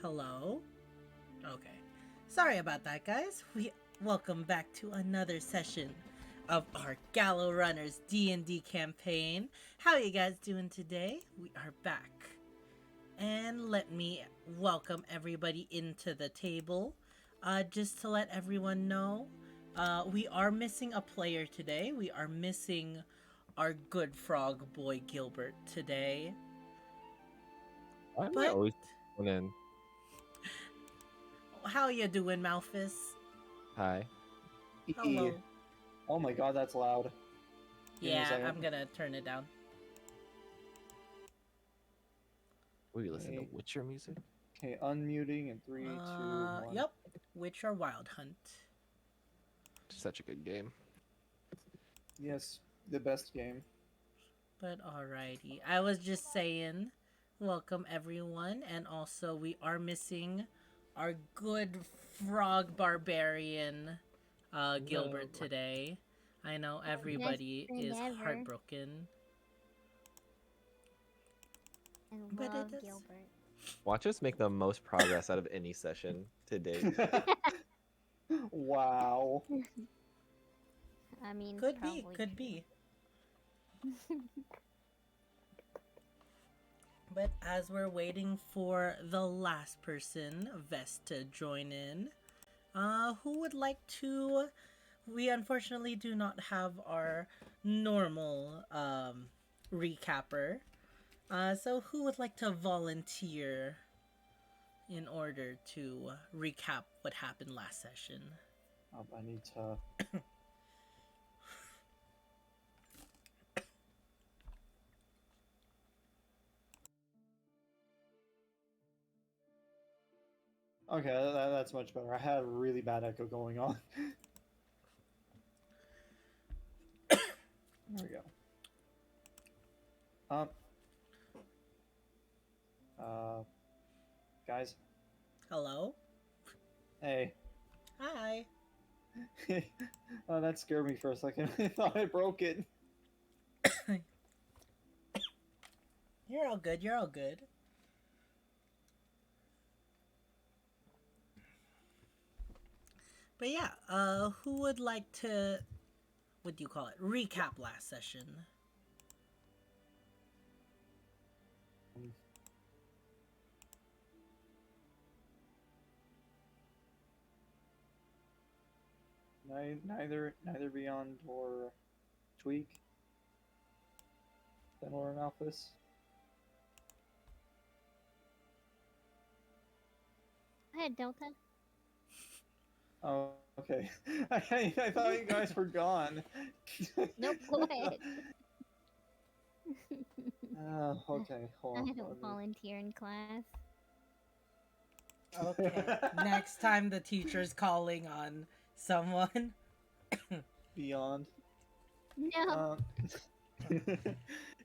Hello? Okay. Sorry about that, guys. We welcome back to another session of our Gallow Runners D&D campaign. How are you guys doing today? We are back. And let me welcome everybody into the table. Just to let everyone know, we are missing a player today. We are missing our good frog boy Gilbert today. Why am I But always one in? how you doing, Malphus? Hi. Hello. Oh my god, that's loud. Give me a Yeah, second. I'm gonna turn it down. Will you listen to Okay. Witcher music? Okay, unmuting in 3, 2, 1. Yep. Witcher Wild Hunt. Such a good game. Yes, the best game. But alrighty. I was just saying, welcome everyone, and also we are missing our good frog barbarian, Gilbert today. I know everybody is heartbroken. I But love it is. Gilbert. Watch us make the most progress out of any session to date. Wow. I mean, Could be, probably could true. be. But as we're waiting for the last person, Vest, to join in, who would like to? We unfortunately do not have our normal recapper. So who would like to volunteer in order to recap what happened last session? I need to. Okay, that's much better. I had a really bad echo going on. There we go. Guys. Hello? Hey. Hi. Oh, that scared me for a second. I thought I broke it. You're all good, you're all good. But yeah, who would like to, what do you call it, recap last session? Neither Beyond or Tweak. Dental or Malphus. Go ahead, Delta. Oh, okay. I thought you guys were gone. Nope, go ahead. Okay, hold on. I don't volunteer in class. Okay. Next time the teacher's calling on someone. Beyond. No.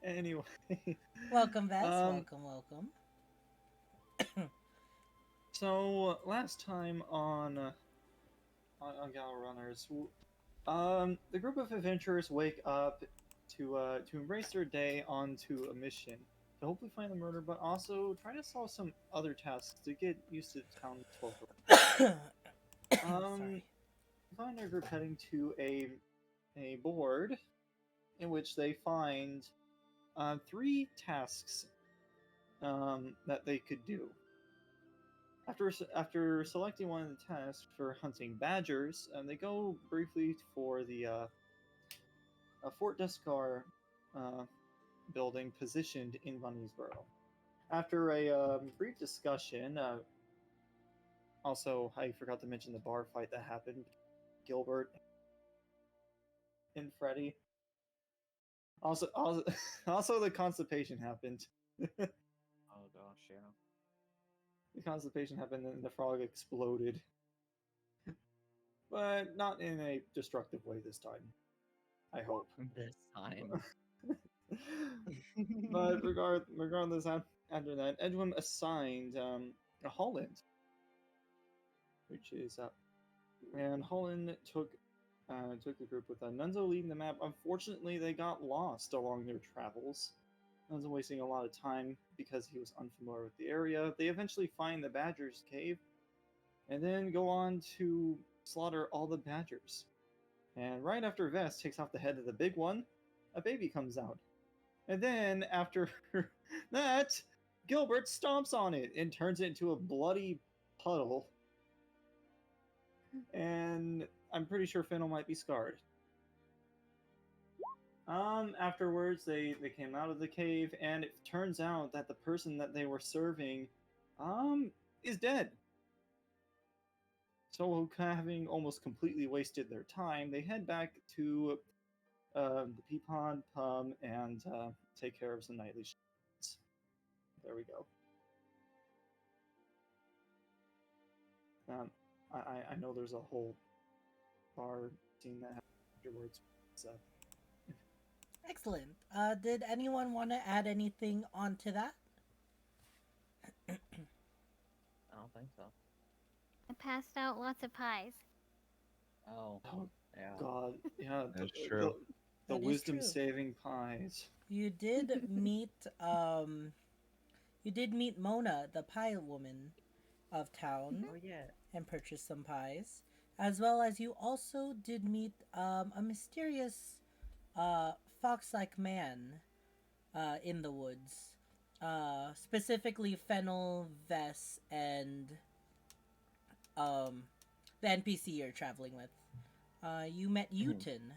Anyway. Welcome, Vess. Welcome. So last time on Gallow Runners, the group of adventurers wake up to embrace their day onto a mission to hopefully find the murder, but also try to solve some other tasks to get used to the town 12. Sorry. Find our group heading to a board in which they find 3 tasks that they could do. After selecting one of the tasks for hunting badgers, they go briefly for the Fort Deskar building positioned in Bunniesboro. After a brief discussion, also I forgot to mention the bar fight that happened. Gilbert and Freddy. Also, also the constipation happened. Oh gosh, yeah. The constipation happened and the frog exploded. But not in a destructive way this time. I hope. This time. But regardless, after that, Edwin assigned Holland, which is and Holland took the group with Nunzo leading the map. Unfortunately, they got lost along their travels, wasn't wasting a lot of time because he was unfamiliar with the area. They eventually find the badger's cave, and then go on to slaughter all the badgers. And right after Vest takes off the head of the big one, a baby comes out. And then after that, Gilbert stomps on it and turns it into a bloody puddle. And I'm pretty sure Fennel might be scarred. Afterwards, they came out of the cave, and it turns out that the person that they were serving, is dead. So, having almost completely wasted their time, they head back to the Peapod Pub and take care of some nightly shifts. There we go. I know there's a whole bar scene that happens afterwards. So. Excellent. Did anyone want to add anything onto that? I don't think so. I passed out lots of pies. Oh, Oh, yeah. God, yeah, That's true. The That is wisdom true. saving pies. You did meet Mona, the pie woman of town, Oh yeah. and purchase some pies, as well as you also did meet a mysterious fox-like man in the woods, specifically Fennel, Vess, and the NPC you're traveling with. You met Uton.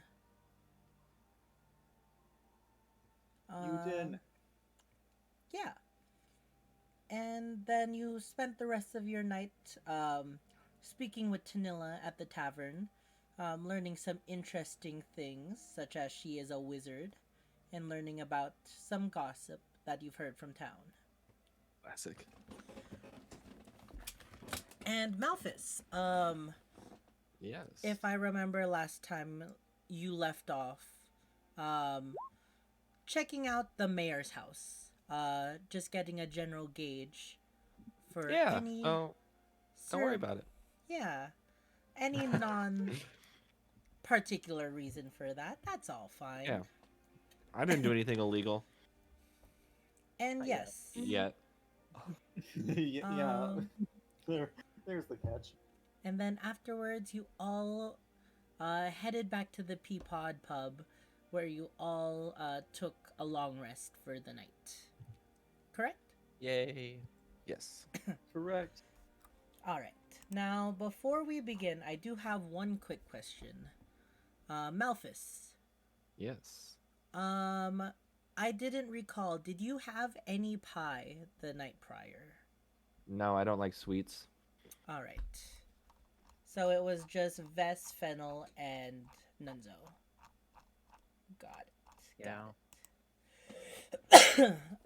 You did. Yeah. And then you spent the rest of your night speaking with Tanilla at the tavern, learning some interesting things, such as she is a wizard, and learning about some gossip that you've heard from town. Classic. And Malphus, Yes. if I remember last time you left off, checking out the mayor's house, just getting a general gauge for Yeah. any... Oh, don't worry about it. Yeah. Any non-particular reason for that, that's all fine. Yeah. I didn't do anything illegal And Not yes, yet. Yeah. There's the catch. and then afterwards you all headed back to the Peapod Pub, where you all took a long rest for the night. Correct? Yay. Yes. Correct. Alright. Now, before we begin, I do have one quick question. Malphus, Yes. I didn't recall, did you have any pie the night prior? No, I don't like sweets. Alright. So it was just Vess, Fennel, and Nunzo. Got it. Yeah.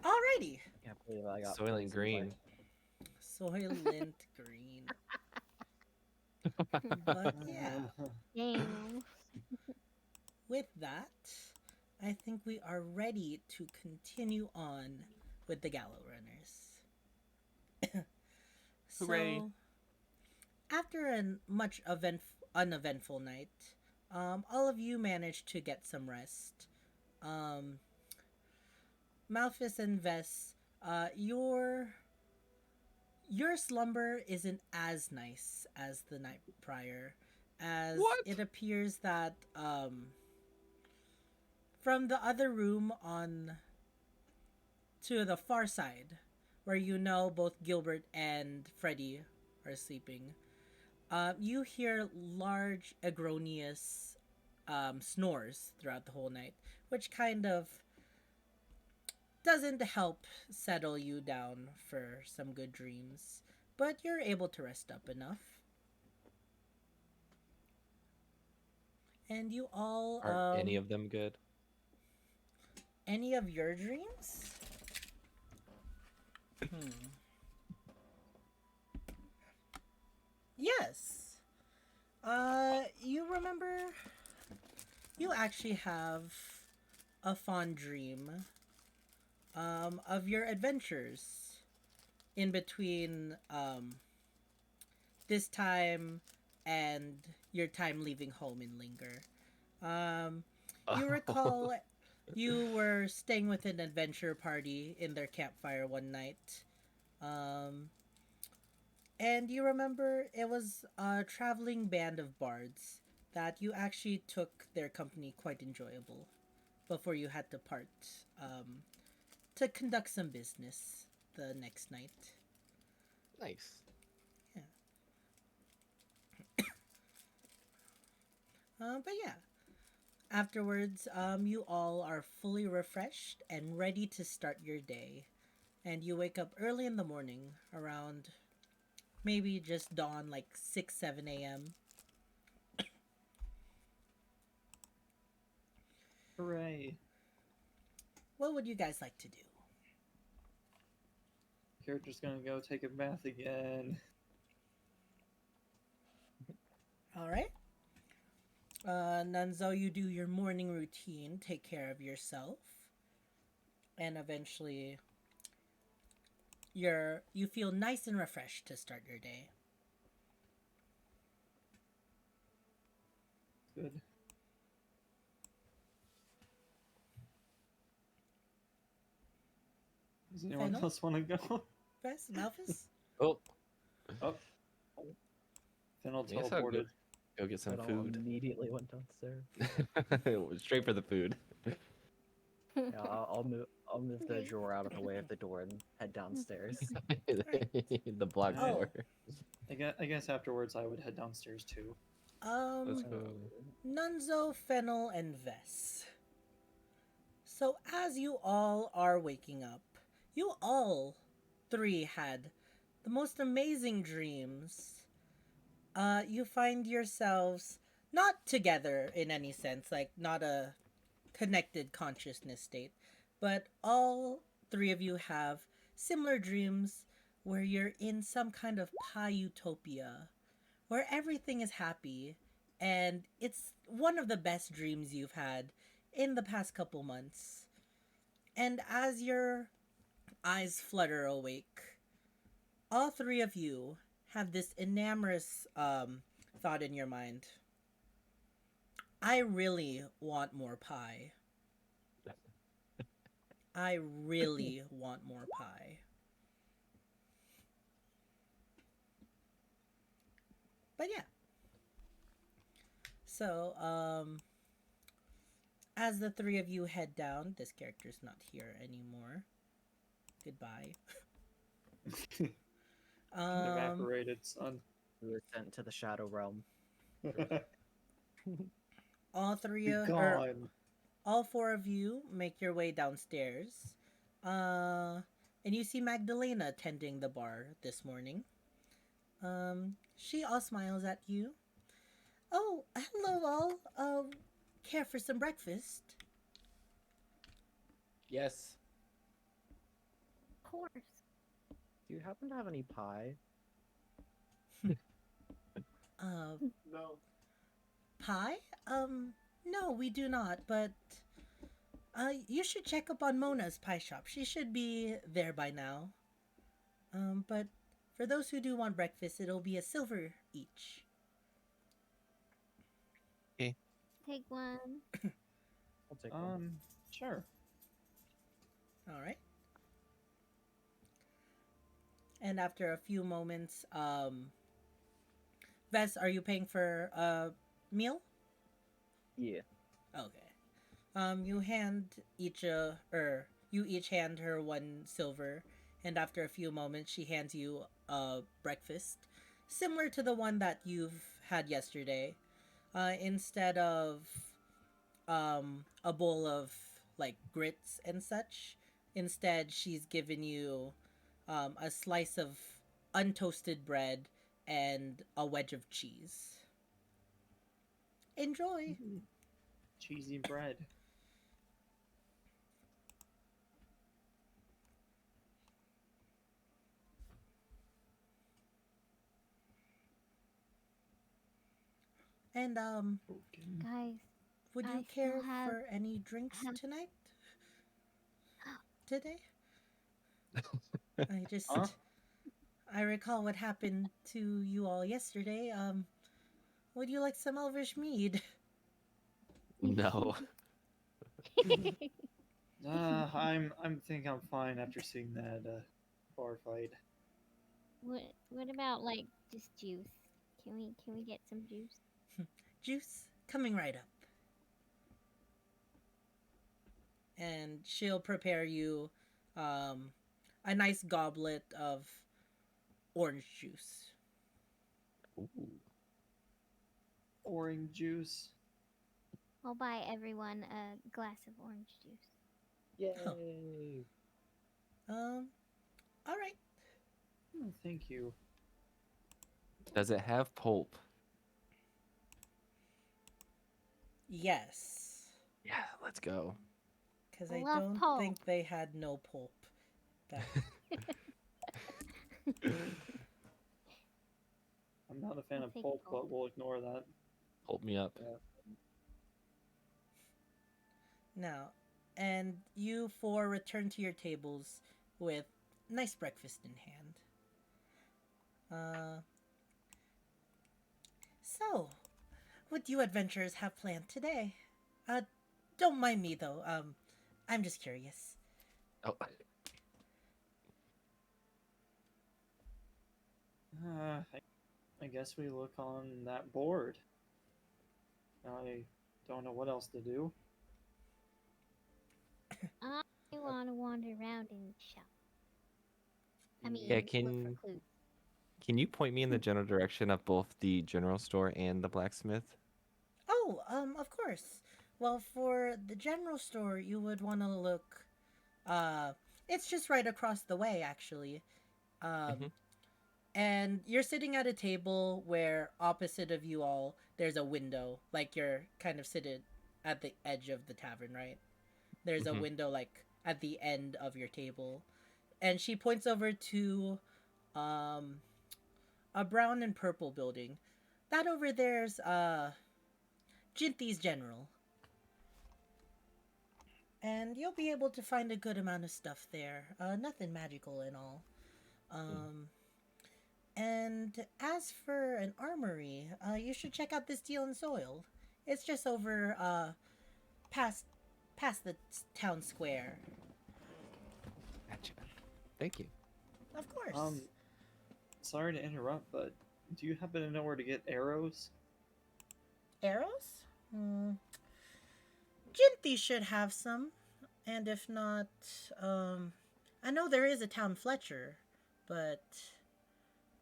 Alrighty. Can't believe I got Soylent Green. Soylent Green. But yeah, Damn. with that, I think we are ready to continue on with the Gallow Runners. Hooray. So, after a much uneventful night, all of you managed to get some rest. Malphus and Vess, your slumber isn't as nice as the night prior, as What? it appears that from the other room on to the far side, where you know both Gilbert and Freddy are sleeping, you hear large agronious snores throughout the whole night, which kind of doesn't help settle you down for some good dreams, but you're able to rest up enough. And you all Are any of them good? any of your dreams? Yes. You remember you actually have a fond dream of your adventures in between this time and your time leaving home in Linger. You recall You were staying with an adventure party in their campfire one night. Um, and you remember it was a traveling band of bards that you actually took their company quite enjoyable before you had to part um, to conduct some business the next night. Nice. Yeah. But yeah, afterwards, you all are fully refreshed and ready to start your day. And you wake up early in the morning, around maybe just dawn, like 6, 7 a.m. Hooray! What would you guys like to do? Character's gonna go take a bath again. All right. Nunzo, you do your morning routine, take care of yourself, and eventually you feel nice and refreshed to start your day. Good. Does anyone Fennel? else want to go? Vess, Malphus? Oh, Oh, Fennel I guess I'll teleported. go get some But I food. immediately went downstairs. Straight for the food. Yeah, I'll move the drawer out of the way of the door and head downstairs. The black Oh. door. I guess afterwards I would head downstairs too. Let's Um, go. Nunzo, Fennel, and Vess. So, as you all are waking up, you all three had the most amazing dreams. You find yourselves not together in any sense, like not a connected consciousness state, but all three of you have similar dreams where you're in some kind of pie utopia where everything is happy, and it's one of the best dreams you've had in the past couple months. And as your eyes flutter awake, all three of you have this enamorous thought in your mind. I really want more pie. I really want more pie. But yeah. So, as the three of you head down, this character's not here anymore. Goodbye. Evaporated, son. We were sent to the Shadow Realm. All three Be of, or gone. all four of you make your way downstairs. And you see Magdalena tending the bar this morning. She all smiles at you. Oh, hello all. Care for some breakfast? Yes. Of course. Do you happen to have any pie? No. Pie? No, we do not, but you should check up on Mona's pie shop. She should be there by now. But for those who do want breakfast, it'll be a silver each. Take one. I'll take one. Sure. All right. And after a few moments, Vess, are you paying for a meal? Yeah. Okay. You hand each you each hand her one silver, and after a few moments, she hands you a breakfast, similar to the one that you've had yesterday. Instead of a bowl of like grits and such, instead she's given you a slice of untoasted bread and a wedge of cheese. Enjoy. Cheesy bread. And Guys, would you I care still have- for any drinks tonight? Today? I just Huh? I recall what happened to you all yesterday. Would you like some elvish mead? No. I'm think I'm fine after seeing that bar fight. What about like just juice? Can we get some juice? Juice coming right up. And she'll prepare you a nice goblet of orange juice. Ooh. Orange juice. I'll buy everyone a glass of orange juice. Yay! All right. Oh, thank you. Does it have pulp? Yes. Yeah, let's go. Because I I love don't pulp. think they had no pulp back. I'm not a fan I'll of take pulp, pulp. but we'll ignore that. Pulp me up. Yeah. Now, and you four return to your tables with nice breakfast in hand. So, what do you adventurers have planned today? Uh, don't mind me though. I'm just curious. Oh, I guess we look on that board. I don't know what else to do. I want to wander around and shop. I mean, yeah. look for Can clues. can you point me in the general direction of both the general store and the blacksmith? Oh, of course. Well, for the general store, you would want to look. Uh, it's just right across the way, actually. Mhm. And you're sitting at a table where opposite of you all, there's a window. Like you're kind of seated at the edge of the tavern, right? There's a Mhm. window like at the end of your table, and she points over to um a brown and purple building. That over there's Jinty's General. And you'll be able to find a good amount of stuff there. Nothing magical and all. Um, and as for an armory, you should check out this Steel and Soil. It's just over past the town square. Gotcha. Thank you. Of course. Sorry to interrupt, but do you happen to know where to get arrows? Arrows? Jinty should have some. And if not, I know there is a town Fletcher, but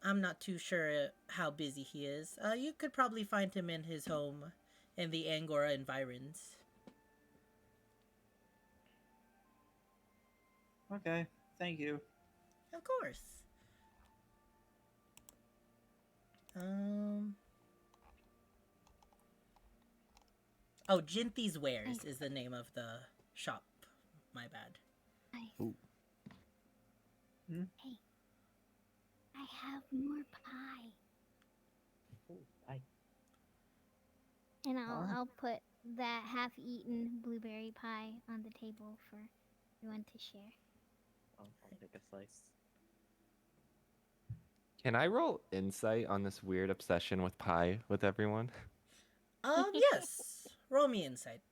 I'm not too sure how busy he is. You could probably find him in his home in the Angora environs. Okay, thank you. Of course. Um. Oh, Jinty's Wares is the name of the shop. My bad. Nice. Ooh. Hey, I have more pie, I and Huh? I'll put that half-eaten blueberry pie on the table for everyone to share. I'll take a slice. Can I roll insight on this weird obsession with pie with everyone? Yes. Roll me insight.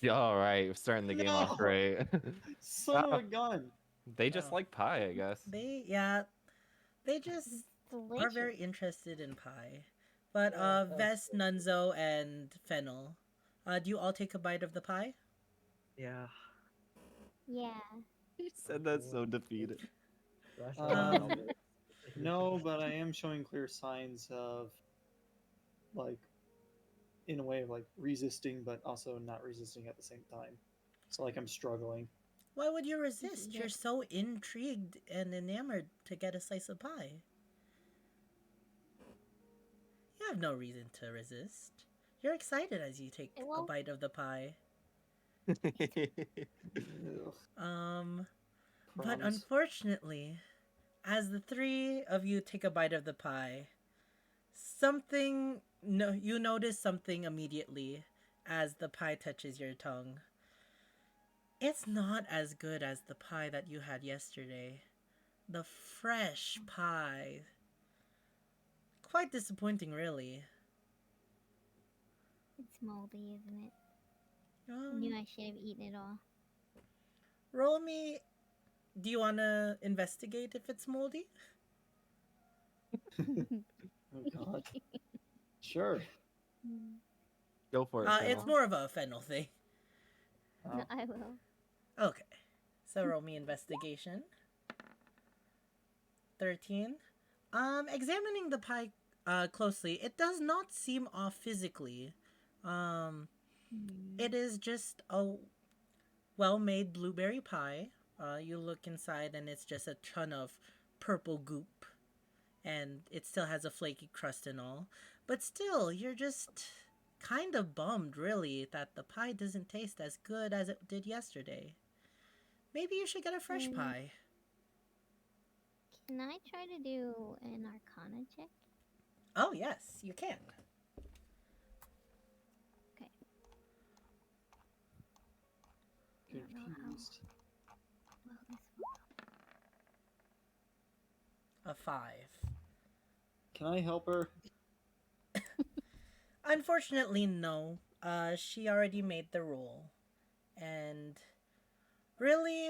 Yeah, all right, we're starting the game off No! great. Son of a gun! They just Oh. like pie, I guess. They just Delicious. are very interested in pie. But Yeah, Vest, Nunzo, and Fennel, do you all take a bite of the pie? Yeah. Yeah. He said that so defeated. Rush Um, No, but I am showing clear signs of, like, in a way of like resisting, but also not resisting at the same time. So like I'm struggling. Why would you resist? Yeah. You're so intrigued and enamored to get a slice of pie. You have no reason to resist. You're excited as you take a Well, bite of the pie. Ugh, But crumbs. unfortunately, as the three of you take a bite of the pie, something no you notice something immediately as the pie touches your tongue. It's not as good as the pie that you had yesterday. The fresh pie. Quite disappointing, really. It's moldy, isn't it? I Um, knew I should have eaten it all. roll me. Do you want to investigate if it's moldy? Oh god. Sure. Go for it, It's Fennel. more of a fennel thing. Oh. I will. Okay. So roll me investigation. 13. Examining the pie closely, it does not seem off physically. Um, it is just a well-made blueberry pie. You look inside and it's just a ton of purple goop, and it still has a flaky crust and all. But still, you're just kind of bummed, really, that the pie doesn't taste as good as it did yesterday. Maybe you should get a fresh pie. Can I try to do an Arcana check? Oh, yes, you can. Okay. I don't know how Confused. well this will go. A 5. Can I help her? Unfortunately, no. She already made the rule. And really,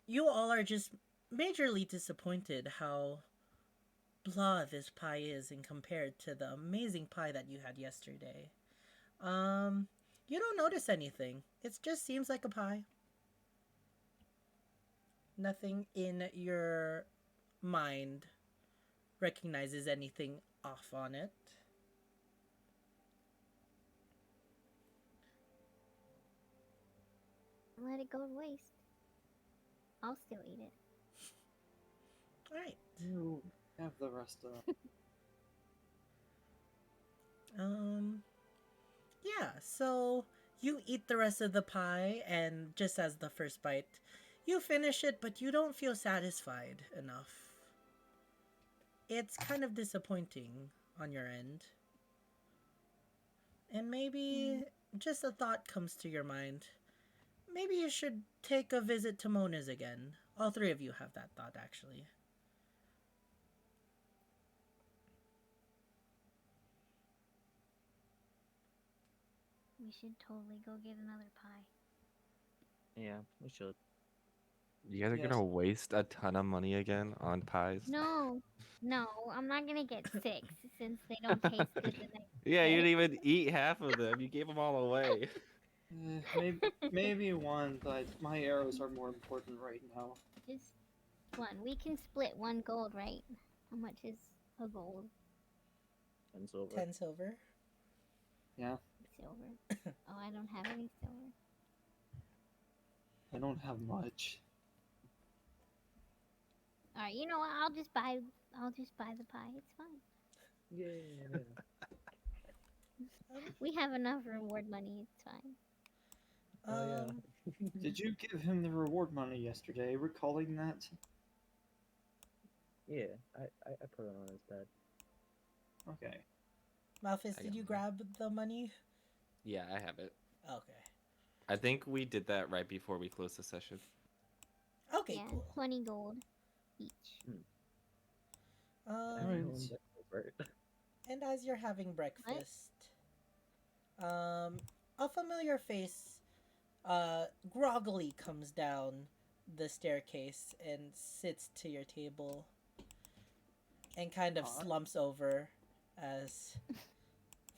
you all are just majorly disappointed how blah this pie is in compared to the amazing pie that you had yesterday. You don't notice anything. It just seems like a pie. Nothing in your mind recognizes anything off on it. Let it go to waste. I'll still eat it. Alright. You have the rest of Yeah, so you eat the rest of the pie, and just as the first bite, you finish it, but you don't feel satisfied enough. It's kind of disappointing on your end. And maybe just a thought comes to your mind. Maybe you should take a visit to Mona's again. All three of you have that thought, actually. We should totally go get another pie. Yeah, we should. You guys are Yes. gonna waste a ton of money again on pies. No, I'm not gonna get 6 since they don't taste good the next Yeah, you day. didn't even eat half of them. You gave them all away. maybe one, but my arrows are more important right now. Just one. We can split 1 gold, right? How much is a gold? 10 silver. 10 silver. Yeah, Silver. Oh, I don't have any silver. I don't have much. Alright, you know what? I'll just buy the pie. It's fine. Yeah. We have enough reward money. It's fine. Oh, yeah. Did you give him the reward money yesterday? Recalling that? Yeah, I put it on his bed. Okay. Malphus, I did got you it. grab the money? Yeah, I have it. Okay. I think we did that right before we closed the session. Okay, Yeah, cool. 20 gold each. Alright. Right. And as you're having breakfast, a familiar face groggily comes down the staircase and sits to your table and kind of slumps over as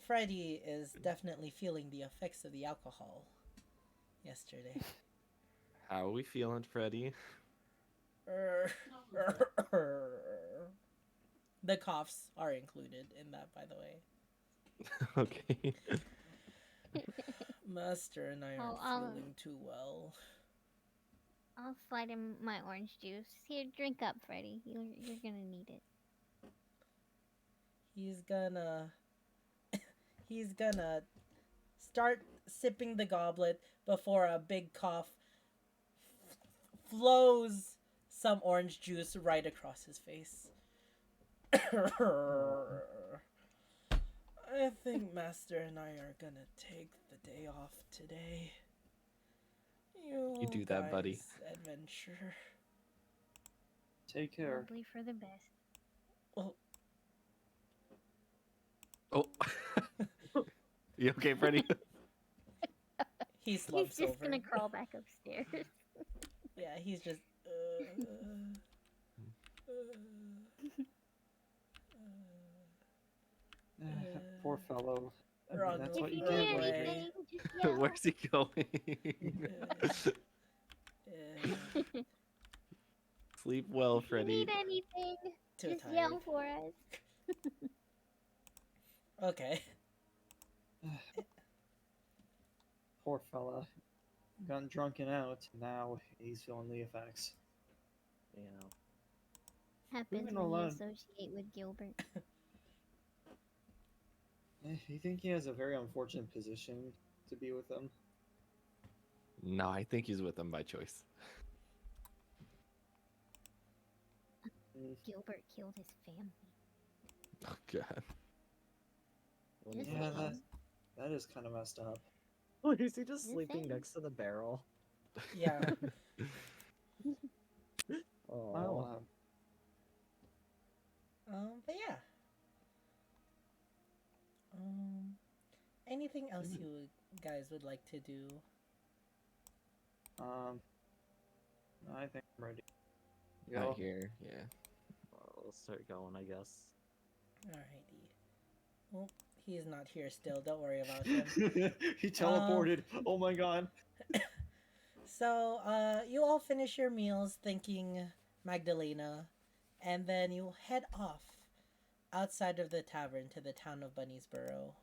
Freddy is definitely feeling the effects of the alcohol yesterday. How are we feeling, Freddy? The coughs are included in that, by the way. Okay. Master and I aren't I'll- feeling too well. I'll slide him my orange juice. Here, drink up, Freddy. You're gonna need it. He's gonna start sipping the goblet before a big cough flows some orange juice right across his face. I think Master and I are gonna take the day off today. You do that, buddy. Adventure. Take care. Probably for the best. Oh, Oh. You okay, Freddy? He He's slumps just over. gonna crawl back upstairs. Yeah, he's just. Poor fellow. I mean, Wrong, that's If what you you wrong get need when way. anything, just yell. Where's he going? Sleep well, If you Freddy. need anything, Too just tired. yell for us. Okay. Poor fella. Gotten drunken out. Now he's feeling the effects. You know. Happens Moving when you along. associate with Gilbert. You think he has a very unfortunate position to be with them? No, I think he's with them by choice. Gilbert killed his family. Oh god. When Just he's Yeah, saying. that is kind of messed up. Look, is he just Just sleeping saying. next to the barrel? Yeah. Oh. Well, But yeah. Anything else you guys would like to do? I think I'm ready. Out Go. here, yeah. Well, let's start going, I guess. Alrighty. Well, he's not here still. Don't worry about him. He teleported. Oh my god. So, you all finish your meals thanking Magdalena, and then you head off outside of the tavern to the town of Bunniesboro.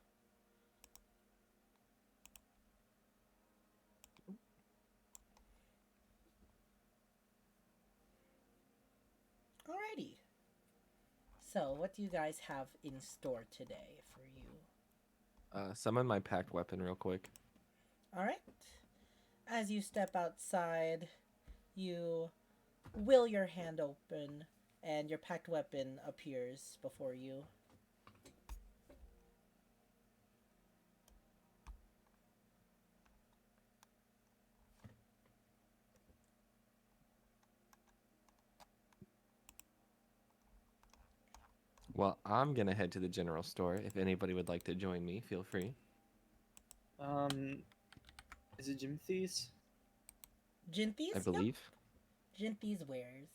Alrighty. So, what do you guys have in store today for you? Summon my packed weapon real quick. Alright. As you step outside, you will your hand open, and your packed weapon appears before you. Well, I'm gonna head to the general store. If anybody would like to join me, feel free. Is it Jimothy's? Jinties? I believe. Yep. Jinties wares.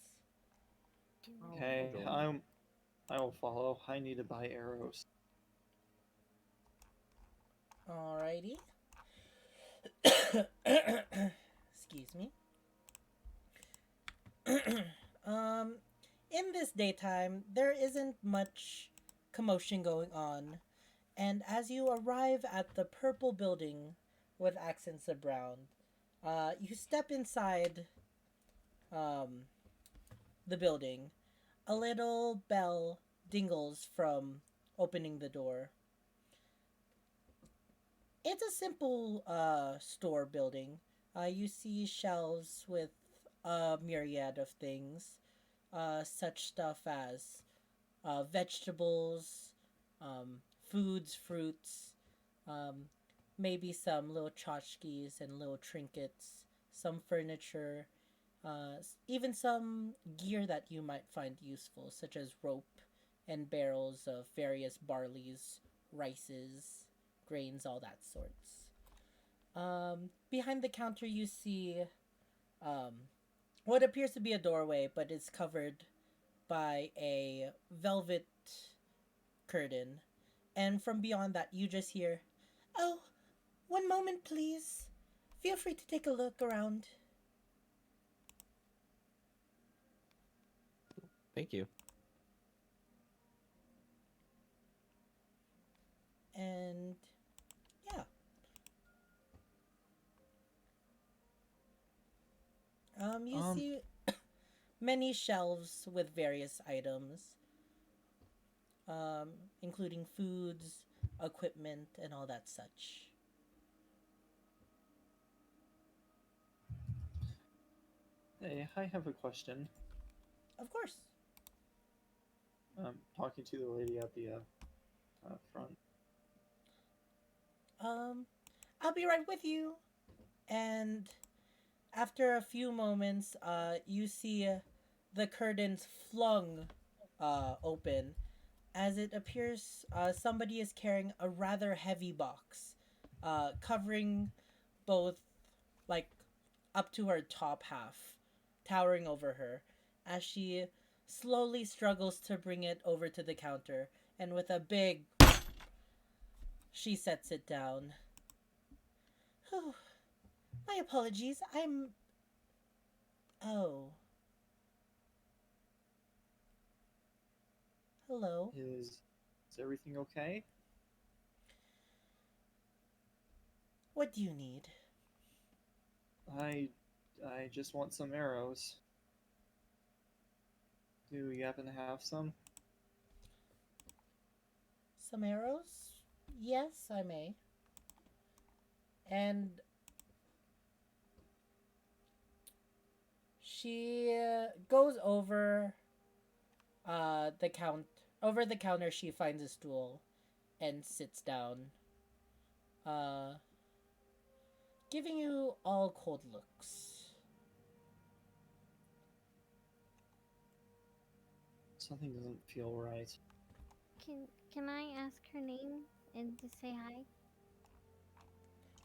Oh, Okay, I'll join I will follow. I need to buy arrows. Alrighty. Excuse me. In this daytime, there isn't much commotion going on, and as you arrive at the purple building with accents of brown, you step inside the building. A little bell dingles from opening the door. It's a simple store building. You see shelves with a myriad of things, such stuff as vegetables, foods, fruits, um, maybe some little tchotchkes and little trinkets, some furniture, even some gear that you might find useful, such as rope and barrels of various barleys, rices, grains, all that sorts. Behind the counter, you see um, what appears to be a doorway, but it's covered by a velvet curtain. And from beyond that, you just hear, "Oh, one moment, please. Feel free to take a look around." Thank you. And yeah. You see many shelves with various items, including foods, equipment, and all that such. Hey, I have a question. Of course. Talking to the lady at the front. I'll be right with you. And after a few moments, you see the curtains flung open as it appears somebody is carrying a rather heavy box, covering both, like, up to her top half, towering over her, as she slowly struggles to bring it over to the counter, and with a big, she sets it down. Oh, my apologies. Oh. Hello. Is everything okay? What do you need? I I just want some arrows. Do you happen to have some? Some arrows? Yes, I may. And she goes over the counter. She finds a stool and sits down, uh, giving you all cold looks. Something doesn't feel right. Can I ask her name and just say hi?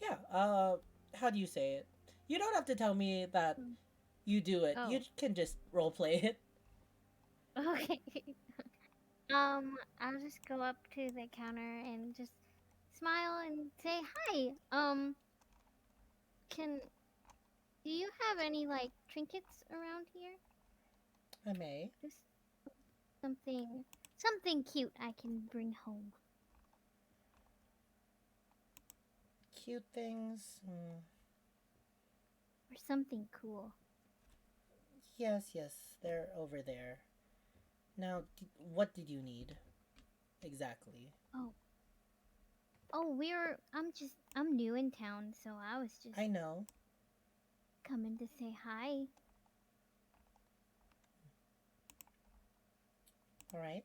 Yeah. How do you say it? You don't have to tell me that Hmm. you do it. Oh. You can just role play it. Okay. I'll just go up to the counter and just smile and say hi. Can do you have any like trinkets around here? I may. Just something cute I can bring home. Cute things. Or something cool. Yes, yes, they're over there. Now, what did you need exactly? Oh. Oh, I'm new in town, so I was just I know. coming to say hi. All right.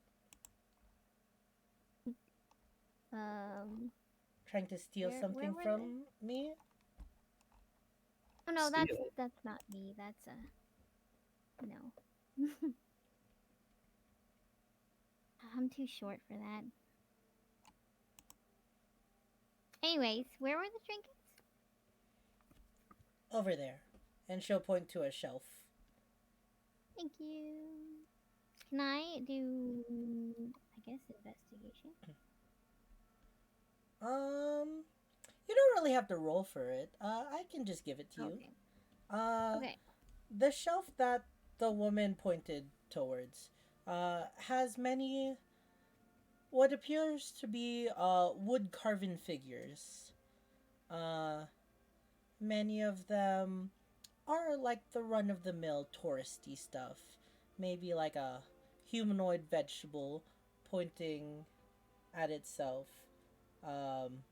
Um, Trying to steal where something were they? from me? Oh no, Steal. that's not me. That's a no. I'm too short for that. Anyways, where were the trinkets? Over there. And she'll point to a shelf. Thank you. Can I do, I guess, investigation? You don't really have to roll for it. I can just give it to you. Okay. Uh, Okay. the shelf that the woman pointed towards, has many what appears to be wood carven figures. Uh, Many of them are like the run of the mill touristy stuff. Maybe like a humanoid vegetable pointing at itself, um,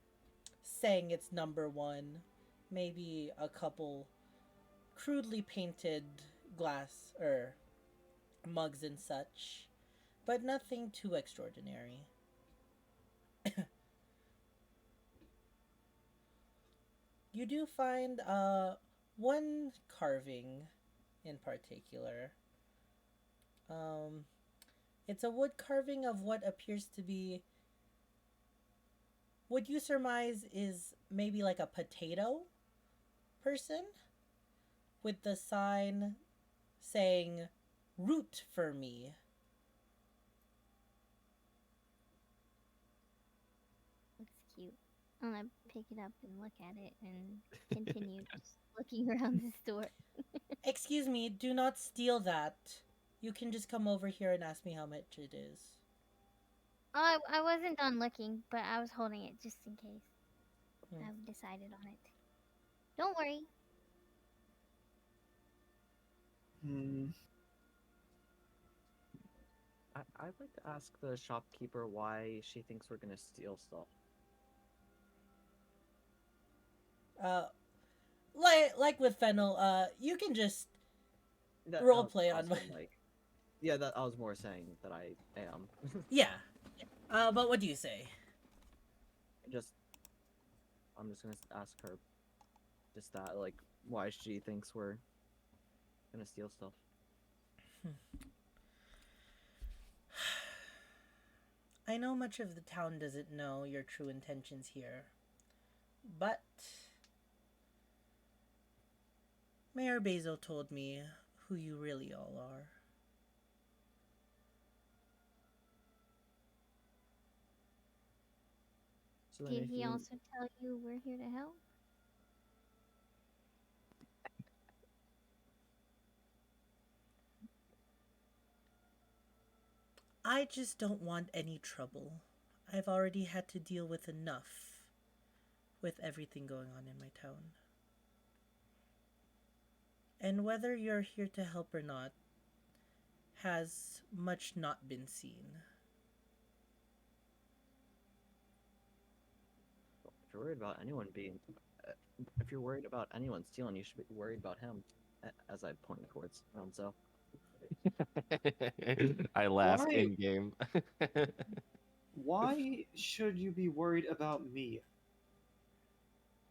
saying it's number one. Maybe a couple crudely painted glass or mugs and such, but nothing too extraordinary. You do find one carving in particular. Um, it's a wood carving of what appears to be what you surmise is maybe like a potato person with the sign saying root for me. Looks cute. I'm gonna pick it up and look at it and continue just looking around the store. Excuse me, do not steal that. You can just come over here and ask me how much it is. Oh, I wasn't done looking, but I was holding it just in case. Hmm. I've decided on it. Don't worry. Hmm. I'd like to ask the shopkeeper why she thinks we're gonna steal stuff. Uh, like with Fennel, you can just That role was play on. also like, yeah, that I was more saying that I am. Yeah. But what do you say? just, I'm just gonna ask her, just that, like, why she thinks we're gonna steal stuff. I know much of the town doesn't know your true intentions here, but Mayor Basil told me who you really all are. So then Did if he you also tell you we're here to help? I just don't want any trouble. I've already had to deal with enough with everything going on in my town. And whether you're here to help or not has much not been seen. if you're worried about anyone being, uh, if you're worried about anyone stealing, you should be worried about him. As I point towards Ronzo. I laugh Why? in game. Why should you be worried about me?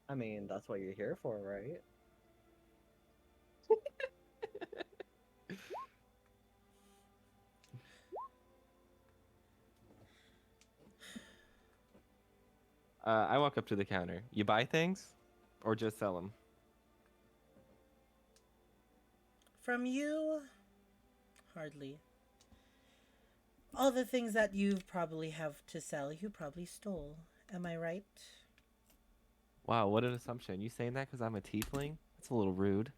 I mean, that's what you're here for, right? I walk up to the counter. You buy things, or just sell them? From you, hardly. All the things that you probably have to sell, you probably stole. Am I right? Wow, what an assumption. You saying that because I'm a tiefling? That's a little rude.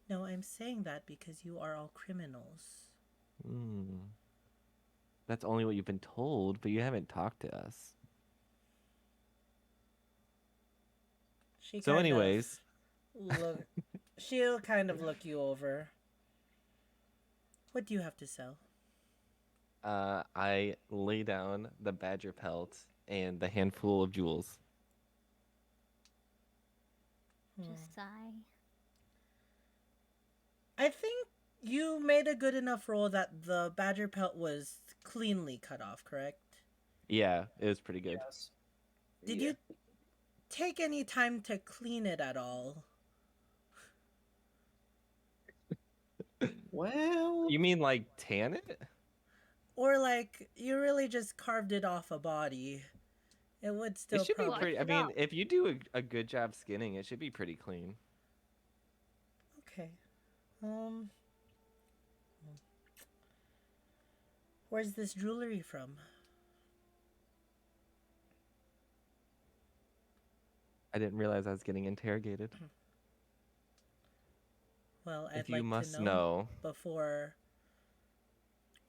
No, I'm saying that because you are all criminals. Hmm. That's only what you've been told, but you haven't talked to us. She So, kind anyways, of look. She'll kind of look you over. What do you have to sell? I lay down the badger pelt and the handful of jewels. Just sigh. I think you made a good enough roll that the badger pelt was cleanly cut off, correct? Yeah, it was pretty good. Yes. Did Yeah. you take any time to clean it at all? Well, You mean like tan it? Or like you really just carved it off a body? It would It still should be probably. Wash pretty. I it mean, off. if you do a good job skinning, it should be pretty clean. Okay. Um, where's this jewelry from? I didn't realize I was getting interrogated. Well, If I'd you like to must know know, before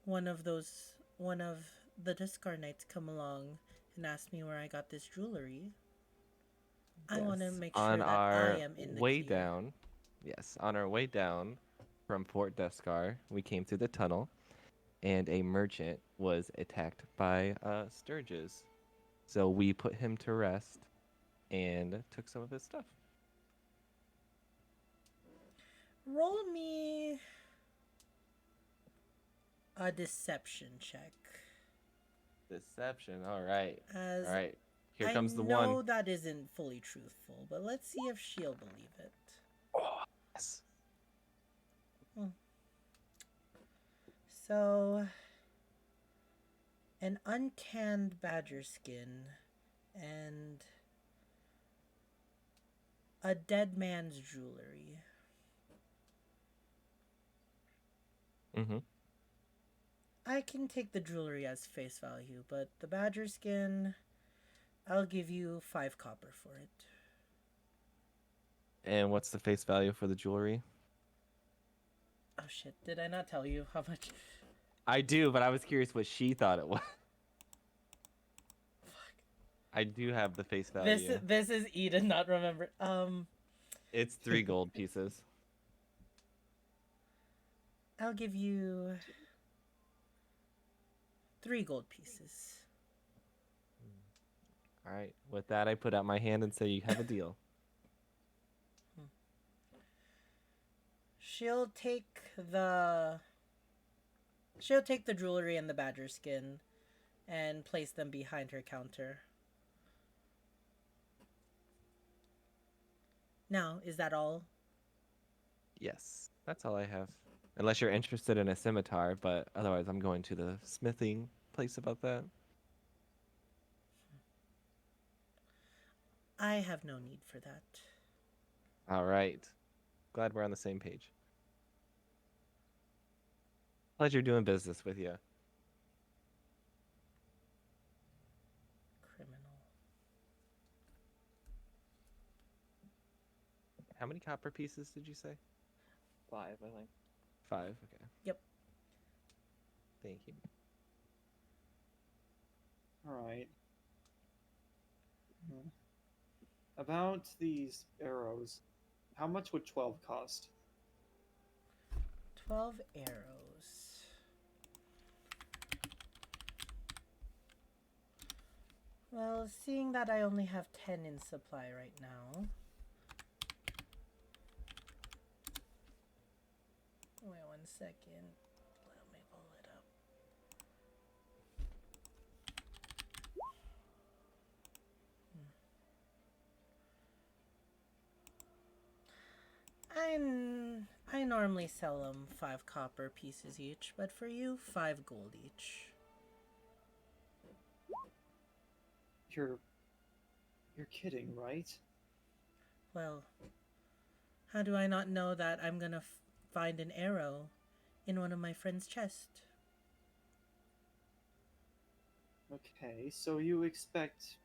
one of the Discard Knights come along and ask me where I got this jewelry. I want to yes, make sure on that I our am in the way clear. down, yes, on our way down from Port Deskar, we came through the tunnel, and a merchant was attacked by sturges. So we put him to rest and took some of his stuff. Roll me a deception check. Deception. All right. As All right. Here I comes the know one. that isn't fully truthful, but let's see if she'll believe it. Oh, yes. So, an untanned badger skin and a dead man's jewelry. Mm-hmm. I can take the jewelry as face value, but the badger skin, I'll give you 5 copper for it. And what's the face value for the jewelry? Oh shit, did I not tell you how much? I do, but I was curious what she thought it was. I do have the face value. This is Eden, not remember. It's 3 gold pieces. I'll give you 3 gold pieces. All right. With that, I put out my hand and say, "You have a deal." She'll take the she'll take the jewelry and the badger skin and place them behind her counter. Now, is that all? Yes, that's all I have. Unless you're interested in a scimitar, but otherwise, I'm going to the smithing place about that. I have no need for that. All right. Glad we're on the same page. Pleasure doing business with you. Criminal. How many copper pieces did you say? 5, I think. 5. Okay. Yep. Thank you. Alright. About these arrows, how much would 12 cost? 12 arrows. Well, seeing that I only have 10 in supply right now. Wait 1 second. Let me pull it up. I normally sell them 5 copper pieces each, but for you, 5 gold each. You're kidding, right? Well, how do I not know that I'm gonna find an arrow in one of my friend's chest? Okay, so you expect...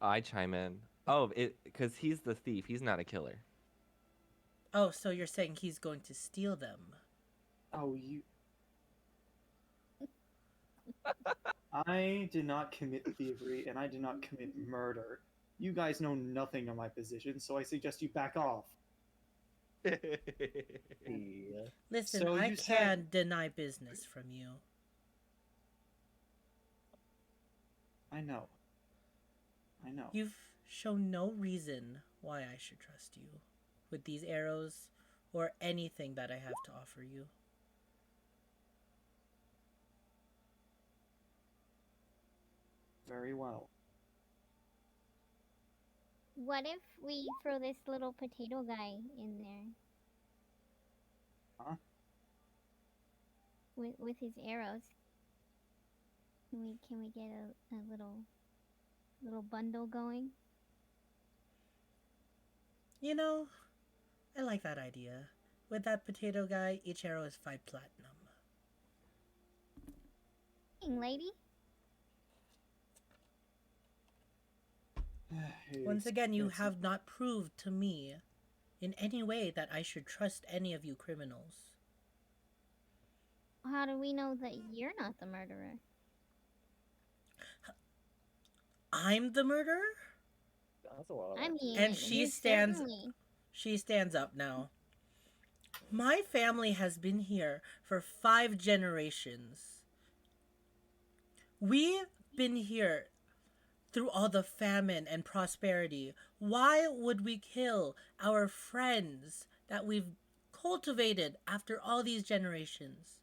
I chime in. Oh, because he's the thief. He's not a killer. Oh, so you're saying he's going to steal them? Oh, you... I did not commit thievery, and I did not commit murder. You guys know nothing of my position, so I suggest you back off. Yeah. Listen, So I you can said- deny business from you. I know. I know. You've shown no reason why I should trust you with these arrows or anything that I have to offer you. Very well. What if we throw this little potato guy in there? Huh? With his arrows. Can we get a little bundle going? You know, I like that idea. With that potato guy, each arrow is 5 platinum. Dang, lady. Once again, you It's- have not proved to me in any way that I should trust any of you criminals. How do we know that you're not the murderer? I'm the murderer? That's a lot. I mean, And she you stands- certainly- She stands up now. My family has been here for 5 generations. We've been here through all the famine and prosperity. Why would we kill our friends that we've cultivated after all these generations?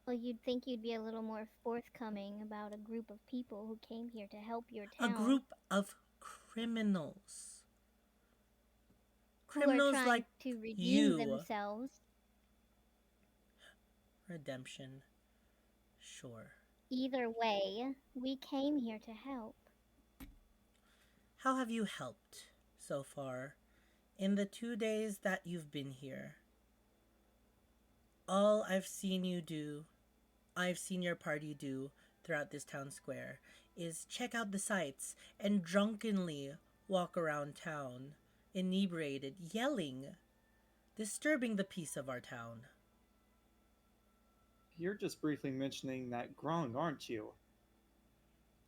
Well, you'd think you'd be a little more forthcoming about a group of people who came here to help your A town. group of criminals. who are Criminals trying like to redeem you. themselves. Redemption. Sure. Either way, we came here to help. How have you helped so far in the 2 days that you've been here? All I've seen you do, I've seen your party do throughout this town square, is check out the sights and drunkenly walk around town, inebriated, yelling, disturbing the peace of our town. You're just briefly mentioning that Grung, aren't you?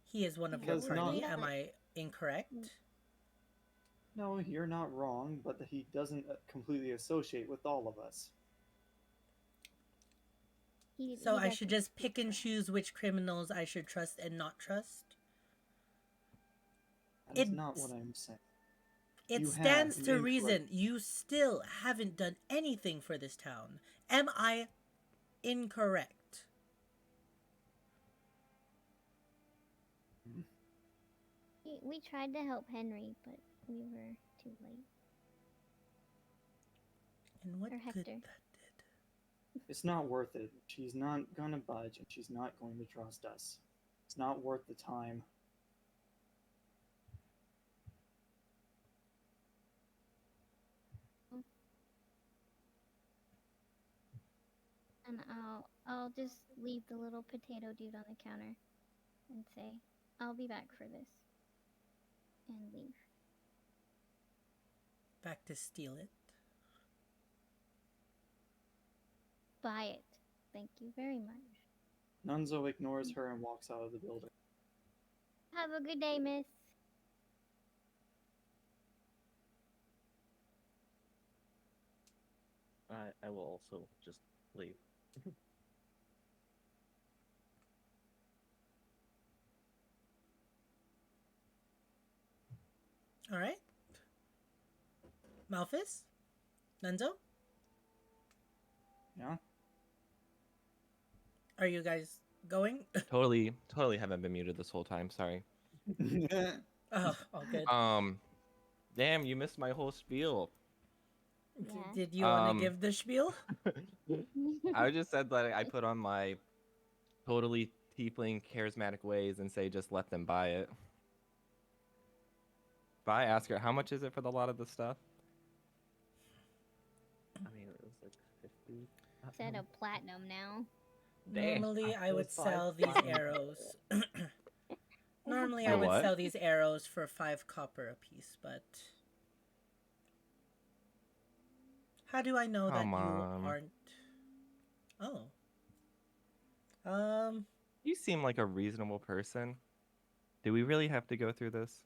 He is one of your Because party, not- am I incorrect? No, you're not wrong, but he doesn't completely associate with all of us. So I should doesn't just pick and choose which criminals I should trust and not trust? That is It's- not what I'm saying. It You have stands an to incorrect- reason you still haven't done anything for this town. Am I incorrect? We tried to help Henry, but we were too late. And what Or good Hector. that did? It's not worth it. She's not gonna budge, and she's not going to trust us. It's not worth the time. And I'll just leave the little potato dude on the counter and say, I'll be back for this. And leave. Back to steal it. Buy it. Thank you very much. Nunzo ignores her and walks out of the building. Have a good day, miss. I will also just leave. All right. Malphus? Nunzo? Yeah? Are you guys going? Totally haven't been muted this whole time. Sorry. Oh, all good. Damn, you missed my whole spiel. D- Yeah. Did you want Um, to give the spiel? I just said that I put on my totally tiefling charismatic ways and say just let them buy it. If I ask her how much is it for the lot of the stuff, I mean, it was like 50. Instead of platinum now. Dang. Normally, I It would was five sell these platinum. arrows. Normally, I Your would what? sell these arrows for 5 copper apiece, but how do I know that Come you on. aren't? Oh. Um. You seem like a reasonable person. Do we really have to go through this?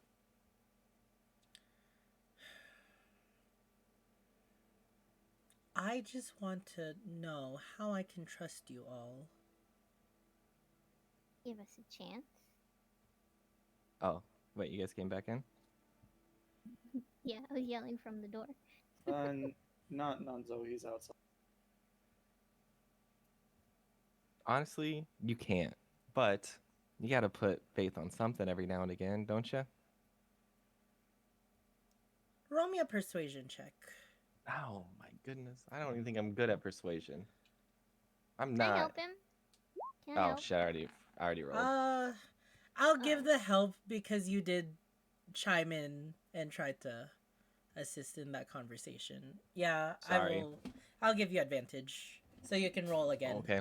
I just want to know how I can trust you all. Give us a chance. Oh, wait, you guys came back in? Yeah, I was yelling from the door. Not Nunzo, he's outside. Honestly, you can't. But you gotta put faith on something every now and again, don't you? Roll me a persuasion check. Oh my goodness. I don't even think I'm good at persuasion. I'm Can I not. help him? Can I Oh help? shit, I already rolled. I'll give Oh. the help because you did chime in and try to assist in that conversation. Yeah, Sorry. I'll give you advantage so you can roll again. Okay.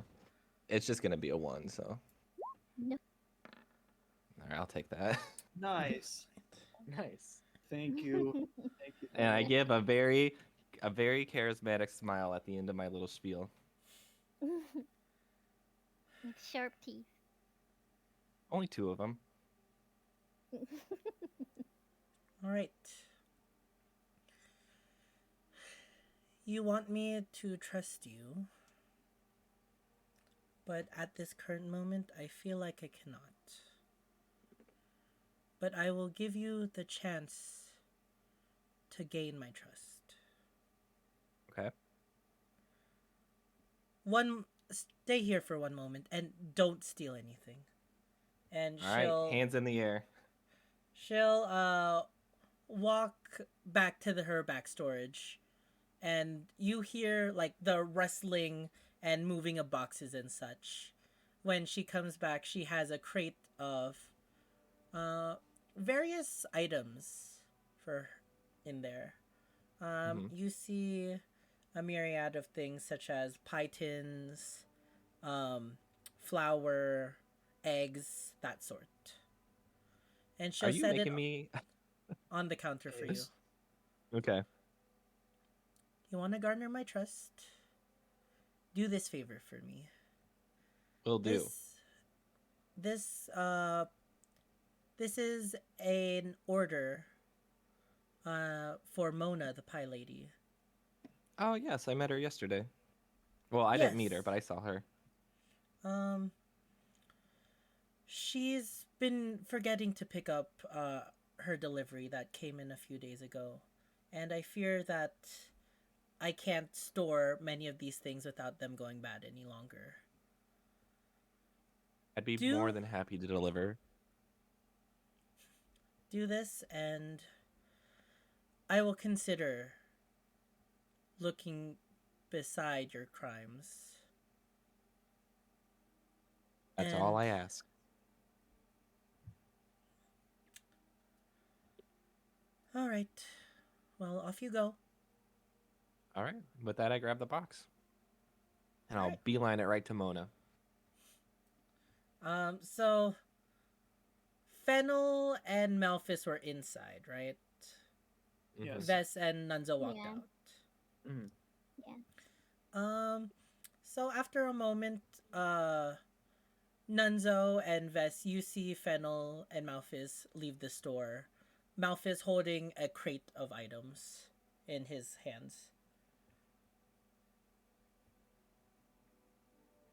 It's just gonna be a 1, so. No. Alright, I'll take that. Nice. Nice. Thank you. Thank you. And I give a very charismatic smile at the end of my little spiel. With sharp teeth. Only 2 of them. All right. You want me to trust you, but at this current moment, I feel like I cannot. But I will give you the chance to gain my trust. Okay. Stay here for one moment and don't steal anything. And Alright, hands in the air. she'll walk back to her back storage, and you hear like the rustling and moving of boxes and such. When she comes back, she has a crate of various items for in there. You see a myriad of things such as pie tins, flour, eggs, that sort. And she'll Are you set it making me on the counter for you. Yes. Okay. You want to garner my trust? Do this favor for me. Will do. This is an order for Mona, the pie lady. Oh yes, I met her yesterday. Well, I didn't meet her, Yes. but I saw her. She's been forgetting to pick up her delivery that came in a few days ago, and I fear that I can't store many of these things without them going bad any longer. I'd be Do- more than happy to deliver. Do this, and I will consider looking beside your crimes. That's And all I ask. all right. Well, off you go. All right. With that, I grab the box. And All I'll right. beeline it right to Mona. So Fennel and Malphus were inside, right? Yes. Vess and Nunzo walked Yeah. out. Mm. Um, so after a moment, Nunzo and Vess, you see Fennel and Malphus leave the store. Malphus holding a crate of items in his hands.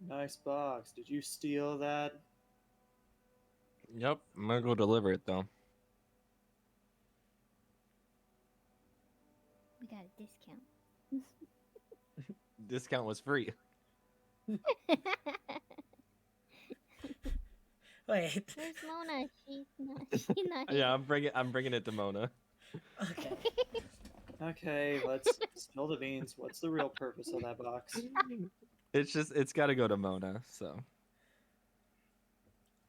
Nice box. Did you steal that? Yep. I'm going to go deliver it, though. We got a discount. Discount was free. Wait. Where's Mona? She's not here. Yeah, I'm bringing it to Mona. Okay. Okay, let's spill the beans. What's the real purpose of that box? It's got to go to Mona, so.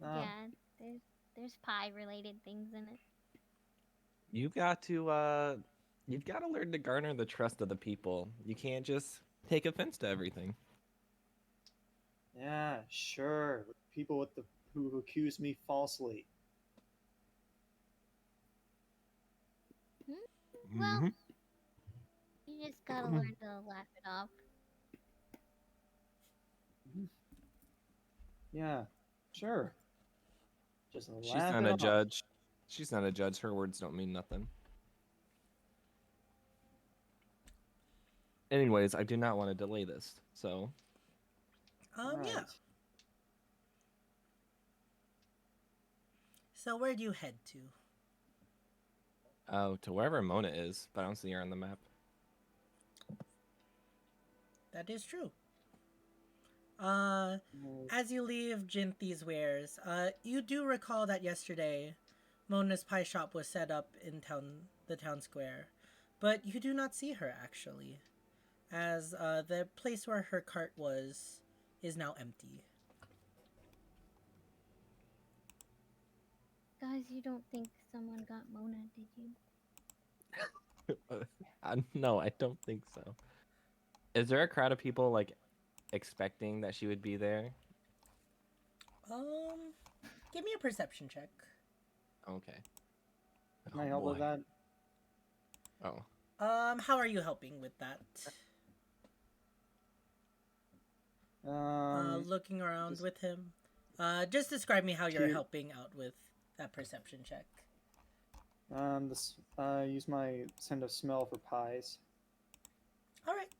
Yeah, there's pie related things in it. You've got to learn to garner the trust of the people. You can't just take offense to everything. Yeah, sure. People with the who accuse me falsely. Well, Mhm. you just gotta learn to laugh it off. Yeah, sure. Just She's laugh not it a off. judge. She's not a judge. Her words don't mean nothing. Anyways, I do not want to delay this. So, Yeah. Right. So where do you head to? to wherever Mona is, but I don't see her on the map. That is true. Mm, As you leave Jinthi's wares, you do recall that yesterday, Mona's pie shop was set up in the town square, but you do not see her actually, as the place where her cart was is now empty. Guys, you don't think someone got Mona, did you? No, I don't think so. Is there a crowd of people like expecting that she would be there? Um, give me a perception check. Okay. Can I help with that? Oh. How are you helping with that? Looking around just- with him. Just describe me how you're Cute. helping out with that perception check. This use my scent of smell for pies. All right.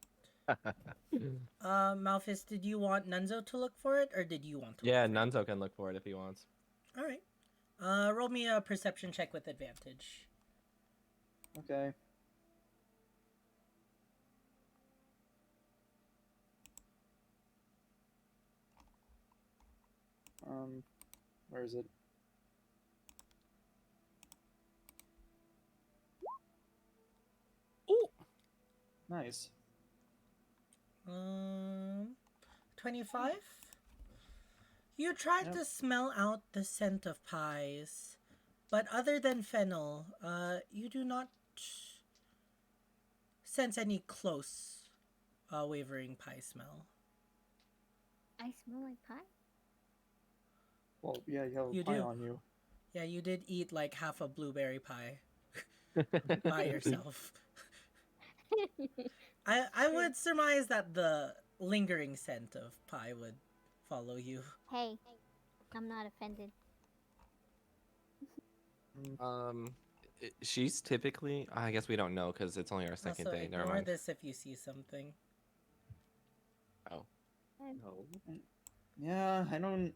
Malphus, did you want Nunzo to look for it, or did you want to? Yeah, Look for Nunzo can look for it if he wants. it? All right. Roll me a perception check with advantage. Okay. Where is it? Ooh. Nice. 25. You tried Yep. to smell out the scent of pies, but other than fennel, you do not sense any close, wavering pie smell. I smell like pie? Well, yeah, you have a You pie do. on you. Yeah, you did eat like half a blueberry pie by yourself. I would surmise that the lingering scent of pie would follow you. Hey, I'm not offended. She's typically. I guess we don't know because it's only our second Also, day. Never ignore mind. this if you see something. Oh. No. Yeah, I don't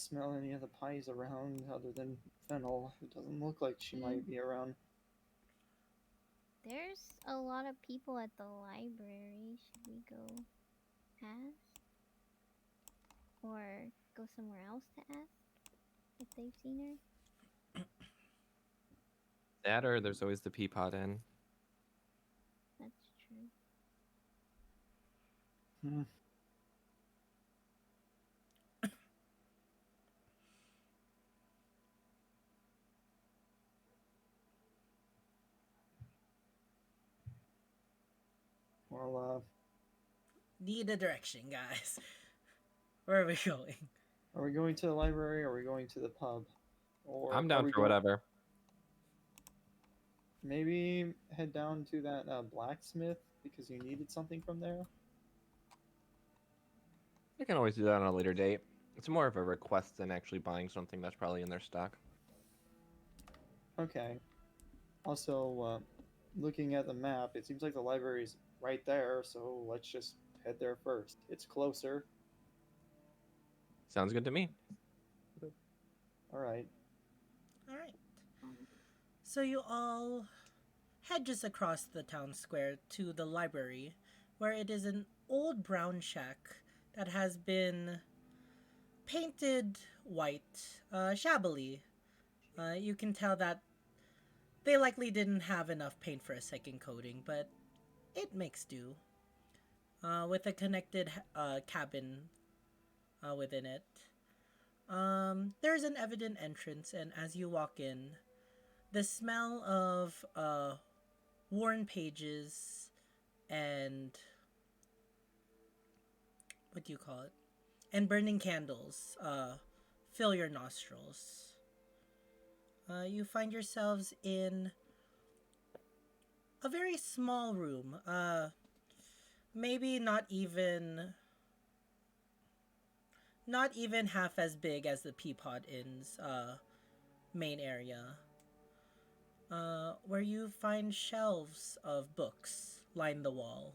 smell any of the pies around other than fennel. It doesn't look like she might be around. There's a lot of people at the library. Should we go ask? Or go somewhere else to ask if they've seen her? That or there's always the Peapod Inn. That's true. Hmm. Well, Need a direction, guys. Where are we going? are we going to the library? Or are we going to the pub? Or I'm are down we for whatever. Maybe head down to that blacksmith because you needed something from there. I can always do that on a later date. It's more of a request than actually buying something that's probably in their stock. Okay. Also, looking at the map, it seems like the library's right there, so let's just head there first. It's closer. Sounds good to me. All right. All right. So you all head just across the town square to the library, where it is an old brown shack that has been painted white, shabbily. You can tell that they likely didn't have enough paint for a second coating, but it makes do. With a connected cabin within it. There's an evident entrance, and as you walk in, the smell of worn pages and what do you call it? And burning candles fill your nostrils. You find yourselves in a very small room. Maybe not even half as big as the Peapod Inn's main area. Where you find shelves of books line the wall.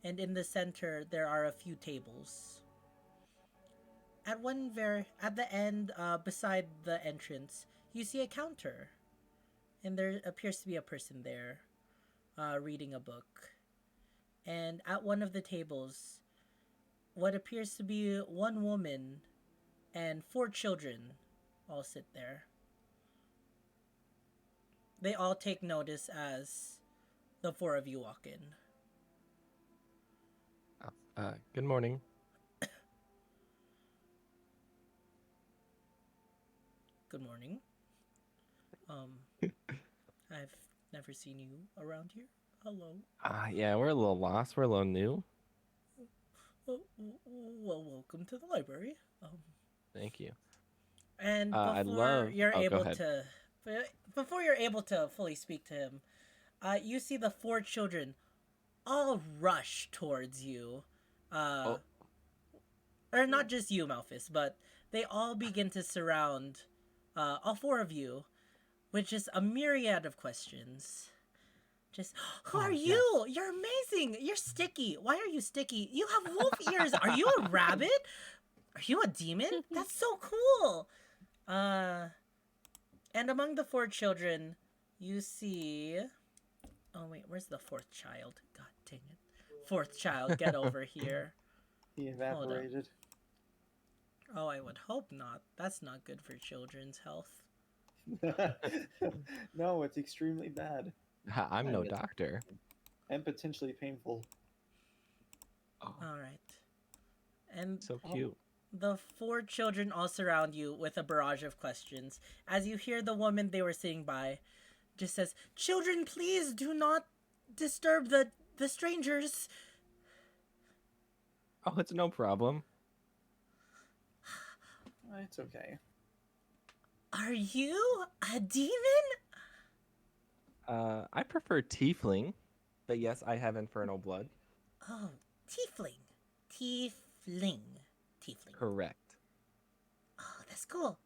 And in the center there are a few tables. At the end, beside the entrance, you see a counter, and there appears to be a person there, reading a book. And at one of the tables, what appears to be one woman and 4 children all sit there. They all take notice as the 4 of you walk in. Good morning. Good morning. I've never seen you around here. Hello. Yeah, we're a little lost. We're a little new. Well, welcome to the library. Thank you. And I before love- you're oh, go able ahead. to, before you're able to fully speak to him, you see the 4 children all rush towards you. Or not just you, Malphus, but they all begin to surround all 4 of you with just a myriad of questions. Just, who are you? yes. You're amazing. You're sticky. Why are you sticky? You have wolf ears. Are you a rabbit? Are you a demon? That's so cool. And among the 4 children, you see... Oh, wait, where's the 4th child? God dang it. 4th child, get over here. He evaporated. Oh, I would hope not. That's not good for children's health. No, it's extremely bad I'm no And- doctor. and potentially painful. Oh, All right. And So cute. the 4 children all surround you with a barrage of questions. As you hear the woman they were sitting by just says, "Children, please do not disturb the strangers." Oh, it's no problem. It's okay. Are you a demon? I prefer tiefling, but yes, I have infernal blood. Oh, tiefling. Tiefling. Correct. Oh, that's cool.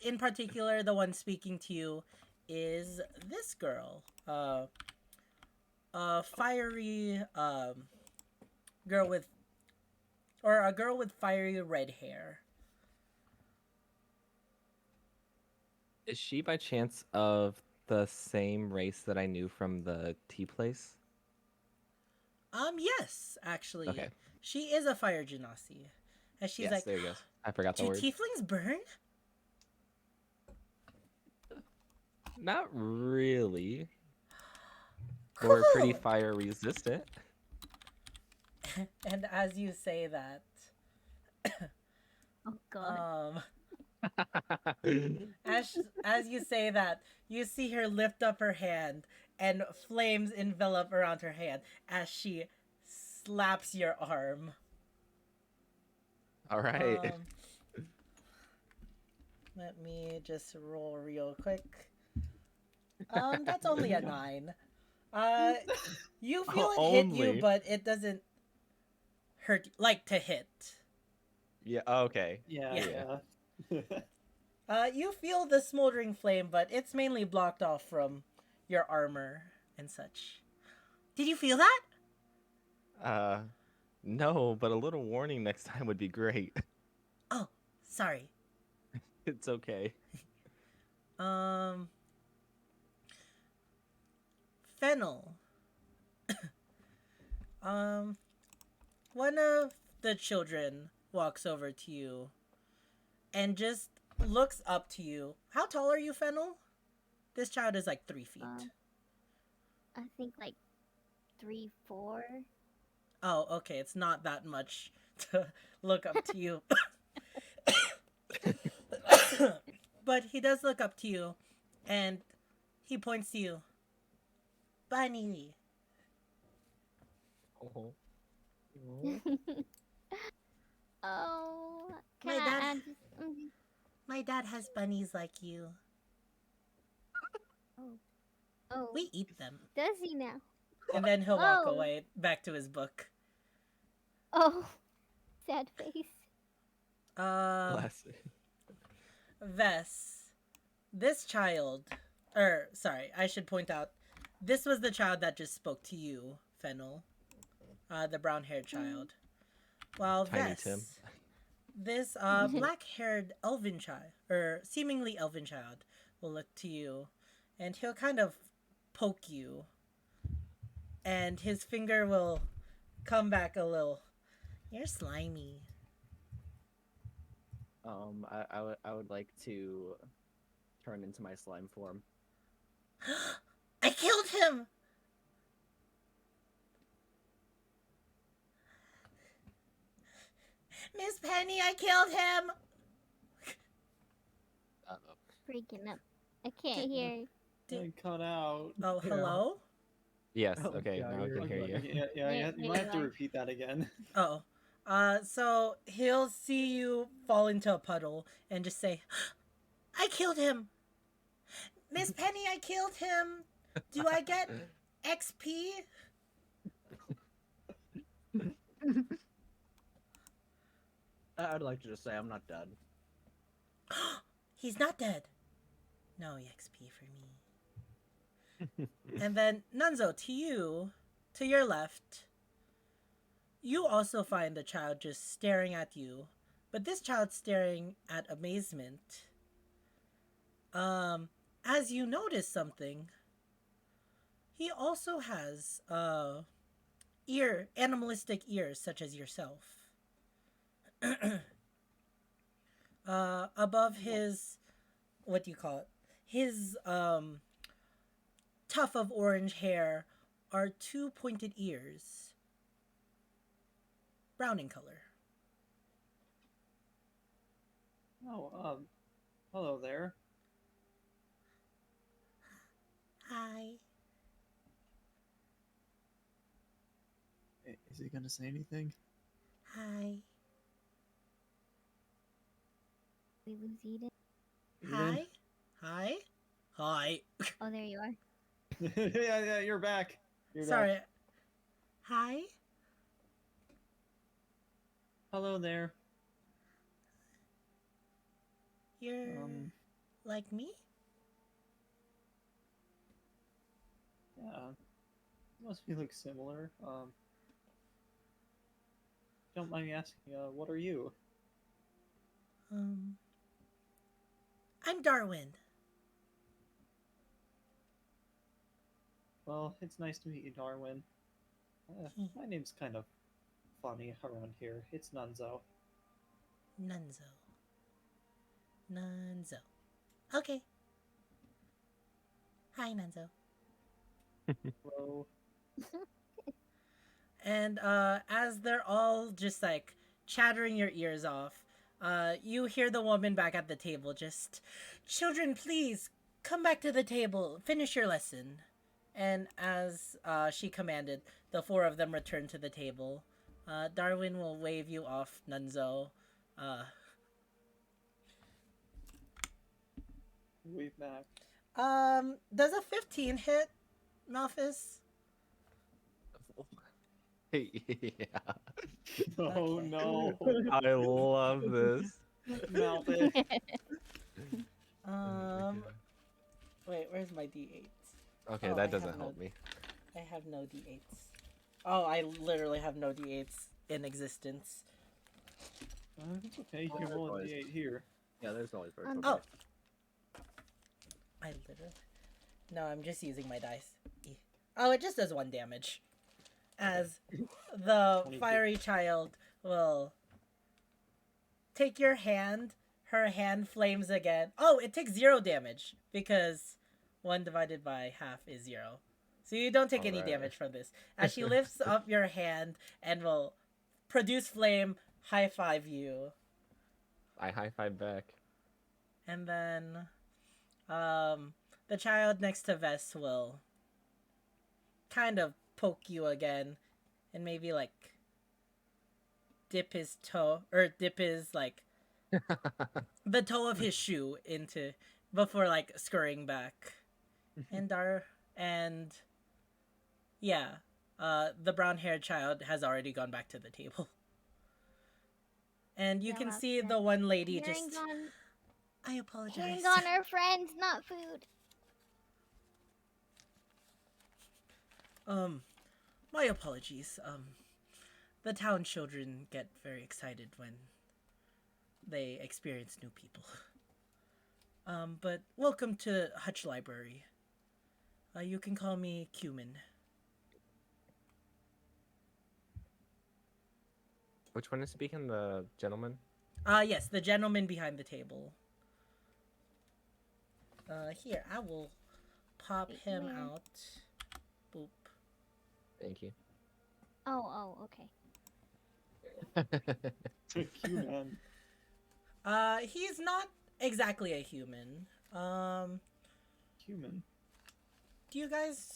In particular, the one speaking to you is this girl. A fiery girl with, or a girl with fiery red hair. Is she by chance of the same race that I knew from the tea place? Yes, actually. Okay. She is a fire genasi. And she's Yes, like, there you go. I forgot the "Do word. tieflings burn?" Not really. Cool. We're pretty fire resistant. And as you say that, Oh god. As you say that, you see her lift up her hand, and flames envelop around her hand as she slaps your arm. All right. Um, let me just roll real quick. That's only a 9. Uh, you feel it hit you, Only. but it doesn't hurt like to hit. Yeah. Okay. Yeah. You feel the smoldering flame, but it's mainly blocked off from your armor and such. Did you feel that? Uh, no, but a little warning next time would be great. Oh, sorry. It's okay. Um, Fennel. um, One of the children walks over to you and just looks up to you. How tall are you, Fennel? This child is like 3 feet. I think like 3, 4. Oh, okay. It's not that much to look up to you. But he does look up to you and he points to you. Bunny. Oh. Oh, My can dad- I just My dad has bunnies like you. oh, We eat them. does he now? And then he'll walk Whoa. away back to his book. Oh, sad face. Bless. Vess, this child, sorry, I should point out, this was the child that just spoke to you, Fennel, the brown-haired child. While Tiny Vess, Tim. this black-haired elven child, or seemingly elven child, will look to you, and he'll kind of poke you, and his finger will come back a little. You're slimy. I would like to turn into my slime form. I killed him! Miss Penny, I killed him! Freaking up. I can't hear. It cut out. Oh, hello? Yes. Oh, Okay. yeah, Now I you're can hear Okay, you. you might have to repeat that again. Oh. So he'll see you fall into a puddle and just say, I killed him! Miss Penny, I killed him! Do I get XP? I'd like to just say I'm not dead. He's not dead. No XP for me. And then, Nunzo, to your left, you also find the child just staring at you, but this child staring at amazement. As you notice something, he also has animalistic ears such as yourself. Above his, what do you call it? His tuft of orange hair are 2 pointed ears, brown in color. Oh, hello there. Hi. Is he gonna say anything? Hi. We lose Eden. Hi. Hi. Hi. Oh, there you are. yeah, you're back. You're Sorry. back. Hi. Hello there. You're like me? Yeah. Must we look similar? Don't mind me asking, what are you? I'm Darwin. Well, it's nice to meet you, Darwin. My name's kind of funny around here. It's Nunzo. Nunzo. Nunzo. Okay. Hi, Nunzo. Hello. And as they're all just like chattering your ears off, You hear the woman back at the table just, children, please come back to the table, finish your lesson. And as she commanded, the four of them return to the table. Darwin will wave you off, Nunzo. Uh, Wave back. does a 15 hit, Malphus? Yeah. Oh Okay. no. I love this. Malphus. Wait, where's my d8s? Okay, Oh, I that have doesn't no- help me. I have no d8s. Oh, I literally have no d8s in existence. It's okay. You Oh, can roll a boys. d8 here. Yeah, there's always birds. Oh. I literally. No, I'm just using my dice. Oh, it just does 1 damage. As the 22. fiery child will take your hand, her hand flames again. Oh, it takes 0 damage because 1 divided by half is 0. So you don't take any Alright. damage from this. As she lifts up your hand and will produce flame, high five you. I high five back. And then the child next to Vess will kind of poke you again and maybe like dip his toe or dip his like the toe of his shoe into before like scurrying back. And yeah, the brown-haired child has already gone back to the table. And you Yeah, can that's see right. the one lady Hearing just on, I apologize. hearing on our friends, not food. My apologies. The town children get very excited when they experience new people. But welcome to Hutch Library. You can call me Cumin. Which one is speaking? The gentleman? Yes, the gentleman behind the table. Here, I will pop Wait, him where? out. Boop. Thank you. Oh, okay. Q-man. He's not exactly a human. Human. Do you guys,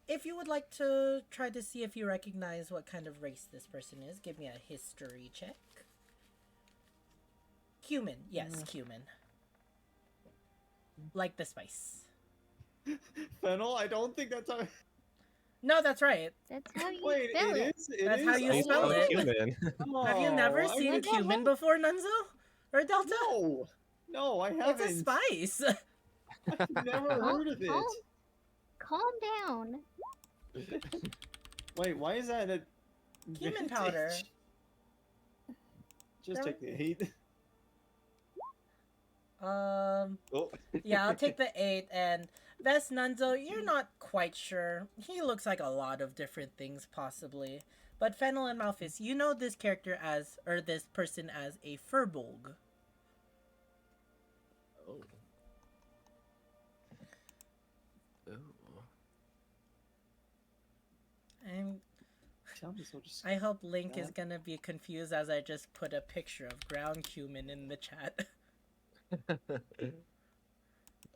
if you would like to try to see if you recognize what kind of race this person is, give me a history check. Cumin, yes, cumin. Like the spice. Fennel? I don't think that's how. No, that's right. That's how you Wait, spell it. it is? It That's is? how you How spell spell it. human? Have you never Oh, I seen would- cumin before, Nunzo? Or Delta? No! No, I haven't. It's a spice. I've never heard of it. Calm down. Wait, why is that a Cumin powder. vintage? Just There- take the 8. Um, Oh. yeah, I'll take the 8. And Vess Nunzo, you're not quite sure. He looks like a lot of different things, possibly. But Fennel and Malphus, you know this character as, or this person as a furbolg. Oh. Oh. And Sounds so just. I hope Link is Yeah. gonna be confused as I just put a picture of ground cumin in the chat.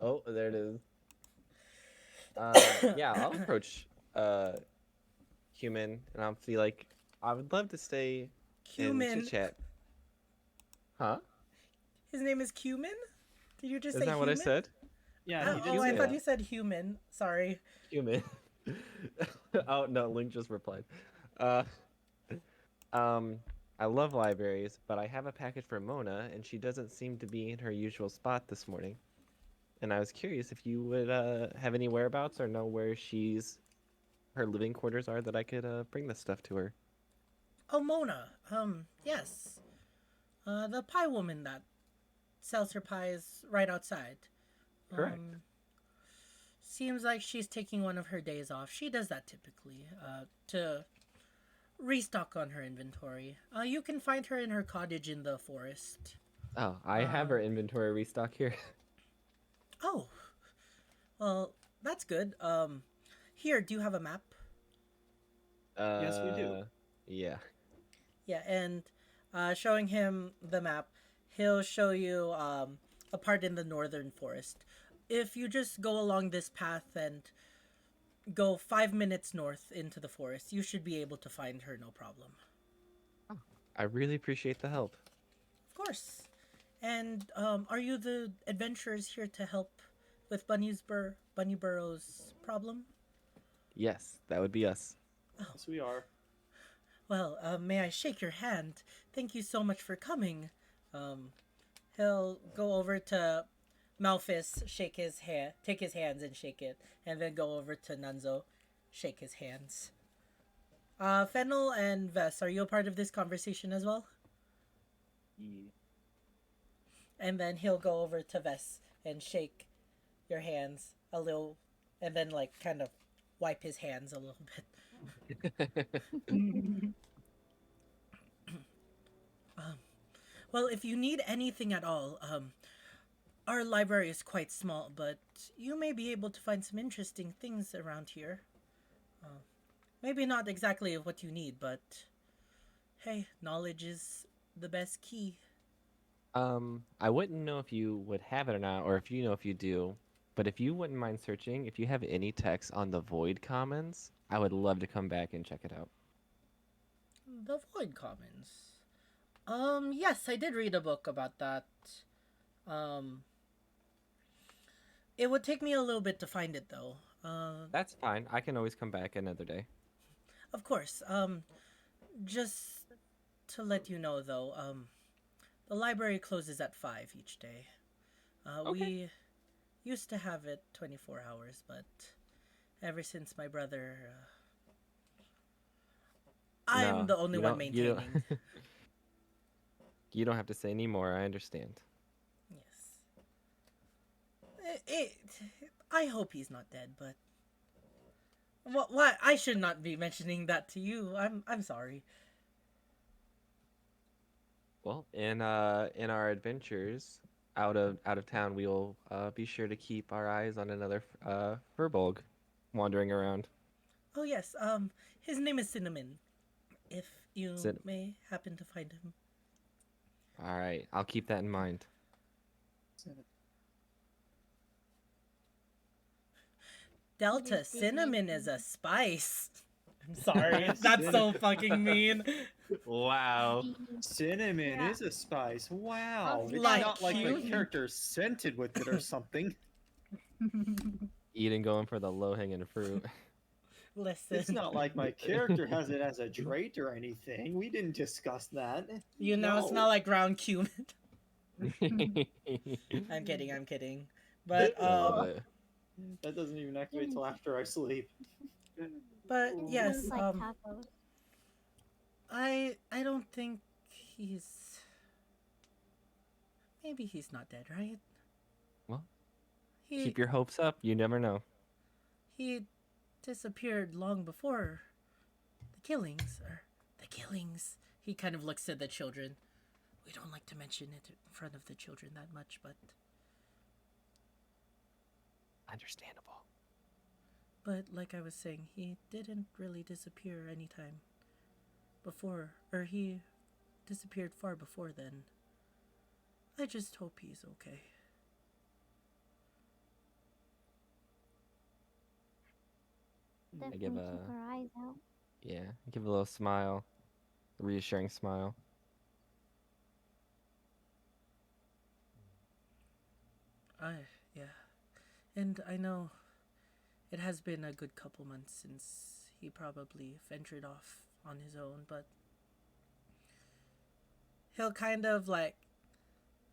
Oh, there it is. Yeah, I'll approach human, and I'll feel like I would love to stay in Cumin. chit chat. Huh? His name is Cumin? Did you just Isn't say that what I human? said? Yeah, he Oh, did I say thought that. you said human. Sorry. Human. Oh no, Link just replied. Uh, I love libraries, but I have a package for Mona, and she doesn't seem to be in her usual spot this morning. And I was curious if you would have any whereabouts or know where her living quarters are that I could bring this stuff to her. Oh, Mona. Yes. The pie woman that sells her pies right outside. Correct. Seems like she's taking one of her days off. She does that typically, to restock on her inventory. You can find her in her cottage in the forest. Oh, I have her inventory restock here. Oh. Well, that's good. Here, do you have a map? Yes, we do. Yeah. Yeah, and showing him the map, he'll show you a part in the northern forest. If you just go along this path and go 5 minutes north into the forest, you should be able to find her no problem. I really appreciate the help. Of course. And are you the adventurers here to help with Bunny Burrow's problem? Yes, that would be us. Yes, we are. Well, may I shake your hand? Thank you so much for coming. Um, he'll go over to Malphus, shake his hand, take his hands and shake it, and then go over to Nunzo, shake his hands. Fennel and Vess, are you a part of this conversation as well? Yeah. And then he'll go over to Vess and shake your hands a little, and then like kind of wipe his hands a little bit. Well, if you need anything at all, our library is quite small, but you may be able to find some interesting things around here. Maybe not exactly what you need, but hey, knowledge is the best key. I wouldn't know if you would have it or not, or if you know if you do, but if you wouldn't mind searching, if you have any text on the Void Commons, I would love to come back and check it out. The Void Commons. Yes, I did read a book about that. Um, it would take me a little bit to find it though. That's fine. I can always come back another day. Of course. Just to let you know though, the library closes at 5 each day. We used to have it 24 hours, but ever since my brother, I'm No, the only you one don't- you don't- maintaining. You don't have to say any more. I understand. Yes. I hope he's not dead, but what? I should not be mentioning that to you. I'm sorry. Well, in our adventures out of town, we'll be sure to keep our eyes on another furbolg wandering around. Oh yes. His name is Cinnamon. If you Cin- may happen to find him. All right, I'll keep that in mind. Delta Just did cinnamon is mention. a spice. I'm sorry. That's so fucking mean. Wow. Cinnamon Yeah. is a spice. Wow. It's Like not like my cute. character's scented with it or something. Eden going for the low-hanging fruit. Listen. It's not like my character has it as a trait or anything. We didn't discuss that. You now No. smell like ground cumin. I'm kidding. But Oh, but That doesn't even activate till after I sleep. yes, Smells like tacos. I don't think he's maybe he's not dead, right? Well, he keep your hopes up. You never know. he disappeared long before the killings. He kind of looks at the children. We don't like to mention it in front of the children that much, but Understandable. like I was saying, he didn't really disappear anytime before, or he disappeared far before then. I just hope he's okay. I Definitely give keep a our eyes out. give a little smile, a reassuring smile. Yeah. And I know it has been a good couple months since he probably ventured off on his own, but he'll kind of like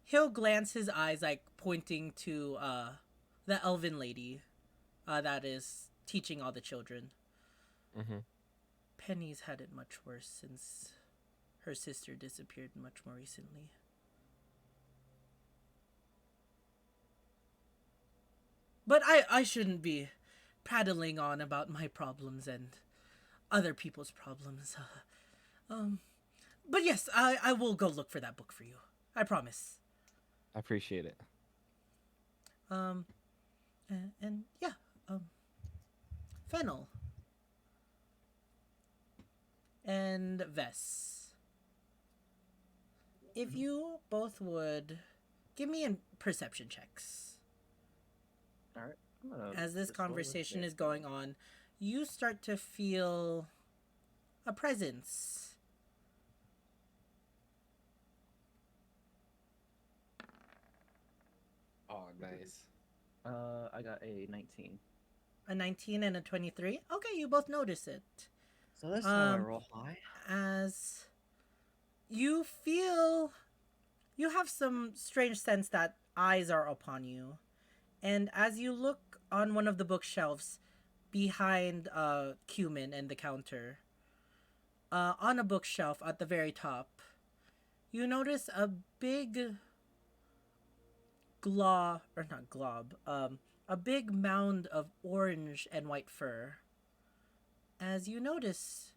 he'll glance his eyes like pointing to the elven lady that is teaching all the children. Mm-hmm. Penny's had it much worse since her sister disappeared much more recently. But I shouldn't be prattling on about my problems and other people's problems. But yes, I will go look for that book for you. I promise. I appreciate it. And yeah, Fennel. And Vess. if you both would give me perception checks. All right. I'm gonna As this just roll with conversation it. is going on, you start to feel a presence. Oh, nice. I got a 19. A 19 and a 23. Okay, you both notice it. So this time I Um, roll high. As you feel, you have some strange sense that eyes are upon you. And as you look on one of the bookshelves behind Cumin and the counter, on a bookshelf at the very top, you notice a big a big mound of orange and white fur. As you notice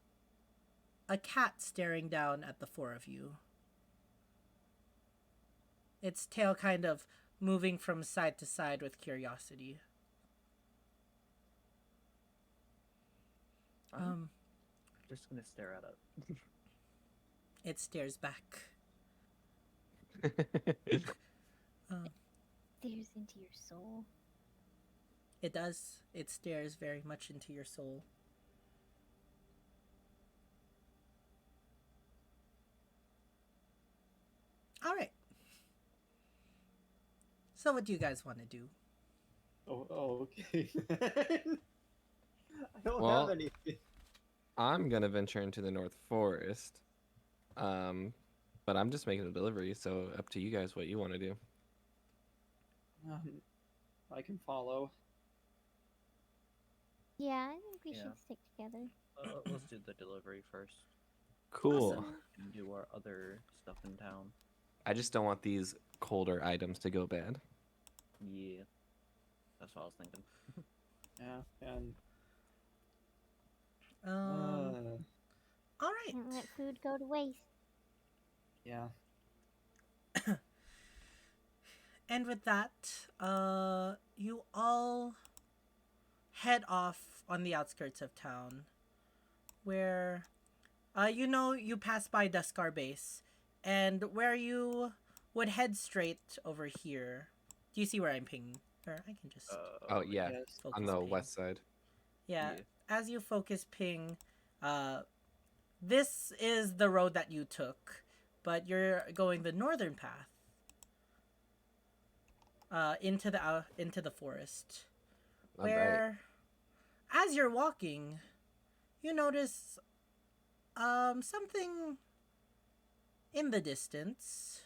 a cat staring down at the four of you. Its tail kind of moving from side to side with curiosity. I'm just gonna stare at it. It stares back. Stares into your soul. It does. It stares very much into your soul. All right. So, what do you guys want to do? Oh, okay. I don't Well, have anything. I'm gonna venture into the North Forest. But I'm just making a delivery, so up to you guys what you want to do. Um, I can follow. Yeah, I think we Yeah. should stick together. Let's do the delivery first. Cool. Awesome. And do our other stuff in town. I just don't want these colder items to go bad. Yeah. That's what I was thinking. Yeah, and All right. Can't let food go to waste. yeah. And with that, you all head off on the outskirts of town, where, you pass by Duskar Base, and where you would head straight over here. Do you see where I'm pinging? Or I can just Oh yeah, Yes. focus on the ping. west side. Yeah, Yeah. as you focus ping, this is the road that you took, but you're going the northern path. Into the forest, All right. where, as you're walking, you notice something in the distance.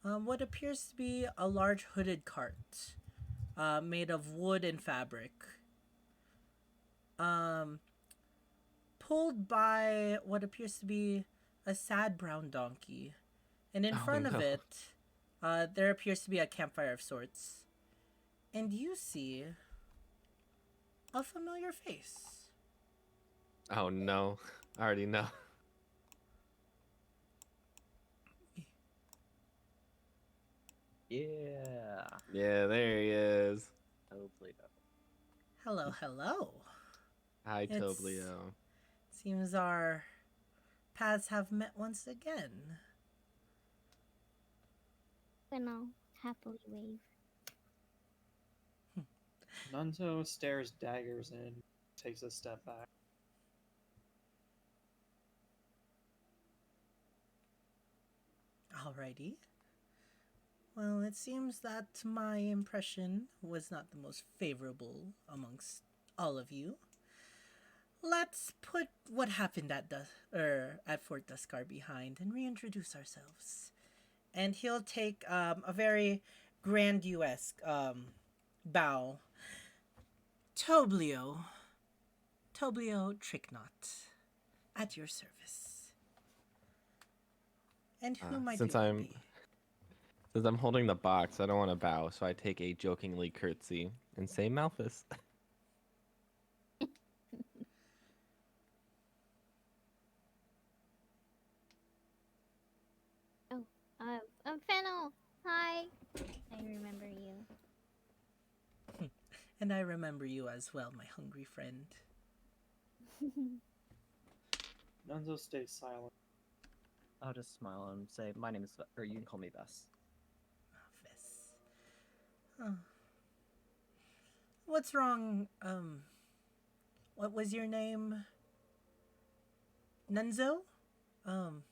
What appears to be a large hooded cart, made of wood and fabric. Pulled by what appears to be a sad brown donkey, and in Oh, front of no. it, there appears to be a campfire of sorts. And you see a familiar face. Oh no, I already know. Yeah. Yeah, there he is. Hopefully not. Hello, hello. Hi, It's- Toblio. Seems our paths have met once again. And I'll happily wave. Nunzo stares daggers and takes a step back. Alrighty. Well, it seems that my impression was not the most favorable amongst all of you. Let's put what happened at Fort Duskar behind and reintroduce ourselves. And he'll take a very grandiose bow. Toblio Tricknot, at your service. And who might since you I'm- be? Since I'm holding the box, I don't want to bow, so I take a jokingly curtsy and say Malthus. Fennel! Hi! I remember you. And I remember you as well, my hungry friend. Nunzo stays silent. I'll just smile and say, "My name is," or you can call me Vess. Office. Huh. What's wrong? What was your name? Nunzo? Um,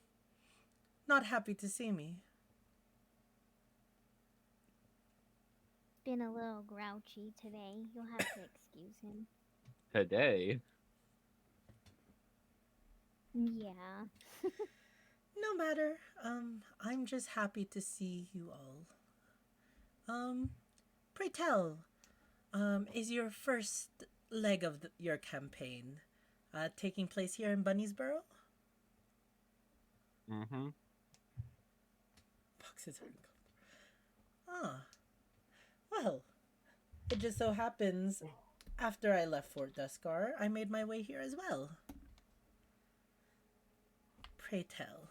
not happy to see me. Been a little grouchy today. You'll have to excuse him. Today. Yeah. No matter. I'm just happy to see you all. Um, pray tell, is your first leg of your campaign taking place here in Bunniesboro? Mm-hmm. Boxes are Ah, well, it just so happens after I left Fort Duscar, I made my way here as well. Pray tell,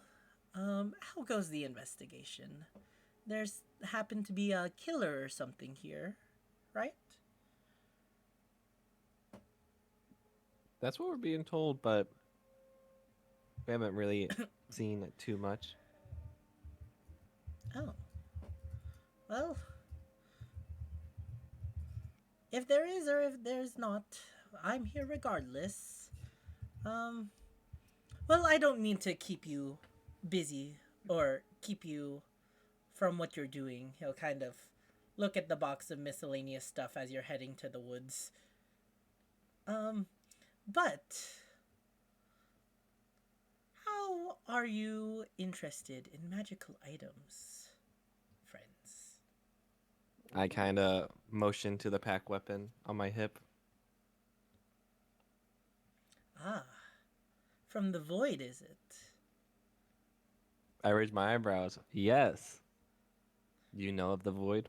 how goes the investigation? There's happened to be a killer or something here, right? That's what we're being told, but we haven't really seen too much. Oh, well, if there is or if there's not, I'm here regardless. Um, well, I don't mean to keep you busy or keep you from what you're doing. He'll kind of look at the box of miscellaneous stuff as you're heading to the woods. Um, but how are you interested in magical items, friends? I kind of motion to the pack weapon on my hip. Ah, from the void, is it? I raise my eyebrows. Yes. You know of the void?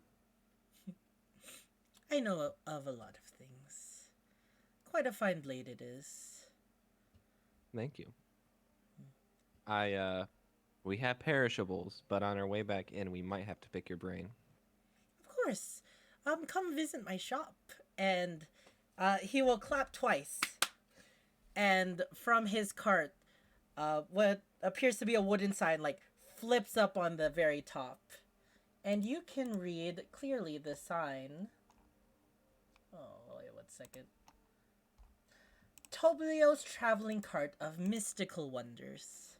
I know of a lot of things. Quite a fine blade it is. Thank you. We have perishables, but on our way back in, we might have to pick your brain. Of course. Come visit my shop. And he will clap twice. And from his cart, what appears to be a wooden sign, like, flips up on the very top. And you can read clearly the sign. Oh, wait 1 second. Toblio's traveling cart of mystical wonders.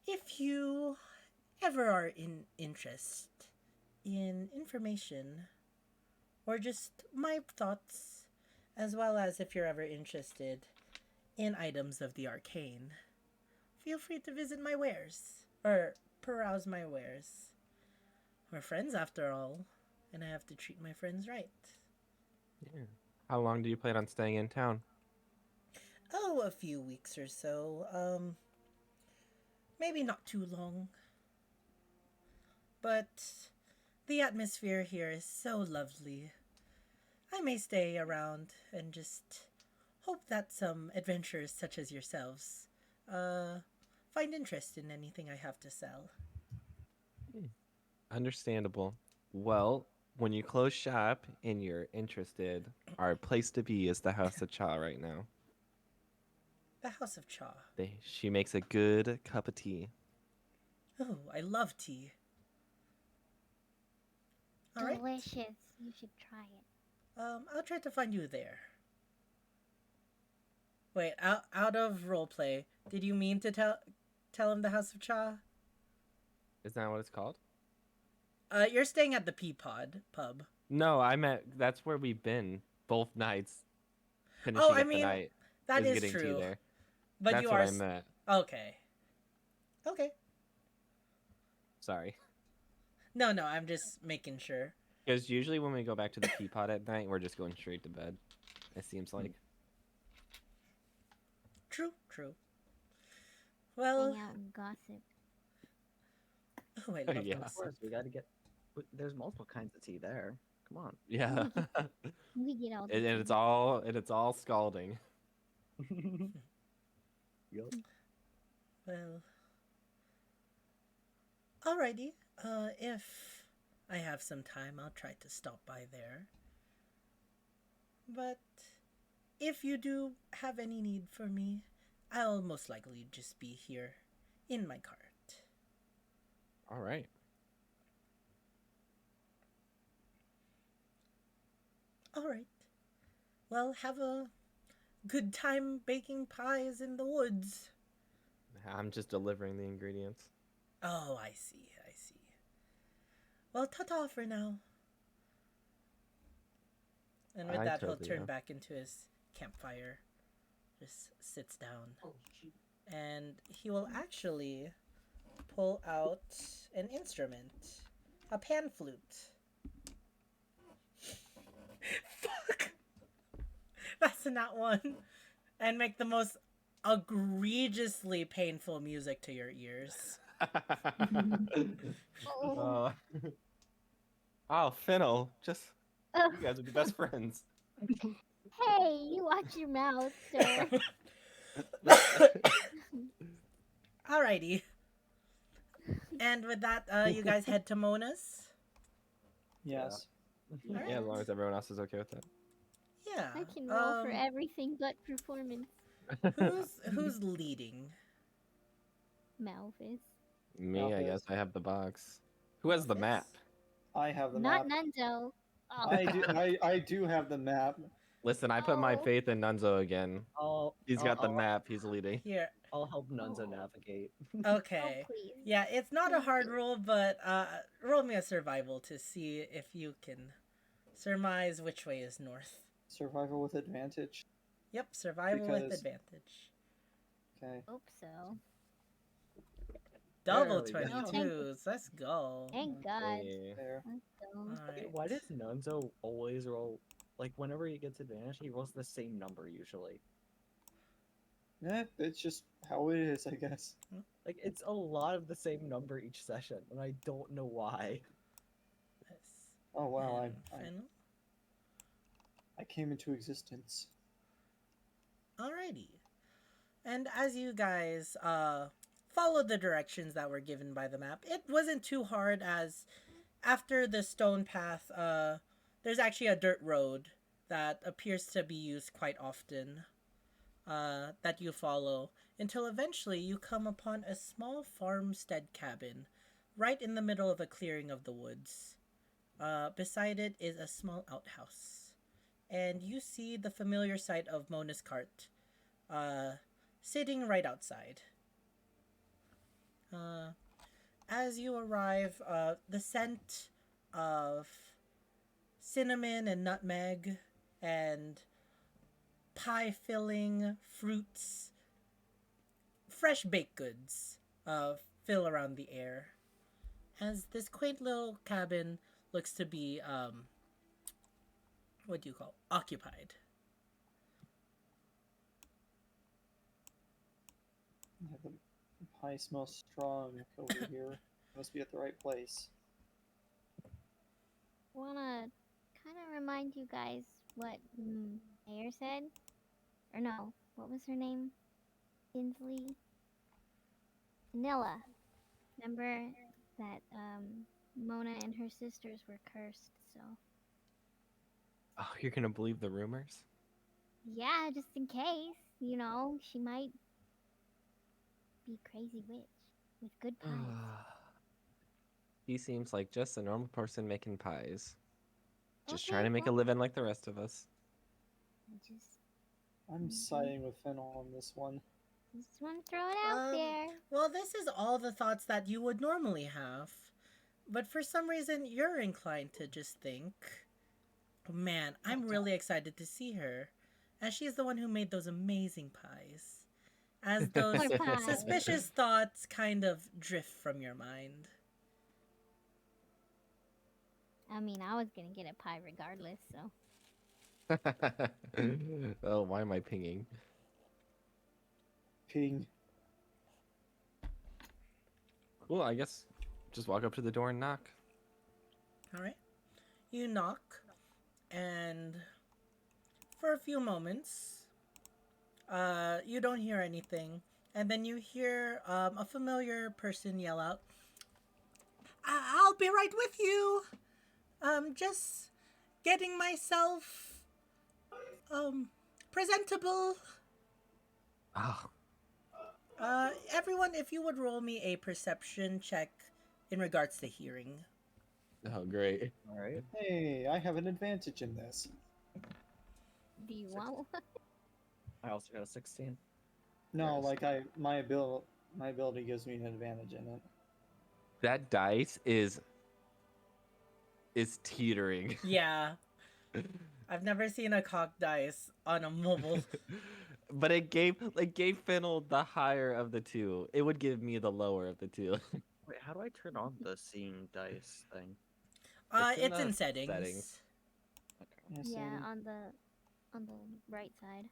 If you ever are in interest in information or just my thoughts, as well as if you're ever interested in items of the arcane, feel free to visit my wares or peruse my wares. We're friends after all, and I have to treat my friends right. Yeah. How long do you plan on staying in town? Oh, a few weeks or so. Maybe not too long. But the atmosphere here is so lovely. I may stay around and just hope that some adventurers such as yourselves find interest in anything I have to sell. Understandable. Well, when you close shop and you're interested, our place to be is the House of Cha right now. The House of Cha. She makes a good cup of tea. Oh, I love tea. All right. Delicious. You should try it. I'll try to find you there. Wait, out of roleplay, did you mean to tell him the House of Cha? Isn't that what it's called? You're staying at the Peapod pub. No, I meant that's where we've been both nights. Finishing Oh, up I the mean, night that is is getting tea true. there. But That's you what are I meant. okay. Okay. Sorry. No, I'm just making sure. Because usually when we go back to the Peapod at night, we're just going straight to bed. It seems like. True. Well, Hang out and gossip. oh, I love Yeah. Of those. course, we got to get. There's multiple kinds of tea there. Come on. Yeah. We get all the and tea. it's all scalding. Yup. Well, alrighty. If I have some time, I'll try to stop by there. But if you do have any need for me, I'll most likely just be here in my cart. All right. All right. Well, have a good time baking pies in the woods. I'm just delivering the ingredients. Oh, I see. I see. Well, ta-ta for now. And with I that, he'll totally turn know. back into his campfire. Just sits down. And he will actually pull out an instrument. A pan flute. Fuck! That's not one. And make the most egregiously painful music to your ears. Oh. Oh, Fennel, just Ugh. you guys are the best friends. Hey, you watch your mouth, sir. Alrighty. And with that, you guys head to Mona's? Yes. Alright. Yeah, as long as everyone else is okay with that. Yeah. I can roll for everything but performance. Who's leading? Malphus. Me, I Malphus. guess I have the box. Who has the Malphus? map? I have the Not map. Nunzo. Oh, I do have the map. Listen, I put my Oh. faith in Nunzo again. He's got the I'll- map. He's leading. Here. I'll help Nunzo Oh. navigate. Okay. Oh, please. Yeah, it's not a Please hard do. roll, but roll me a survival to see if you can surmise which way is north. Survival with advantage. Yep, survival with Because- advantage. Okay. Hope so. Double There we go. 22s. Let's go. Thank God. Hey. There. Let's go. Alright. Why does Nunzo always roll like whenever he gets advantage, he rolls the same number usually? Yeah, it's just how it is, I guess. Like it's a lot of the same number each session, and I don't know why. Yes. Oh wow, And I Fennel? I came into existence. Alrighty. And as you guys followed the directions that were given by the map, it wasn't too hard as after the stone path, there's actually a dirt road that appears to be used quite often that you follow until eventually you come upon a small farmstead cabin right in the middle of a clearing of the woods. Beside it is a small outhouse. And you see the familiar sight of Mona's cart sitting right outside. As you arrive, the scent of cinnamon and nutmeg and pie filling, fruits, fresh baked goods fill around the air. As this quaint little cabin looks to be, what do you call, occupied. Yeah, the pie smells strong over here. Must be at the right place. Wanna kind of remind you guys what Mayor said? Or no, what was her name? Kinsley? Nilla. Remember that Mona and her sisters were cursed, so. Oh, you're gonna believe the rumors? Yeah, just in case. You know, she might be crazy witch with good pies. He seems like just a normal person making pies. Just Okay, trying to make a well, living like the rest of us. I just I'm siding with Fennel on this one. want to throw it out there. Well, this is all the thoughts that you would normally have. But for some reason, you're inclined to just think, man, I'm really excited to see her. As she's the one who made those amazing pies. As those More pies. suspicious thoughts kind of drift from your mind. I mean, I was gonna get a pie regardless, so. Oh, why am I pinging? Ping. Cool, I guess just walk up to the door and knock. Alright. You knock, and for a few moments, you don't hear anything. And then you hear a familiar person yell out, I'll be right with you. Just getting myself, presentable. Oh, Everyone, if you would roll me a perception check in regards to hearing. Oh, great. All right. Hey, I have an advantage in this. Do you want one? I also got a 16. No, Yes. like my ability gives me an advantage in it. That dice is teetering. Yeah, I've never seen a cock dice on a mobile. But it gave Fennel the higher of the two. It would give me the lower of the two. Wait, how do I turn on the seeing dice thing? It's the in settings. Okay. Yes, Yeah, and on the right side.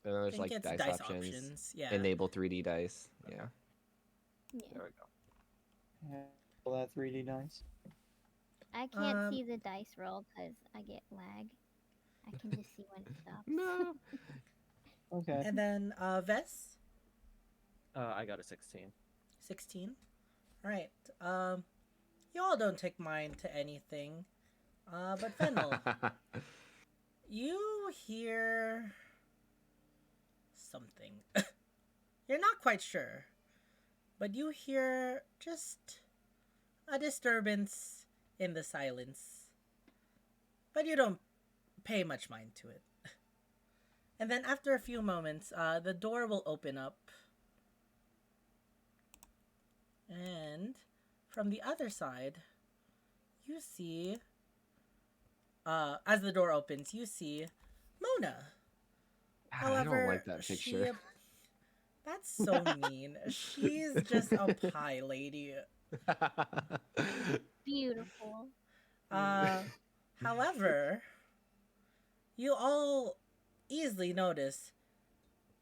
And then I there's think like it's dice, options. Yeah. Enable 3D dice. Yeah. Yeah. There we go. yeah, roll that 3D dice. I can't Um, see the dice roll because I get lag. I can just see when it stops. No. Okay. And then Vess, I got a 16. 16. All right. You all don't take mine to anything. But Fennel, you hear something. You're not quite sure, but you hear just a disturbance in the silence. But you don't pay much mind to it. And then after a few moments, the door will open up. And from the other side, you see, as the door opens, you see Mona. God, I don't like that she picture. that's so mean. She's just a pie lady. Beautiful. Uh, however, you all easily notice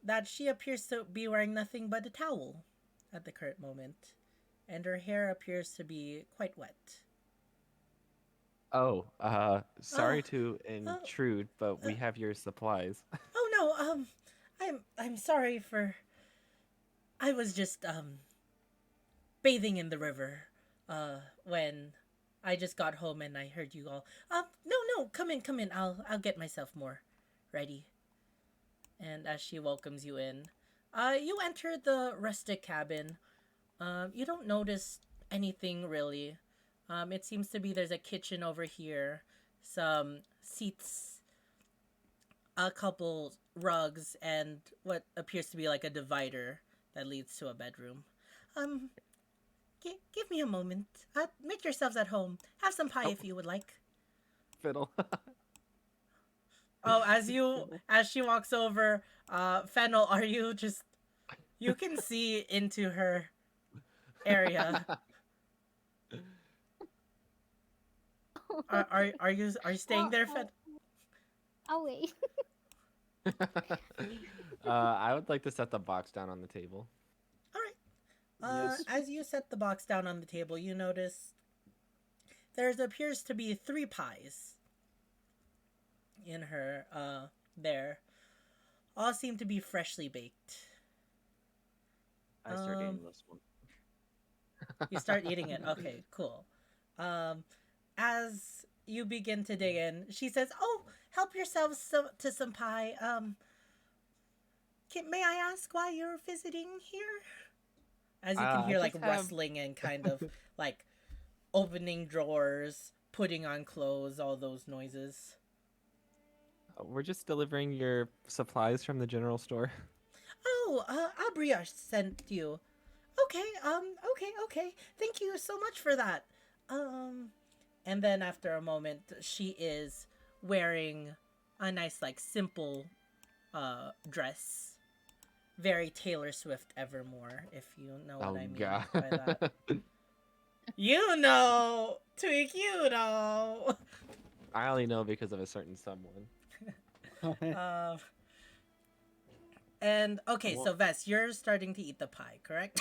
that she appears to be wearing nothing but a towel at the current moment, and her hair appears to be quite wet. Oh, sorry Oh, to oh, intrude, but we have your supplies. oh no, I'm sorry for. I was just bathing in the river, when I just got home and I heard you all. No, come in, come in. I'll get myself more ready. And as she welcomes you in, you enter the rustic cabin. You don't notice anything really. It seems to be there's a kitchen over here, some seats, a couple rugs, and what appears to be like a divider that leads to a bedroom. Um, give me a moment. Make yourselves at home. Have some pie Oh. if you would like. Fiddle. Oh, as she walks over, Fennel, are you just? You can see into her area. Are you staying there, Fennel? I'll wait. I would like to set the box down on the table. All right. Yes. As you set the box down on the table, you notice there appears to be 3 pies in her there. All seem to be freshly baked. I started Um, eating this one. You start eating it. Okay, cool. As you begin to dig in, she says, "Oh, help yourselves to some pie. May I ask why you're visiting here?" As you can I hear, like just have- rustling and kind of like opening drawers, putting on clothes, all those noises. We're just delivering your supplies from the general store. Oh, Abria sent you. Okay. Thank you so much for that. And then after a moment, she is wearing a nice, like, simple, dress. Very Taylor Swift Evermore, if you know what I mean by that. You know! Tweak, you know! I only know because of a certain someone. Uh, and, okay, so Vess, you're starting to eat the pie, correct?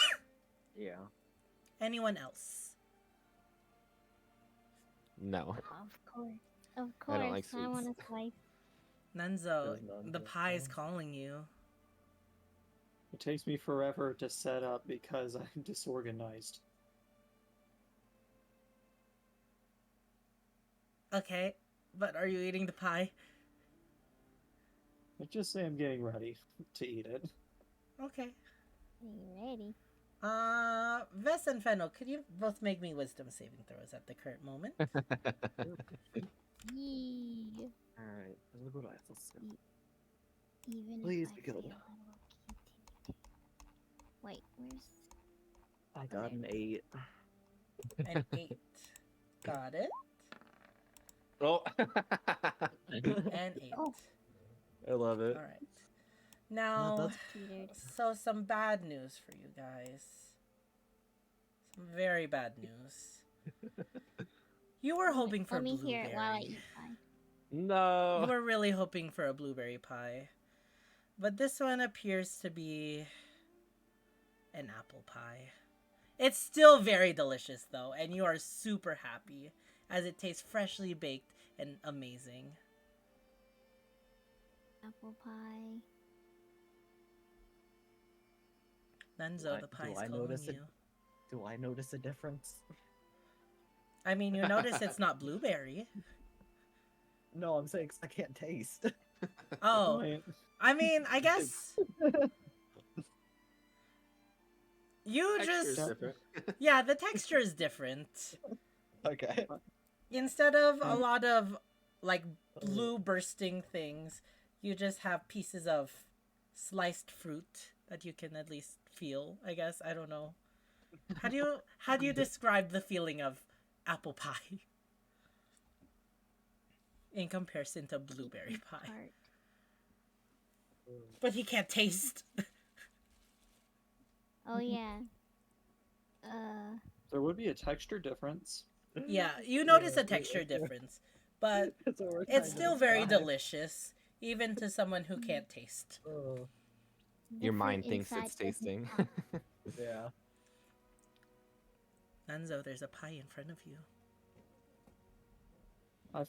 Yeah. Anyone else? No. Of course. Of I don't course. like I want sweets. a slice. Nunzo, Does Nunzo the pie's know? calling you. It takes me forever to set up because I'm disorganized. Okay, but are you eating the pie? Let's just say I'm getting ready to eat it. Okay. Are you ready? Vess and Fennel, could you both make me wisdom saving throws at the current moment? Yee. Alright, let's go to Let's go. Even Please if be I good. fail, I will continue. Wait, where's... I got an 8. An 8. Got it. Oh. And 8. Oh. I love it. Alright. Now, that's- Petered. so some bad news for you guys. Some very bad news. You were hoping for Let me blueberry. hear it while I eat pie. No. You were really hoping for a blueberry pie. But this one appears to be an apple pie. It's still very delicious though, and you are super happy as it tastes freshly baked and amazing. Apple pie. Nenzo, the pie's I calling notice you. Do I notice a difference? I mean, you notice it's not blueberry. No, I'm saying 'cause I can't taste. Oh, Wait. I mean, I guess you Texture's just different. yeah, the texture is different. Okay. Instead of a lot of like blue bursting things, you just have pieces of sliced fruit that you can at least feel, I guess. I don't know. How do you describe the feeling of apple pie in comparison to blueberry pie? Tart. But he can't taste. Oh yeah. There would be a texture difference. Yeah, you notice a texture difference, but That's what we're it's trying to still very describe. delicious, even to someone who can't taste. Oh, Your mind Different thinks it's inside, different tasting. out. yeah. Nanzo, there's a pie in front of you. I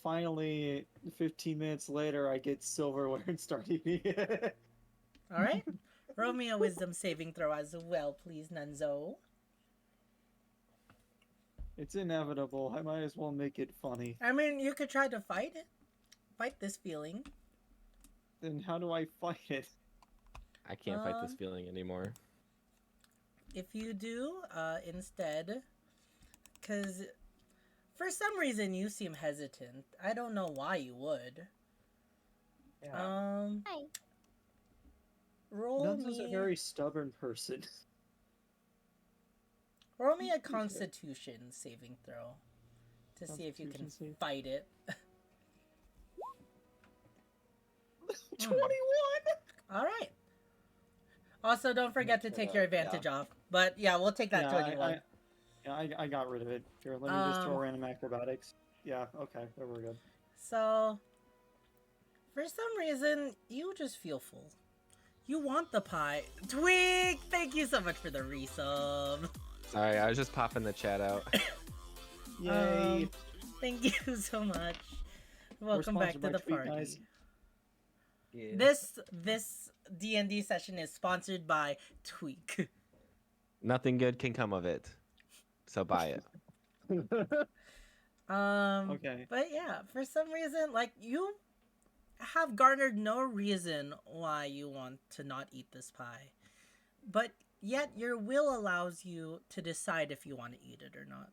finally, 15 minutes later, I get silverware and start eating it. All right, roll me a wisdom saving throw as well, please, Nanzo. It's inevitable. I might as well make it funny. I mean, you could try to fight it, fight this feeling. Then how do I fight it? I can't fight this Um, feeling anymore. If you do, instead, because for some reason you seem hesitant. I don't know why you would. Yeah. Hi. Roll Nunza's a me, very stubborn person. roll me a Constitution saving throw to see if you can Constitution save. fight it. 21! All right. Also, don't forget to take your advantage off. But yeah, we'll take that Yeah, 21. I got rid of it. Here, let me just throw Um, random acrobatics. Yeah, okay, there we're good. So, for some reason, you just feel full. You want the pie. Twig! Thank you so much for the resub. Sorry, I was just popping the chat out. Yay! Thank you so much. Welcome back to sponsored by the Tweet, party. guys. Yeah. This D&D session is sponsored by Tweak. Nothing good can come of it. So buy it. Okay. But yeah, for some reason, like, you have garnered no reason why you want to not eat this pie. But yet your will allows you to decide if you want to eat it or not.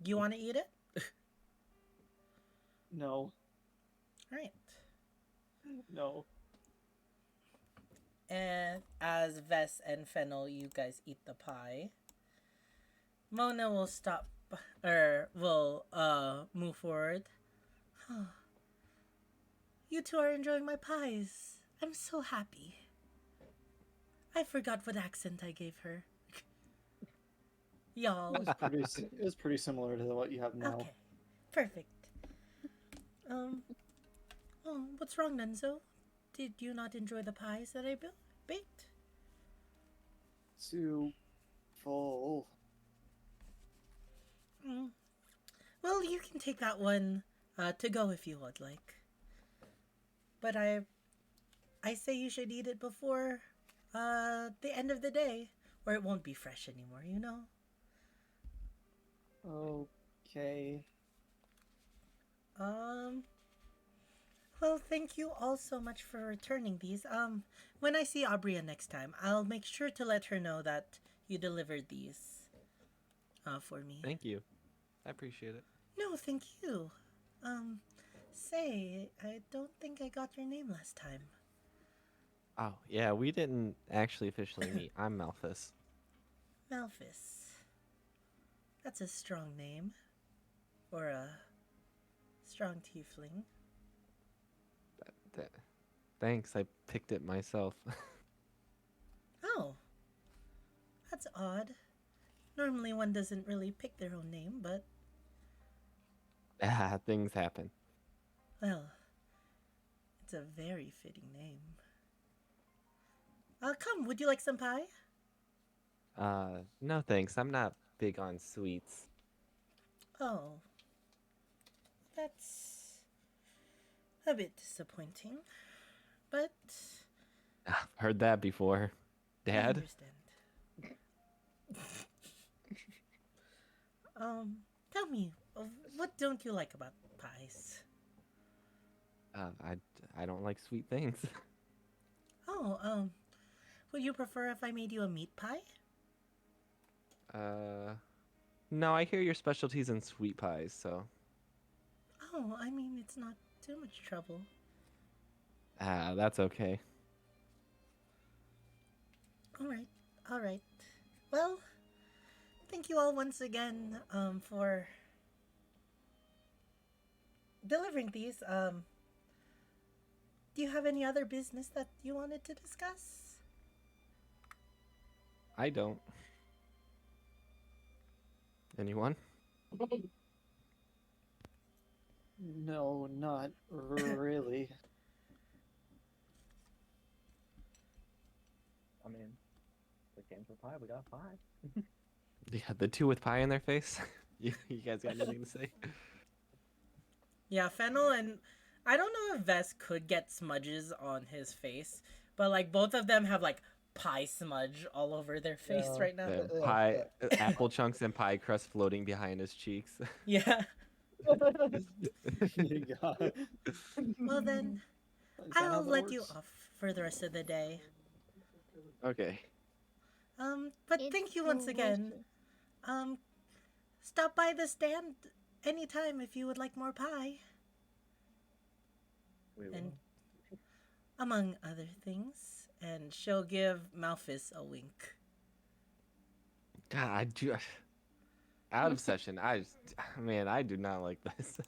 You want to eat it? No. Right. No. And as Vess and Fennel, you guys eat the pie. Mona will stop, or will move forward. You two are enjoying my pies. I'm so happy. I forgot what accent I gave her. Y'all. It was pretty similar to what you have now. Okay, perfect. Oh, what's wrong, Nenzo? Did you not enjoy the pies that I baked? Too full. Well, you can take that one to go if you would like. But I say you should eat it before the end of the day, or it won't be fresh anymore, you know? Okay. Well, thank you all so much for returning these. When I see Abria next time, I'll make sure to let her know that you delivered these for me. Thank you. I appreciate it. No, thank you. Um, say, I don't think I got your name last time. Oh, yeah, we didn't actually officially meet. I'm Malthus. Malphus. That's a strong name. Or a strong tiefling. Th- Thanks, I picked it myself. Oh, that's odd. Normally one doesn't really pick their own name, but, Things happen. well, it's a very fitting name. Come, would you like some pie? No thanks. I'm not big on sweets. Oh, that's a bit disappointing, but Heard that before. I Dad? understand. Tell me, what don't you like about pies? I don't like sweet things. Oh, would you prefer if I made you a meat pie? No, I hear your specialties in sweet pies, so. Oh, I mean, it's not too much trouble. That's okay. Alright, alright. Well, thank you all once again, for delivering these. Do you have any other business that you wanted to discuss? I don't. Anyone? No, not really. I mean, we came for pie. We got pie. Yeah, the two with pie in their face. You guys got anything to say? Yeah, Fennel and I don't know if Vess could get smudges on his face, but like both of them have like pie smudge all over their face Yeah. right now. And pie, apple chunks and pie crust floating behind his cheeks. Yeah. You got- Well then, Is that how I'll that let you works? off for the rest of the day. Okay. But It's thank you once again. delicious. Um, stop by the stand anytime if you would like more pie, We will. and among other things. And she'll give Malphus a wink. God, I do. Out of session. Man, I do not like this.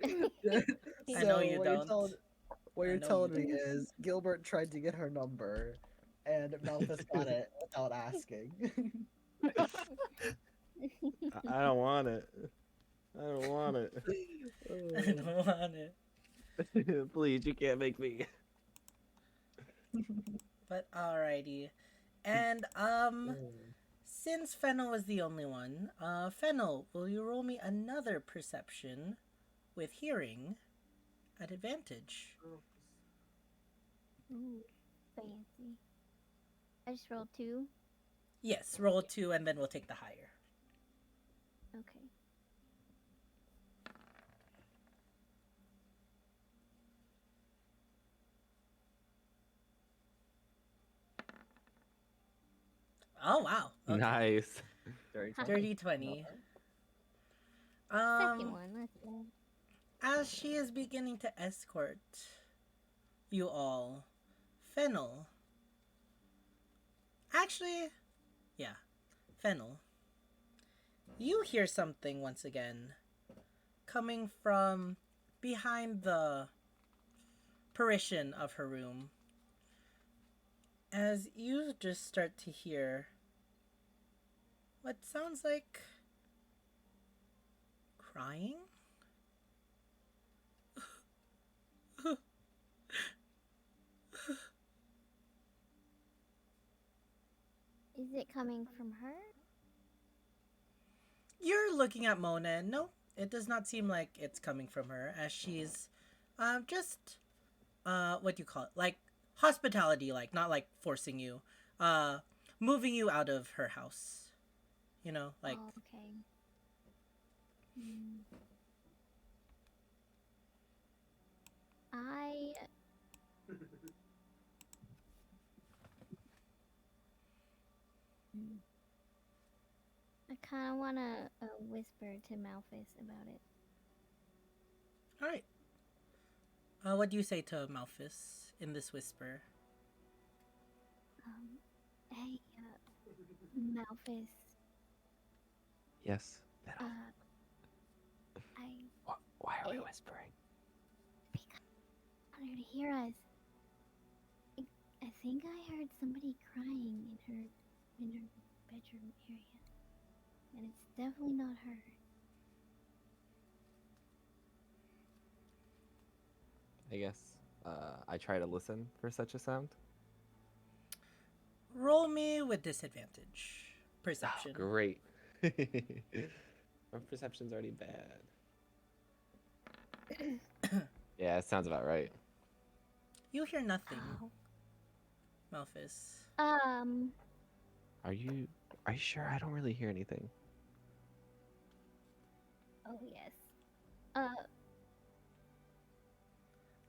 I know So you what don't. what I you're know telling you me don't. is Gilbert tried to get her number, and Malthus got it without asking. I don't want it. I don't want it. I don't want it. Please, you can't make me. But alrighty. And since Fennel was the only one, Fennel, will you roll me another perception with hearing at advantage? Ooh, fancy. I just rolled 2. Yes, roll 2 and then we'll take the higher. Okay. Oh wow. Okay. Nice. Dirty Dirty 20. Second one, let's go. As she is beginning to escort you all, Fennel. Actually, yeah, Fennel. You hear something once again coming from behind the partition of her room. As you just start to hear what sounds like crying. Is it coming from her? You're looking at Mona, and no, it does not seem like it's coming from her, as she's just what do you call it? Like hospitality, like not like forcing you, moving you out of her house. You know, like Oh, okay. Hmm. I mm, I kind of want to whisper to Malphus about it. All right. What do you say to Malphus in this whisper? Hey, Malphus. Yes. Uh, Fiddle. I Why are we it, whispering? because I want her to hear us. I, I think I heard somebody crying in her bedroom area, and it's definitely not her. I guess I try to listen for such a sound. Roll me with disadvantage. Oh, Perception. great. My perception's already bad. Yeah, it sounds about right. You hear nothing, Oh. Malphus. Are you sure? I don't really hear anything. Oh yes. Uh.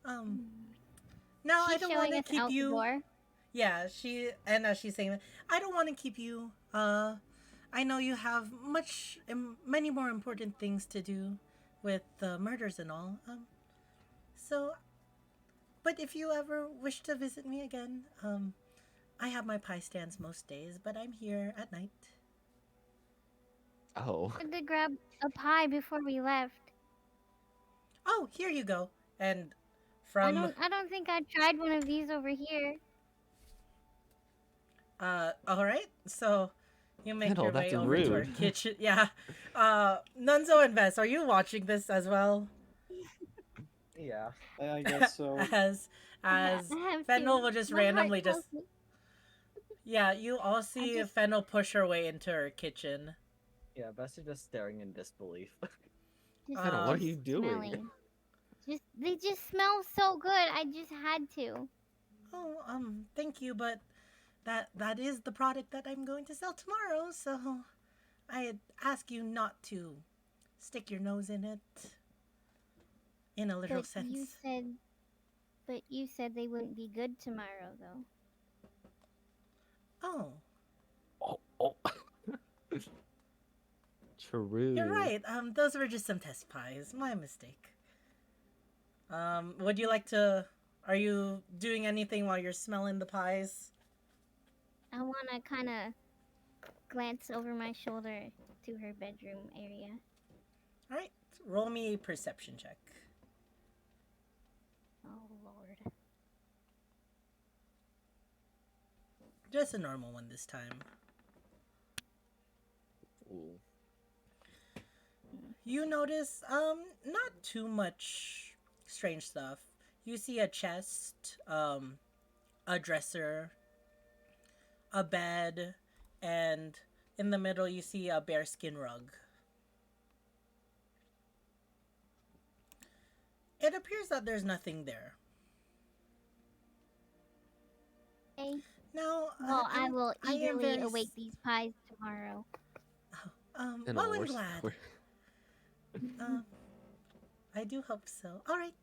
Um. mm, Now I She's don't want showing to us keep out the you. door. Yeah, as she's saying that, I don't want to keep you. I know you have many more important things to do with the murders and all. So, but if you ever wish to visit me again, I have my pie stands most days, but I'm here at night. Oh. I had to grab a pie before we left. Oh, here you go. And I from don't think I tried one of these over here. all right, so you make Fiddle, your that's way over to our rude. kitchen. Yeah. Nunzo and Vess, are you watching this as well? Yeah. I guess so. As I have Fennel to. will just My heart randomly tells just me. yeah, you all I see just Fennel push her way into her kitchen. Yeah, Bess is just staring in disbelief. just Fiddle, what are Um, you just doing? smelling. Just they just smell so good. I just had to. oh, thank you, but that is the product that I'm going to sell tomorrow, so I'd ask you not to stick your nose in it in a literal But sense. you said they wouldn't be good tomorrow though. Oh, Oh, oh. you're True. right. Those were just some test pies. My mistake. Would you like to? Are you doing anything while you're smelling the pies? I wanna kinda glance over my shoulder to her bedroom area. All right, roll me a perception check. Oh lord. Just a normal one this time. Ooh. You notice, not too much strange stuff. You see a chest, a dresser, a bed, and in the middle you see a bearskin rug. It appears that there's nothing there. Okay. Now, Well, I will I am eagerly await these pies tomorrow. well, Fiddle, I'm glad. Um, I do hope so. All right,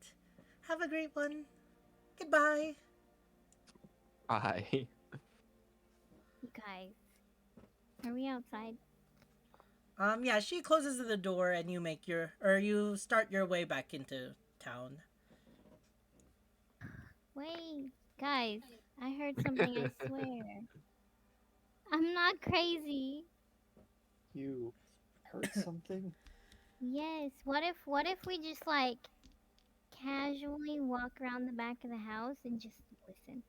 have a great one. Goodbye. Hi. You guys, are we outside? Yeah, she closes the door and you start your way back into town. Wait, guys, I heard something, I swear. I'm not crazy. You heard something? Yes, what if we just like casually walk around the back of the house and just listen?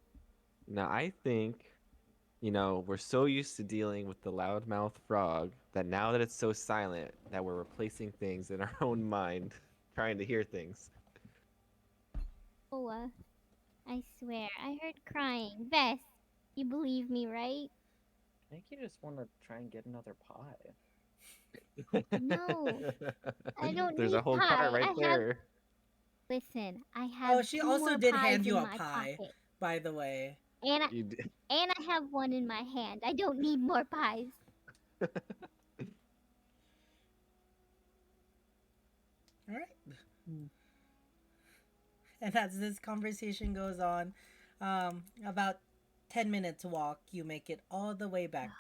Now, I think, we're so used to dealing with the loudmouth frog that now that it's so silent, that we're replacing things in our own mind, trying to hear things. Oh, I swear, I heard crying. Bess, you believe me, right? I think you just want to try and get another pie. No, I don't There's a need whole cart pie. right there. Listen, I have Oh, she two also more did pies hand you in a my pie, pocket. by the way. And I, You did. and I have one in my hand. I don't need more pies. All right. And as this conversation goes on, about 10 minutes walk, you make it all the way back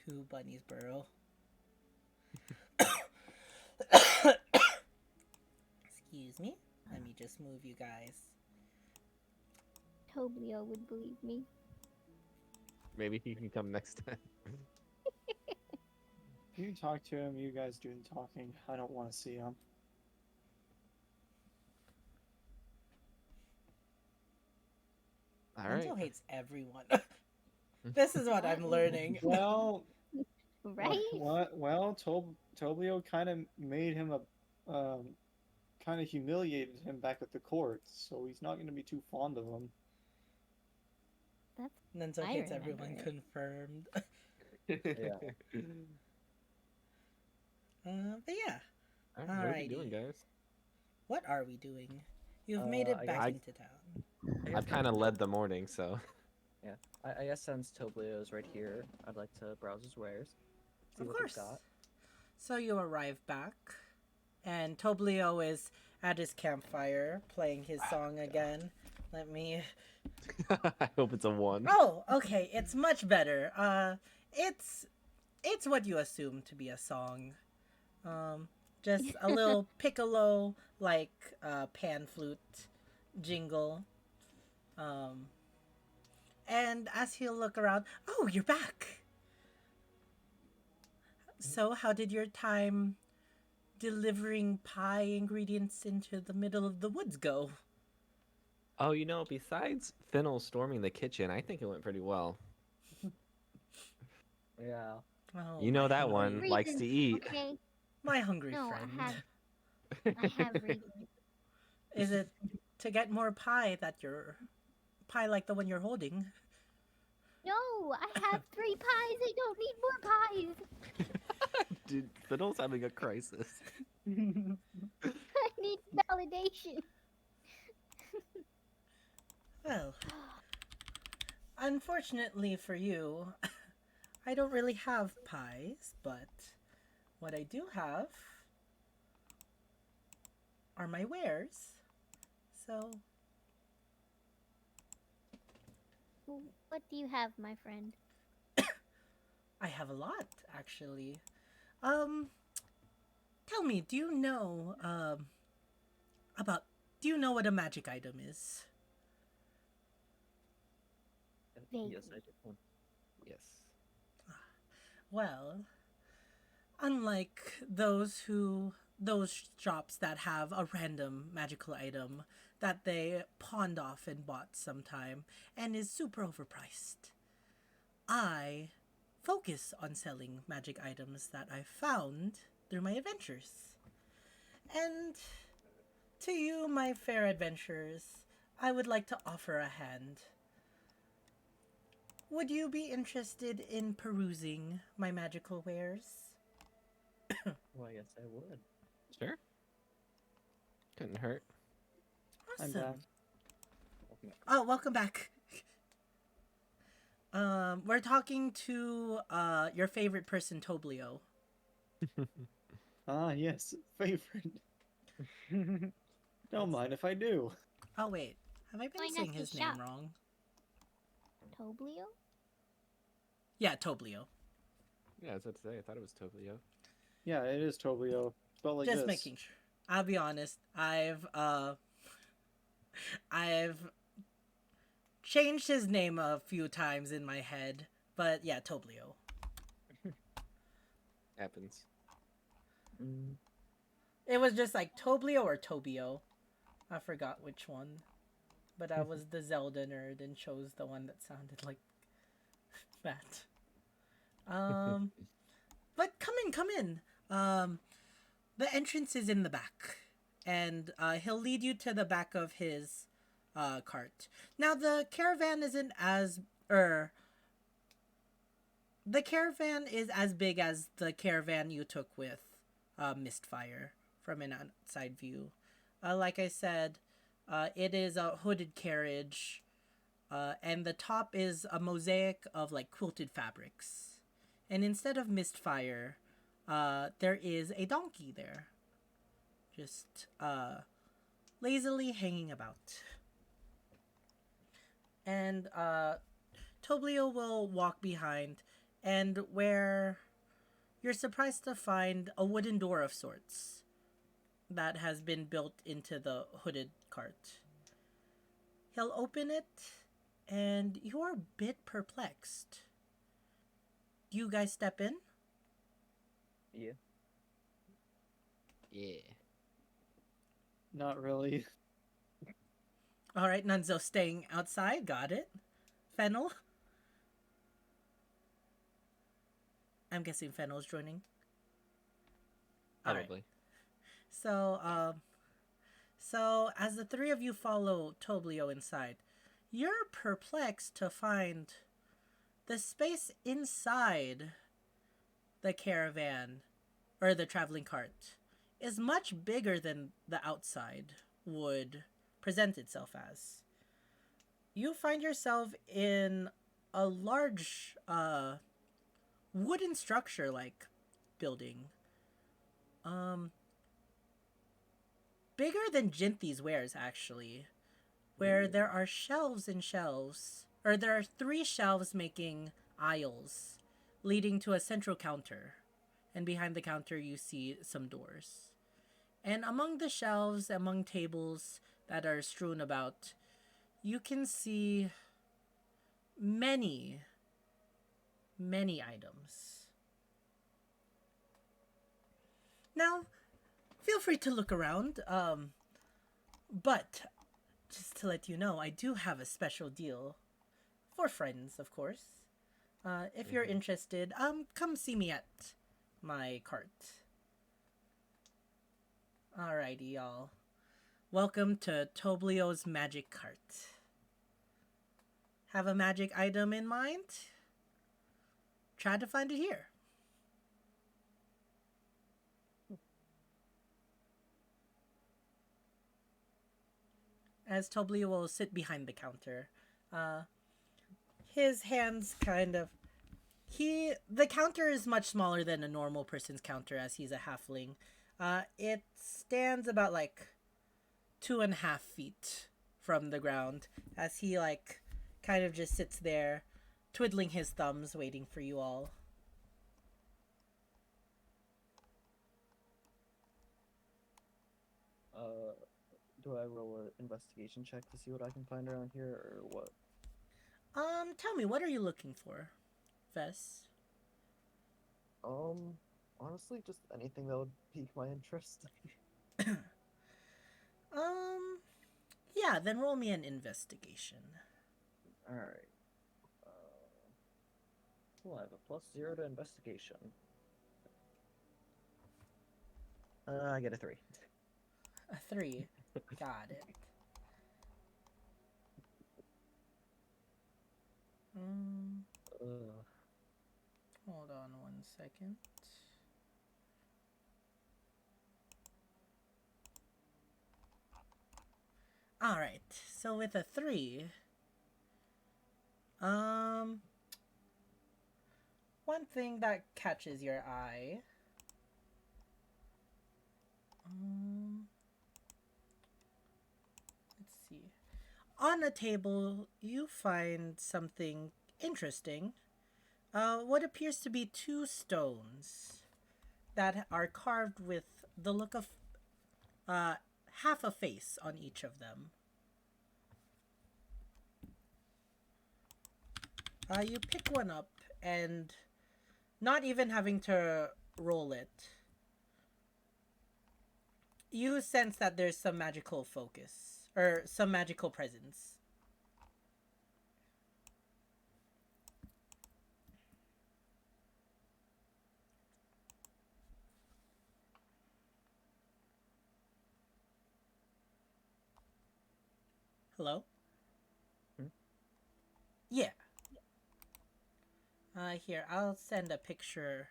to Bunny's Burrow. Excuse me. Let me just move you guys. Toblio would believe me. Maybe he can come next time. You talk to him. You guys do the talking. I don't want to see him. All right. Enzo hates everyone. This is what I'm learning. Well, Right? What? Well, Toblio kind of made him kind of humiliated him back at the court, so he's not going to be too fond of him. That's Enzo I hates remember everyone it. confirmed. Yeah. But yeah, All right, what are we Alrighty. doing, guys? what are we doing? You've made it I back guess- into town. I guess I've kind of led the morning, so. I guess since Toblio's right here, I'd like to browse his wares. See Of what course. he's got. So you arrive back, and Toblio is at his campfire playing his song again. Let me. I hope it's a 1. Oh, okay. It's much better. It's what you assume to be a song. Just a little piccolo like pan flute jingle. And as he'll look around, oh, you're back. So, how did your time delivering pie ingredients into the middle of the woods go? Oh, besides Fennel storming the kitchen, I think it went pretty well. Yeah. Oh, You know my that hungry- one likes to eat. Okay. My hungry No, friend. I have reasons. Is it to get more pie that you're pie like the one you're holding? No, I have 3 pies. I don't need more pies. Dude, Fennel's having a crisis. I need validation. Well, unfortunately for you, I don't really have pies, but what I do have are my wares. So, What do you have, my friend? I have a lot actually. Tell me, do you know do you know what a magic item is? Yes, I do. Yes. Well, unlike those shops that have a random magical item that they pawned off and bought sometime and is super overpriced, I focus on selling magic items that I found through my adventures. And to you, my fair adventurers, I would like to offer a hand. Would you be interested in perusing my magical wares? Well, yes, I would. Sure. Couldn't hurt. I'm Awesome. back. Oh, welcome back. We're talking to your favorite person, Toblio. Ah, yes, favorite. Don't mind if I do. Oh wait, have I been Why not saying the his name shop? wrong? Toblio? Yeah, Toblio. Yeah, I was about to say, I thought it was Toblio. Yeah, it is Toblio. Spelled like Just this. making sure. I'll be honest. I've changed his name a few times in my head, but yeah, Toblio. Happens. Mm, It was just like Toblio or Tobio. I forgot which one. But I was the Zelda nerd and chose the one that sounded like that. But come in. The entrance is in the back. And he'll lead you to the back of his cart. Now the caravan isn't as the caravan is as big as the caravan you took with Mistfire from an outside view. Like I said, it is a hooded carriage, and the top is a mosaic of like quilted fabrics. And instead of Mistfire, there is a donkey there. Just lazily hanging about. And Toblio will walk behind, and where you're surprised to find a wooden door of sorts that has been built into the hooded cart. He'll open it, and you're a bit perplexed. You guys step in? Yeah. Yeah. Not really. All right, Nunzo staying outside. Got it. Fennel? I'm guessing Fennel's joining. All right. Probably. So as the three of you follow Toblio inside, you're perplexed to find the space inside the caravan or the traveling cart is much bigger than the outside would present itself as. You find yourself in a large wooden structure like building. Bigger than Jinthi's wares actually, where there are shelves and shelves, or there are three shelves making aisles leading to a central counter. And behind the counter, you see some doors. And among the shelves, among tables that are strewn about, you can see many, many items. Now, feel free to look around, but just to let you know, I do have a special deal for friends, of course. If you're interested, come see me at my cart. Alrighty, y'all. Welcome to Toblio's Magic Cart. Have a magic item in mind? Try to find it here. As Toblio will sit behind the counter, his hands kind of the counter is much smaller than a normal person's counter as he's a halfling. It stands about like 2.5 feet from the ground as he like kind of just sits there twiddling his thumbs waiting for you all. Do I roll an investigation check to see what I can find around here, or what? Tell me, what are you looking for, Vess? Honestly, just anything that would pique my interest. Yeah, then roll me an investigation. Alright. Well, I have a +0 to investigation. I get a 3. A 3. Got it. Hold on 1 second. Alright, so with a 3, one thing that catches your eye, let's see. On a table, you find something interesting. What appears to be 2 stones that are carved with the look of half a face on each of them. You pick one up and not even having to roll it, you sense that there's some magical focus or some magical presence. Hello? Yeah. Here, I'll send a picture.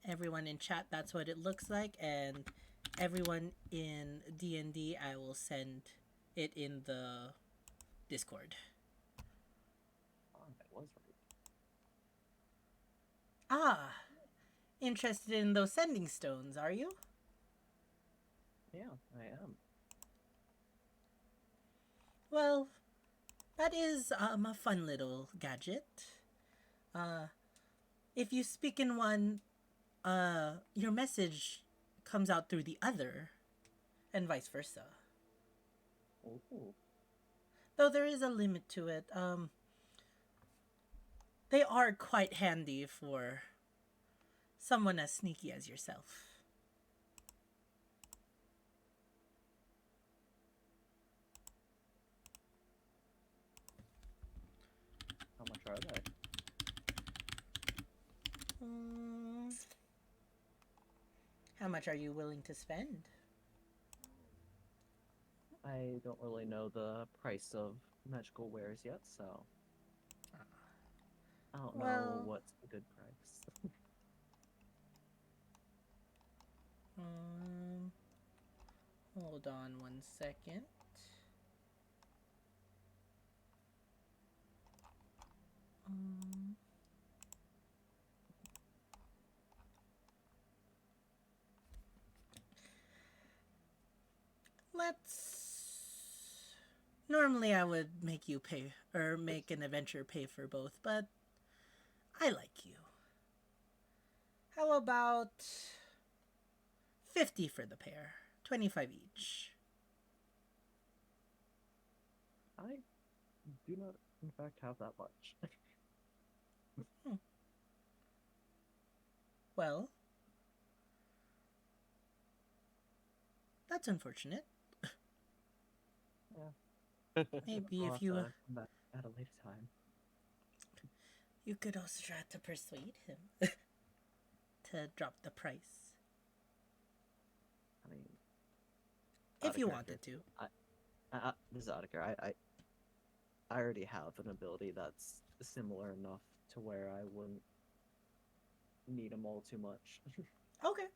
Everyone in chat, that's what it looks like, and everyone in D&D, I will send it in the Discord. Oh, I was right. Ah, interested in those sending stones, are you? Yeah, I am. Well, that is a fun little gadget. Uh, if you speak in one, your message comes out through the other, and vice versa. Ooh. Though there is a limit to it. They are quite handy for someone as sneaky as yourself. How much are they? Mm, how much are you willing to spend? I don't really know the price of magical wares yet, so I don't know Well, what's a good price. um, hold on 1 second. Um, let's. Normally, I would make you pay, or make an adventure pay for both, but I like you. How about 50 for the pair? 25 each. I do not, in fact, have that much. Well, that's unfortunate. Yeah. Maybe I'll if have you to come back at a later time. you could also try to persuade him to drop the price I mean, out if of you character. wanted to. This is out of character. I already have an ability that's similar enough to where I wouldn't need them all too much. Okay,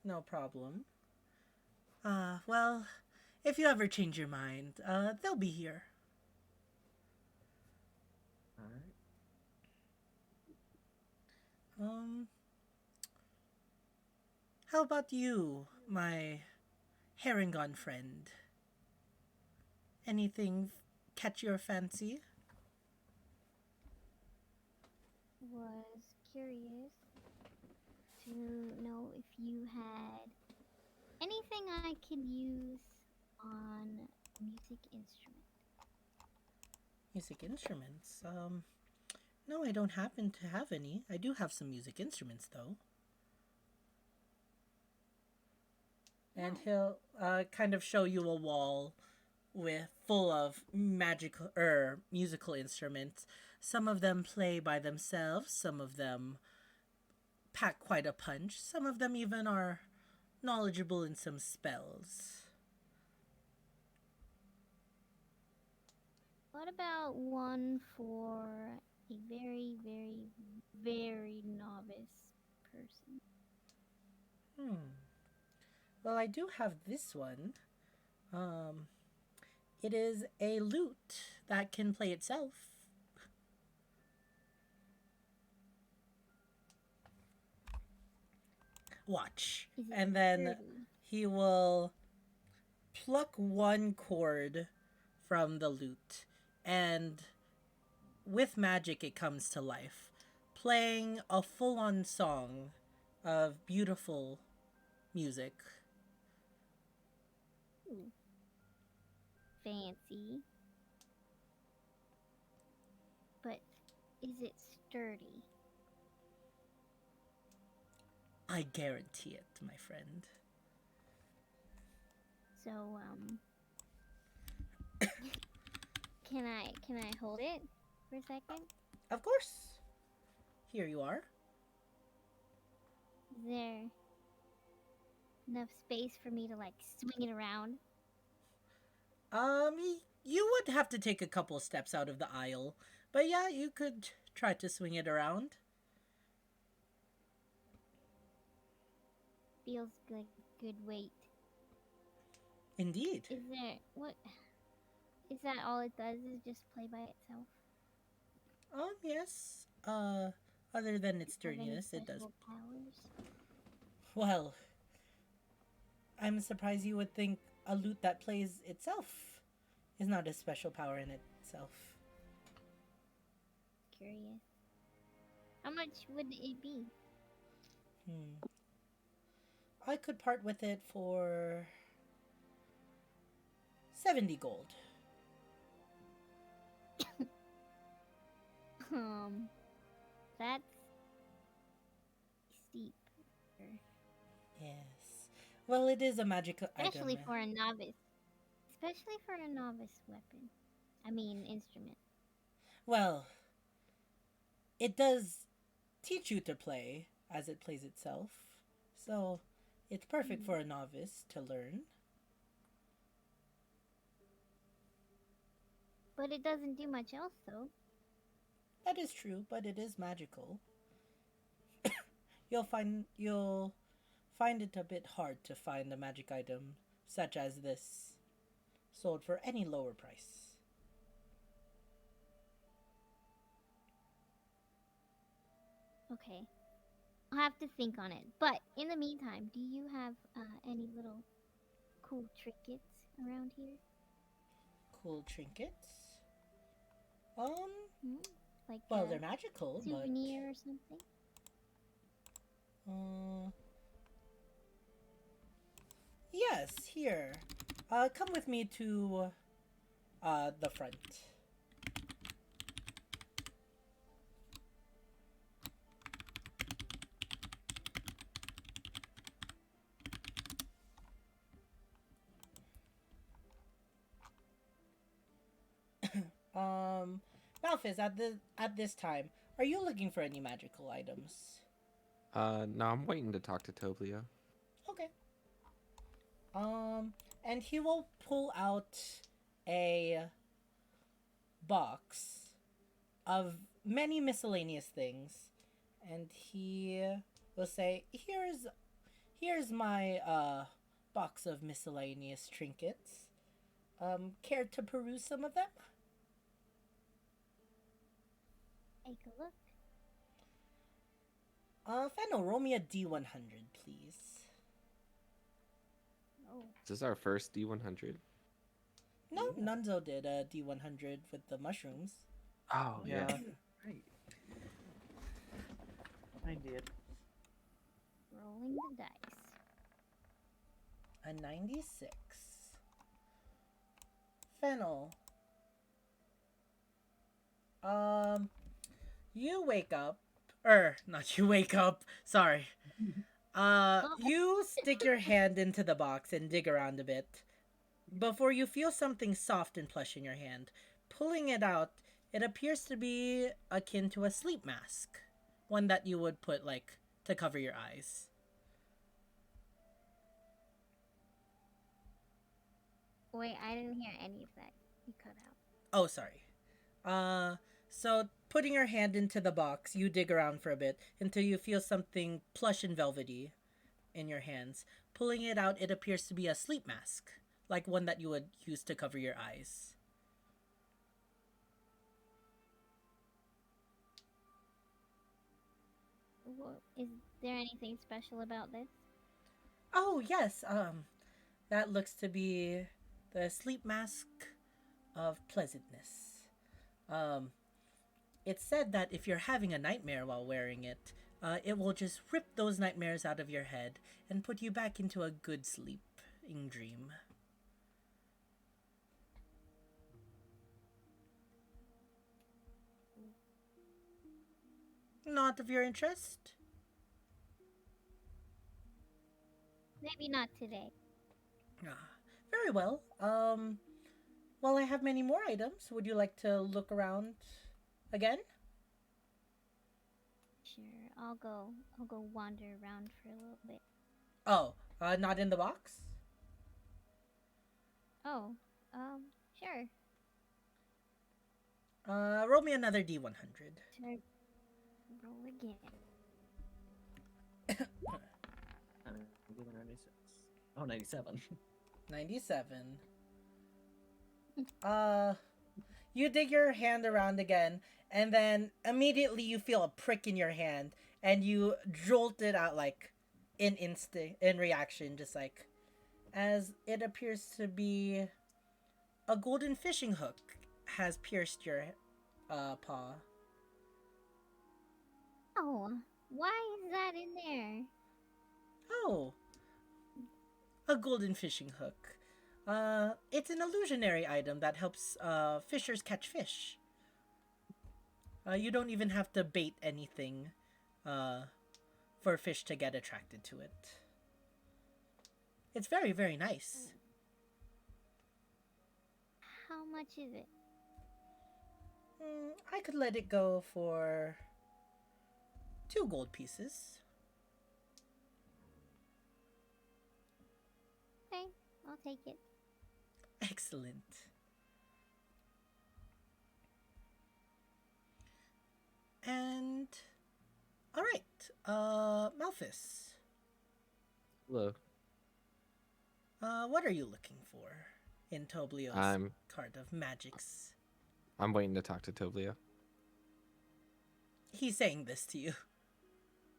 no problem. Well, if you ever change your mind, they'll be here. Alright. Um, how about you, my Herringon friend? Anything catch your fancy? Was curious to know if you had anything I could use on music instrument. Music instruments. No, I don't happen to have any. I do have some music instruments though. And No. he'll kind of show you a wall with full of magical musical instruments. Some of them play by themselves, some of them pack quite a punch, some of them even are knowledgeable in some spells. What about one for a very, very, very novice person? Hmm. Well, I do have this one. Um it is a lute that can play itself. Watch. Is it And then sturdy? he will pluck one chord from the lute, and with magic it comes to life, playing a full on song of beautiful music. Ooh, fancy. But is it sturdy? I guarantee it, my friend. So, can I hold it for a second? Of course. Here you are. Is there enough space for me to like swing it around? You would have to take a couple steps out of the aisle, but yeah, you could try to swing it around. Feels like good weight. Indeed. Is there what? Is that all it does? Is just play by itself? Yes. Other than its Have any sturdiness, it does. special powers? Well, I'm surprised you would think a lute that plays itself is not a special power in itself. Curious. How much would it be? I could part with it for 70 gold. That's steep. Yes. Well, it is a magical Especially item. for a novice. Especially for a novice weapon. I mean, instrument. Well, it does teach you to play as it plays itself. So, it's perfect for a novice to learn. But it doesn't do much else, though. That is true, but it is magical. You'll find it a bit hard to find a magic item such as this sold for any lower price. Okay. I'll have to think on it. But in the meantime, do you have any little cool trinkets around here? Cool trinkets. Hmm? Like Well, a they're magical, souvenir or something? but yes, here. Come with me to the front. Malphis, at this time, are you looking for any magical items? No, I'm waiting to talk to Toblia. Okay. And he will pull out a box of many miscellaneous things, and he will say, "Here's my box of miscellaneous trinkets. Care to peruse some of them?" Take a look. Fennel, roll me a D100, please. Oh. Is this our first D100? No, Yeah. Nunzo did a D100 with the mushrooms. Oh, Yeah. Right. I did. Rolling the dice. A 96. Fennel. You wake up. Not you wake up. Sorry. You stick your hand into the box and dig around a bit. Before you feel something soft and plush in your hand. Pulling it out, it appears to be akin to a sleep mask. One that you would put, like, to cover your eyes. Wait, I didn't hear any of that. You cut out. Oh, sorry. So putting your hand into the box, you dig around for a bit until you feel something plush and velvety in your hands. Pulling it out, it appears to be a sleep mask, like one that you would use to cover your eyes. Is there anything special about this? Oh, yes. That looks to be the sleep mask of pleasantness. It's said that if you're having a nightmare while wearing it, it will just rip those nightmares out of your head and put you back into a good sleeping dream. Not of your interest? Maybe not today. Ah, very well. Well, I have many more items. Would you like to look around again? Sure, I'll go wander around for a little bit. Oh, not in the box? Oh, sure. Roll me another D100. Should I roll again? I'm giving her 96. Oh, 97. 97. You dig your hand around again, and then immediately you feel a prick in your hand, and you jolt it out like in reaction, just like as it appears to be a golden fishing hook has pierced your paw. Oh, why is that in there? Oh, a golden fishing hook. It's an illusionary item that helps fishers catch fish. You don't even have to bait anything uh, for fish to get attracted to it. It's very, very nice. How much is it? I could let it go for 2 gold pieces. Okay, I'll take it. Excellent. And all right, Malphus. Look, What are you looking for in Toblio's I'm card of magics? I'm waiting to talk to Toblio. He's saying this to you.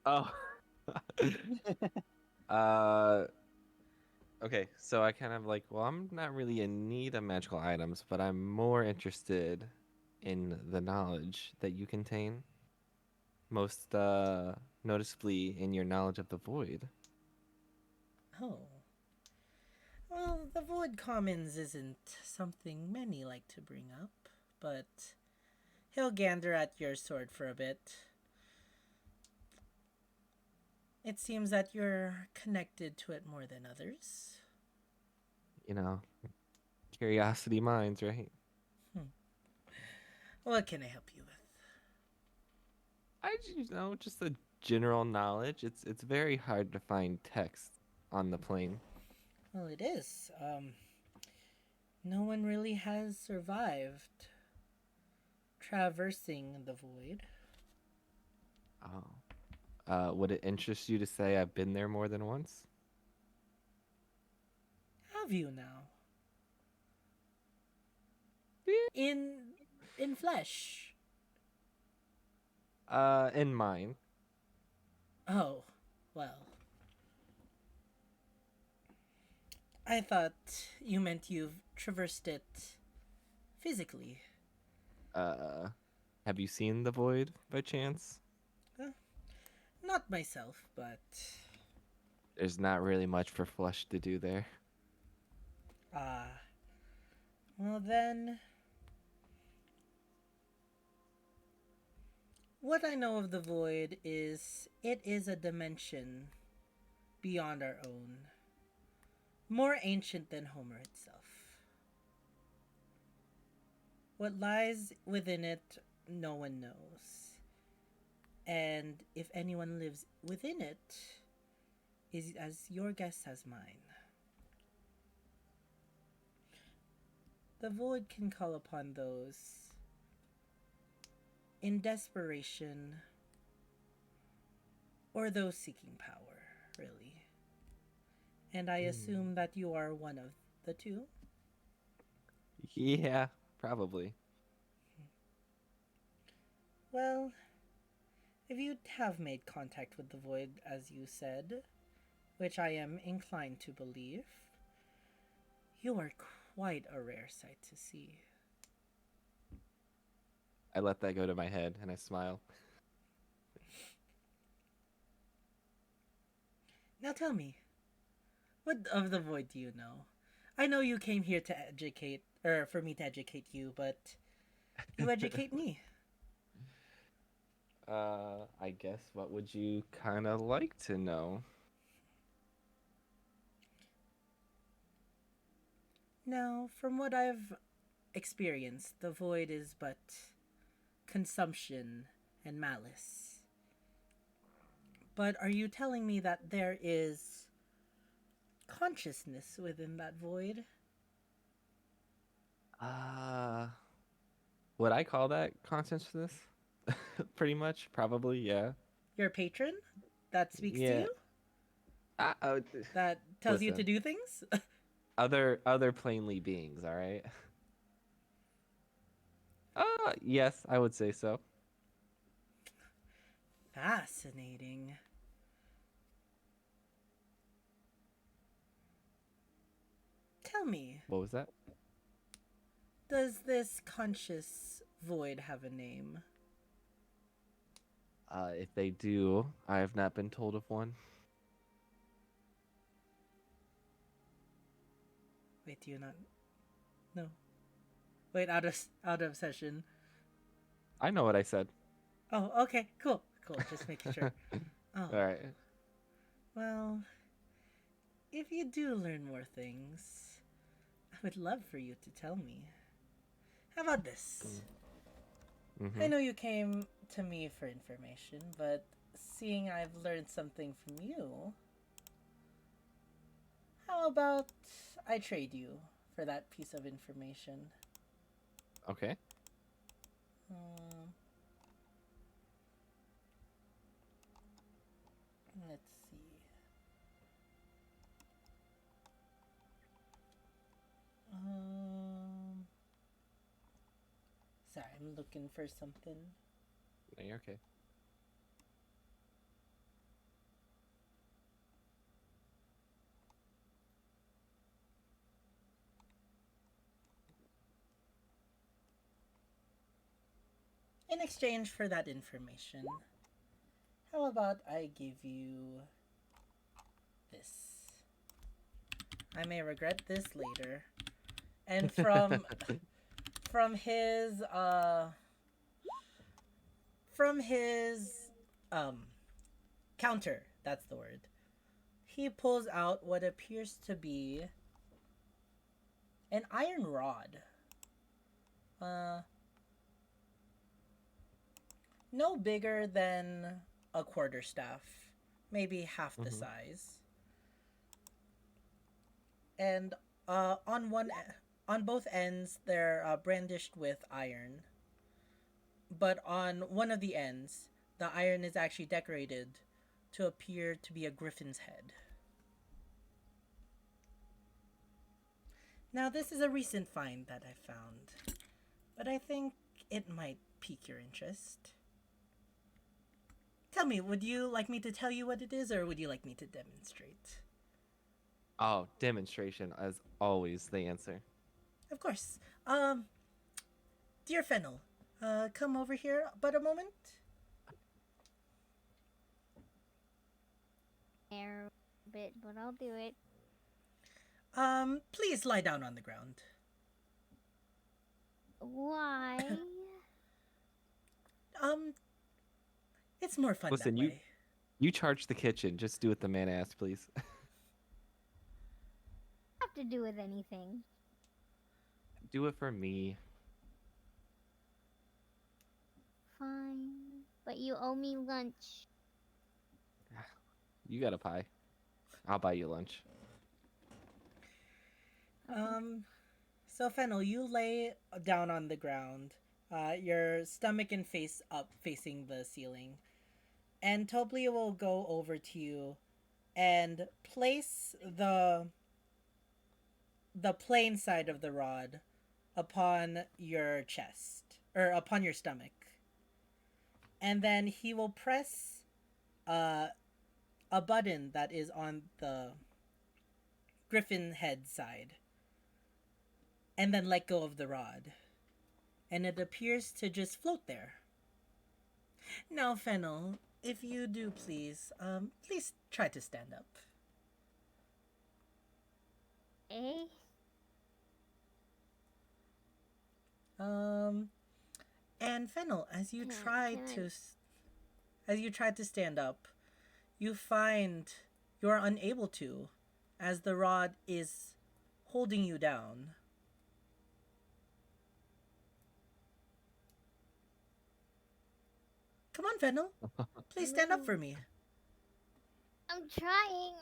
Oh. uh. Okay, so I kind of like, well, I'm not really in need of magical items, but I'm more interested in the knowledge that you contain. Most noticeably in your knowledge of the void. Oh. Well, the Void Commons isn't something many like to bring up, but he'll gander at your sword for a bit. It seems that you're connected to it more than others. You know, curiosity minds, right? What can I help you with? Just the general knowledge. It's very hard to find text on the plane. Well, it is. No one really has survived traversing the void. Oh. Would it interest you to say I've been there more than once? Have you now? Yeah. In flesh. In mine. Oh, well. I thought you meant you've traversed it physically. Have you seen the void by chance? Not myself, but There's not really much for flesh to do there. ah. Well then, what I know of the void is it is a dimension beyond our own, more ancient than Homer itself. What lies within it, no one knows. And if anyone lives within it, is as your guess as mine. The void can call upon those in desperation or those seeking power, really. And I assume that you are one of the two. Yeah, probably. Well, if you have made contact with the void, as you said, which I am inclined to believe, you are quite a rare sight to see. I let that go to my head and I smile. Now tell me, what of the void do you know? I know you came here to educate, or for me to educate you, but you educate me. I guess what would you kind of like to know? Now, from what I've experienced, the void is but consumption and malice. But are you telling me that there is consciousness within that void? Uh, would I call that consciousness? Pretty much, probably, yeah. Your patron that speaks to Yeah. you? Uh, uh, That tells you to Listen. do things? other plainly beings, all right? Yes, I would say so. Fascinating. Tell me, What was that? does this conscious void have a name? If they do, I have not been told of one. Wait, do you not? No. Wait, out of session. I know what I said. Oh, okay, cool. Just making sure. Oh, All right. well, if you do learn more things, I would love for you to tell me. How about this? Mm-hmm. I know you came to me for information, but seeing I've learned something from you, how about I trade you for that piece of information? Okay. Hmm. Let's see. Um, Sorry, I'm looking for something. No, you're okay. In exchange for that information, how about I give you this? I may regret this later. And from his from his um counter, that's the word. He pulls out what appears to be an iron rod. Uh no bigger than a quarterstaff, maybe half the Mm-hmm. size. And on both ends they're brandished with iron, but on one of the ends the iron is actually decorated to appear to be a griffin's head. Now this is a recent find that I found, but I think it might pique your interest. Tell me, would you like me to tell you what it is, or would you like me to demonstrate? Oh, demonstration as always the answer. Of course. Dear Fennel, come over here but a moment. Air a bit, but I'll do it. Please lie down on the ground. Why? Um, it's more fun Listen, that you way. you charge the kitchen. Just do what the man asked, please. Have to do with anything. Do it for me. Fine. But you owe me lunch. You got a pie. I'll buy you lunch. Um, so Fennel, you lay down on the ground, your stomach and face up facing the ceiling, and Toblia will go over to you and place the plain side of the rod upon your chest or upon your stomach, and then he will press uh, a button that is on the griffin head side, and then let go of the rod, and it appears to just float there. Now, Fennel, if you do please try to stand up. Eh? Um, and Fennel, Can as you try to stand up, you find you are unable to, as the rod is holding you down. Come on, Fennel. Please stand up for me. I'm trying.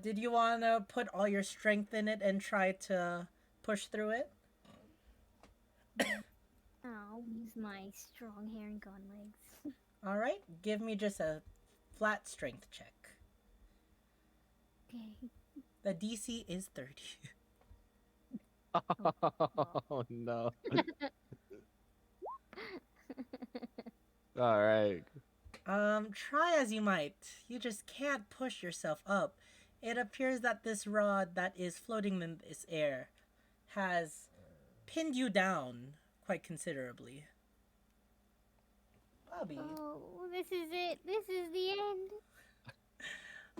Did you want to put all your strength in it and try to push through it? I'll use my strong hair and gone legs. All right, give me just a flat strength check. Okay. The DC is 30. Oh no. All right. Try as you might, you just can't push yourself up. It appears that this rod that is floating in this air has pinned you down quite considerably. Bobby. Oh, this is it. This is the end.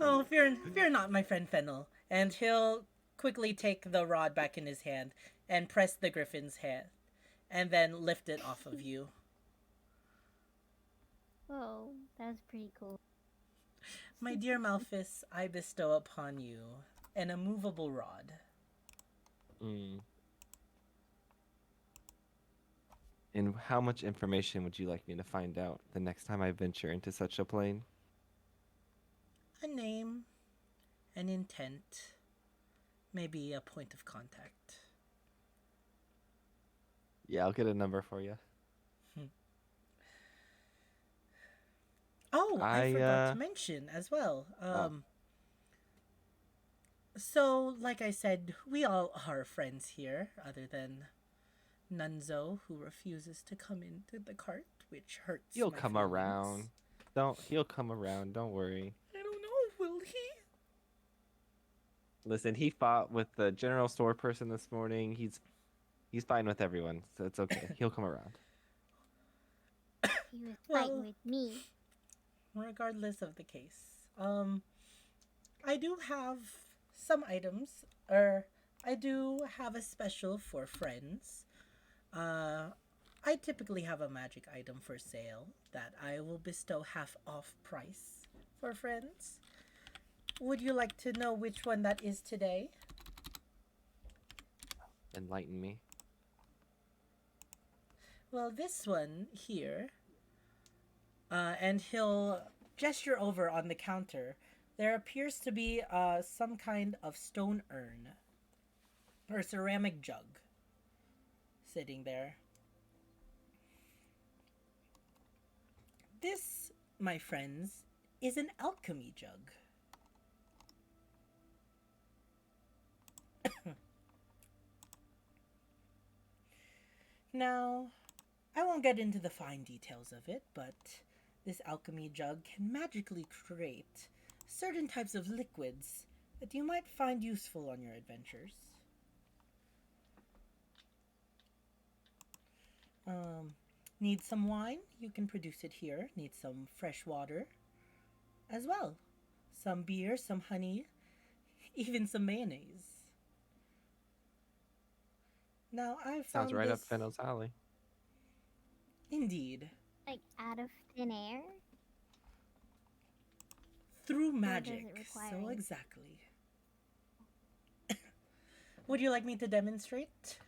Oh, fear not, my friend Fennel. And he'll quickly take the rod back in his hand and press the griffin's hand, and then lift it off of you. Whoa, that was pretty cool. My dear Malphus, I bestow upon you an immovable rod. Mm. And how much information would you like me to find out the next time I venture into such a plane? A name, an intent, maybe a point of contact. Yeah, I'll get a number for you. Oh, I forgot to I mention as well. Oh. So, like I said, we all are friends here, other than Nunzo, who refuses to come into the cart, which hurts. He'll my come feelings. around. He'll come around, don't worry. I don't know, will he? Listen, he fought with the general store person this morning. He's fine with everyone, so it's okay. He'll come around. He was Well- fighting with me. Regardless of the case, I do have some items, or I do have a special for friends. I typically have a magic item for sale that I will bestow half off price for friends. Would you like to know which one that is today? Enlighten me. Well, this one here, and he'll gesture over on the counter. There appears to be some kind of stone urn or ceramic jug sitting there. This, my friends, is an alchemy jug. Now, I won't get into the fine details of it, but this alchemy jug can magically create certain types of liquids that you might find useful on your adventures. Need some wine? You can produce it here. Need some fresh water as well. Some beer, some honey, even some mayonnaise. Now, I found Sounds right up this... Fennel's alley. Indeed. Like out of thin air? Through does magic. it require So any- exactly. Would you like me to demonstrate?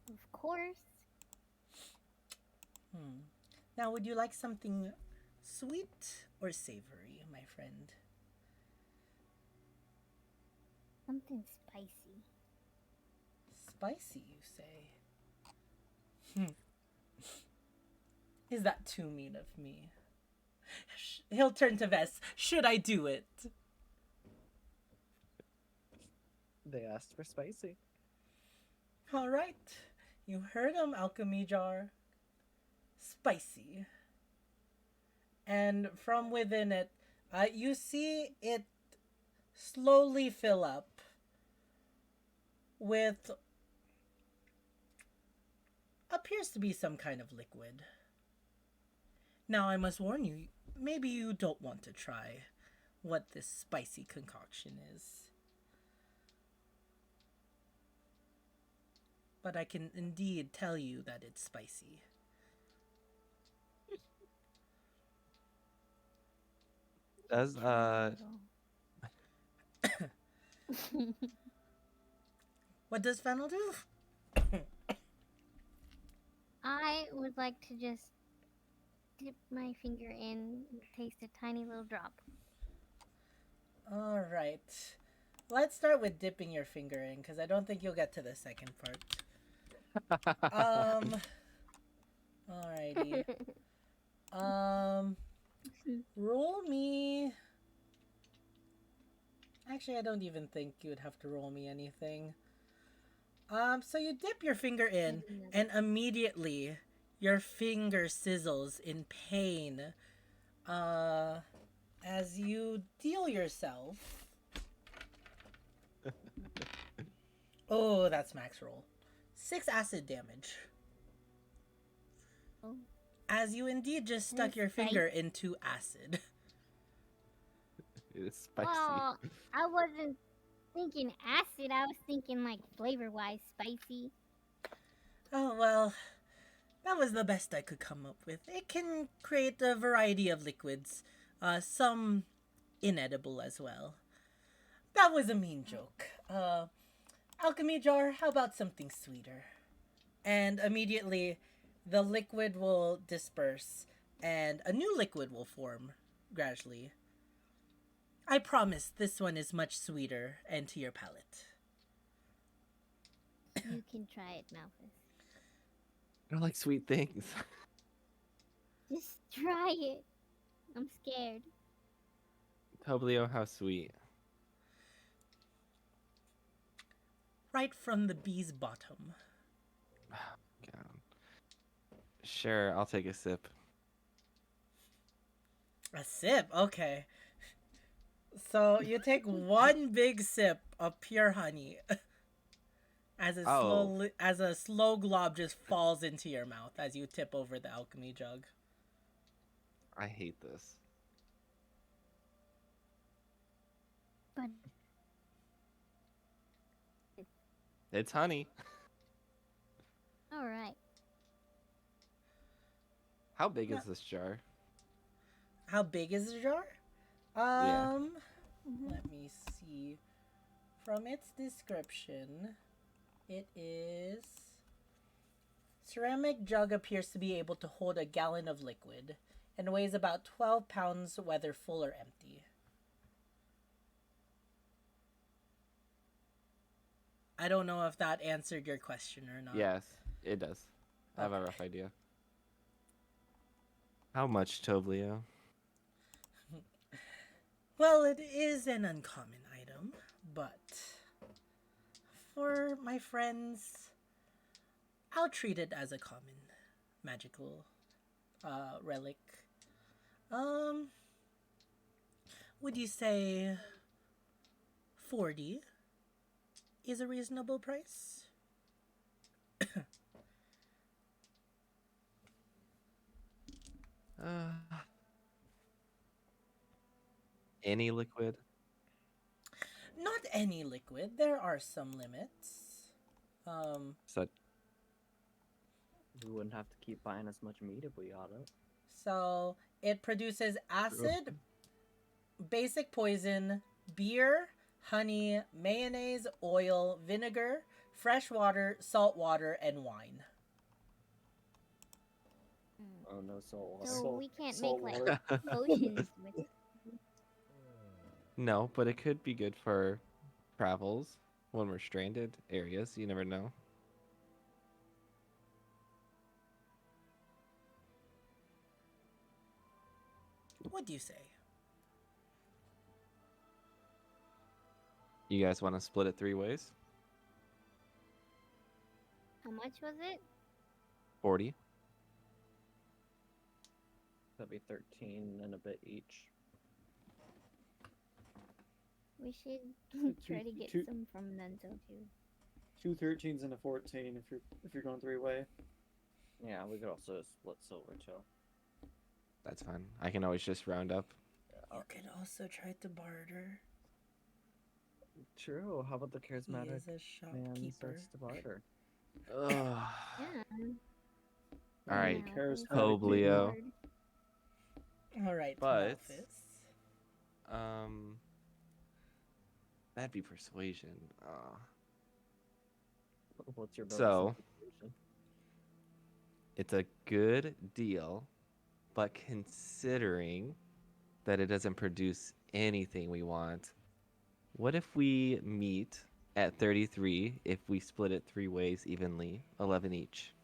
Of course. Now, would you like something sweet or savory, my friend? Something spicy. Spicy, you say? Is that too mean of me? He'll turn to Vess. Should I do it? They asked for spicy. All right. You heard him, alchemy jar. Spicy. And from within it, you see it slowly fill up with appears to be some kind of liquid. Now, I must warn you, maybe you don't want to try what this spicy concoction is. But I can indeed tell you that it's spicy. Does What does Fennel do? I would like to just dip my finger in and taste a tiny little drop. All right. Let's start with dipping your finger in, because I don't think you'll get to the second part. Alrighty. Roll me. Actually, I don't even think you would have to roll me anything. So you dip your finger in, and immediately your finger sizzles in pain. as you deal yourself. Oh, that's max roll. 6 acid damage. Oh, As you indeed just stuck That's your finger into acid. It is spicy. well, I wasn't thinking acid. I was thinking like flavor-wise spicy. Oh, well, that was the best I could come up with. It can create a variety of liquids, some inedible as well. That was a mean joke. Alchemy jar, how about something sweeter? And immediately, the liquid will disperse, and a new liquid will form gradually. I promise this one is much sweeter and to your palate. You can try it, Malphus. I don't like sweet things. Just try it. I'm scared. Toblio, how sweet. Right from the bee's bottom. God. Sure, I'll take a sip. A sip, okay. So you take one big sip of pure honey as a slow glob just falls into your mouth as you tip over the alchemy jug. I hate this. But It's honey. all right. How big No. is this jar? How big is the jar? Yeah. Let me see. From its description, it is ceramic jug appears to be able to hold a gallon of liquid and weighs about 12 pounds whether full or empty. I don't know if that answered your question or not. Yes, it does. I have a Okay. rough idea. How much, Toblio? Well, it is an uncommon item, but for my friends, I'll treat it as a common magical relic. Would you say 40 is a reasonable price? Any liquid? Not any liquid. There are some limits. So We wouldn't have to keep buying as much meat if we got it. So it produces acid, basic poison, beer, honey, mayonnaise, oil, vinegar, fresh water, salt water, and wine. Oh no, salt water. So we can't salt make water. like potions with it. no, but it could be good for travels when we're stranded areas. You never know. What do you say? You guys want to split it 3 ways? How much was it? 40? That'd be 13 and a bit each. We should try to get two- some from Nenzo too. 2 13s and a 14 if you're going 3-way. Yeah, we could also split silver too. That's fine. I can always just round up. You could also try to barter. True. How about the He charismatic is a man shopkeeper. starts to barter? Ugh. Yeah. All right, Yeah, Charismatic Toblio. All right, But- Malphus. That'd be persuasion. What's your bonus So- on persuasion? It's a good deal, but considering that it doesn't produce anything we want, what if we meet at 33 if we split it 3 ways evenly, 11 each?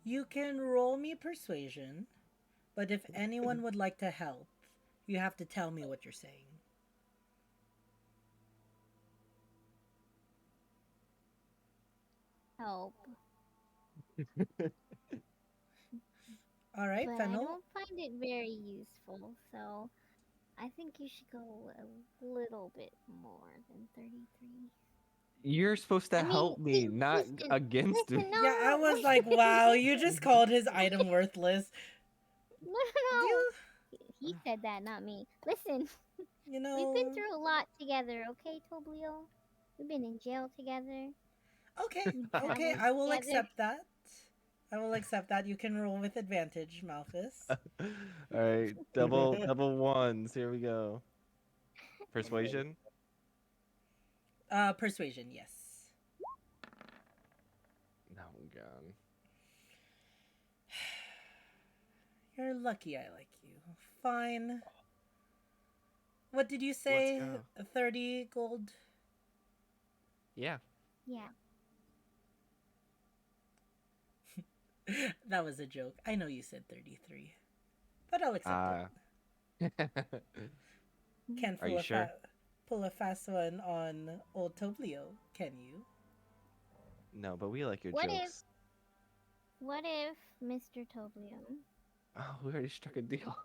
You can roll me persuasion, but if anyone would like to help, you have to tell me what you're saying. Help. All right, But I Fennel. don't find it very useful, so I think you should go a little bit more than 33. You're supposed to I mean, help me, not listen, against me. listen, no, Yeah, I no, was wait. like, wow, you just called his item worthless. No, no, Do no. you, He said that, not me. Listen, you we've been know, through a lot together, okay, Toblio? We've been in jail together. okay, We okay, traveled I will together. accept that. I will accept that. You can roll with advantage, Malphus. All right, double ones. Here we go. Persuasion. Persuasion, yes. No, God. You're lucky I like you. Fine. What did you Let's say? go. 30 gold? Yeah. Yeah. That was a joke. I know you said 33. But I'll accept it. Can't Are you sure? pull a fast one on old Toblio, can you? No, but we like your What jokes. if Mr. Toblio Oh, we already struck a deal.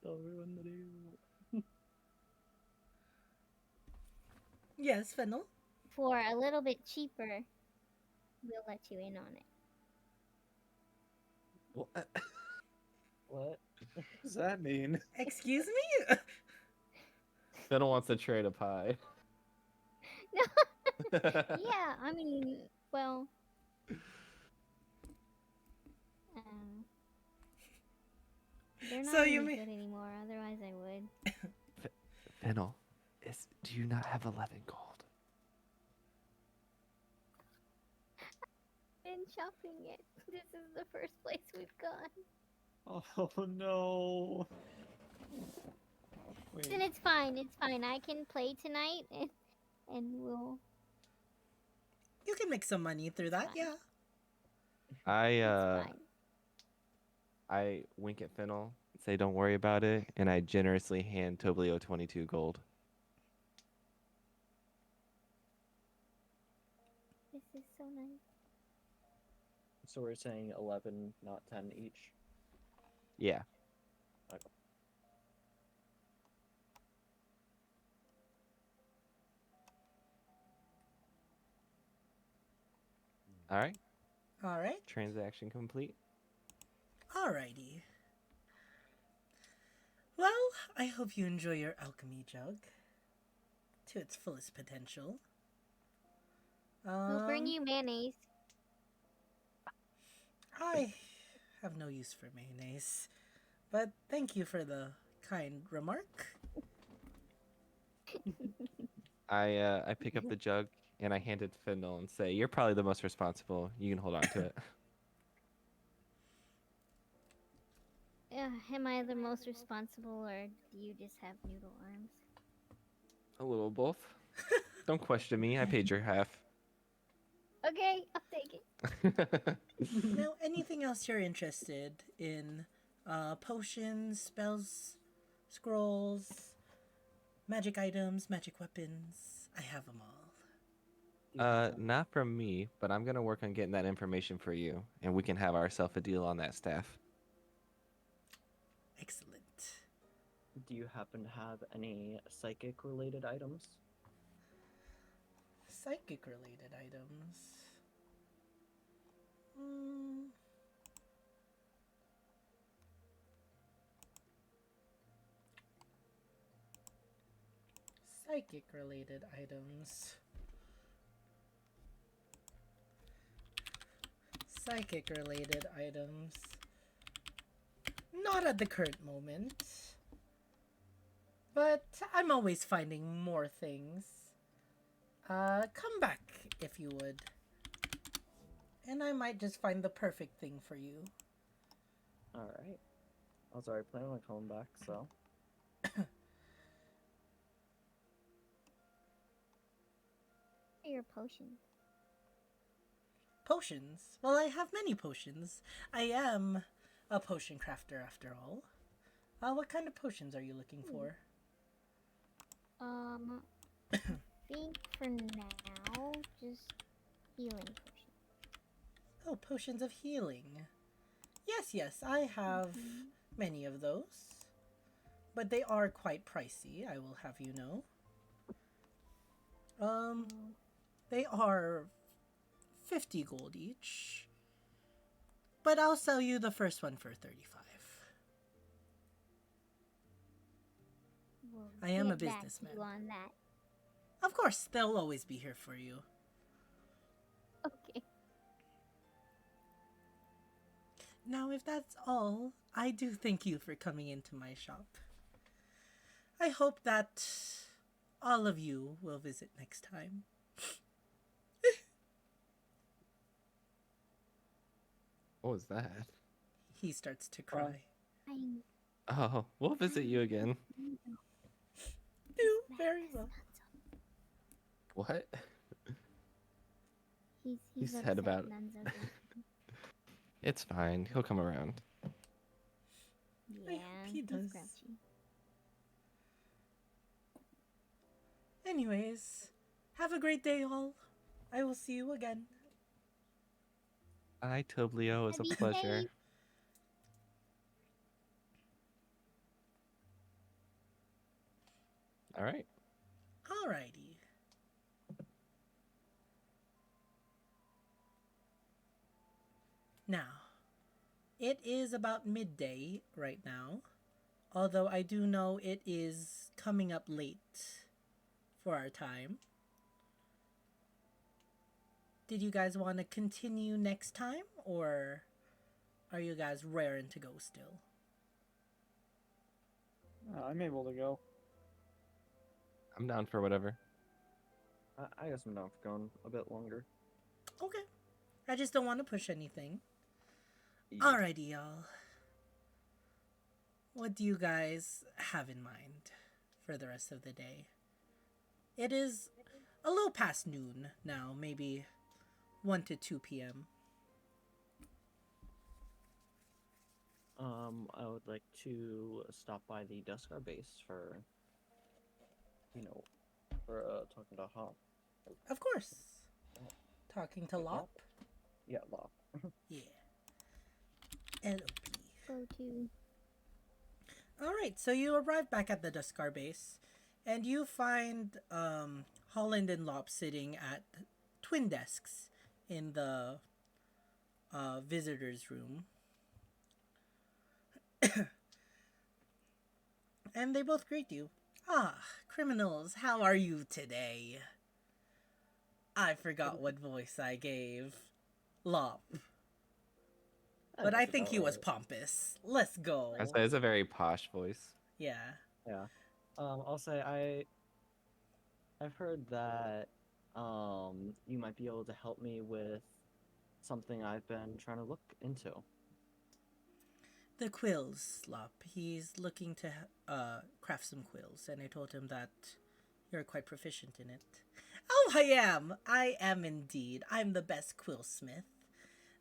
Don't ruin the deal. Yes, Fennel. for a little bit cheaper, we'll let you in on it. What? What? What does that mean? Excuse me? Fiddle wants to trade a pie. No. Yeah, I mean, well, um, they're not So you any mean good anymore. Otherwise, I would. Fiddle, do you not have 11 gold? Been shopping it. This is the first place we've gone. Oh no. And Wait. it's fine. It's fine. I can play tonight, and we'll. you can make some money through It's that? fine. Yeah. It's fine. I wink at Fennel, say don't worry about it, and I generously hand Toblio 22 gold. This is so nice. So we're saying 11, not 10 each. Yeah. Okay. All right. All right. Transaction complete. Alrighty. Well, I hope you enjoy your alchemy jug to its fullest potential. We'll bring you mayonnaise. I have no use for mayonnaise, but thank you for the kind remark. I pick up the jug and I hand it to Fennel and say, "You're probably the most responsible. You can hold on to it." Am I the most responsible, or do you just have noodle arms? A little both. Don't question me. I paid your half. Okay, I'll take it. Now, anything else you're interested in? Potions, spells, scrolls, magic items, magic weapons. I have them all. Not from me, but I'm gonna work on getting that information for you, and we can have ourselves a deal on that staff. Excellent. Do you happen to have any psychic related items? Psychic related items. Hmm. Psychic related items. Psychic related items. Not at the current moment. But I'm always finding more things. Come back if you would. And I might just find the perfect thing for you. Alright. I was already planning on coming back, so. Your potions. Potions? Well, I have many potions. I am a potion crafter after all. What kind of potions are you looking for? Think for now, just healing potions. Oh, potions of healing. Yes, yes, I have many of those. But they are quite pricey, I will have you know. They are 50 gold each. But I'll sell you the first one for 35. We'll I am a get back to businessman. you on that. Of course, they'll always be here for you. Okay. Now, if that's all, I do thank you for coming into my shop. I hope that all of you will visit next time. What was that? He starts to cry. I Oh, we'll visit you again. Do very well. What? He's He said upset about- Nunzo's leaving. It's fine. He'll come around. I Yeah, hope he he's does. grouchy. Anyways, have a great day, all. I will see you again. Hi, Toblio. It was a Be pleasure. safe. All right. Alrighty. Now, it is about midday right now, although I do know it is coming up late for our time. Did you guys want to continue next time, or are you guys raring to go still? I'm able to go. I'm down for whatever. I guess I'm down for going a bit longer. Okay. I just don't want to push anything. Yeah. Alrighty, y'all. What do you guys have in mind for the rest of the day? It is a little past noon now, maybe 1 to 2 p.m. I would like to stop by the Duskar base for, talking to Hop. Of course. Talking to Lop? Yeah, Lop. Yeah. L-O-P. Go to. Alright, so you arrive back at the Duskar base, and you find Holland and Lop sitting at twin desks in the visitor's room. And they both greet you. Ah, criminals, how are you today? I forgot what voice I gave. Lop. But I guess think about he was right. pompous. Let's go. I say it's a very posh voice. Yeah. Yeah. I'll say I've heard that you might be able to help me with something I've been trying to look into. The quills, Lop. He's looking to craft some quills, and I told him that you're quite proficient in it. Oh, I am! I am indeed. I'm the best quillsmith.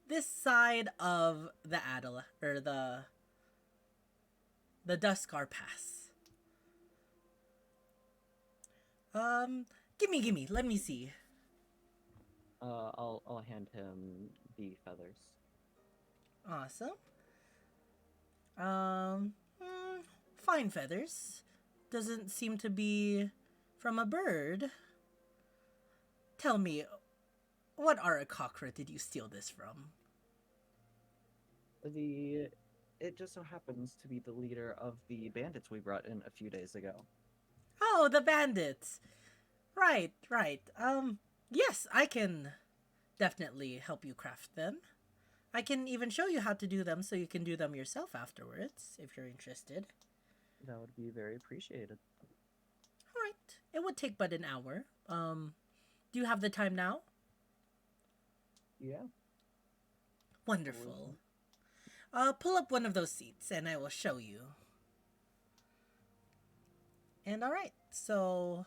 This side of the Adela, or the Duskar Pass. Gimme, let me see. I'll hand him the feathers. Awesome. Fine feathers. Doesn't seem to be from a bird. Tell me, what Arakakra did you steal this from? It just so happens to be the leader of the bandits we brought in a few days ago. Oh, the bandits. Right. Yes, I can definitely help you craft them. I can even show you how to do them so you can do them yourself afterwards, if you're interested. That would be very appreciated. Alright. It would take but an hour. Do you have the time now? Yeah. Wonderful. Pull up one of those seats and I will show you. And alright, so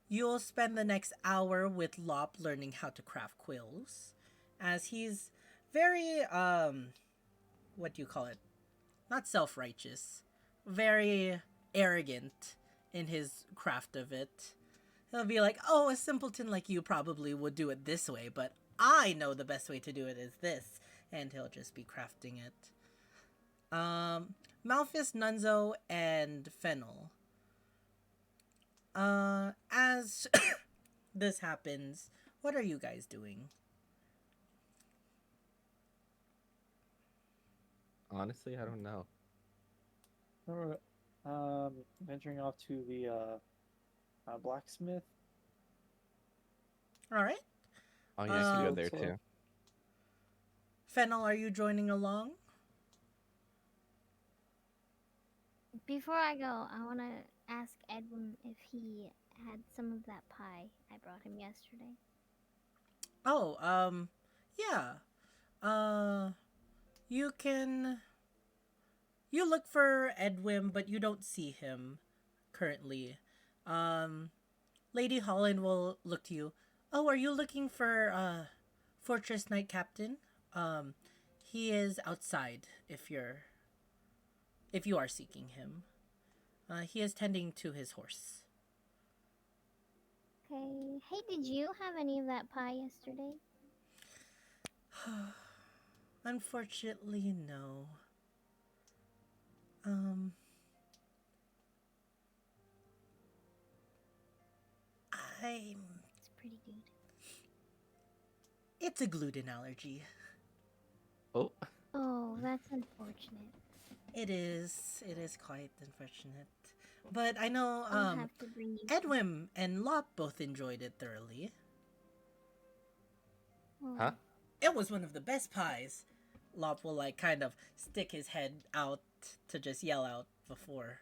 you'll spend the next hour with Lop learning how to craft quills, as he's very, what do you call it? Not self-righteous. Very arrogant in his craft of it. He'll be like, oh, a simpleton like you probably would do it this way, but I know the best way to do it is this, and he'll just be crafting it. Malphus, Nunzo, and Fennel. As this happens, what are you guys doing? Honestly, I don't know. We're, venturing off to the blacksmith. All right. Oh yeah, I can go Um, there So- too. Fennel, are you joining along? Before I go, I want to ask Edwin if he had some of that pie I brought him yesterday. Oh, yeah. Uh, you can. You look for Edwin, but you don't see him currently. Um, Lady Holland will look to you. Oh, are you looking for Fortress Knight Captain? Um, he is outside. If you are seeking him, he is tending to his horse. Okay. Hey, did you have any of that pie yesterday? Unfortunately, no. Um, I'm. It's pretty good. It's a gluten allergy. Oh, Oh, that's unfortunate. It is. It is quite unfortunate. But I know I'll have to bring you. Edwin and Lop both enjoyed it thoroughly. Oh, huh? It was one of the best pies. Lop will like kind of stick his head out to just yell out before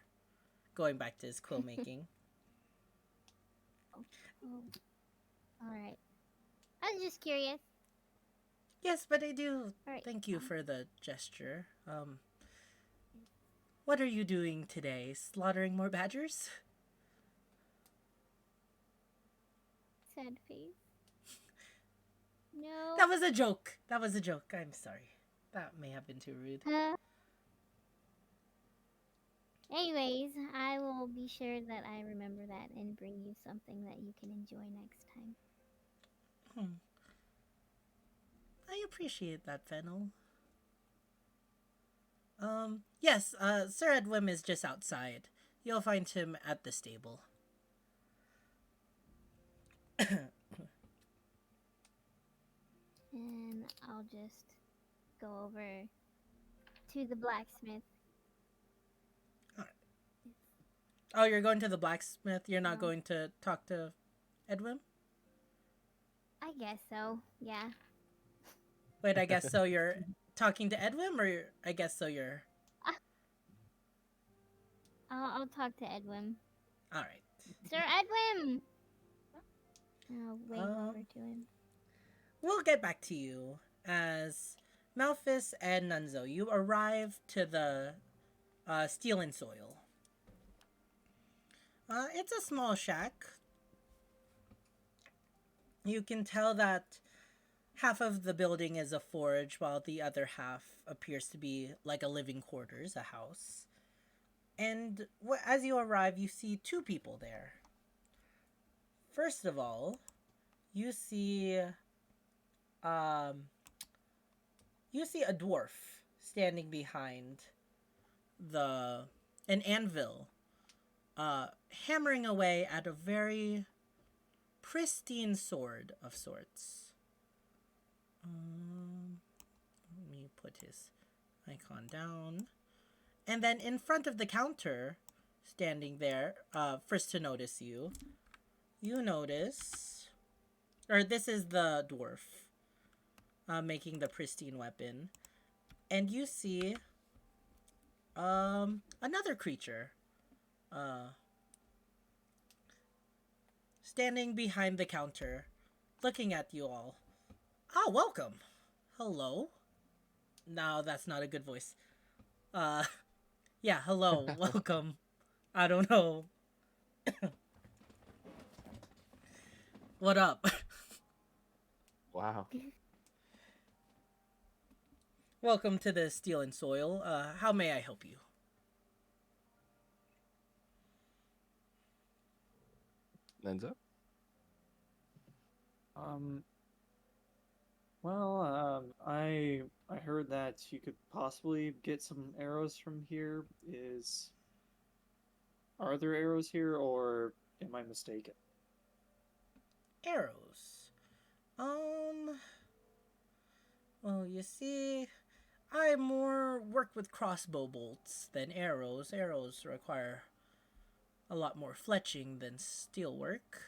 going back to his quill making. oh. All right. I was just curious. Yes, but I do All right. thank you for the gesture. What are you doing today? Slaughtering more badgers? Sad face. No. That was a joke. That was a joke. I'm sorry. That may have been too rude. Anyways, I will be sure that I remember that and bring you something that you can enjoy next time. Hmm. I appreciate that, Fennel. Yes, Sir Edwin is just outside. You'll find him at the stable. And I'll just go over to the blacksmith. Oh, you're going to the blacksmith? You're not No. going to talk to Edwin? I guess so. Yeah. Wait, I guess so you're talking to Edwin, or I guess so you're... I'll talk to Edwin. Alright. Sir Edwin! I'll wave over to him. We'll get back to you as Malphus and Nunzo, you arrive to the Steel and Soil. It's a small shack. You can tell that half of the building is a forge, while the other half appears to be like a living quarters, a house. And as you arrive, you see two people there. First of all, you see a dwarf standing behind an anvil, hammering away at a very pristine sword of sorts. Let me put his icon down. And then in front of the counter, standing there, first to notice you notice, or this is the dwarf making the pristine weapon, and you see another creature standing behind the counter, looking at you all. Ah, welcome. Hello. No, that's not a good voice. Yeah, hello, welcome. I don't know. What up? Wow. Welcome to the Steel and Soil. How may I help you? Lenzo? Well, I heard that you could possibly get some arrows from here. Are there arrows here, or am I mistaken? Arrows. Um, well, you see, I more work with crossbow bolts than arrows. Arrows require a lot more fletching than steel work.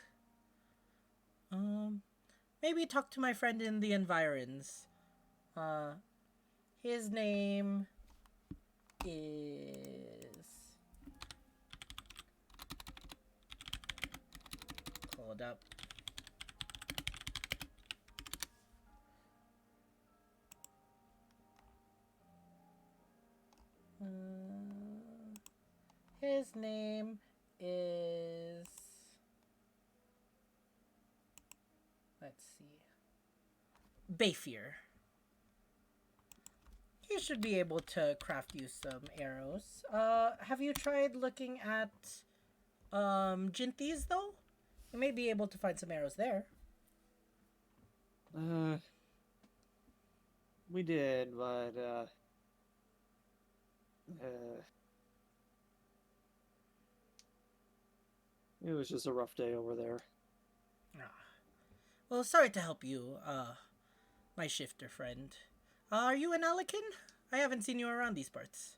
Um, maybe talk to my friend in the environs. Uh, his name is. Hold up. His name is. Let's see. Bayfear. He should be able to craft you some arrows. Have you tried looking at Jinties though? You may be able to find some arrows there. Uh, we did, but it was just a rough day over there. Ah. Well, sorry to help you, my shifter friend. Are you an Alekin? I haven't seen you around these parts.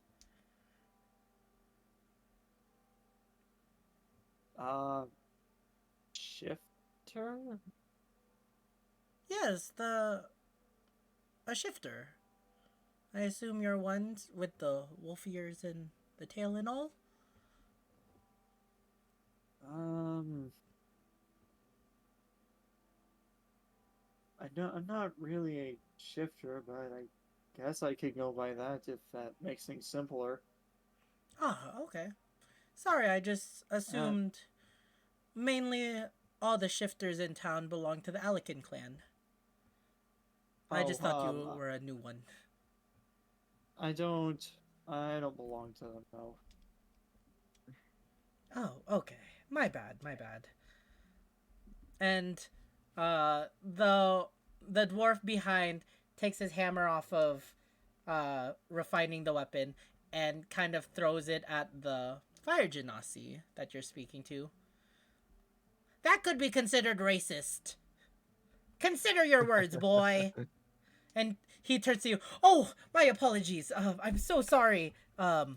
Uh, Shifter? Yes, a shifter. I assume you're ones with the wolf ears and the tail and all? Um, I'm not really a shifter, but I guess I could go by that if that makes things simpler. Ah, okay. Sorry, I just Uh, assumed mainly all the shifters in town belong to the Alekin clan. I oh, just thought you were a new one. I don't, I don't belong to them, no. Oh, okay. My bad, my bad. And the dwarf behind takes his hammer off of refining the weapon and kind of throws it at the fire genasi that you're speaking to. That could be considered racist. Consider your words, boy. And he turns to you. Oh, my apologies. I'm so sorry. I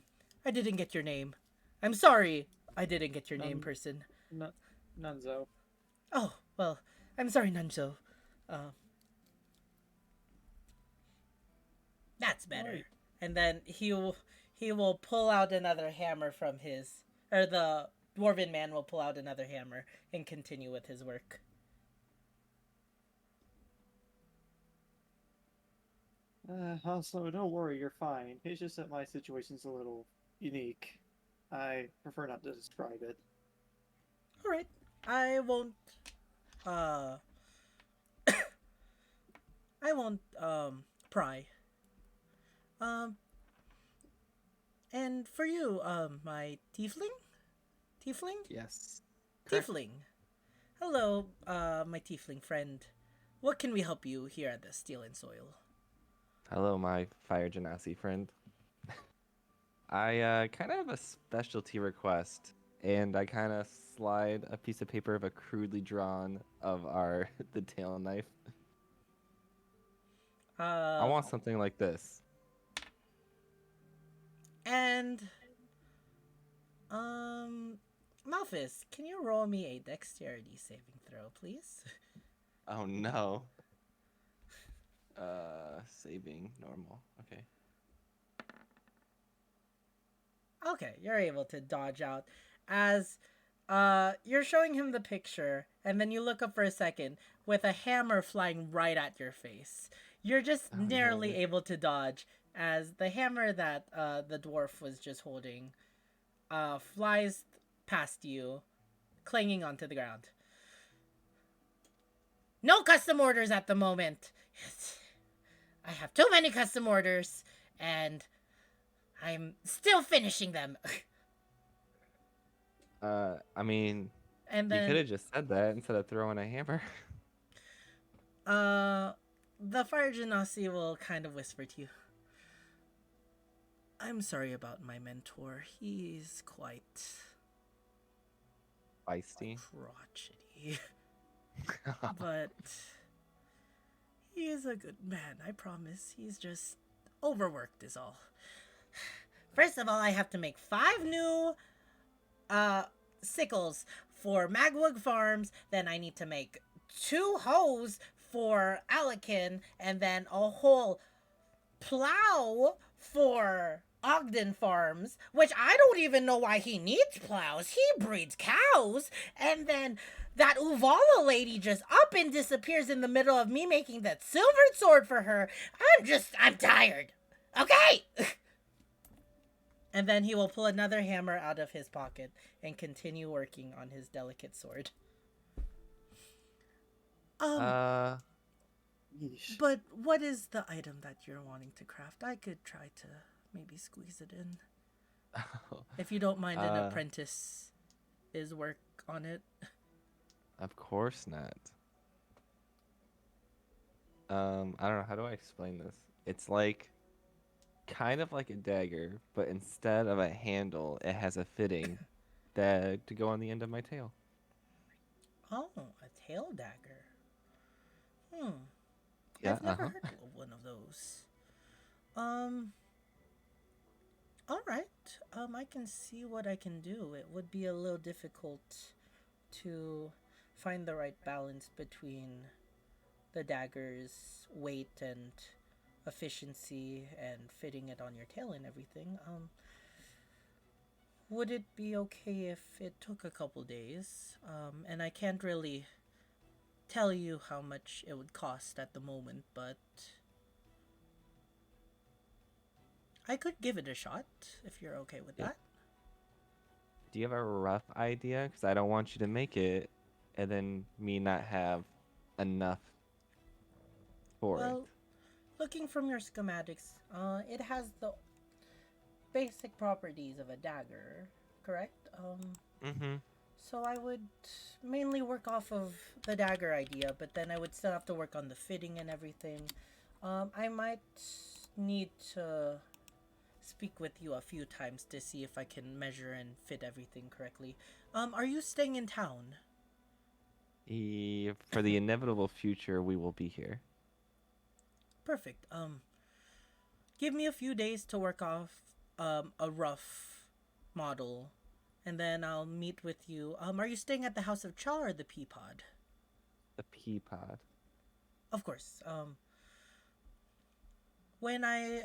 didn't get your name. I'm sorry. I didn't get your name, None, person. none, Nunzo. Oh, well, I'm sorry, Nuncho. Uh, that's better. Right. And then he will pull out another hammer from his, or the dwarven man will pull out another hammer and continue with his work. Also, don't worry, you're fine. It's just that my situation's a little unique. I prefer not to describe it. All right, I won't. Uh, I won't. Pry. Um, and for you, my tiefling, Yes. Correct. tiefling. Hello, my tiefling friend. What can we help you here at the Steel and Soil? Hello, my fire genasi friend. I kind of have a specialty request, and I kind of slide a piece of paper of a crudely drawn of our the tail knife. I Um, want something like this. and um, Malphus, can you roll me a dexterity saving throw, please? Oh no. Saving normal. Okay. Okay, you're able to dodge out as you're showing him the picture, and then you look up for a second with a hammer flying right at your face. You're just Oh narrowly no. able to dodge as the hammer that the dwarf was just holding flies past you, clanging onto the ground. No custom orders at the moment. I have too many custom orders, and I'm still finishing them. I mean, And you could then have just said that instead of throwing a hammer. Uh, the Fire Genasi will kind of whisper to you. I'm sorry about my mentor. He's quite Feisty. crotchety. But he is a good man, I promise. He's just overworked is all. First of all, I have to make 5 new sickles for Magwug Farms. Then I need to make 2 hoes for Alakin, and then a whole plow for Ogden Farms, which I don't even know why he needs plows. He breeds cows. And then that Uvala lady just up and disappears in the middle of me making that silver sword for her. I'm tired. Okay? And then he will pull another hammer out of his pocket and continue working on his delicate sword. Yeesh. But what is the item that you're wanting to craft? I could try to maybe squeeze it in. If you don't mind an apprentice's work on it. Of course not. I don't know. How do I explain this? It's like kind of like a dagger, but instead of a handle, it has a fitting that to go on the end of my tail. Oh, a tail dagger. Yeah, I've never heard of one of those. All right. I can see what I can do. It would be a little difficult to find the right balance between the dagger's weight and efficiency and fitting it on your tail and everything. Would it be okay if it took a couple days? And I can't really tell you how much it would cost at the moment, but I could give it a shot if you're okay with that. Do you have a rough idea? Because I don't want you to make it and then me not have enough for Well, looking from your schematics, it has the basic properties of a dagger, correct? it. Mm-hmm. So I would mainly work off of the dagger idea, but then I would still have to work on the fitting and everything. I might need to speak with you a few times to see if I can measure and fit everything correctly. Are you staying in town? For the inevitable future, we will be here. Perfect. Give me a few days to work off a rough model, and then I'll meet with you. Are you staying at the House of Cha or the Peapod? The pea pod. Of course. When I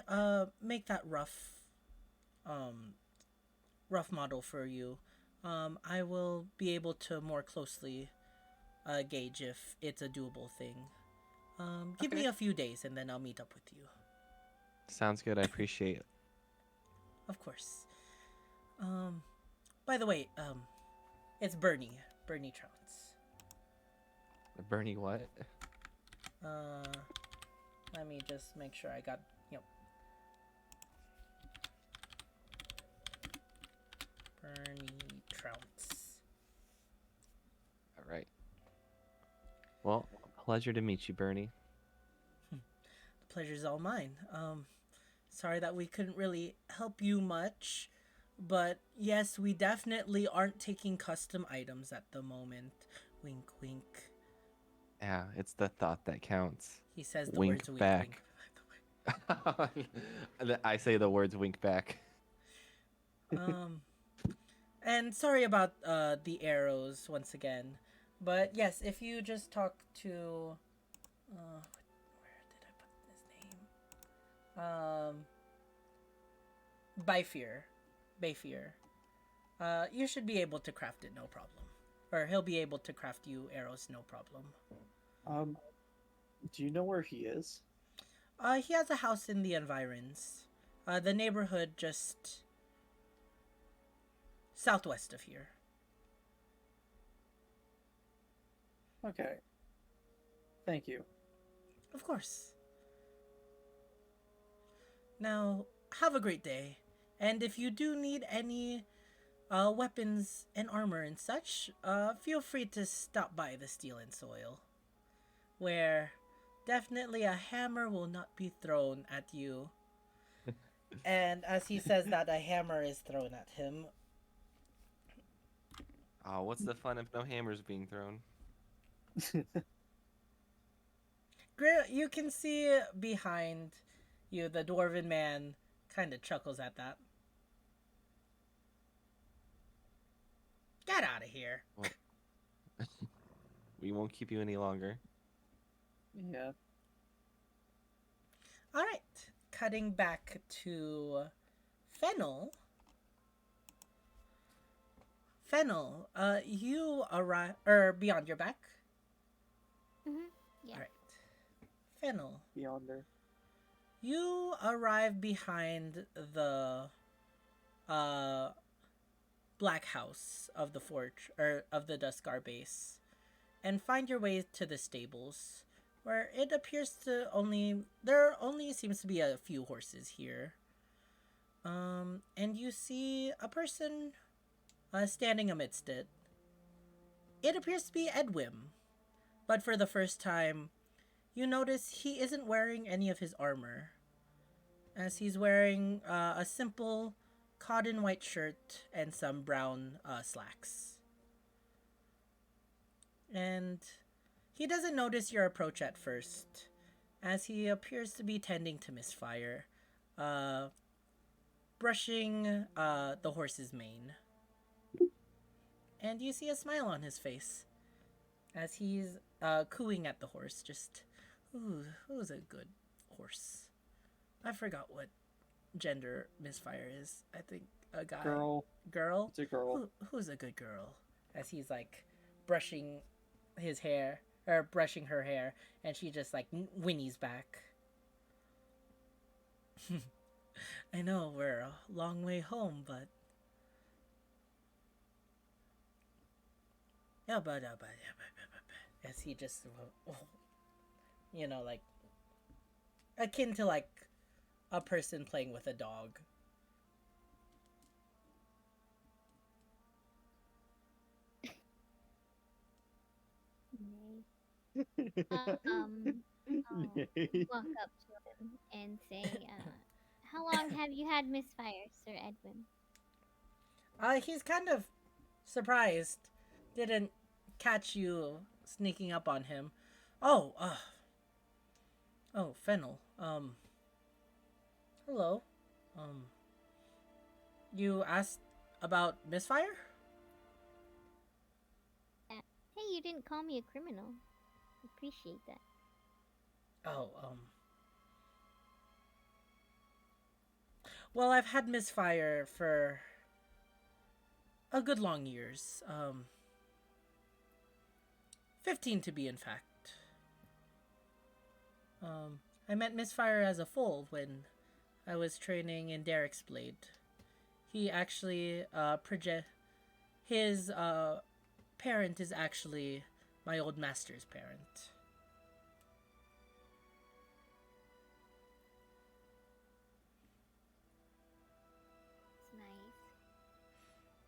make that rough model for you, I will be able to more closely gauge if it's a doable thing. Give me Okay. a few days and then I'll meet up with you. Sounds good. I appreciate it. Of course. By the way, it's Bernie Trounce. Bernie, what? Let me just make sure I got, Bernie Trounce. All right. Well, pleasure to meet you, Bernie. The pleasure's all mine. Sorry that we couldn't really help you much, but yes, we definitely aren't taking custom items at the moment. Wink, wink. Yeah, it's the thought that counts. He says the Wink words wink, back. wink. I say the words wink back. And sorry about the arrows once again, but yes, if you just talk to, where did I put his name? Bayfear. You should be able to craft it, no problem. Or he'll be able to craft you arrows, no problem. Do you know where he is? He has a house in the environs. The neighborhood just southwest of here. Okay. Thank you. Of course. Now, have a great day. And if you do need any weapons and armor and such, feel free to stop by the Steel and Soil, where Definitely a hammer will not be thrown at you. And as he says that, a hammer is thrown at him. Oh, what's the fun of no hammers being thrown? You can see behind you, the dwarven man kind of chuckles at that. Get out of here. Well, we won't keep you any longer. Yeah. All right, cutting back to Fennel. Fennel, you arrive beyond your back. Yeah. All right, Fennel, Beyonder. you arrive behind the uh black house of the forge or of the Duskar base, and find your way to the stables, where it appears to only seems to be a few horses here. And you see a person standing amidst it. It appears to be Edwin, but for the first time, you notice he isn't wearing any of his armor, as he's wearing a simple cotton white shirt and some brown slacks. And he doesn't notice your approach at first, as he appears to be tending to Misfire, brushing the horse's mane. And you see a smile on his face as he's cooing at the horse, just, ooh, who's a good horse? I forgot what gender Misfire is. I think a guy. Girl. Girl? It's a girl. Who's a good girl? As he's like brushing his hair, or brushing her hair, and she just like whinnies back. I know we're a long way home, but yeah, but as he just, like akin to like a person playing with a dog. I'll walk up to him and say, "How long have you had Misfire, Sir Edwin?" He's kind of surprised. Didn't catch you sneaking up on him. Oh, Fennel. Hello. You asked about Misfire? Hey, you didn't call me a criminal. Appreciate that. Oh, well, I've had Misfire for a good long years. 15 to be in fact. I met Misfire as a foal when I was training in Derek's Blade. He actually, his parent is actually my old master's parent. It's nice.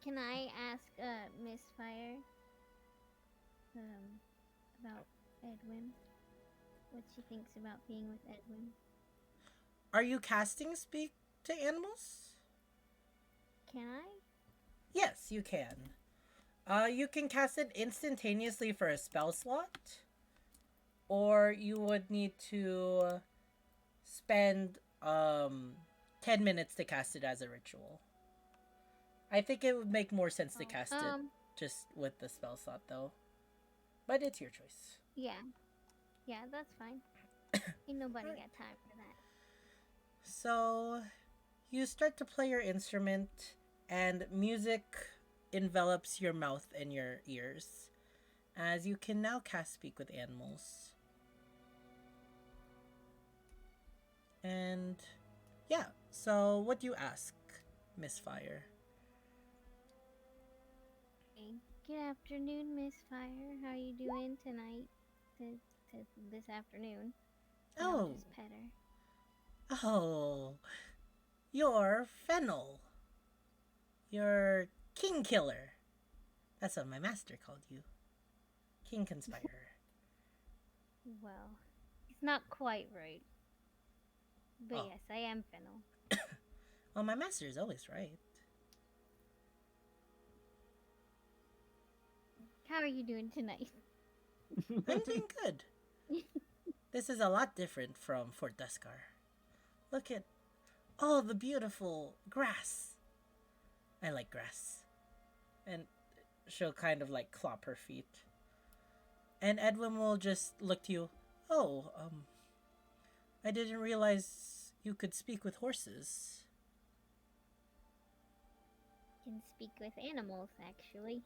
Can I ask Misfire about Edwin? What she thinks about being with Edwin? Are you casting Speak to Animals? Can I? Yes, you can. You can cast it instantaneously for a spell slot, or you would need to spend 10 minutes to cast it as a ritual. I think it would make more sense to cast it just with the spell slot, though. But it's your choice. Yeah. Yeah, that's fine. Ain't nobody got time for that. So, you start to play your instrument, and music envelops your mouth and your ears, as you can now cast Speak with Animals. And yeah, so what do you ask, Misfire? Hey, good afternoon, Misfire. How you doing tonight? This afternoon. And I'll just pet her. Oh, you're Fennel. You're King Killer. That's what my master called you. King Conspirer. Well, he's It's not quite right. But Oh. yes, I am Fennel. Well, my master is always right. How are you doing tonight? I'm doing good. This is a lot different from Fort Deskar. Look at all the beautiful grass. I like grass. And she'll kind of like clop her feet. And Edwin will just look to you. Oh, I didn't realize you could speak with horses. Can speak with animals, actually.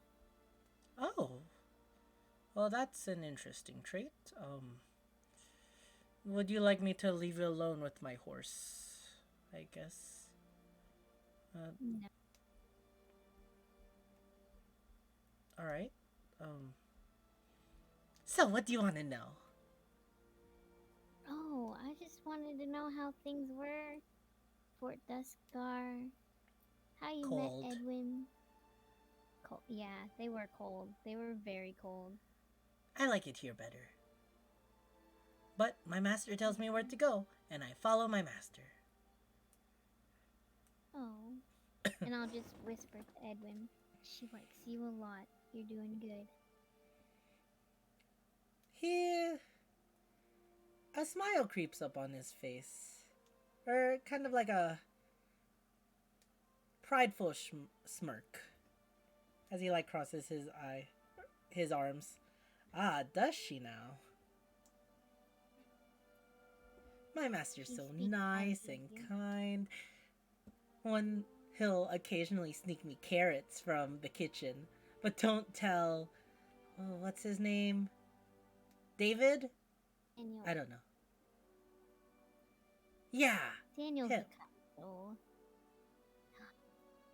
Oh. Well, that's an interesting trait. Would you like me to leave you alone with my horse? I guess. No. Alright. So, what do you want to know? Oh, I just wanted to know how things were. Fort Duskar. How you Cold. met Edwin. Cold. Yeah, they were cold. They were very cold. I like it here better. But my master tells me where to go, and I follow my master. Oh. And I'll just whisper to Edwin. She likes you a lot. You're doing good. A smile creeps up on his face. Or kind of like a prideful smirk. As he like crosses his arms. Ah, does she now? My master's He so speaks nice highly and of you. kind. He'll occasionally sneak me carrots from the kitchen. But don't tell... Oh, what's his name? David? Daniel. I don't know. Yeah. Daniel's him. a kind soul.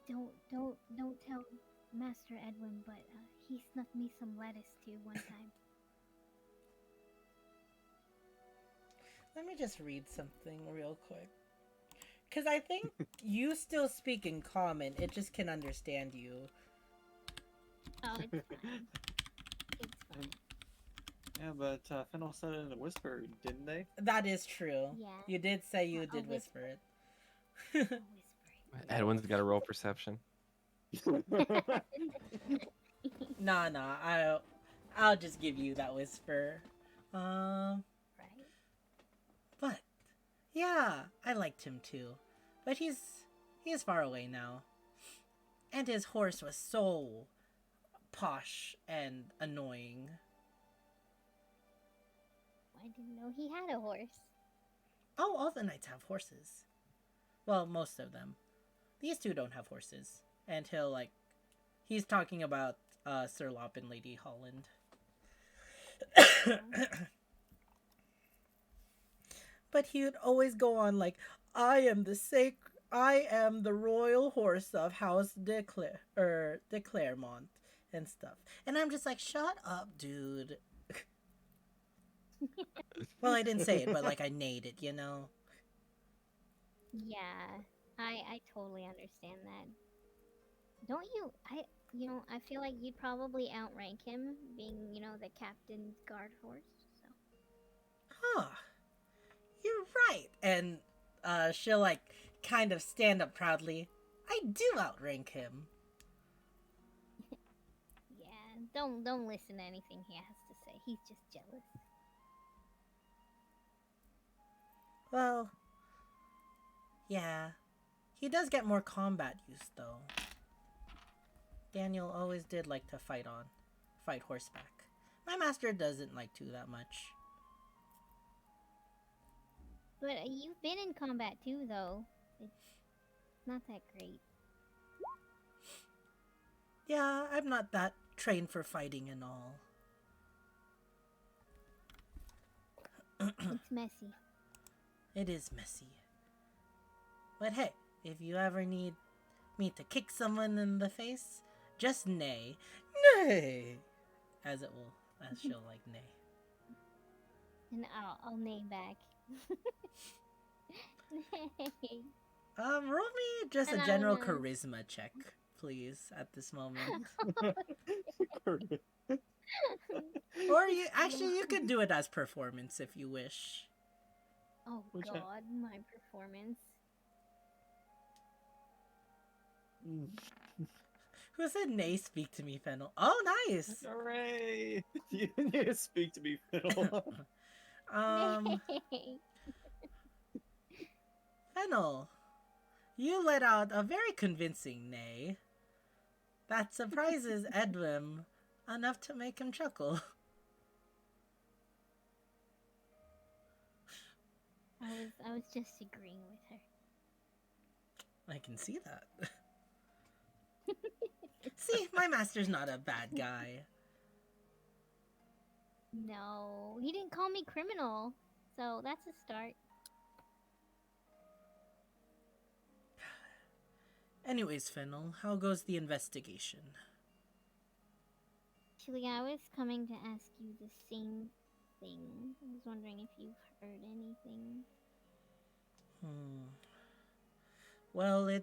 Don't tell Master Edwin, but he snuck me some lettuce too one time. Let me just read something real quick. Because I think you still speak in common. It just can understand you. Oh, it's fine. It's fine. Yeah, but Fennel said it in a whisper, didn't they? That is true. Yeah. You did say you I'll did whisper it. I'll whisper it. Edwin's got to roll perception. Nah. I'll just give you that whisper. Right? But yeah, I liked him too. But he's far away now. And his horse was so posh and annoying. I didn't know he had a horse. Oh, all the knights have horses. Well, most of them. These two don't have horses. And he's talking about Sir Lop and Lady Holland. But he would always go on like, I am the royal horse of House de Claremont and stuff. And I'm just like, shut up, dude. Well, I didn't say it, but like I neighed it, you know? Yeah, I totally understand that. Don't you? I feel like you'd probably outrank him, being the captain's guard horse. So Huh. You're right. And she'll like kind of stand up proudly. I do outrank him. yeah, don't listen to anything he has to say. He's just jealous. Well, yeah. He does get more combat use, though. Daniel always did like to fight horseback. My master doesn't like to that much. But you've been in combat too, though. It's not that great. Yeah, I'm not that trained for fighting and all. It's messy. It is messy. But hey, if you ever need me to kick someone in the face, just neigh. Neigh! As she'll like neigh. And I'll neigh back. Neigh. Roll me just a And general I'm, charisma check, please, at this moment. Or you could do it as performance if you wish. Oh Which I- God, my performance. Who said nay? Speak to me, Fennel. Oh, nice. Hooray! You need to speak to me, Fiddle. Um, Nay. Fennel, you let out a very convincing nay that surprises Edwin enough to make him chuckle. I was just agreeing with her. I can see that. See, my master's not a bad guy. No, he didn't call me criminal, so that's a start. Anyways, Fennel, how goes the investigation? Actually, I was coming to ask you the same thing. I was wondering if you've heard anything. Well,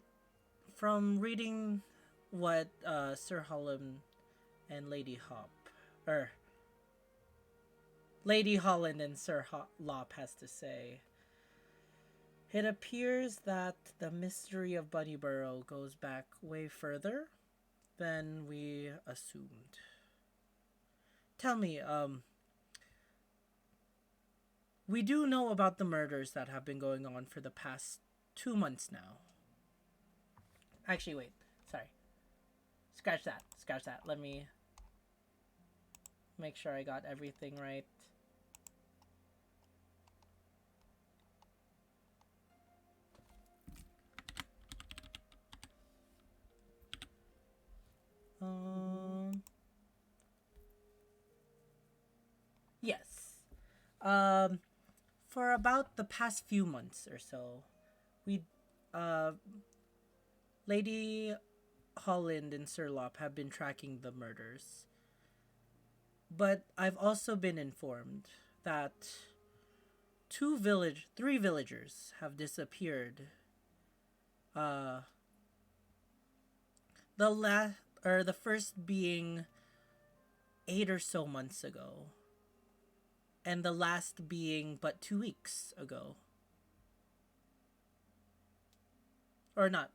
from reading what Sir Holland and Lady Hop, or Lady Holland and Sir Lop has to say, it appears that the mystery of Bunnyborough goes back way further than we assumed. Tell me, we do know about the murders that have been going on for the past 2 months now. Actually, wait. Sorry. Scratch that. Scratch that. Let me make sure I got everything right. Yes. For about the past few months or so, we, Lady Holland and Sir Lop have been tracking the murders. But I've also been informed that three villagers have disappeared. The first being 8 or so months ago, and the last being but 2 weeks ago. Or not.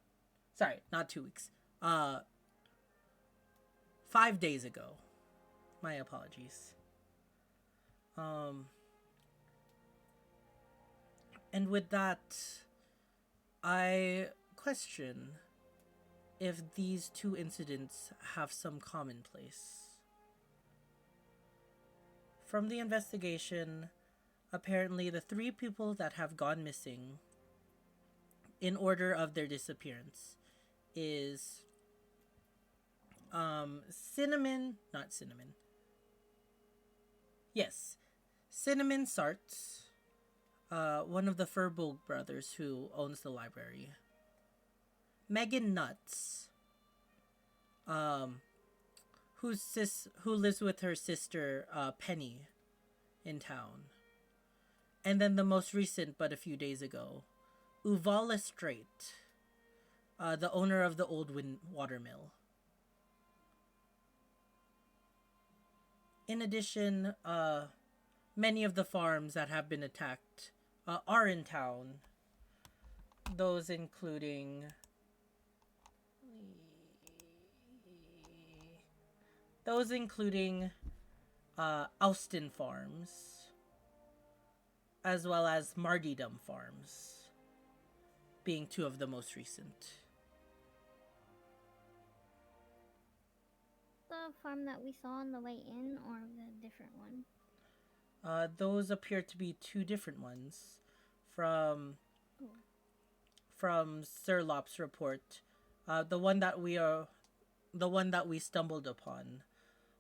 Sorry, not 2 weeks. 5 days ago. My apologies. And with that, I question if these two incidents have some commonplace. From the investigation, apparently the 3 people that have gone missing in order of their disappearance is Cinnamon Sarts, one of the Furbolg brothers who owns the library. Megan Nuts, who lives with her sister Penny in town. And then the most recent, but a few days ago, Uvala Strait, the owner of the old watermill. In addition, many of the farms that have been attacked are in town. Those including Austin Farms, as well as Mardydom Farms, being 2 of the most recent. The farm that we saw on the way in, or the different one? Those appear to be 2 different ones. From Sir Lop's report, the one that we stumbled upon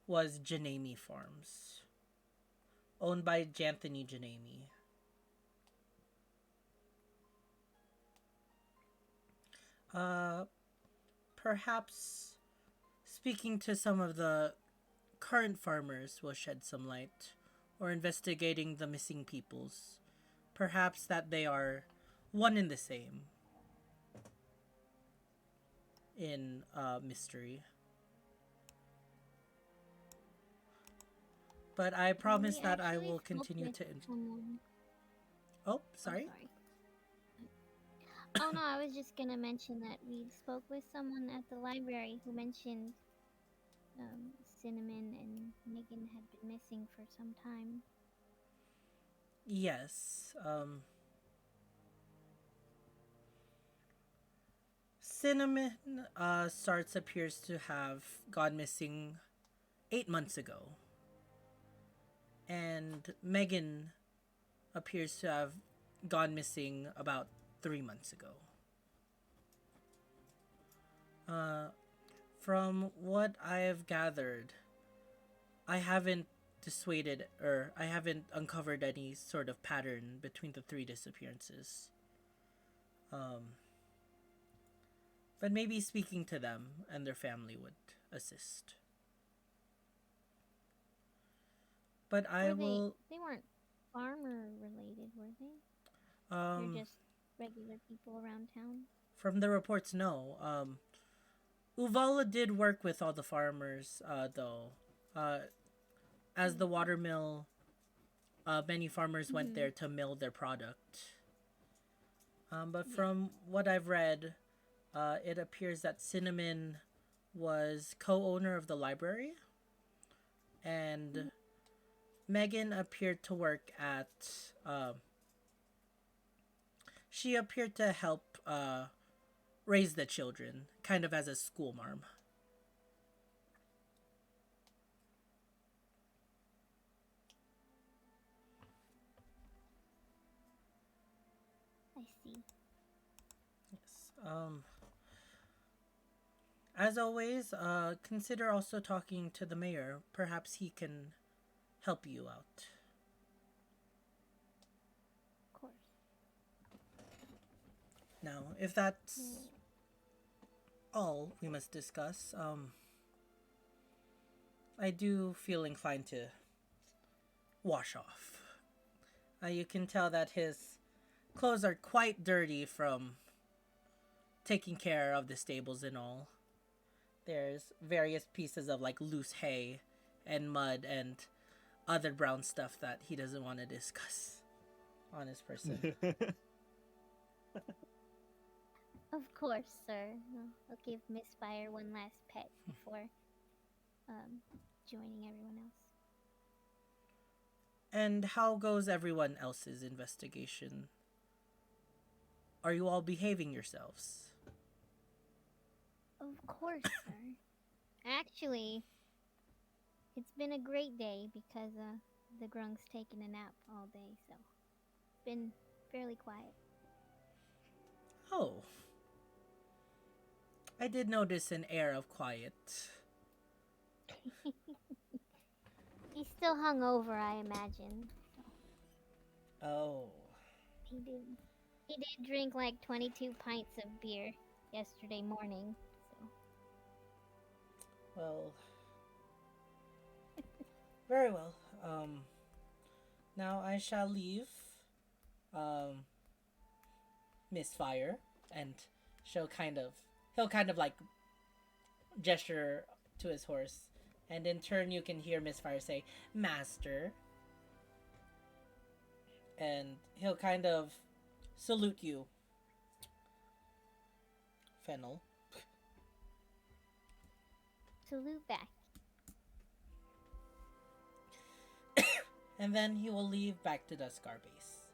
was Janami Farms, owned by Janthony Janami. Perhaps speaking to some of the current farmers will shed some light, or investigating the missing peoples. Perhaps that they are one and the same in mystery. But I promise We that I actually will spoke continue with to. someone. Oh, Oh, sorry. sorry. Oh no, I was just gonna mention that we spoke with someone at the library who mentioned Cinnamon and Megan had been missing for some time. Yes. Cinnamon starts appears to have gone missing 8 months ago, and Megan appears to have gone missing about 3 months ago. Uh, from what I have gathered, I haven't dissuaded or I haven't uncovered any sort of pattern between the three disappearances. Um, but maybe speaking to them and their family would assist. But I Were will. they weren't farmer related, were they? They're Um, just regular people around town. from the reports, no. Uvala did work with all the farmers, though. Uh, as the watermill, many farmers went Mm-hmm. there to mill their product. But Yeah. from what I've read, it appears that Cinnamon was co-owner of the library, and Megan appeared to work at. She appeared to help raise the children, kind of as a school marm. I see. Yes. As always, consider also talking to the mayor. Perhaps he can help you out. Of course. Now, if that's Mm. all we must discuss, I do feel inclined to wash off. You can tell that his clothes are quite dirty from taking care of the stables and all. There's various pieces of like loose hay and mud and other brown stuff that he doesn't want to discuss on his person. Of course, sir. I'll give Miss Fire one last pet before joining everyone else. And how goes everyone else's investigation? Are you all behaving yourselves? Of course, sir. Actually, it's been a great day because the grunk's taken a nap all day, so been fairly quiet. Oh. I did notice an air of quiet. He's still hungover, I imagine. Oh. He did. He did drink like 22 pints of beer yesterday morning. So Well. Very well. Now I shall leave Miss Fire, and he'll kind of like gesture to his horse, and in turn you can hear Miss Fire say, "Master." And he'll kind of salute you, Fennel. salute back. And then he will leave back to the Scar base.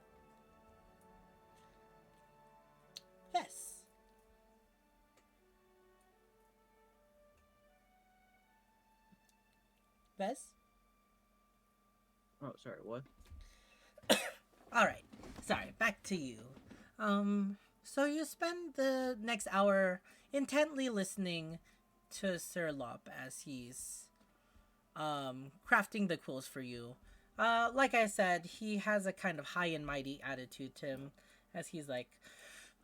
Yes. Vez? Oh, sorry, what? Alright. Sorry, back to you. So you spend the next hour intently listening to Sir Lop as he's crafting the quills for you. Like I said, he has a kind of high and mighty attitude to him, as he's like,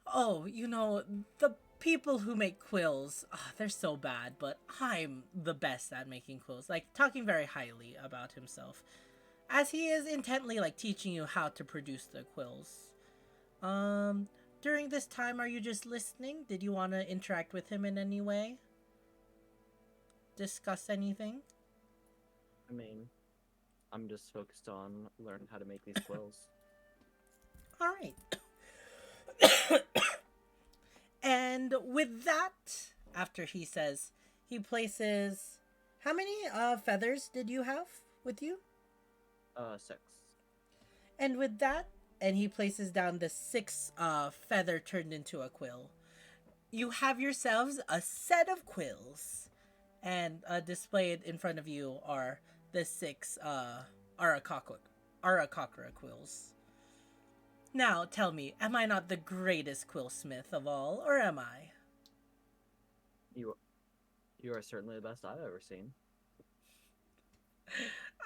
"Oh, the people who make quills, they're so bad, but I'm the best at making quills." Like, talking very highly about himself, as he is intently, like, teaching you how to produce the quills. During this time, are you just listening? Did you want to interact with him in any way? Discuss anything? I mean, I'm just focused on learning how to make these quills. All right. And with that, after he says, he places. How many feathers did you have with you? 6. And with that, and he places down the 6 feather turned into a quill. You have yourselves a set of quills, and displayed in front of you are the 6 Arakakra quills. Now, tell me, am I not the greatest quillsmith of all, or am I? You are certainly the best I've ever seen.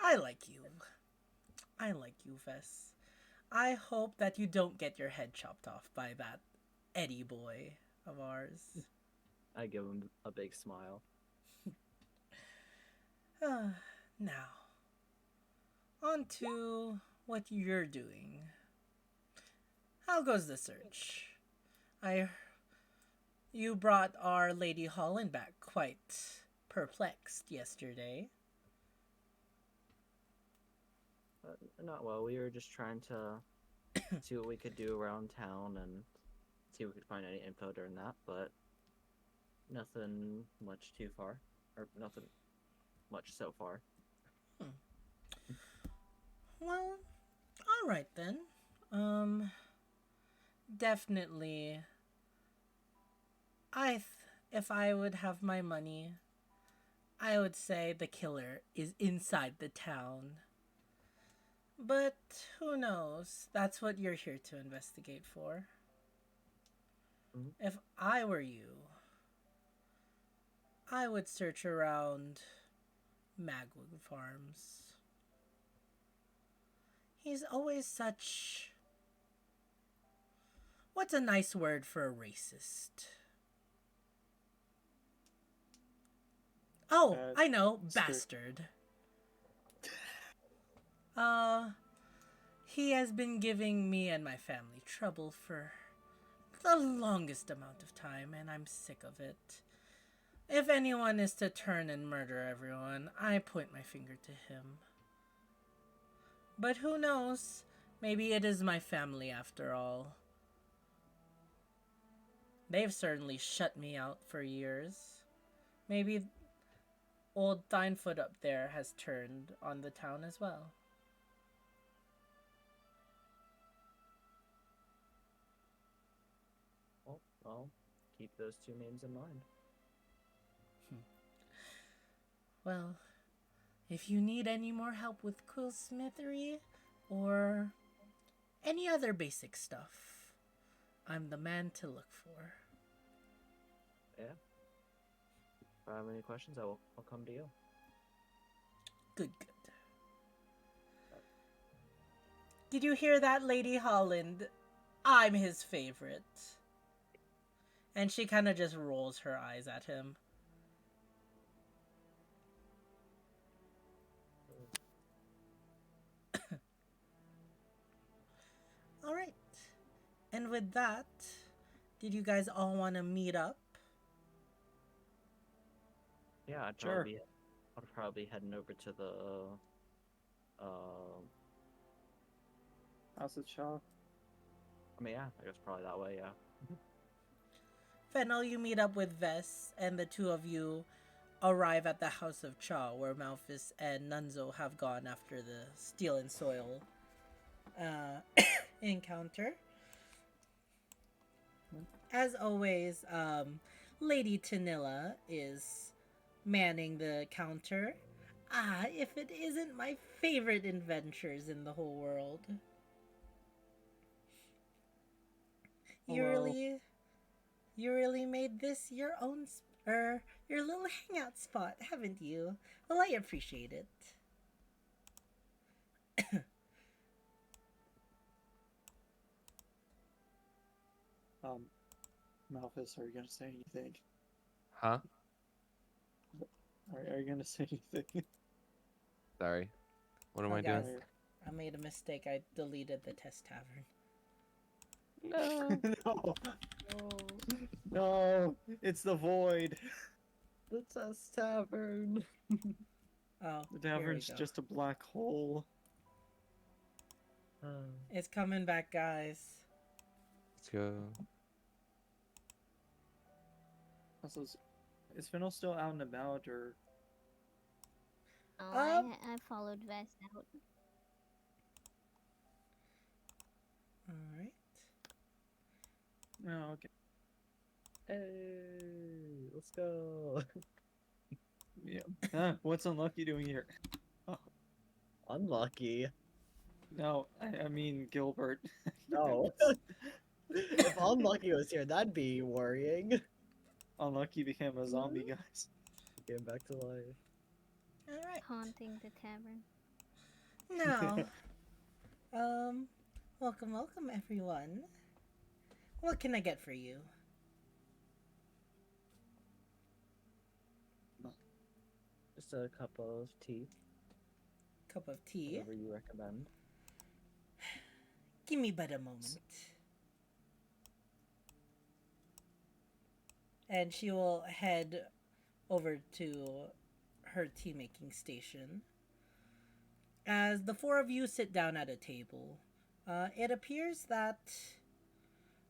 I like you. I like you, Vess. I hope that you don't get your head chopped off by that Eddie boy of ours. I give him a big smile. Now, on to what you're doing. How goes the search? You brought our Lady Holland back quite perplexed yesterday. Not well. We were just trying to see what we could do around town and see if we could find any info during that, but nothing much too far. Or nothing much so far. Well, all right then. Definitely. If I would have my money, I would say the killer is inside the town. But who knows? That's what you're here to investigate for. Mhm. If I were you, I would search around Magwood Farms. He's always such. What's a nice word for a racist? Oh, I know, bastard. He has been giving me and my family trouble for the longest amount of time, and I'm sick of it. If anyone is to turn and murder everyone, I point my finger to him. But who knows? Maybe it is my family after all. They've certainly shut me out for years. Maybe old Thinefoot up there has turned on the town as well. Well, keep those 2 names in mind. Well, if you need any more help with quillsmithery or any other basic stuff, I'm the man to look for. Yeah. If I have any questions, I'll come to you. Good. Did you hear that, Lady Holland? I'm his favorite. And she kind of just rolls her eyes at him. Alright. And with that, did you guys all want to meet up? Yeah, I'd probably be heading over to the House of Shaw. I mean, yeah, I guess probably that way, yeah. Fennel, you meet up with Vess, and the two of you arrive at the House of Cha, where Malphus and Nunzo have gone after the Steel and Soil encounter. As always, Lady Tanilla is manning the counter. Ah, if it isn't my favorite adventures in the whole world. Hello. You really made this your own, your little hangout spot, haven't you? Well, I appreciate it. Malphus, are you gonna say anything? Huh? Are you gonna say anything? Sorry. What am Oh, I guys, doing? I made a mistake. I deleted the test tavern. No. No, no, it's the void. The Test Tavern. Oh, The here we tavern's go. just a black hole. It's coming back, guys. Let's go. Also, is Fennel still out and about, or Oh, Um. I followed Vest out. All right. no? Okay. Hey, let's go. Yeah. Huh, what's Unlucky doing here? Oh, Unlucky. no, I mean Gilbert. No. If Unlucky was here, that'd be worrying. Unlucky became a zombie, guys. Getting back to life. All right. Haunting the tavern. Now, welcome everyone. What can I get for you? Just a cup of tea, Cup of tea. whatever you recommend. Give me but a moment. And she will head over to her tea making station. As the four of you sit down at a table, it appears that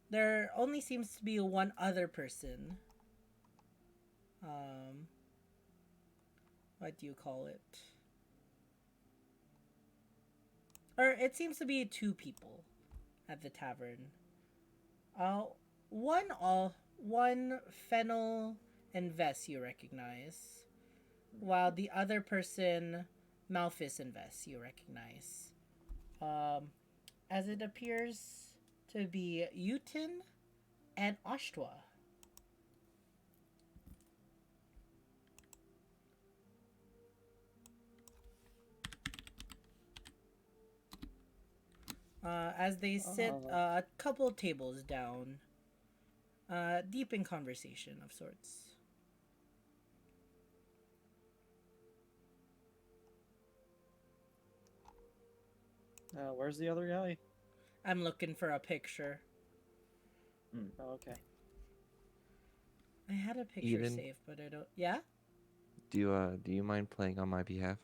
there only seems to be one other person. What do you call it? Or it seems to be two people at the tavern. One Fennel and Vess you recognize, while the other person, Malphus and Vess, you recognize. As it appears to be Utin and Oshtwa. As they sit a couple tables down, deep in conversation of sorts. Where's the other guy? I'm looking for a picture. Oh, okay. I had a picture Eden? saved, but I don't. Yeah? Do you mind playing on my behalf?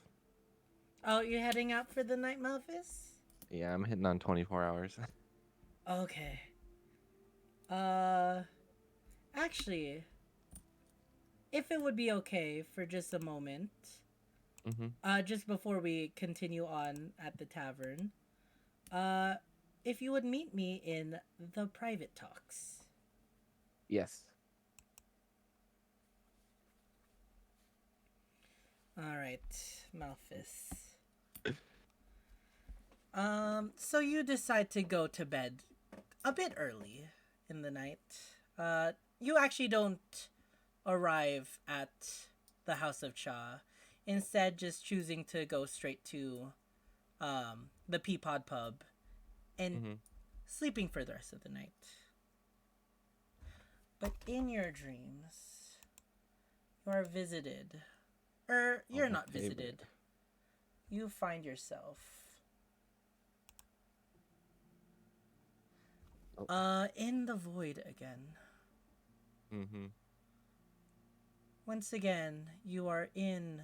Oh, you're heading out for the night, Malphus? Yeah, I'm hitting on 24 hours. Okay. Actually, if it would be okay for just a moment, just before we continue on at the tavern, if you would meet me in the private talks. Yes. All right, Malphus. So you decide to go to bed a bit early in the night. You actually don't arrive at the House of Cha. Instead, just choosing to go straight to the Peapod Pub and sleeping for the rest of the night. But in your dreams, you are visited. You're my not visited. favorite. You find yourself in the void again. Once again, you are in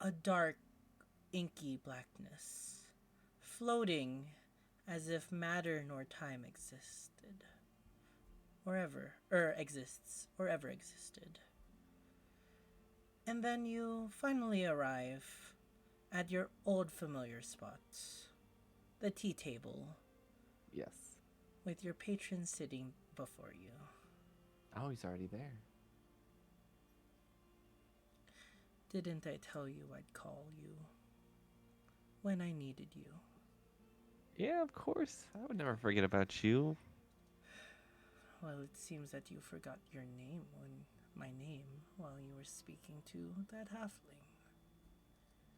a dark, inky blackness, floating as if matter nor time existed, or ever existed. And then you finally arrive at your old familiar spot, the tea table, Yes. with your patron sitting before you. Oh, he's already there. Didn't I tell you I'd call you when I needed you? Yeah, of course. I would never forget about you. Well, it seems that you forgot my name while you were speaking to that halfling.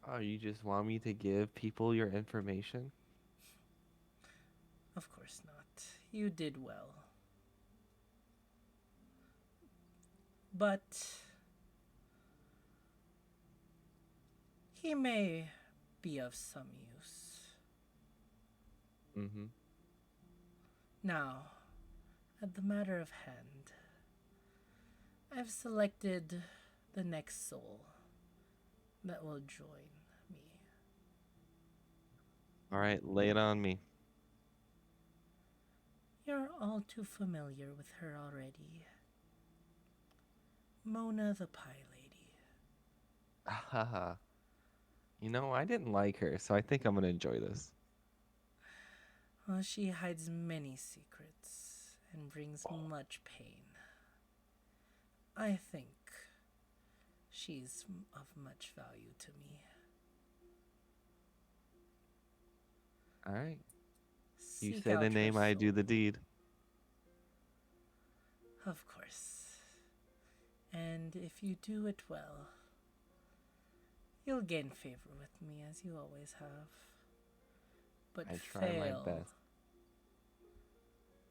Oh, you just want me to give people your information? Of course not. You did well. But he may be of some use. Now, at the matter of hand, I've selected the next soul that will join me. All right, lay it on me. You're all too familiar with her already. Mona the Pie Lady. Haha. I didn't like her, so I think I'm gonna enjoy this. Well, she hides many secrets and brings Oh, much pain. I think she's of much value to me. all right. You Seek say the out her name, I do soul, the deed. of course. And if you do it well, you'll gain favor with me as you always have. But I try my fail, best.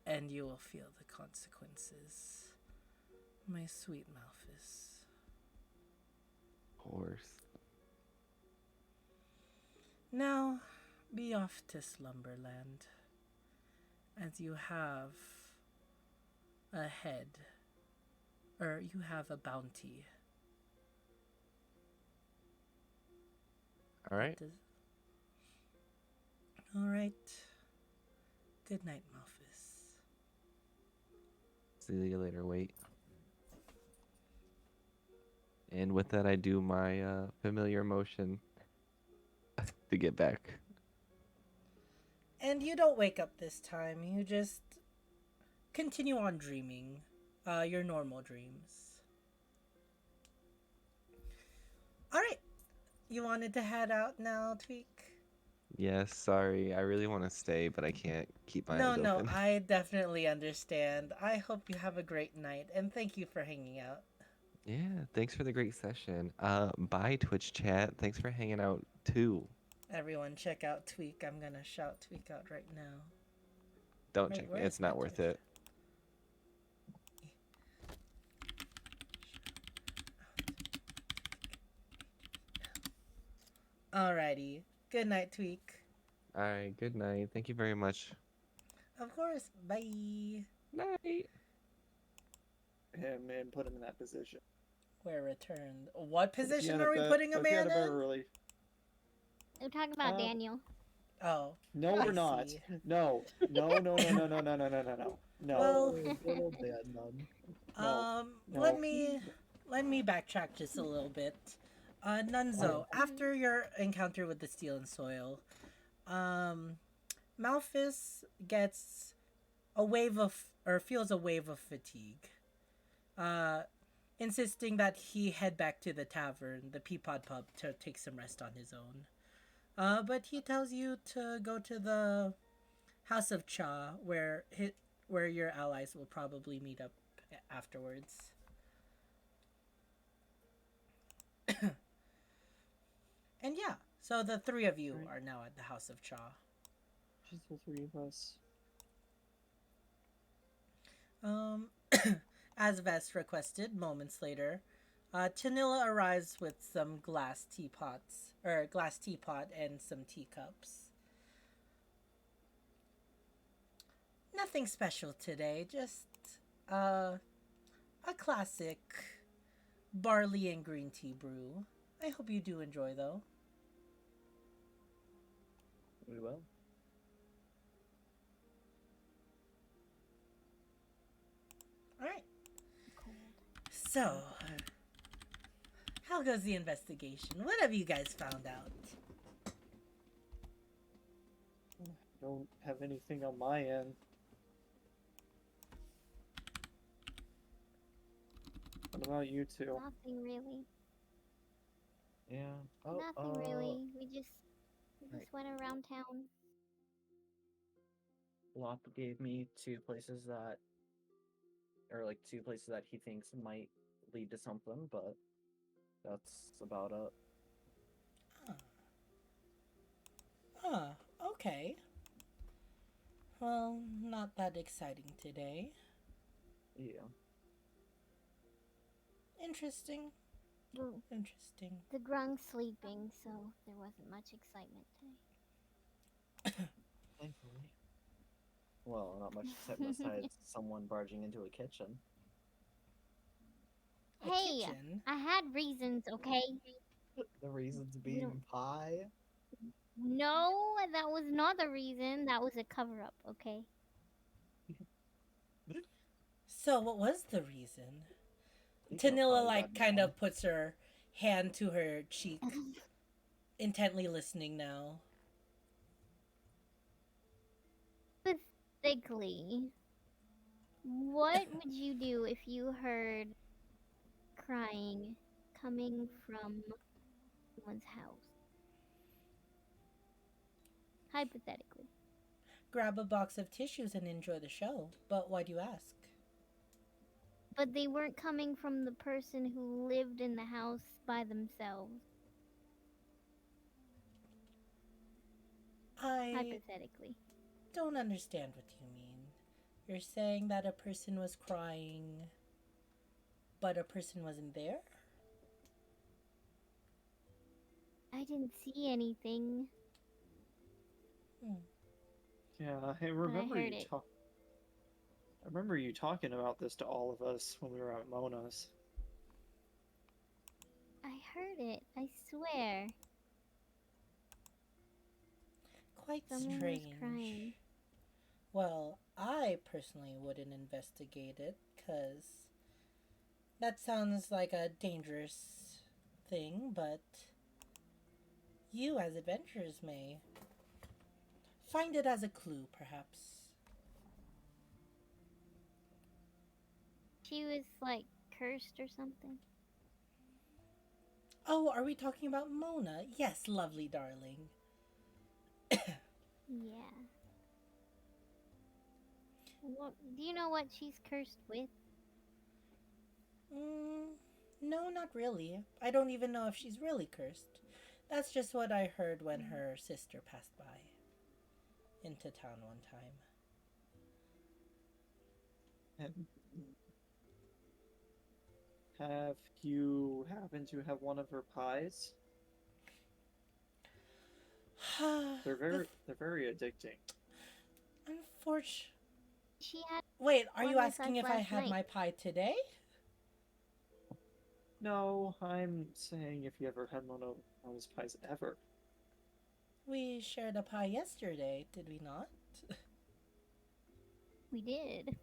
and you will feel the consequences. My sweet Malphus. Of course. Now, be off to Slumberland, as you have a head, or you have a bounty. All right. All right. Good night, Malphus. See you later. Wait. And with that, I do my familiar motion to get back. And you don't wake up this time. You just continue on dreaming, your normal dreams. All right. You wanted to head out now, Tweak? Yes, sorry. I really want to stay, but I can't keep my No, eyes no, open. I definitely understand. I hope you have a great night, and thank you for hanging out. Yeah, thanks for the great session. Bye, Twitch chat. Thanks for hanging out too. Everyone, check out Tweak. I'm gonna shout Tweak out right now. Don't Wait, check me. where is It's my not worth Twitch? it. Alrighty. Good night, Tweak. All right, good night. Thank you very much. Of course. Bye. Night. And put him in that position. We're returned. What But if he position had are we putting a if he had man a better in? relief. We're talking about Uh, Daniel. Oh, No, I we're not. see. No, no, no, no, no, no, no, no, no, no, no. No. Well, Oh, little bad none. No. let No. me backtrack just a little bit. Nunzo, after your encounter with the steel and soil, um, Malphus gets a wave of, or feels a wave of fatigue. Uh, insisting that he head back to the tavern, the Peapod Pub, to take some rest on his own. But he tells you to go to the House of Cha, where your allies will probably meet up afterwards. And yeah, so the three of you Right. are now at the House of Cha. Just the three of us. Um, as Vest requested, moments later, Tanilla arrives with some glass teapot and some teacups. Nothing special today, just uh, a classic barley and green tea brew. I hope you do enjoy, though. We will. All right. Cold. So, how goes the investigation? What have you guys found out? Don't have anything on my end. What about you two? Nothing really. Yeah. Oh, Nothing really. We just right. went around town. Lop gave me two places that he thinks might lead to something, but that's about it. Okay. Well, not that exciting today. Yeah. Interesting. Well, Interesting. the Grung's sleeping, so there wasn't much excitement today. Thankfully. Well, not much except besides someone barging into a kitchen. A Hey, kitchen? I had reasons, okay? The reasons No, being pie. no, that was not the reason. That was a cover up, okay? So, what was the reason? Speaking of Tanilla, pies, like, kind Adnan, of puts her hand to her cheek, intently listening now. Specifically, what would you do if you heard crying coming from someone's house? Hypothetically. Grab a box of tissues and enjoy the show. But why do you ask? But they weren't coming from the person who lived in the house by themselves. I Hypothetically. don't understand what you mean. You're saying that a person was crying, but a person wasn't there? I didn't see anything, Hmm. Yeah, but I heard it. I remember you talking about this to all of us when we were at Mona's. I heard it. I swear. Quite Someone was strange. crying. Well, I personally wouldn't investigate it, because that sounds like a dangerous thing, but you, as adventurers, may find it as a clue, perhaps. She was like cursed or something. Oh, are we talking about Mona? Yes, lovely darling. Yeah. What, do you know what she's cursed with? Mm, no, not really. I don't even know if she's really cursed. That's just what I heard when her sister passed by into town one time. And have you happened to have one of her pies? They're very addicting. Unfortunately. She had Wait, are one you with asking us if I last had night. my pie today? No, I'm saying if you ever had one of those pies ever. We shared a pie yesterday, did we not? We did.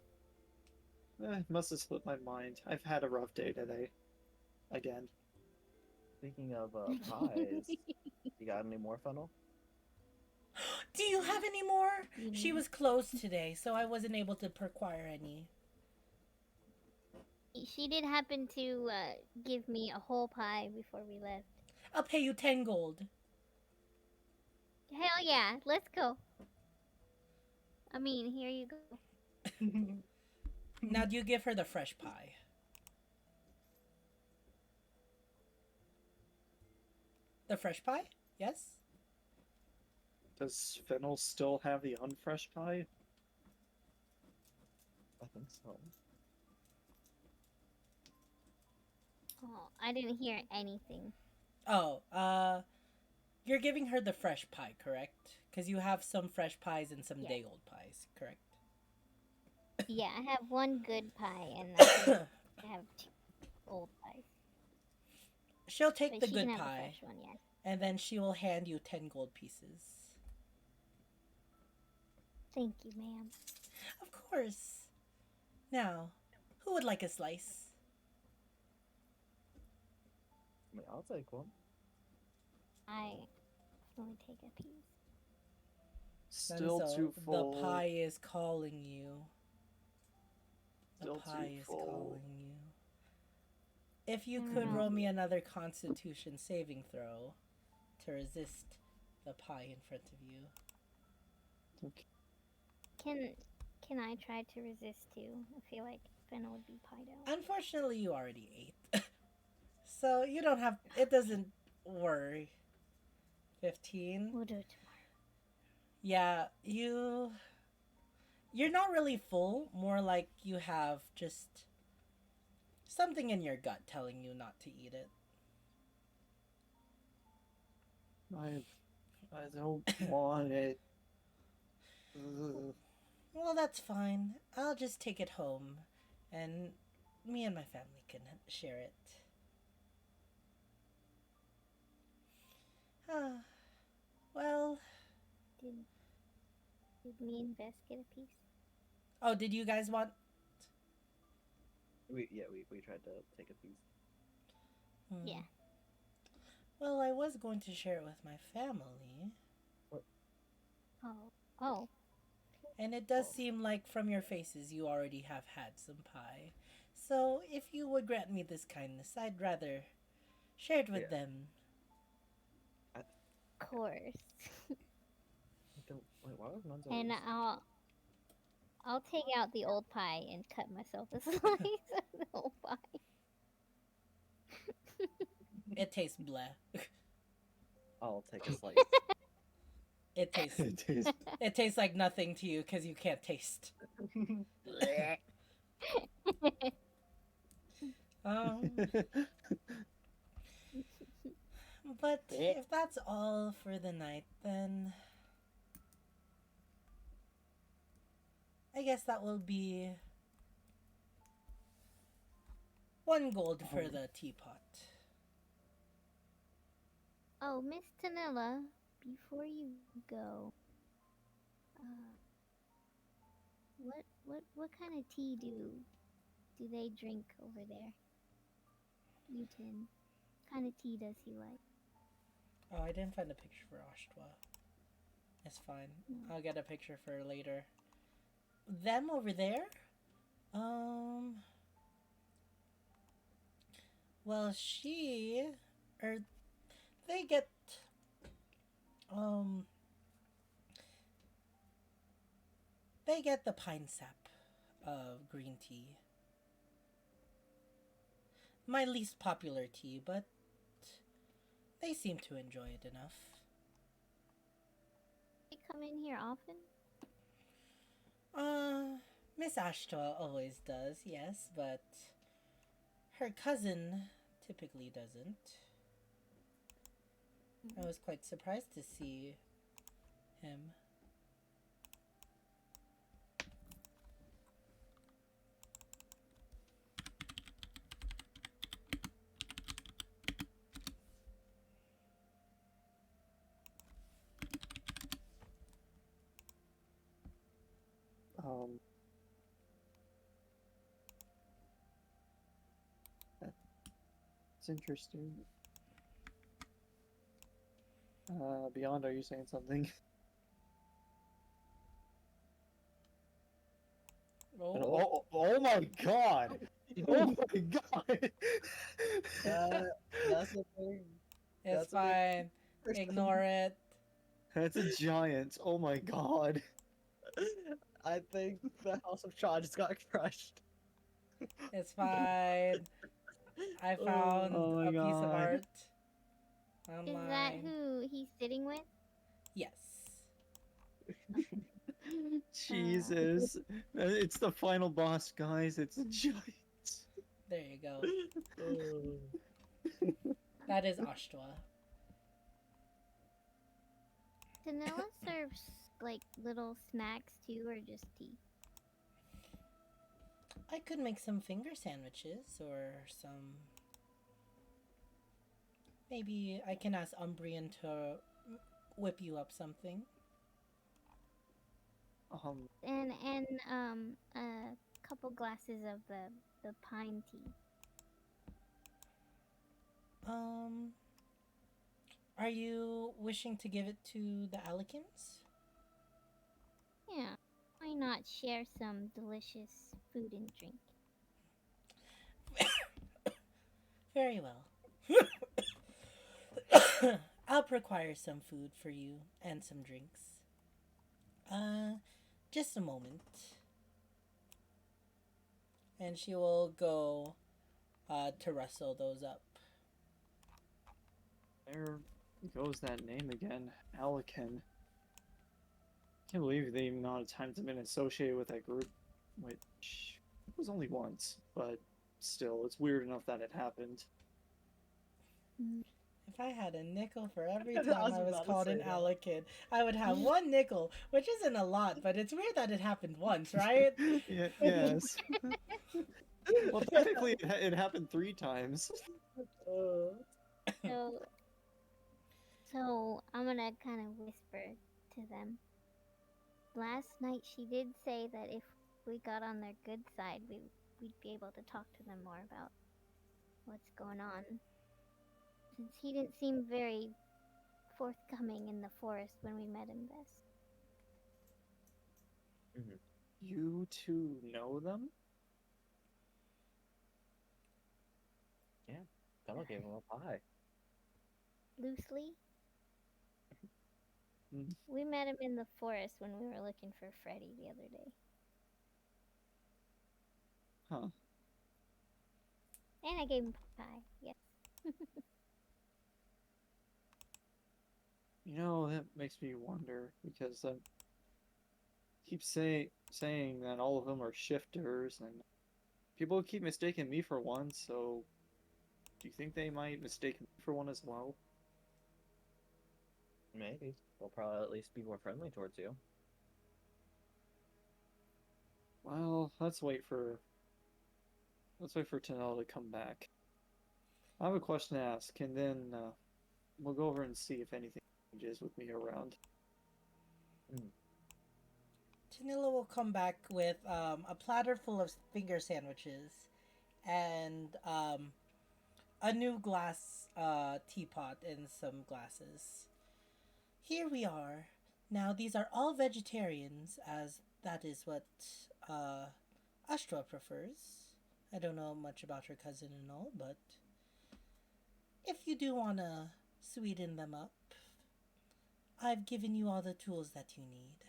Must have slipped my mind. I've had a rough day today. Again. speaking of pies, you got any more funnel? Do you have any more? You She mean- was closed today, so I wasn't able to acquire any. She did happen to give me a whole pie before we left. I'll pay you 10 gold. Hell yeah, let's go. I mean, here you go. Now, do you give her the fresh pie? The fresh pie? Yes? Does Fennel still have the unfresh pie? I think so. Oh, I didn't hear anything. Oh, you're giving her the fresh pie, correct? Because you have some fresh pies and some Yeah. day old pies, correct? Yeah, I have one good pie and I have two old pies. She'll take But the she good can have the pie, fresh one, yeah. and then she will hand you 10 gold pieces. Thank you, ma'am. Of course. Now, who would like a slice? I mean, I'll take one. I definitely take a piece. Still Denzel, too full. The pie is calling you. The Still pie too is full. calling you. If you I don't could know. roll me another Constitution saving throw to resist the pie in front of you. Can I try to resist too? I feel like Fenna would be pied out. Unfortunately, you already ate. So you don't have. It doesn't worry. 15. We'll do it tomorrow. Yeah, you're not really full, more like you have just something in your gut telling you not to eat it. I don't want it. Ugh. Well, that's fine. I'll just take it home and me and my family can share it. Ah, well, Did did me and Bess get a piece? oh, did you guys want? We tried to take a piece. Hmm. Yeah. Well, I was going to share it with my family, Oh. Oh. and it does Oh. seem like from your faces you already have had some pie. So, if you would grant me this kindness, I'd rather share it with Yeah. them. I, Of course. I don't. Wait, why was Nun's And always? I'll take out the old pie and cut myself a slice of the old pie. It tastes bleh. I'll take a slice. It tastes It tastes. it tastes like nothing to you because you can't taste. Um, but if that's all for the night, then I guess that will be 1 gold for the teapot. Oh, Miss Tanilla, before you go, uh, what kind of tea do they drink over there? Newton. What kind of tea does he like? Oh, I didn't find a picture for Ashtwa. It's fine. I'll get a picture for later. Them over there? Well, or they get, um, they get the pine sap of green tea. My least popular tea, but they seem to enjoy it enough. They come in here often? Miss Ashtaw always does, yes, but her cousin typically doesn't. I was quite surprised to see him. Um, it's interesting. Beyond, are you saying something? Oh, Oh my god! Oh my god! That's the thing. it's that's a big fine. person. Ignore it. That's a giant. Oh my god. I think the House of Shaw just got crushed. It's fine. I found Oh my a piece of god. art Is that online. who he's sitting with? Yes. Jesus. It's the final boss, guys. It's a giant. There you go. That is Ashtwa. Tanilla serves like little snacks too, or just tea? I could make some finger sandwiches or some. Maybe I can ask Umbrian to whip you up something. And a couple glasses of the pine tea. Are you wishing to give it to the Alikins? Yeah. Why not share some delicious food and drink? Very well. I'll require some food for you and some drinks. Just a moment. And she will go to rustle those up. There goes that name again. Alikin. Can't believe the amount of times I've been associated with that group, which it was only once, but still, it's weird enough that it happened. If I had a nickel for every I time was I was about to called say an that. Alakid, I would have 1 nickel, which isn't a lot, but it's weird that it happened once, right? Yeah, yes. Well, technically, it happened 3 times. So So I'm gonna kind of whisper to them. Last night she did say that if we got on their good side, we'd be able to talk to them more about what's going on. Since he didn't seem very forthcoming in the forest when we met him this. Mhm. You two know them? Yeah, Gallow gave him a pie. Loosely. Hmm. We met him in the forest when we were looking for Freddy the other day. Huh. And I gave him pie, yes. That makes me wonder because I keep saying that all of them are shifters, and people keep mistaking me for one. So, do you think they might mistake me for one as well? Maybe. They'll probably at least be more friendly towards you. Well, let's wait for Tanel to come back. I have a question to ask, and then we'll go over and see if anything changes with me around. Mm. Tanilla will come back with a platter full of finger sandwiches and a new glass teapot and some glasses. Here we are. Now, these are all vegetarians, as that is what uh, Ashtra prefers. I don't know much about her cousin and all, but if you do want to sweeten them up, I've given you all the tools that you need.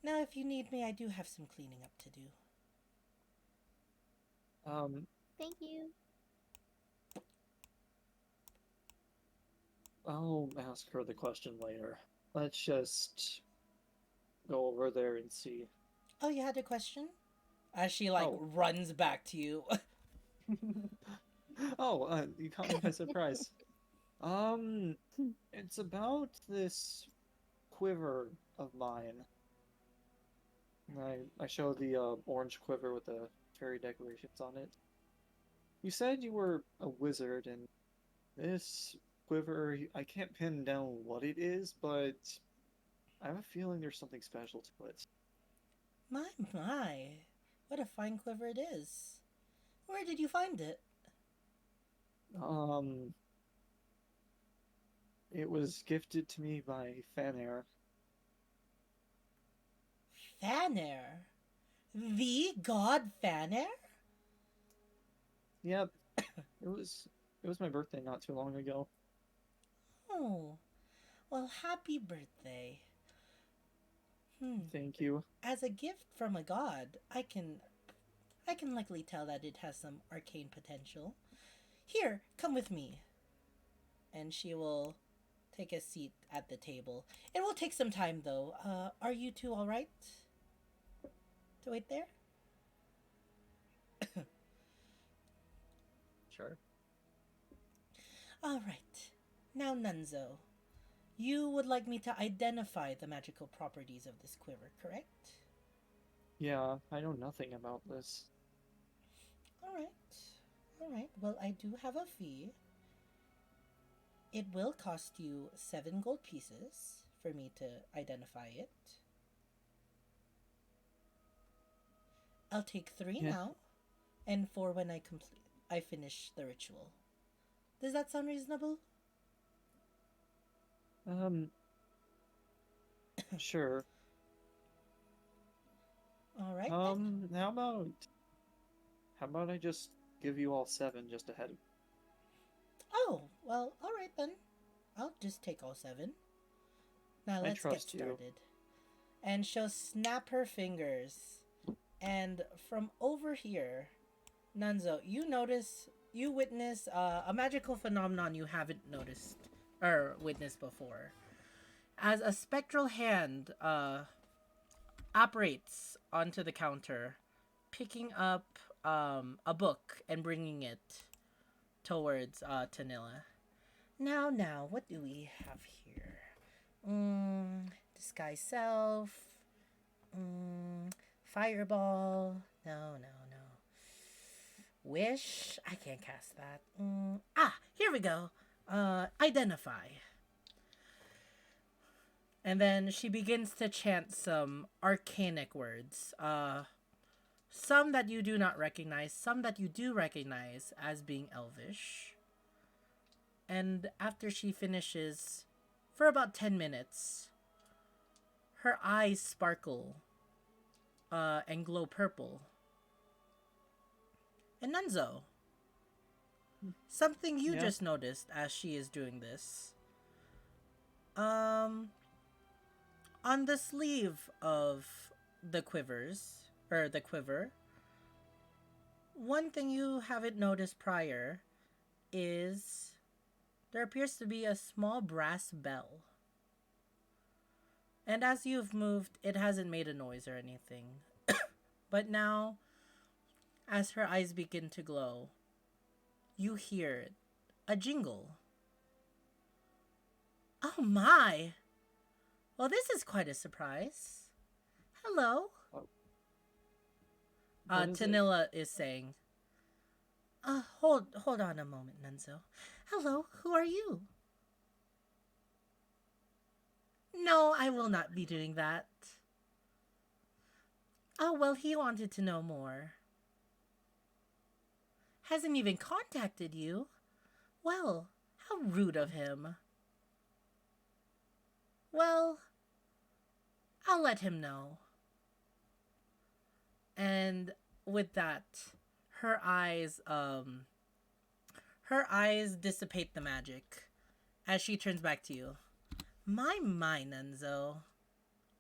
Now, if you need me, I do have some cleaning up to do. Um, Thank you. I'll ask her the question later. Let's just go over there and see. Oh, you had a question? As she, Oh. runs back to you. Oh, you caught me by surprise. Um, it's about this quiver of mine. I show the orange quiver with the fairy decorations on it. You said you were a wizard, and this quiver, I can't pin down what it is, but I have a feeling there's something special to it. My, my. What a fine quiver it is. Where did you find it? Um, it was gifted to me by Fanair. Fanair. The god Fanair? Yep, it was my birthday not too long ago. Oh, well, happy birthday. Thank you. As a gift from a god, I can likely tell that it has some arcane potential. Here, come with me. And she will take a seat at the table. It will take some time though. Are you two all right to wait there? Sure. All right. Now, Nunzo, you would like me to identify the magical properties of this quiver, correct? Yeah, I know nothing about this. All right. All right. Well, I do have a fee. It will cost you 7 gold pieces for me to identify it. I'll take 3 Yeah. now, and 4 when I finish the ritual. Does that sound reasonable? Sure. All right then. How about I just give you all 7 just ahead of. Oh, well, all right then. I'll just take all 7. Now I let's get trust you. started. And she'll snap her fingers. And from over here, Nunzo, you witness a magical phenomenon you haven't noticed or witnessed before. As a spectral hand operates onto the counter, picking up a book and bringing it towards Tanilla. Now, what do we have here? Disguise self. Fireball. No. Wish. I can't cast that. Here we go. identify. And then she begins to chant some arcanic words. Some that you do not recognize, some that you do recognize as being elvish. And after she finishes, for about 10 minutes, her eyes sparkle and glow purple. And Nunzo, something you Yeah? just noticed as she is doing this. On the sleeve of the the quiver, one thing you haven't noticed prior is there appears to be a small brass bell. And as you've moved, it hasn't made a noise or anything. But now, as her eyes begin to glow, you hear a jingle. Oh my! Well, this is quite a surprise. Hello. What is it? Tanilla is saying. Hold on a moment, Nunzo. Hello, who are you? No, I will not be doing that. Oh, well, he wanted to know more. Hasn't even contacted you? Well, how rude of him. Well, I'll let him know. And with that, her eyes dissipate the magic as she turns back to you. My, Nunzo.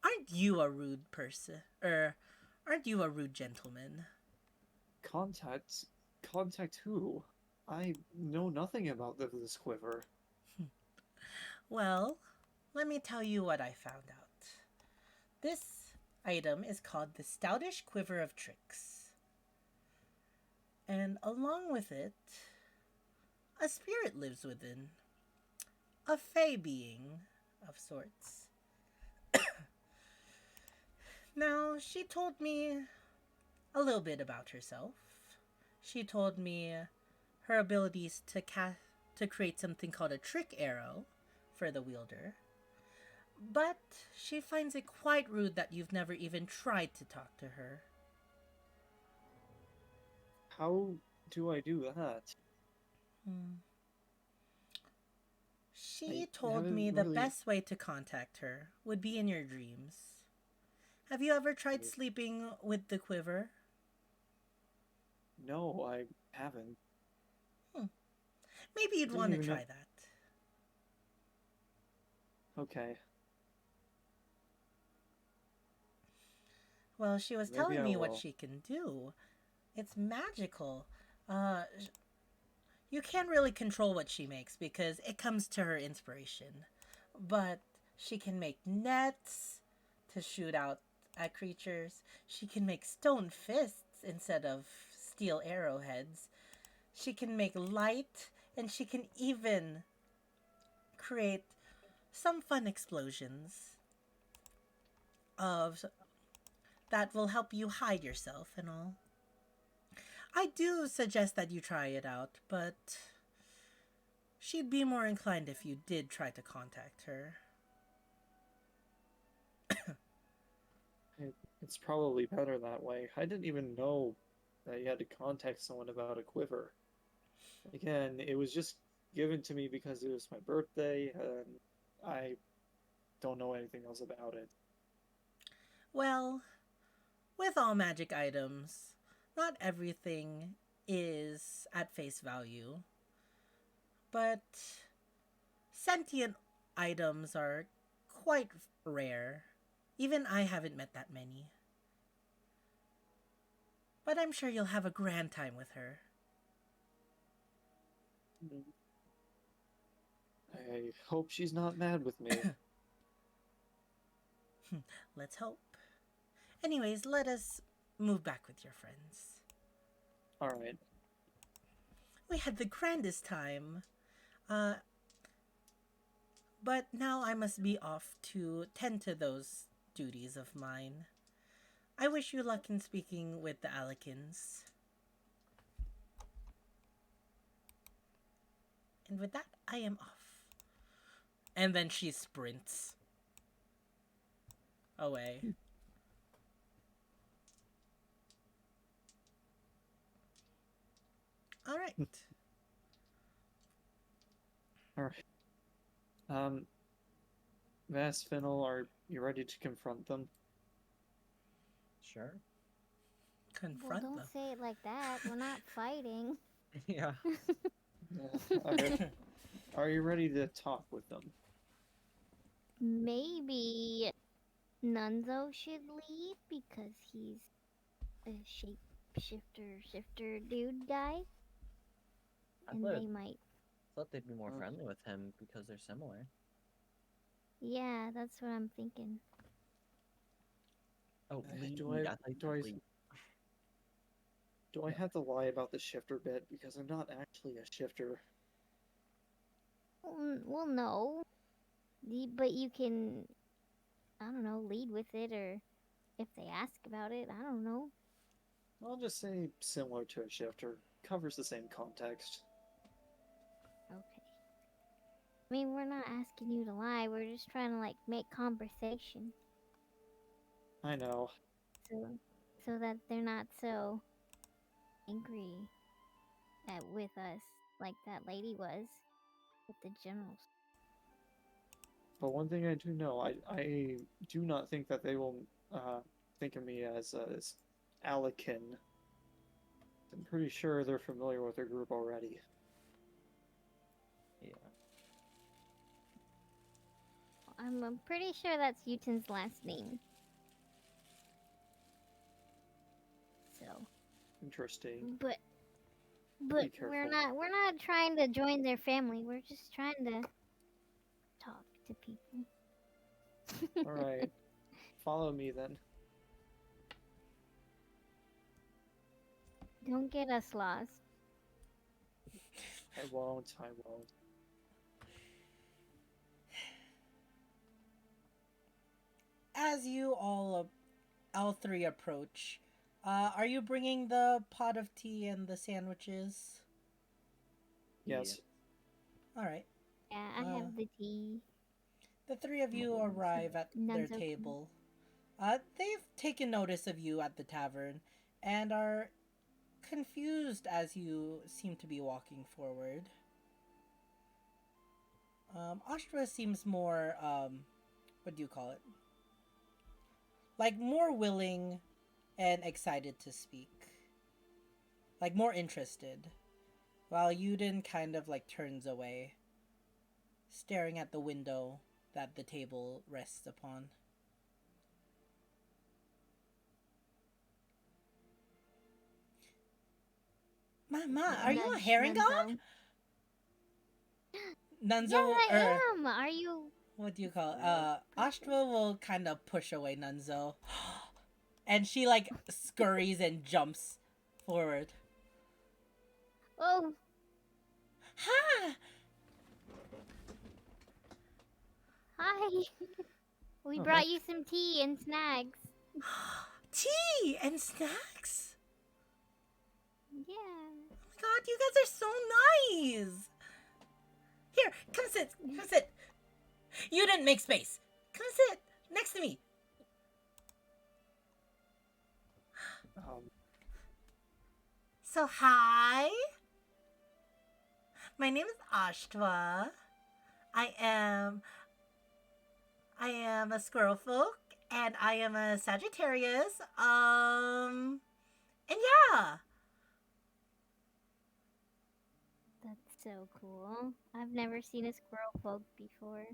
Aren't you a rude person? Aren't you a rude gentleman? Contact? Contact who? I know nothing about this quiver. Well, let me tell you what I found out. This item is called the Stoutish Quiver of Tricks. And along with it, a spirit lives within. A fey being of sorts. Now, she told me a little bit about herself. She told me her abilities to create something called a trick arrow for the wielder. But she finds it quite rude that you've never even tried to talk to her. How do I do that? She I told haven't me the really- best way to contact her would be in your dreams. Have you ever tried Right. sleeping with the quiver? No, I haven't. Maybe you'd Didn't want to even know- try that. Okay. Well, she was Maybe telling I me what will. she can do. It's magical. You can't really control what she makes because it comes to her inspiration. But she can make nets to shoot out at creatures. She can make stone fists instead of steel arrowheads. She can make light, and she can even create some fun explosions of that will help you hide yourself and all. I do suggest that you try it out, but she'd be more inclined if you did try to contact her. It's probably better that way. I didn't even know that you had to contact someone about a quiver. Again, it was just given to me because it was my birthday, and I don't know anything else about it. Well, with all magic items, not everything is at face value. But sentient items are quite rare. Even I haven't met that many. But I'm sure you'll have a grand time with her. I hope she's not mad with me. Let's hope. Anyways, let us move back with your friends. Alright. We had the grandest time. But now I must be off to tend to those duties of mine. I wish you luck in speaking with the Alikins. And with that, I am off. And then she sprints away. All right. All right. Vass, Finnel, are you ready to confront them? Sure. Well, Confront don't them. say it like that. We're not fighting. Yeah. Okay. Are you ready to talk with them? Maybe Nunzo should lead because he's a shifter dude guy. I And they might. thought they'd be more friendly with him because they're similar. Yeah, that's what I'm thinking. Oh, lead. do lead. I- I thought you do said I- lead. Do I have to lie about the shifter bit because I'm not actually a shifter? Well, no. But you can, I don't know, lead with it, or if they ask about it, I don't know. I'll just say similar to a shifter. Covers the same context. Okay. I mean, we're not asking you to lie. We're just trying to like make conversation, I know. so that they're not so angry with us like that lady was with the generals. But one thing I do know, I do not think that they will think of me as Alakin. I'm pretty sure they're familiar with their group already. Yeah. I'm pretty sure that's Uten's last name. So, Interesting. but Be careful. we're not trying to join their family. We're just trying to talk to people. Alright. Follow me then. Don't get us lost. I won't. I won't. As you all three approach, are you bringing the pot of tea and the sandwiches? Yes. All right. Yeah, I have the tea. The three of you arrive at their Nunzo table. They've taken notice of you at the tavern and are confused as you seem to be walking forward. Ashtra seems more, what do you call it? Like more willing and excited to speak. Like more interested. While Yuden kind of like turns away, staring at the window that the table rests upon. Mama, are you a Nudge herring Nunzo. god? Nunzo, Yes, I am. Are you? what do you call it? Ashtra will kind of push away Nunzo. And she like scurries and jumps forward. Oh, Ha! hi. We Oh, brought hi. you some tea and snacks. Tea and snacks. Yeah. Oh my god, you guys are so nice. Here, come sit. Come sit. You didn't make space. Come sit next to me. So hi. My name is Ashtwa. I am a squirrel folk and I am a Sagittarius. And yeah. That's so cool. I've never seen a squirrel folk before.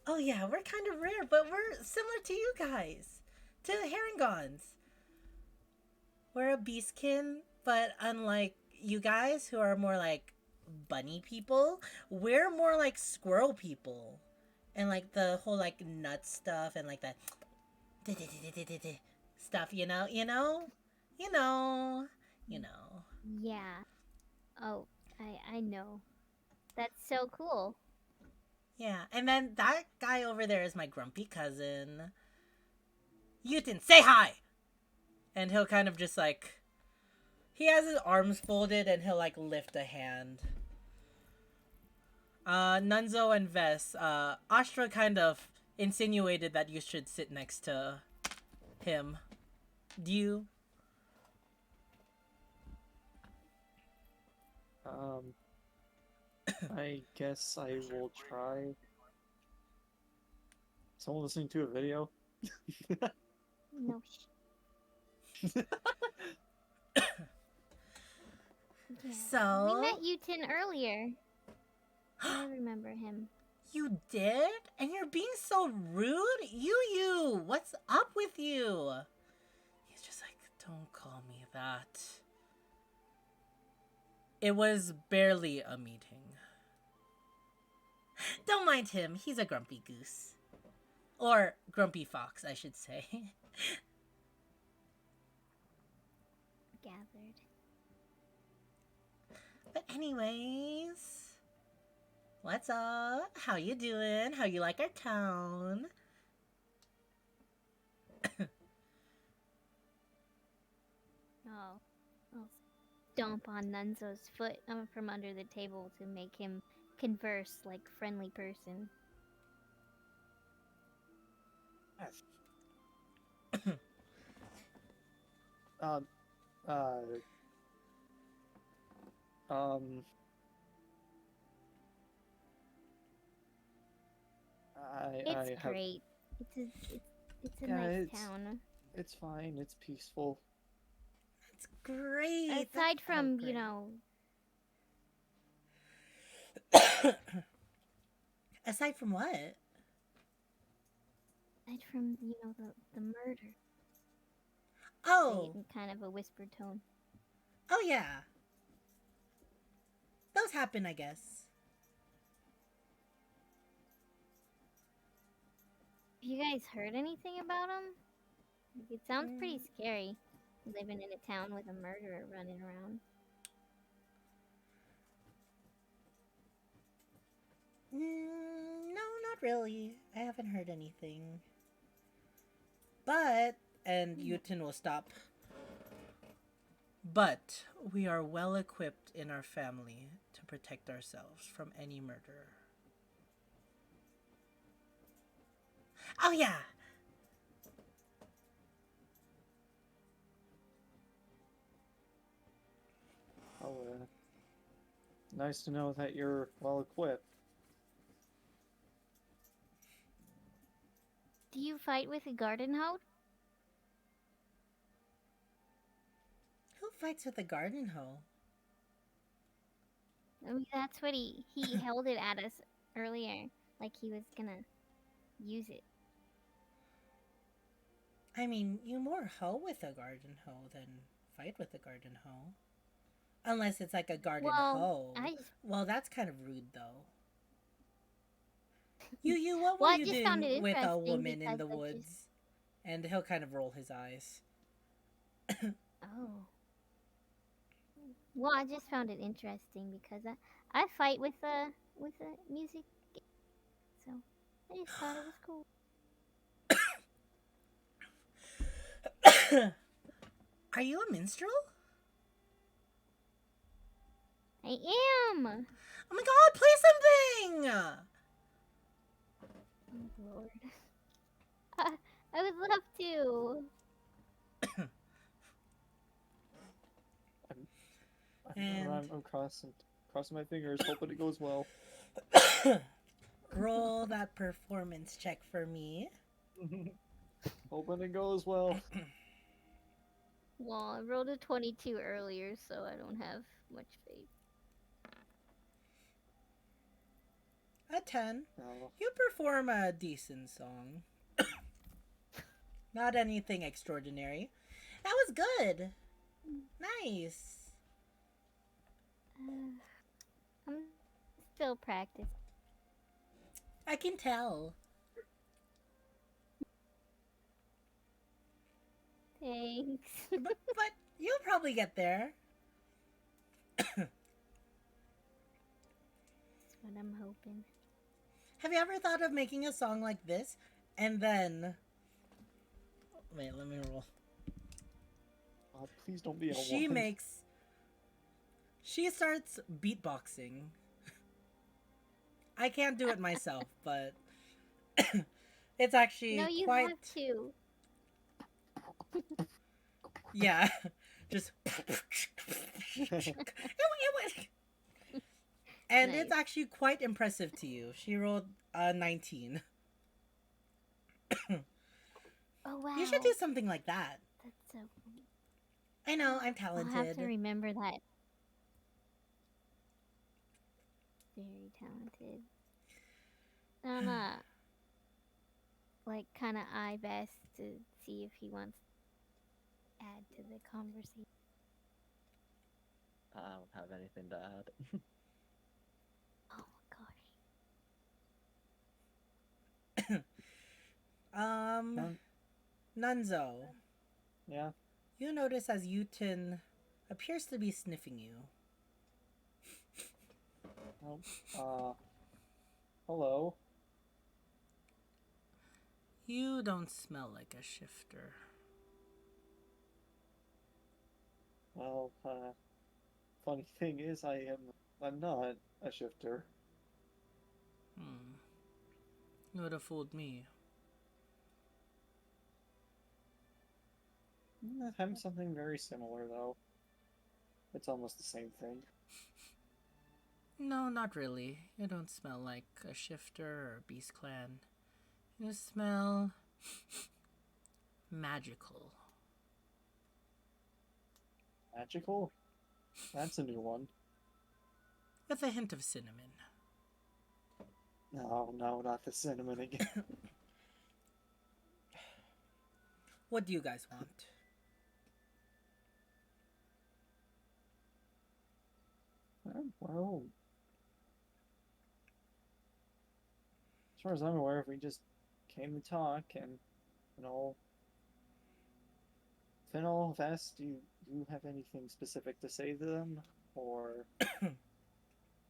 Oh yeah, we're kind of rare, but we're similar to you guys. To the Herringons. We're a beastkin, but unlike you guys who are more like bunny people, we're more like squirrel people. And like the whole like nut stuff and like that stuff, you know? Yeah. Oh, I know. That's so cool. Yeah, and then that guy over there is my grumpy cousin. Yuten, say hi! And he'll kind of just like... He has his arms folded and he'll like lift a hand. Nunzo and Vess, Astra kind of insinuated that you should sit next to him. Do you? I guess I will try. Someone listening to a video? No. Yeah. So? We met Utin earlier. I remember him. You did? And you're being so rude? You, what's up with you? He's just like, don't call me that. It was barely a meeting. Don't mind him, he's a grumpy goose. Or grumpy fox, I should say. Gathered. But anyways, what's up? How you doing? How you like our town? Oh, I'll stomp on Nunzo's foot from under the table to make him converse like friendly person. Um, uh, um, It's I have, great. It's a Yeah, nice it's- town. it's fine, it's peaceful. It's great. Aside That's so from, great. you know, Aside from what? aside from, you know, the murder. Oh, Say it in kind of a whispered tone. oh yeah. Those happen, I guess. Have you guys heard anything about him? Like, it sounds pretty scary, living in a town with a murderer running around. No, not really. I haven't heard anything. But, and Yutin will stop. But we are well equipped in our family to protect ourselves from any murderer. Oh yeah! Oh, nice to know that you're well equipped. Do you fight with a garden hoe? Who fights with a garden hoe? I mean, that's what he held it at us earlier, like he was gonna use it. I mean, you more hoe with a garden hoe than fight with a garden hoe. Unless it's like a garden Well, hoe. I just, Well, that's kind of rude, though. You, what well, were I you just found doing it with a interesting woman in because the I woods? just- And he'll kind of roll his eyes. Oh. Well, I just found it interesting because I fight with a music, so I just thought it was cool. Are you a minstrel? I am. Oh my god, play something! Oh, Lord. I would love to. And- I'm crossing my fingers, hoping it goes well. Roll that performance check for me. Hoping it goes well. Well, I rolled a 22 earlier, so I don't have much faith. A 10. No. You perform a decent song. Not anything extraordinary. That was good. Nice. I'm still practicing. I can tell. Thanks. But you'll probably get there. That's what I'm hoping. Have you ever thought of making a song like this and then... Wait, let me roll. Please don't be a She one. makes... She starts beatboxing. I can't do it myself, but it's actually No, you quite. have to. Yeah, just. And it's Nice. actually quite impressive to you. She rolled a 19. Oh wow. You should do something like that. That's so funny. I know, I'm I'll have to talented. remember that. Very talented. Like kind of eye Best to see if he wants to add to the conversation. I don't have anything to add. Oh my gosh. Um, Nunzo, yeah. you notice as Uten appears to be sniffing you. Well, hello. You don't smell like a shifter. Well, funny thing is, I'm not a shifter. You would have fooled me. I'm something very similar, though. It's almost the same thing. No, not really. You don't smell like a shifter or a beast clan. You smell magical. Magical? That's a new one. With a hint of cinnamon. No, not the cinnamon again. What do you guys want? Well, as far as I'm aware, we just came to talk, and Fennel, Vest, do you have anything specific to say to them, or?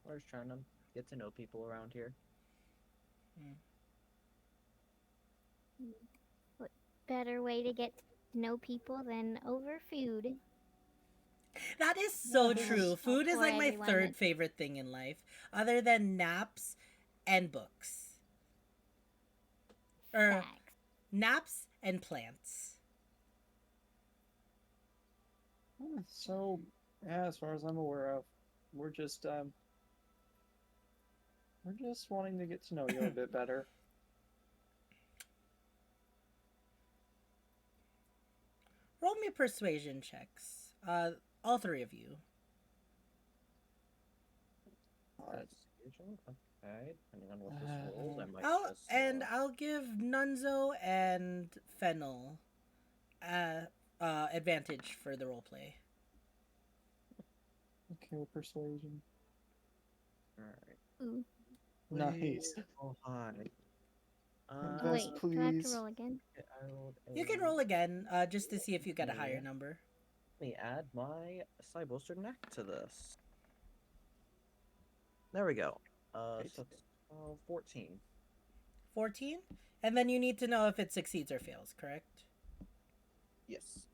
We're just trying to get to know people around here. What better way to get to know people than over food? That is so Yes. true. Food is For like my everyone third that's- favorite thing in life, other than naps and books. Or Facts. naps and plants. So, yeah, as far as I'm aware of, we're just wanting to get to know you a bit better. Roll me persuasion checks. All three of you. Persuasion? Okay, depending on what this rolls, I might just. I'll give Nunzo and Fennel advantage for the roleplay. Okay, persuasion. Alright. Ooh. Nice. Oh, hi. Vest, Wait, do I have to please. roll again? I rolled You can a- roll again, just to see if you get a higher Yeah. number. Let me add my side bolster neck to this. There we go. Great. So it's 14. 14? And then you need to know if it succeeds or fails, correct? Yes.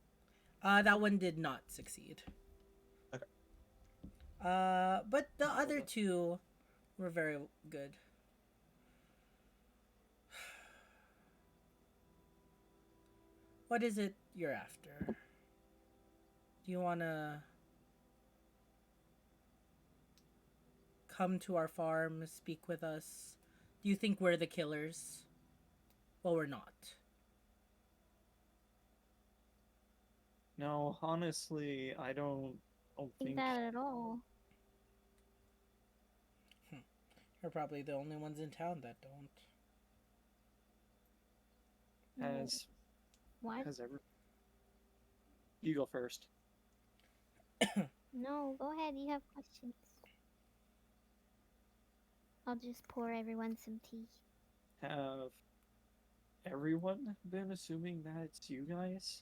That one did not succeed. Okay. But the other two were very good. What is it you're after? Do you want to come to our farm, speak with us? Do you think we're the killers? Well, we're not. No, honestly, I don't Think think. that at all. We're probably the only ones in town that don't. Has What? has ever. You go first. No, go ahead. You have questions. I'll just pour everyone some tea. Have everyone been assuming that it's you guys,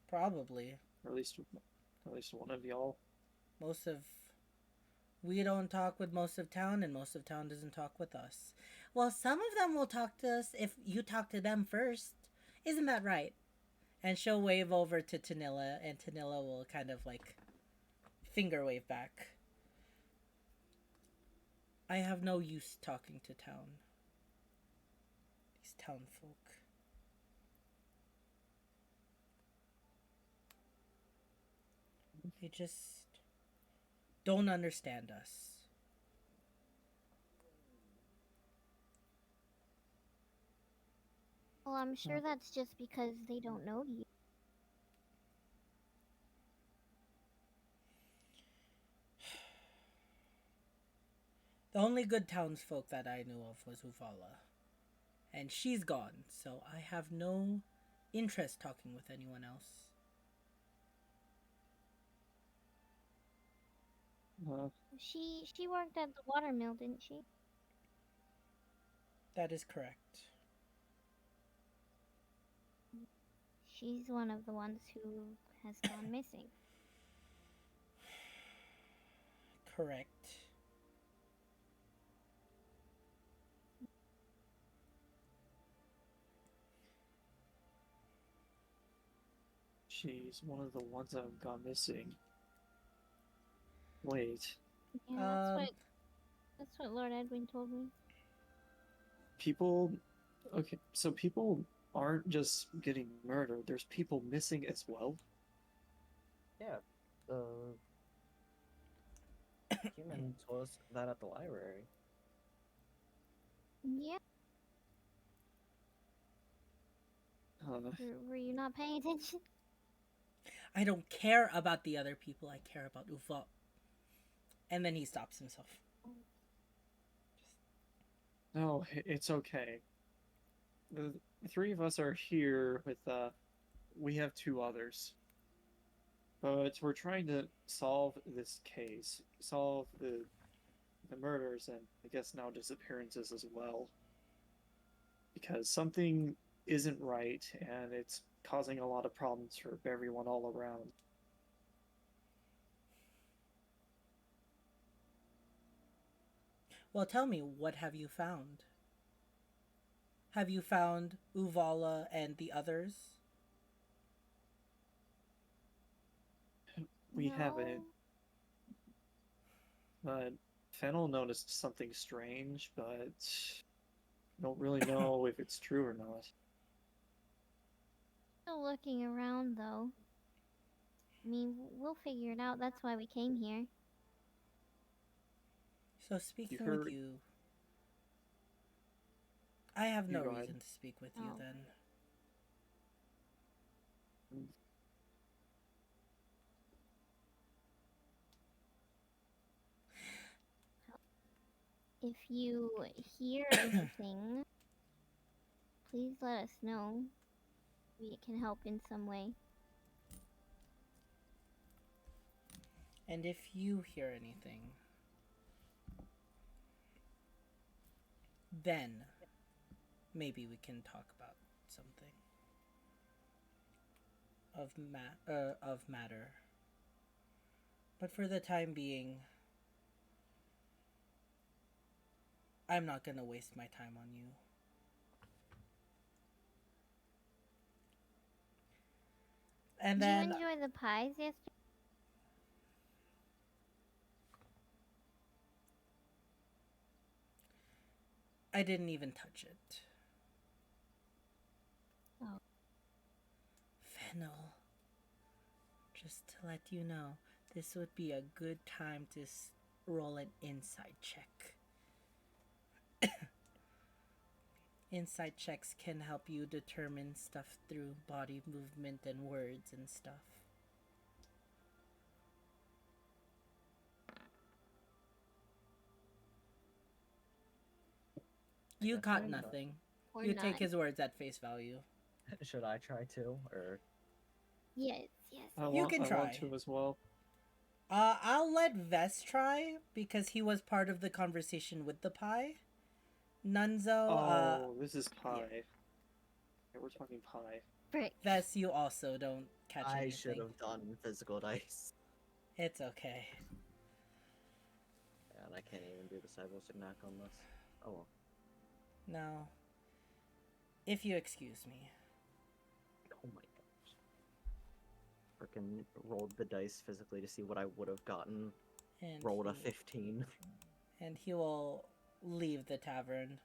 Probably. or at least one of y'all? Most of. We don't talk with most of town, and most of town doesn't talk with us. Well, some of them will talk to us if you talk to them first. Isn't that right? And she'll wave over to Tanilla, and Tanilla will kind of like finger wave back. I have no use talking to these town folk. They just don't understand us. Well, I'm sure that's just because they don't know you. The only good townsfolk that I knew of was Uvala. And she's gone, so I have no interest talking with anyone else. She worked at the watermill, didn't she? That is correct. She's one of the ones who has gone missing. Correct. She's one of the ones that have gone missing. Wait, Yeah, that's what Lord Edwin told me. people. Okay, so people aren't just getting murdered. There's people missing as well. Yeah, the human told us that at the library. Yeah. Were you not paying attention? I don't care about the other people, I care about Uval. And then he stops himself. No, it's okay. The three of us are here with, we have two others. But we're trying to solve this case, solve the murders and I guess now disappearances as well. Because something isn't right and it's causing a lot of problems for everyone all around. Well, tell me, what have you found? Have you found Uvala and the others? We No. haven't. But Fennel noticed something strange, but don't really know if it's true or not. Still looking around, though. I mean, we'll figure it out. That's why we came here. So speaking You with heard- you, I have You no go ahead. reason to speak with you Oh. then. If you hear anything, please let us know. Maybe it can help in some way. And if you hear anything, then maybe we can talk about something of matter. But for the time being, I'm not gonna waste my time on you. And Did then you enjoy the pies yesterday? I didn't even touch it. Oh. Fennel, just to let you know, this would be a good time to roll an insight check. Insight checks can help you determine stuff through body movement and words and stuff. You That's caught fine, but- nothing. Or You not? take his words at face value. Should I try to, or Yes, yes. I You want, can I try. want to as well. I'll let Vest try because he was part of the conversation with the pie. Nunzo, Oh, this is pie. Yeah, we're talking pie. Frick. Vest, you also don't catch I anything. should have done physical dice. It's okay. And I can't even do the cyberstic knack on this. Oh well. No. If you excuse me. Oh my gosh. Freaking rolled the dice physically to see what I would have gotten. And Rolled a he- 15. And he will leave the tavern.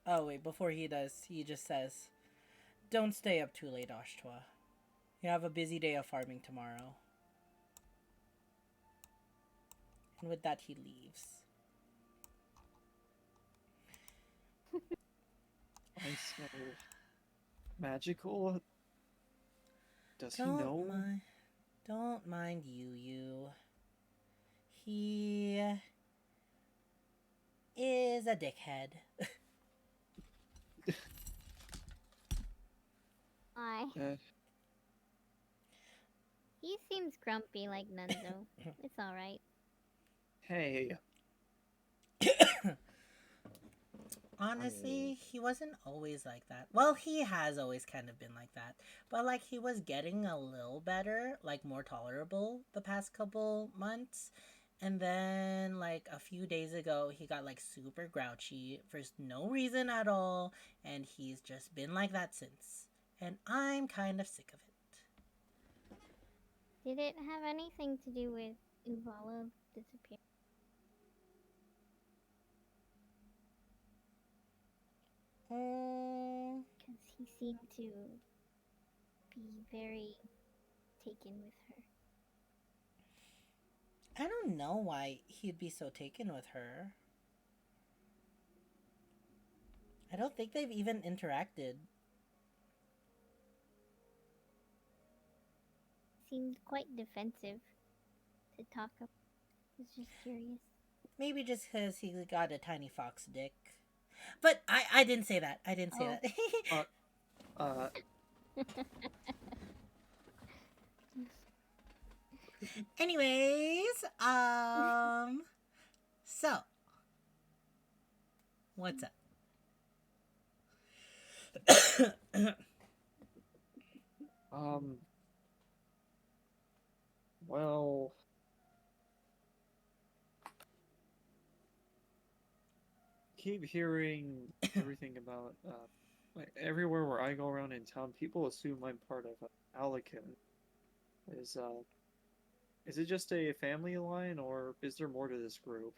Oh, wait, before he does, he just says, "Don't stay up too late, Ashtwa. You have a busy day of farming tomorrow." And with that, he leaves. I smell magical. Does he Don't know? mind. Don't mind you. He is a dickhead. Why? He seems grumpy like Nunzo. It's alright. Hey, Honestly, he wasn't always like that. Well, he has always kind of been like that. But, like, he was getting a little better, like, more tolerable the past couple months. And then, like, a few days ago, he got, like, super grouchy for no reason at all. And he's just been like that since. And I'm kind of sick of it. Did it have anything to do with Uvala disappearing? Because he seemed to be very taken with her. I don't know why he'd be so taken with her. I don't think they've even interacted. Seemed quite defensive to talk about. I was just curious. Maybe just because he got a tiny fox dick. But I didn't say that. I didn't say that. Anyways, so what's up? well, keep hearing everything about, like, everywhere where I go around in town, people assume I'm part of Alican. Is it just a family line, or is there more to this group?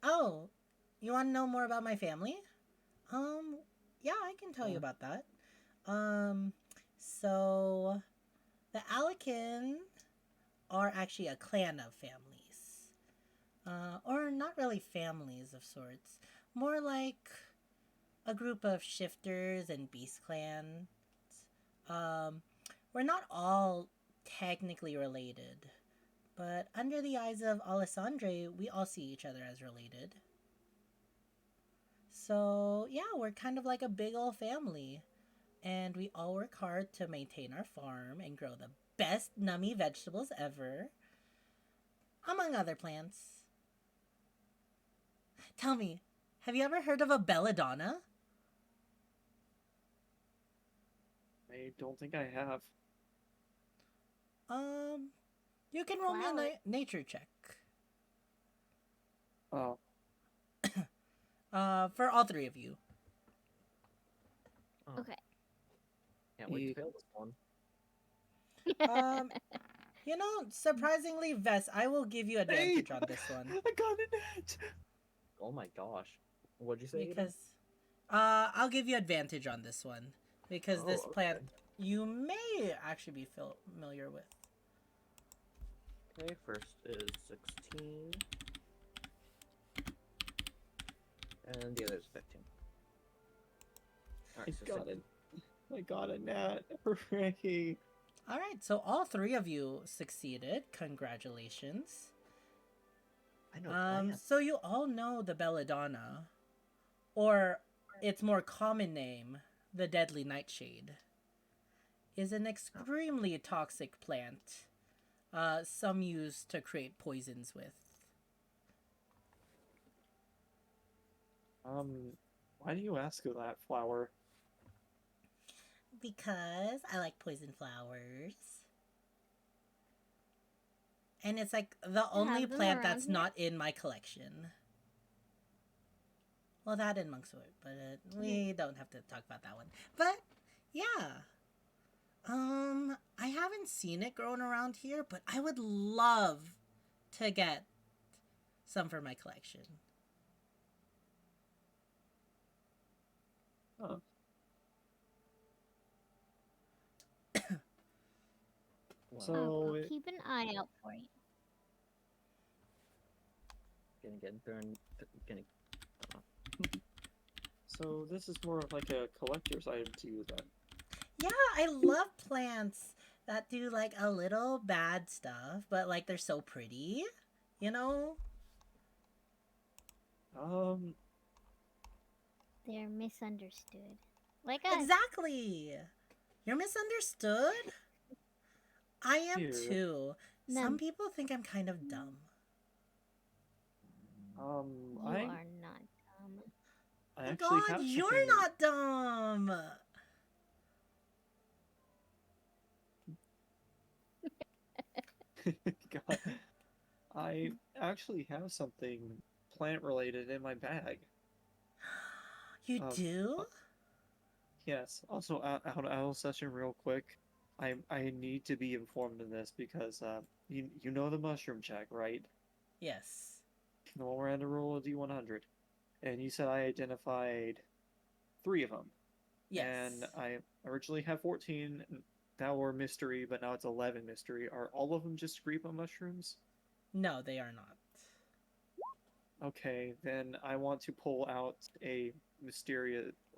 Oh, you want to know more about my family? Yeah, I can tell you about that. So the Alakin are actually a clan of families. Or not really families of sorts. More like a group of shifters and beast clans. Um, we're not all technically related, but under the eyes of Alessandre, we all see each other as related. So, yeah, we're kind of like a big old family. And we all work hard to maintain our farm and grow the best nummy vegetables ever, among other plants. Tell me, have you ever heard of a belladonna? I don't think I have. You can roll me Flower. a nature check. Oh, For all three of you. Oh, Okay. can't wait to fail this one. You know, surprisingly, Vess, I will give you advantage on this one. I got a net! Oh my gosh. What'd you say? Because, I'll give you advantage on this one. Because this Oh, plant, okay. you may actually be familiar with. Okay, first is 16. And the other is 15. Alright, so 16. I got a net. Hooray! Alright, so all three of you succeeded. Congratulations. I know plants. So you all know the belladonna, or its more common name, the deadly nightshade, is an extremely toxic plant. Some use to create poisons with. Why do you ask of that flower? Because I like poison flowers. And it's like the only them plant around that's here? not in my collection. Well, that in Monkswood, but we don't have to talk about that one. But yeah, I haven't seen it growing around here, but I would love to get some for my collection. Huh. Well, So- I'll it- keep an eye out for you. gonna get thrown. Gonna. So this is more of like a collector's item to you then. Yeah, I love plants that do like a little bad stuff, but like they're so pretty, you know? They're misunderstood. Like us. Exactly. You're misunderstood? I am Here. too. None. Some people think I'm kind of dumb. You I are not dumb. I My actually God, have you're something- not dumb. God, I actually have something plant related in my bag. You Um, do? Yes. Also, out of session, real quick. I need to be informed of this because you know the mushroom check, right? Yes. The one where I had to roll a D100, and you said I identified 3 of them. Yes. And I originally had 14 that were mystery, but now it's 11 mystery. Are all of them just Griepa mushrooms? No, they are not. Okay, then I want to pull out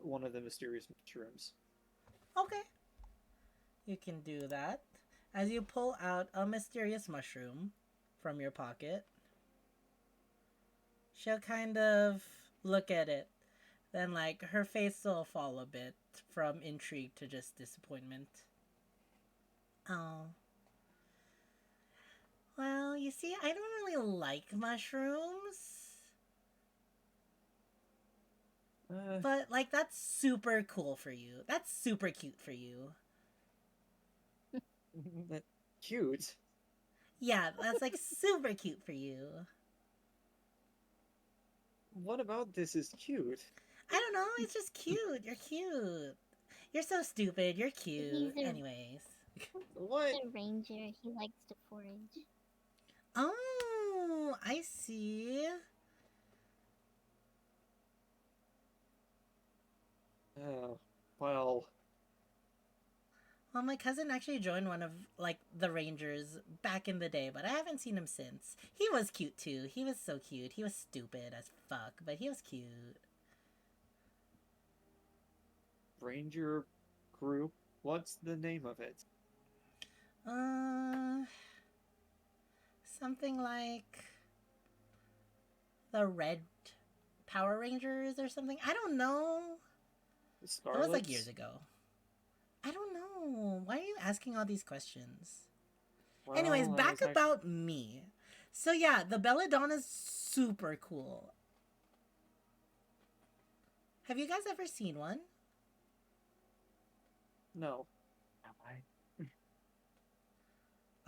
one of the mysterious mushrooms. Okay. You can do that. As you pull out a mysterious mushroom from your pocket, she'll kind of look at it. Then, like, her face will fall a bit from intrigue to just disappointment. Oh. Well, you see, I don't really like mushrooms. But, like, that's super cool for you. That's super cute for you. That cute. Yeah, that's, like, super cute for you. What about this is cute? I don't know, it's just cute. You're cute. You're so stupid. You're cute. He's a- Anyways. What? The ranger, he likes to forage. Oh, I see. Oh, well, Well, my cousin actually joined one of, like, the Rangers back in the day, but I haven't seen him since. He was cute, too. He was so cute. He was stupid as fuck, but he was cute. Ranger group. What's the name of it? Uh, something like the Red Power Rangers or something. I don't know. The It Scarlets? was like years ago. I don't know. Why are you asking all these questions? Well, Anyways, I back was about me. So yeah, the Belladonna's super cool. Have you guys ever seen one? No. Have I?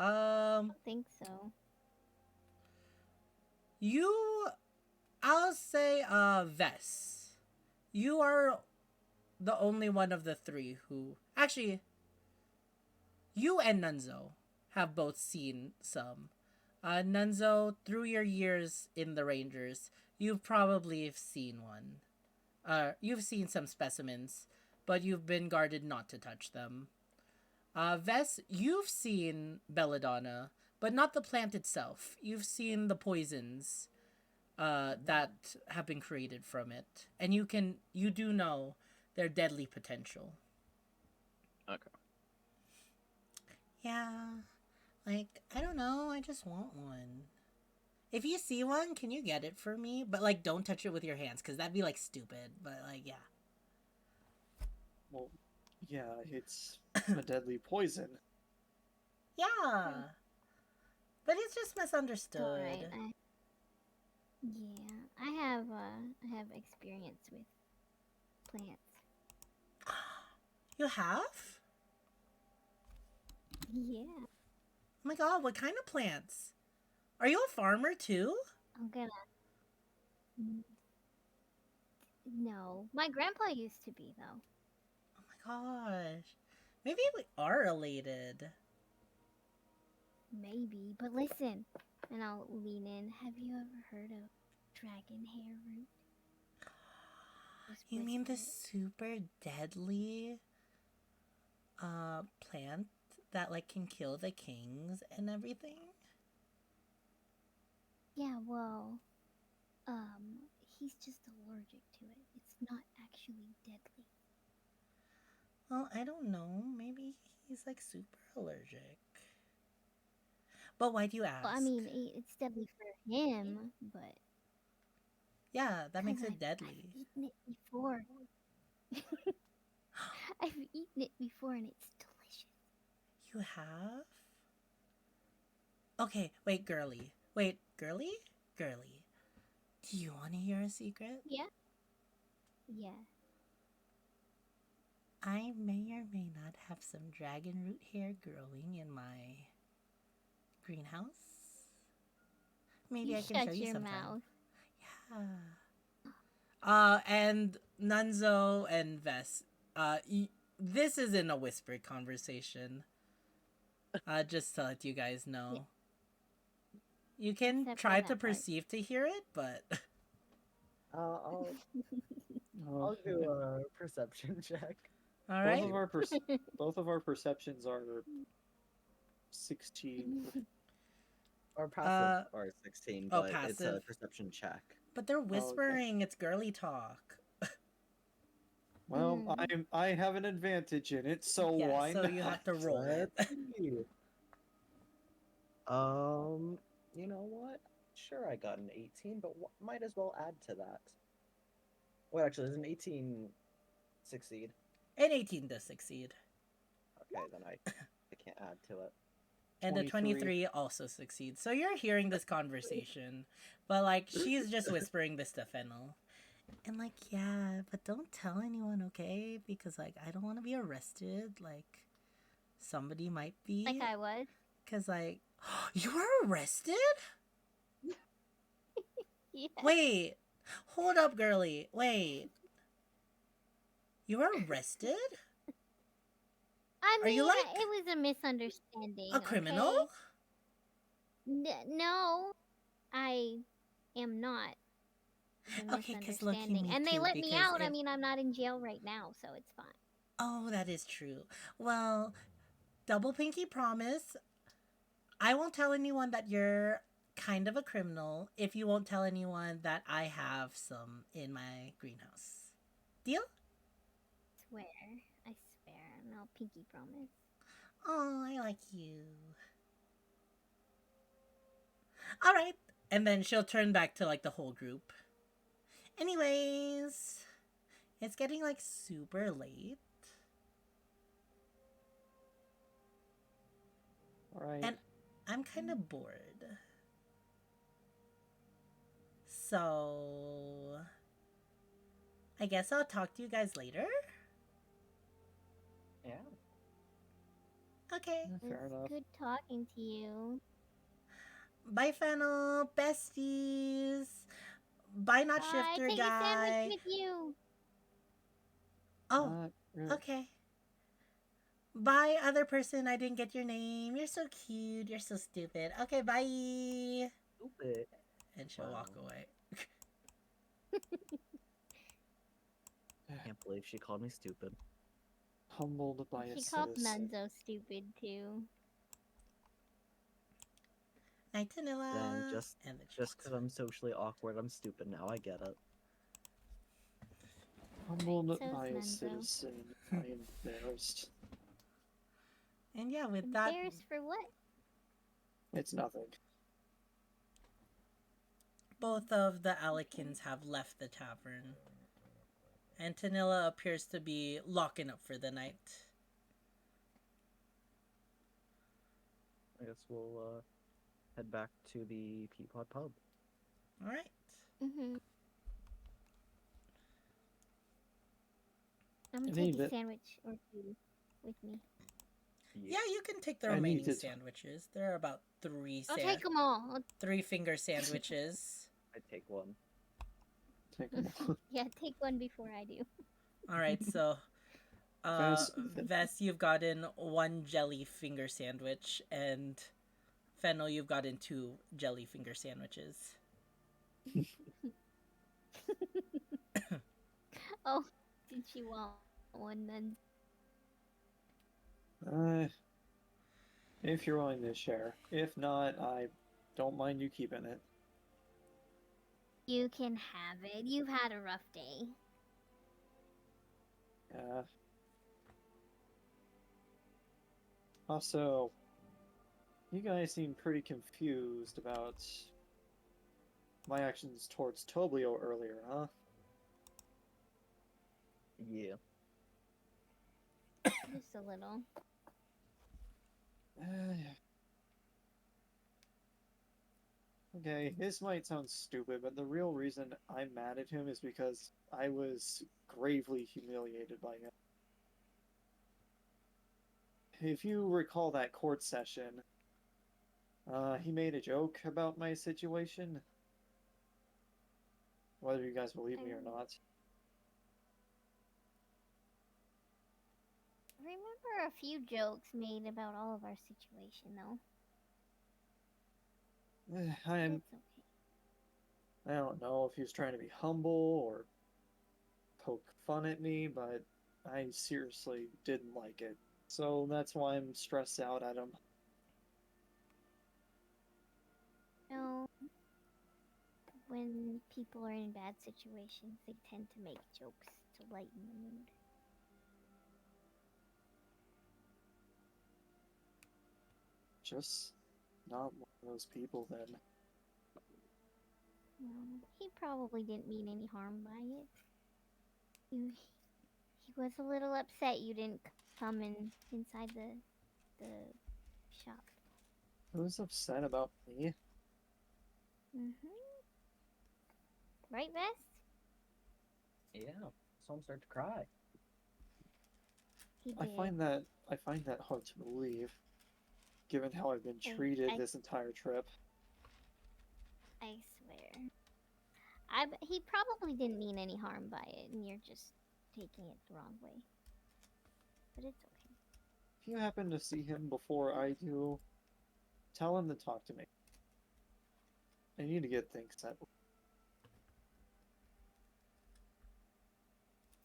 I don't think so. I'll say Vess. You are the only one of the 3 who actually you and Nunzo have both seen some. Nunzo, through your years in the Rangers, you've probably seen one. You've seen some specimens, but you've been guarded not to touch them. Vess, you've seen Belladonna, but not the plant itself. You've seen the poisons that have been created from it, and you do know their deadly potential. Okay. Yeah, like I don't know. I just want one. If you see one, can you get it for me? But like, don't touch it with your hands, cause that'd be like stupid. But like, yeah. Well, yeah, it's a deadly poison. Yeah. But it's just misunderstood. Alright. Yeah, I have experience with plants. You have? Yeah. Oh my god, what kind of plants? Are you a farmer too? I'm gonna. No, my grandpa used to be though. Oh my gosh. Maybe we are related. Maybe, but listen, And I'll lean in. Have you ever heard of dragon hair root? Just You mean the whisper it. super deadly plant that like can kill the kings and everything? Yeah, well, he's just allergic to it. It's not actually deadly. Well, I don't know. Maybe he's like super allergic. But why do you Well, I ask? mean, it's deadly for him, but Yeah, that because makes it I've deadly. eaten it before. I've eaten it before, and it's delicious. You have? Okay, wait, girly. Wait, girly? Girly. Do you want to hear a secret? Yeah. Yeah. I may or may not have some dragon root hair growing in my greenhouse. Maybe You I can show shut you your sometime. mouth. Yeah. And Nunzo and Vess, this is in a whispered conversation. Just to let you guys know. You can Except for try that to part. perceive to hear it, but I'll Oh, do a perception check. all both right. of our both of our perceptions are 16. Or passive Uh, or 16, oh, but it's a passive. perception check. But they're okay. whispering. It's girly talk. Well, Mm. I have an advantage in it, so Yeah, why so not? you have to roll it. Let's see. You know what? Sure, I got an 18, but might as well add to that. Well, actually, does an 18 succeed? And 18 does succeed. Okay, then I can't add to it. And the 23. 23 also succeeds. So you're hearing this conversation, but like she's just whispering this to Fennel. And like, yeah, but don't tell anyone, okay? Because like I don't want to be arrested. Like somebody might be. Like I was. Cause like you were arrested? Yeah. Wait. Hold up, girly. Wait. You were arrested? I Are mean, you, like, it was a misunderstanding. A criminal? Okay? No, I am not. It's a Okay, 'cause lucky misunderstanding. me And they too, let me because out. I if- mean, I'm not in jail right now, so it's fine. Oh, that is true. Well, double pinky promise. I won't tell anyone that you're kind of a criminal if you won't tell anyone that I have some in my greenhouse. Deal? Swear. I swear. No pinky promise. Oh, I like you. All right. And then she'll turn back to like the whole group. Anyways, it's getting like super late. All right. And I'm kind of bored. So, I guess I'll talk to you guys later. Yeah. Okay. Fair It's enough. good talking to you. Bye, Fennel. Besties. Bye, not Bye. shifter Take a guy. sandwich with you. Oh, Not really. okay. Bye, other person. I didn't get your name. You're so cute. You're so stupid. Okay, bye. Stupid. And she'll walk Wow. away. Can't believe she called me stupid. Humbled by a She called citizen. Nunzo stupid too. Night, Tanilla. Then just And then she just walks because I'm socially awkward, I'm stupid now. I get it. Humbled so's by a Menzo. citizen. I am embarrassed. And yeah, with that, Embarrassed for what? It's nothing. both of the Alikins have left the tavern. And Tanilla appears to be locking up for the night. I guess we'll head back to the Peapod Pub. Alright. Mm-hmm. I'm I gonna need take a it. sandwich or two with me. Yeah, you can take the I need remaining it. sandwiches. There are about I'll take them all. three finger sandwiches. I take one. Take them. Yeah, take one before I do. Alright, so Vess- Vess, you've gotten one jelly finger sandwich, and Fennel, you've gotten 2 jelly finger sandwiches. Oh, did she want one then? If you're willing to share. If not, I don't mind you keeping it. You can have it. You've had a rough day. Yeah. Also, you guys seem pretty confused about my actions towards Toblio earlier, huh? Yeah. Just a little. Okay, this might sound stupid, but the real reason I'm mad at him is because I was gravely humiliated by him. If you recall that court session, he made a joke about my situation, whether you guys believe me or not. I remember a few jokes made about all of our situation, though. I'm, It's okay. I don't know if he was trying to be humble or poke fun at me, but I seriously didn't like it. So that's why I'm stressed out at him. No, when people are in bad situations, they tend to make jokes to lighten the mood. Just not one of those people then. Well, he probably didn't mean any harm by it. He was a little upset you didn't come inside the shop. Who's upset about me? Mhm. Right, Vest? Yeah. Someone started to cry. He did. I find that hard to believe, given how I've been treated this entire trip. I swear. He probably didn't mean any harm by it, and you're just taking it the wrong way. But it's okay. If you happen to see him before I do, tell him to talk to me. I need to get things settled.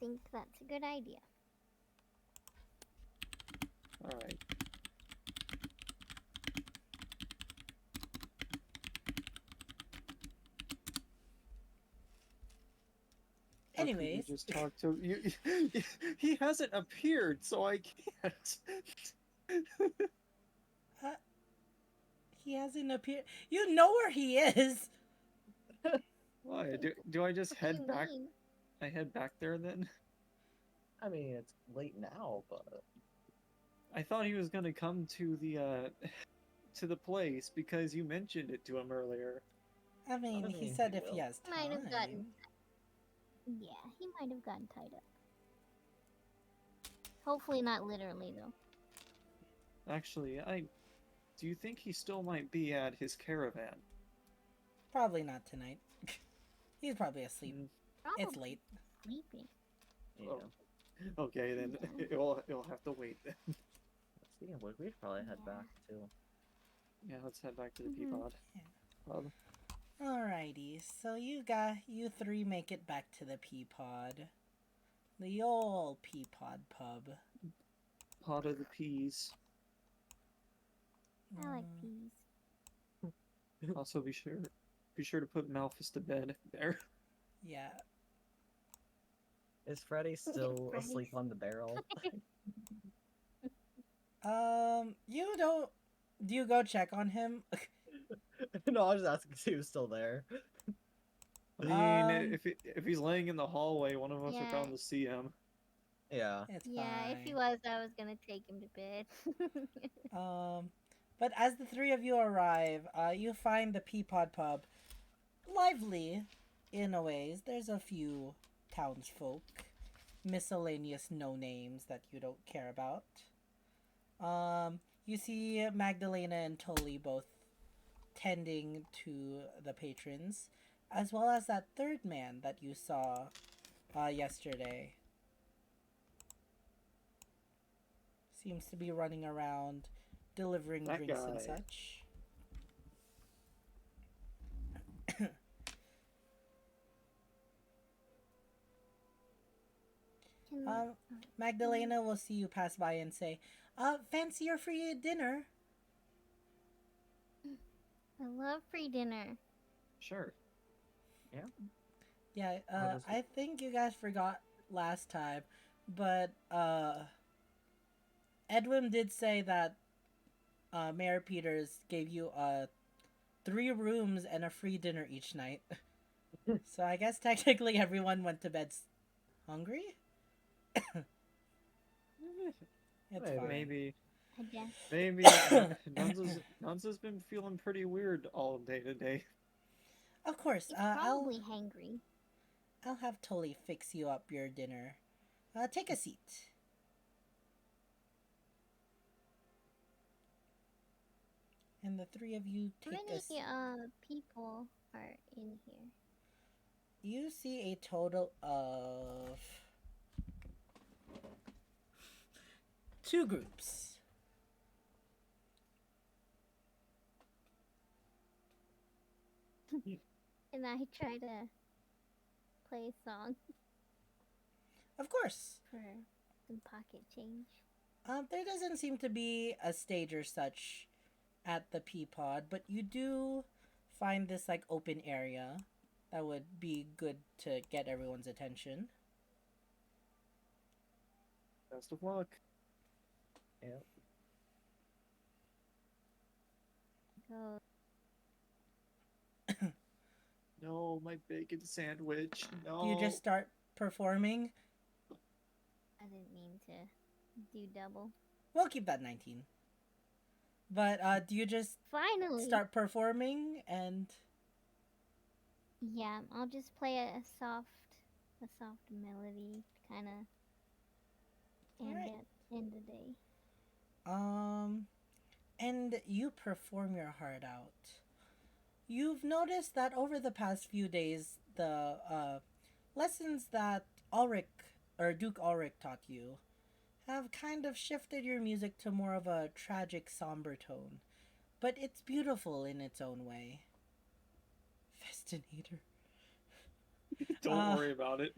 Think that's a good idea. Alright. How could you Anyways, just talk to you. He hasn't appeared, so I can't. he hasn't appeared. You know where he is. Why? Do I just What do head you back? mean? I head back there then? I mean, it's late now, but I thought he was gonna come to the to the place because you mentioned it to him earlier. I mean, I he mean, said he if he will. has time. Might have gotten. Yeah, he might have gotten tied up. Hopefully not literally though. Actually, do you think he still might be at his caravan? Probably not tonight. He's probably asleep. Mm, Probably It's late. sleeping. yeah. Oh. Okay, then Yeah. it'll have to wait then. Speaking of which, we should probably head Yeah. back too. Yeah, let's head back to the Mhm. Peapod Yeah. Pub. Alrighty, so you 3 make it back to the Peapod. The old Peapod pub. Pot of the Peas. I like Mm, peas. Also, be sure to put Malphus to bed there. yeah. Is Freddy still Freddy's- asleep on the barrel? You don't. Do you go check on him? No, I was just asking if he was still there. I mean, Um, if he's laying in the hallway, one of us are Yeah. bound to see him. Yeah. It's Yeah, fine. if he was, I was gonna take him to bed. But as the 3 of you arrive, you find the Peapod pub lively in a ways. There's a few townsfolk, miscellaneous no names that you don't care about. You see Magdalena and Tully both tending to the patrons, as well as that third man that you saw yesterday. Seems to be running around delivering That drinks and guy. such. Can Magdalena will see you pass by and say, fancy your free dinner? I love free dinner. Sure. Yeah, does I think you guys forgot last time, but, Edwin did say that, Mayor Peters gave you, 3 rooms and a free dinner each night. So I guess technically everyone went to bed hungry? It's Hey, fine. maybe I guess. Nunza's been feeling pretty weird all day today. Of course, He's probably hangry. I'll have Tully fix you up your dinner. Take a seat. And the 3 of you How take many a people are in here? You see a total of 2 groups. And I try to play a song Of course. for some pocket change. There doesn't seem to be a stage or such at the Peapod, but you do find this like open area that would be good to get everyone's attention. Best of luck. Yep. Go. No, my bacon sandwich. No. Do you just start performing? I didn't mean to do double. We'll keep that 19. But do you just Finally. start performing and Yeah, I'll just play a soft melody, kind of Alright. end the day. and you perform your heart out. You've noticed that over the past few days, the lessons that Duke Ulrich taught you have kind of shifted your music to more of a tragic, somber tone. But it's beautiful in its own way. Festinator. Don't worry about it.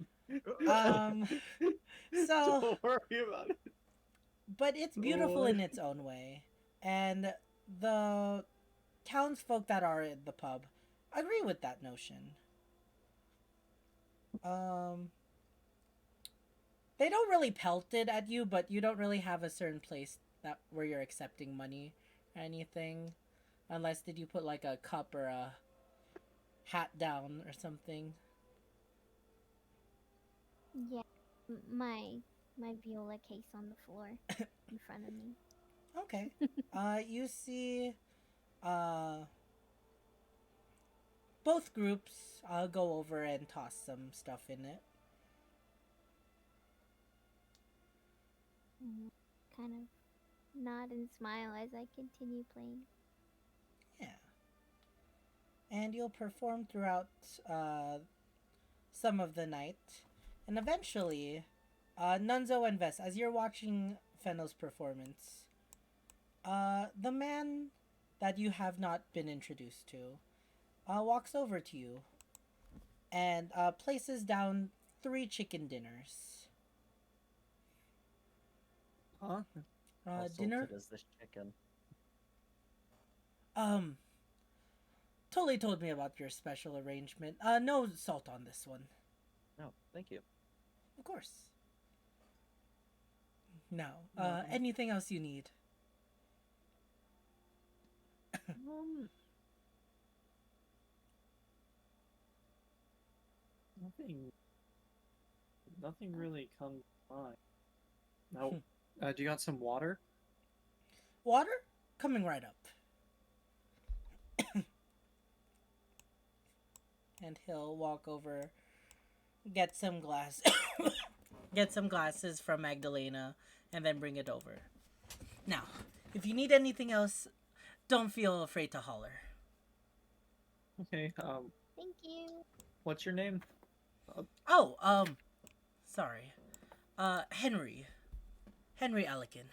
So, Don't worry about it. but it's beautiful Oh. in its own way. And the townsfolk that are at the pub agree with that notion. They don't really pelt it at you, but you don't really have a certain place that where you're accepting money or anything. Unless did you put like a cup or a hat down or something. Yeah, my viola case on the floor in front of me. Okay. You see both groups go over and toss some stuff in it. Kind of nod and smile as I continue playing. Yeah. And you'll perform throughout some of the night. And eventually, Nunzo and Vess, as you're watching Fennel's performance, the man that you have not been introduced to walks over to you and places down 3 chicken dinners. Huh? How Dinner? salted is this chicken? Totally told me about your special arrangement. No salt on this one. No, thank you. Of course. Now, No. anything else you need? Nothing really comes to mind. No. Do you got some water? Water? Coming right up. And he'll walk over, get some get some glasses from Magdalena, and then bring it over. Now, if you need anything else, don't feel afraid to holler. Okay. Thank you. What's your name? Oh, sorry. Henry Allican.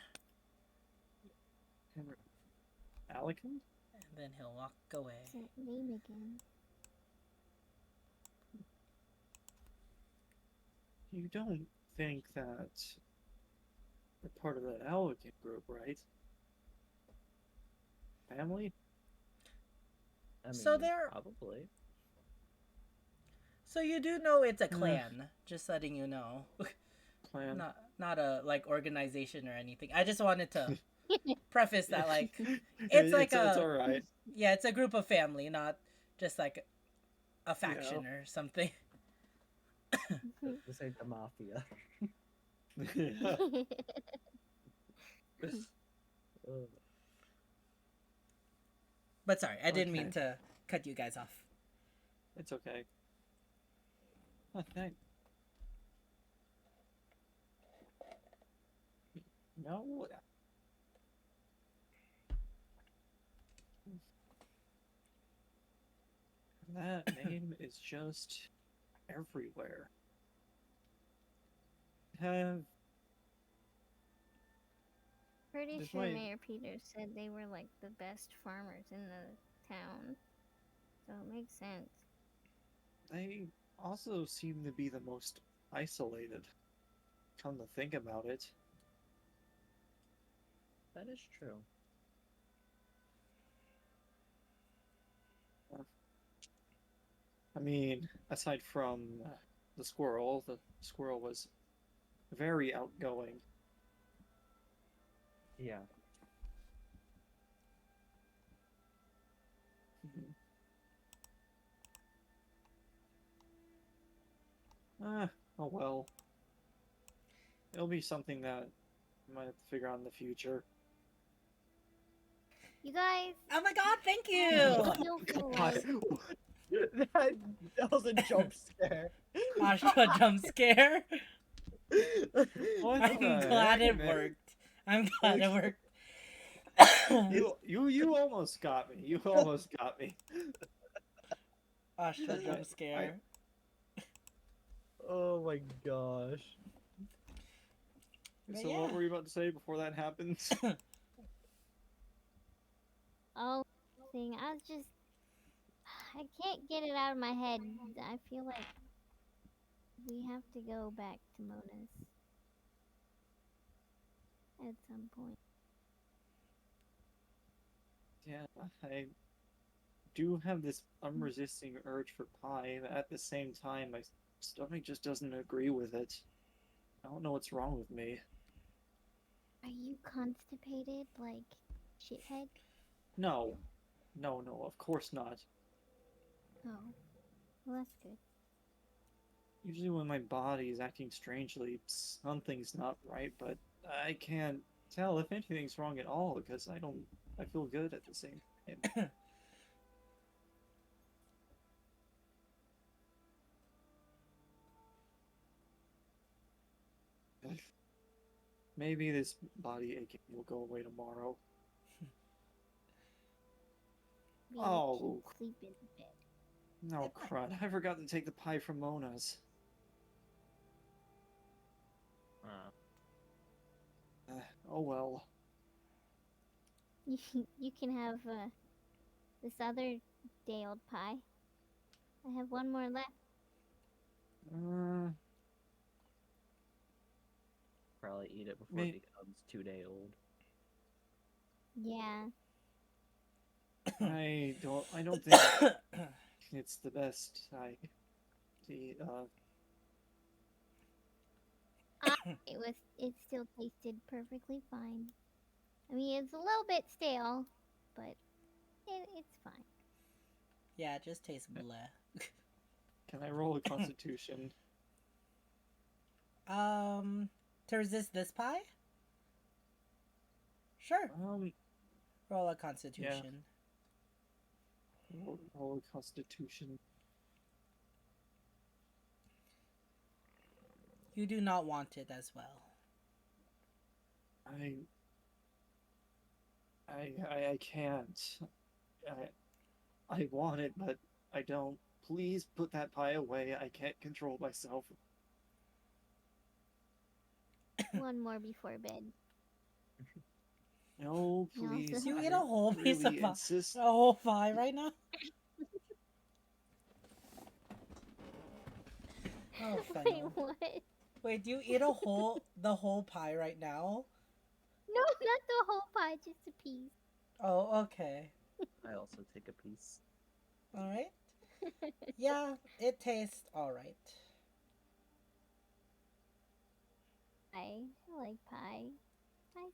Allicum? And then he'll walk away. What's that name again? You don't think that they're part of that elegant group, right? Family? I mean, So they're probably. so you do know it's a Yeah. clan, just letting you know. Clan? Not a like organization or anything. I just wanted to preface that like It's like it's a alright. yeah, it's a group of family, not just like a Yeah. faction or something. This ain't the mafia. Ugh. But sorry, I didn't mean Okay. to cut you guys off. It's okay. Okay. No. That name is just everywhere. Have Pretty This sure might- Mayor Peters said they were like the best farmers in the town. So it makes sense. they also seem to be the most isolated. Come to think about it. That is true. I mean, aside from the squirrel was very outgoing. Yeah. Mhm. Oh well. It'll be something that I might have to figure out in the future. You guys, Oh my god, thank I you! still feel God. like that was a jump scare. Ashra jump scare. What I'm the glad heck, it man? worked. I'm glad it worked. You almost got me. You almost got me. Ashra jump scare. Oh my gosh. But So yeah. what were you about to say before that happens? oh thing. I was just I can't get it out of my head. I feel like we have to go back to Mona's at some point. Yeah, I do have this unresisting urge for pie, but at the same time, my stomach just doesn't agree with it. I don't know what's wrong with me. Are you constipated like shithead? No. No, no, of course not. Oh. Well, that's good. Usually when my body is acting strangely, something's not right, but I can't tell if anything's wrong at all because I feel good at the same time. Maybe this body aching will go away tomorrow. Maybe Oh. you can sleep in bed. No, crud. I forgot to take the pie from Mona's. Oh well. You can have this other day old pie. I have one more left. Probably eat it before May- it becomes 2-day old. Yeah. I don't think it's the best. It still tasted perfectly fine. I mean, it's a little bit stale, but it's fine. Yeah, it just tastes bleh. Can I roll a constitution? To resist this pie? Sure. Roll a constitution. Roll a constitution. You do not want it as well. I can't. I want it, but I don't. Please put that pie away. I can't control myself. One more before bed. No, No, please. so- You I eat a whole piece really of pie. insist. A whole pie right now? Oh, Wait, funny. what? Wait, do you eat the whole pie right now? No, not the whole pie, just a piece. Oh, okay. I also take a piece. All right. Yeah, it tastes all right. I like pie.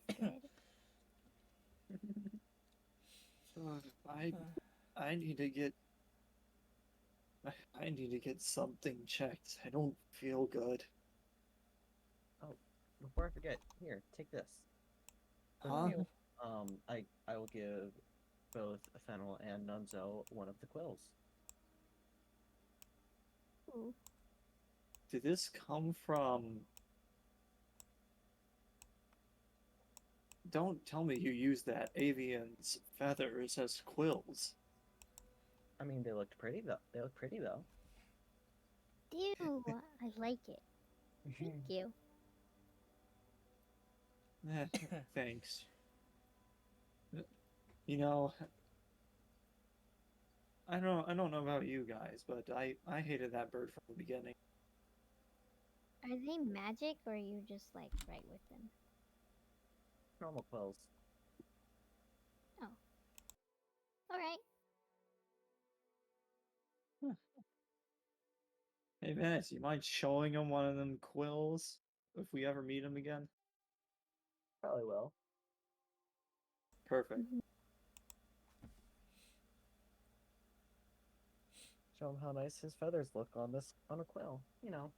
Pie's good. Ugh, I need to get I need to get something checked. I don't feel good. Oh, before I forget, here, take this. From Huh? you, I will give both Fennel and Nunzo one of the quills. Ooh. Did this come from? Don't tell me you used that avian's feathers as quills. I mean, they looked pretty though. They look pretty though. Ew, I like it. Thank you. Eh, thanks. You know, I don't know about you guys, but I hated that bird from the beginning. Are they magic or are you just like right with them? Normal quills. Oh. Alright. Hey Vance, you mind showing him one of them quills if we ever meet him again? Probably will. Perfect. Show him how nice his feathers look on a quill. You know,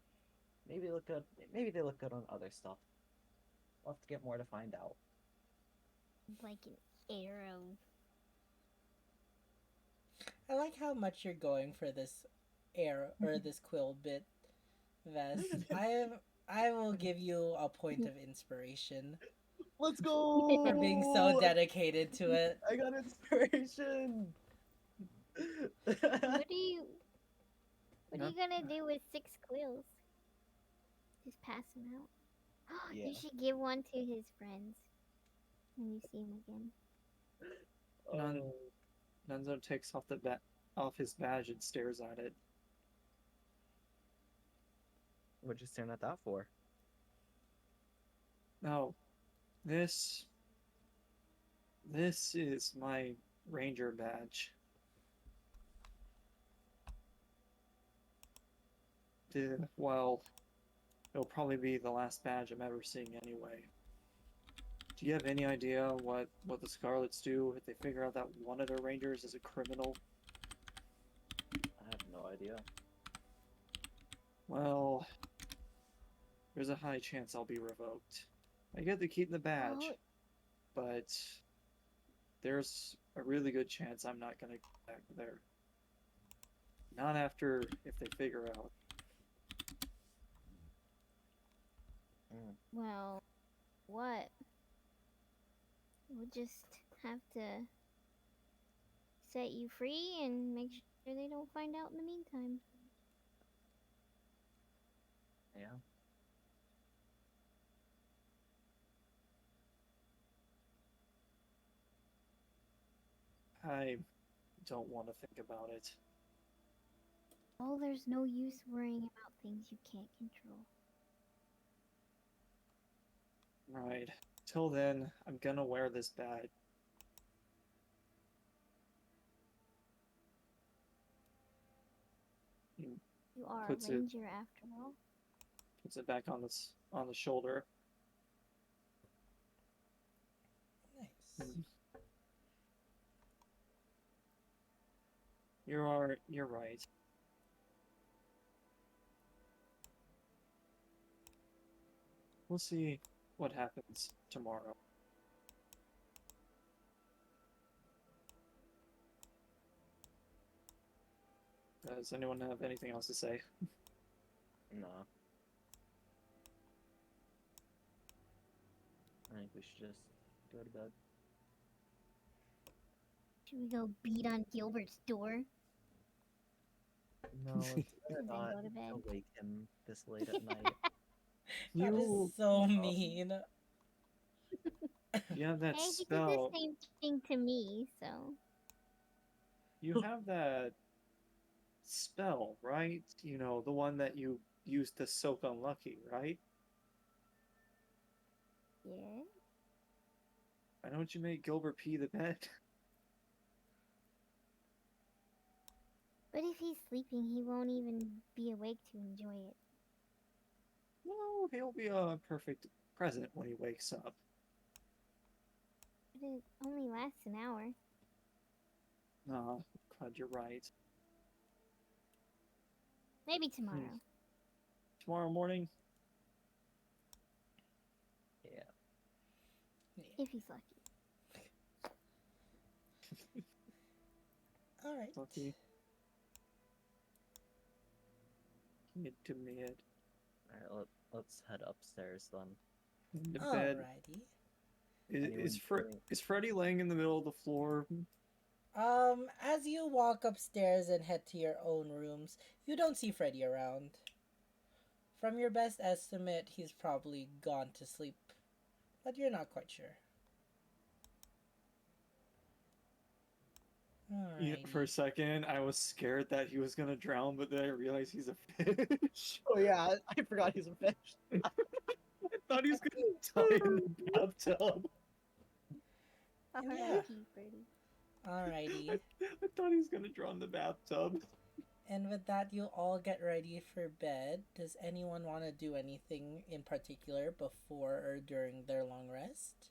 maybe look good. Maybe they look good on other stuff. We'll have to get more to find out. Like an arrow. I like how much you're going for this air or this quill bit, Vess. I will give you a point of inspiration Let's for being so go! dedicated to it. I got inspiration. What are you Huh? gonna do with 6 quills? Just pass them out. Yeah. You should give one to his friends when you see him again. Nun Oh, Nunzo takes off his badge and stares at it. what'd you staring at that for? No, this this is my ranger badge. Well, it'll probably be the last badge I'm ever seeing anyway. Do you have any idea what the Scarlets do if they figure out that one of their rangers is a criminal? I have no idea. Well, there's a high chance I'll be revoked. I get to keep the badge, Oh, but there's a really good chance I'm not gonna go back there. Not after if they figure out. Mm. well, what? We'll just have to set you free and make sure they don't find out in the meantime. Yeah. I don't want to think about it. Oh, there's no use worrying about things you can't control. Right. Till then, I'm gonna wear this badge. He You are a puts it ranger after all. puts it back on the shoulder. Nice. You're right. We'll see what happens tomorrow. Does anyone have anything else to say? No. I think we should just go to bed. Should we go beat on Gilbert's door? No, let's better And then not go to bed. wake him this late at night. That is You so mean. you have that Hey, he did the spell. same thing to me, so. You have that spell, right? You know, the one that you used to soak unlucky, right? Yeah. Why don't you make Gilbert pee the bed? But if he's sleeping, he won't even be awake to enjoy it. No, he'll be a perfect present when he wakes up. But it only lasts an hour. Ah, glad you're right. Maybe tomorrow. Tomorrow morning? Yeah. If he's lucky. All right. Lucky. Mid to mid. Alright, let's head upstairs then. Into All bed. righty. Is Anyone Freddy laying in the middle of the floor? As you walk upstairs and head to your own rooms, you don't see Freddy around. From your best estimate, he's probably gone to sleep, but you're not quite sure. Alrighty. For a second, I was scared that he was gonna drown, but then I realized he's a fish. Oh yeah, I forgot he's a fish. I thought he was gonna die in the bathtub. Yeah. R.I.P. Freddy. Alrighty. I thought he was gonna drown in the bathtub. And with that, you all get ready for bed. Does anyone want to do anything in particular before or during their long rest?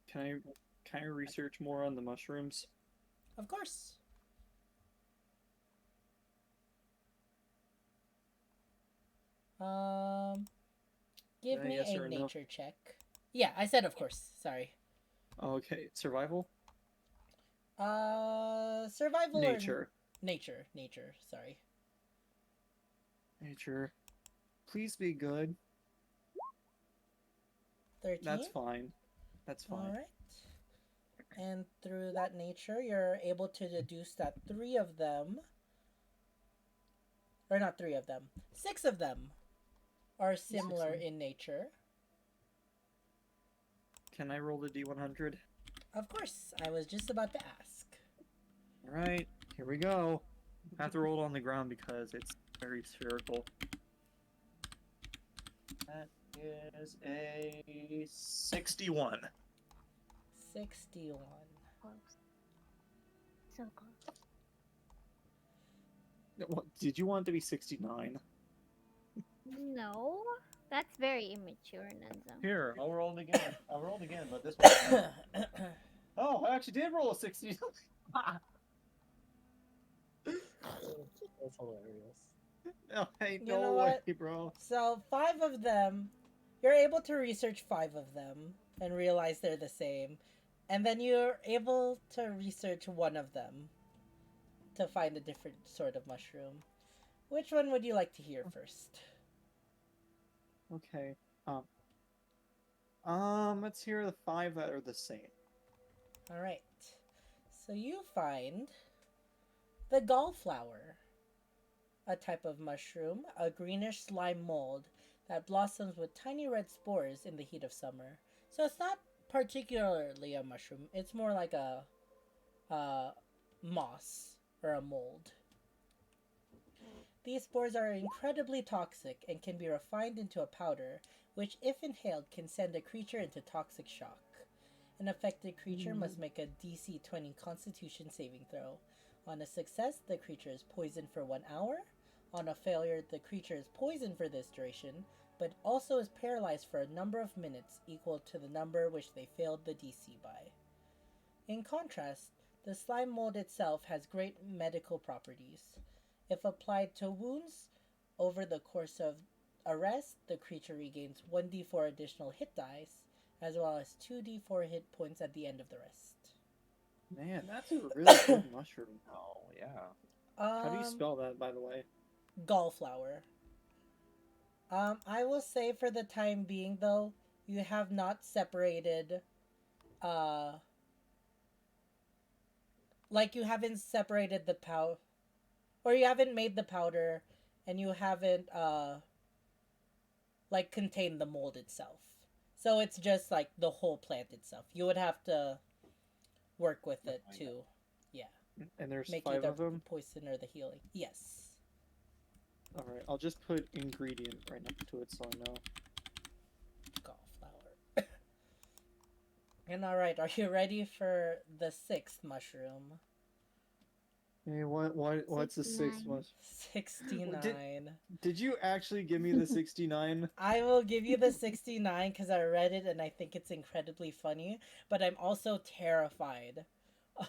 Can I research more on the mushrooms? Of course. Give me yes a or no? nature check. Yeah, I said of course. Sorry. Okay, survival? Survival Nature. or nature. Sorry. Nature. Please be good. 13. That's fine. That's fine. All right. And through that nature, you're able to deduce that 3 of them, or not 3 of them, 6 of them are similar of them. in nature. Can I roll the D100? Of course, I was just about to ask. Alright, here we go. I have to roll it on the ground because it's very spherical. That is a 61. 61. Close. So close. What, did you want it to be 69? No. That's very immature, Nenzo. Here, I'll roll it again. I'll roll it again, but this one. Oh, I actually did roll a 60. That's hilarious. No, hey, You no know way, what? bro. So 5 of them, you're able to research 5 of them and realize they're the same. And then you're able to research 1 of them to find a different sort of mushroom. Which one would you like to hear first? Okay. Let's hear the 5 that are the same. All right. So you find the gallflower, a type of mushroom, a greenish slime mold that blossoms with tiny red spores in the heat of summer. So it's not particularly a mushroom. It's more like a moss or a mold. These spores are incredibly toxic and can be refined into a powder, which, if inhaled, can send a creature into toxic shock. An affected creature must make a DC 20 Constitution saving throw. On a success, the creature is poisoned for 1 hour. On a failure, the creature is poisoned for this duration, but also is paralyzed for a number of minutes equal to the number which they failed the DC by. In contrast, the slime mold itself has great medical properties. If applied to wounds over the course of a rest, the creature regains 1d4 additional hit dice, as well as 2d4 hit points at the end of the rest. Man, that's a really good mushroom. Oh yeah. How do you spell that, by the way? Gallflower. I will say for the time being, though, you have not separated, like you haven't separated the powder, or you haven't made the powder, and you haven't, like contained the mold itself. So it's just like the whole plant itself. You would have to work with it to, And there's make 5 either of them? the poison or the healing. Yes. Alright, I'll just put ingredient right next to it so I know. Gallflower. And alright, are you ready for the sixth mushroom? Hey, what's the sixth 69. one? 69. Did you actually give me the 69? I will give you the 69 because I read it and I think it's incredibly funny, but I'm also terrified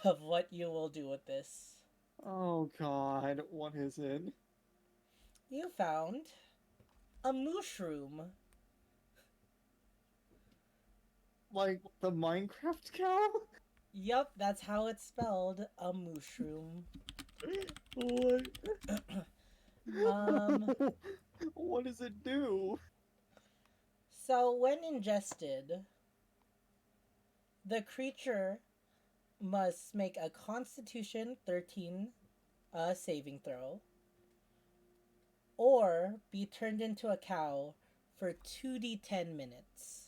of what you will do with this. Oh god, what is it? You found a mushroom. Like the Minecraft cow? Yup, that's how it's spelled. A mushroom. What? Um, What does it do? so when ingested, the creature must make a Constitution 13 saving throw, or be turned into a cow for 2d10 minutes.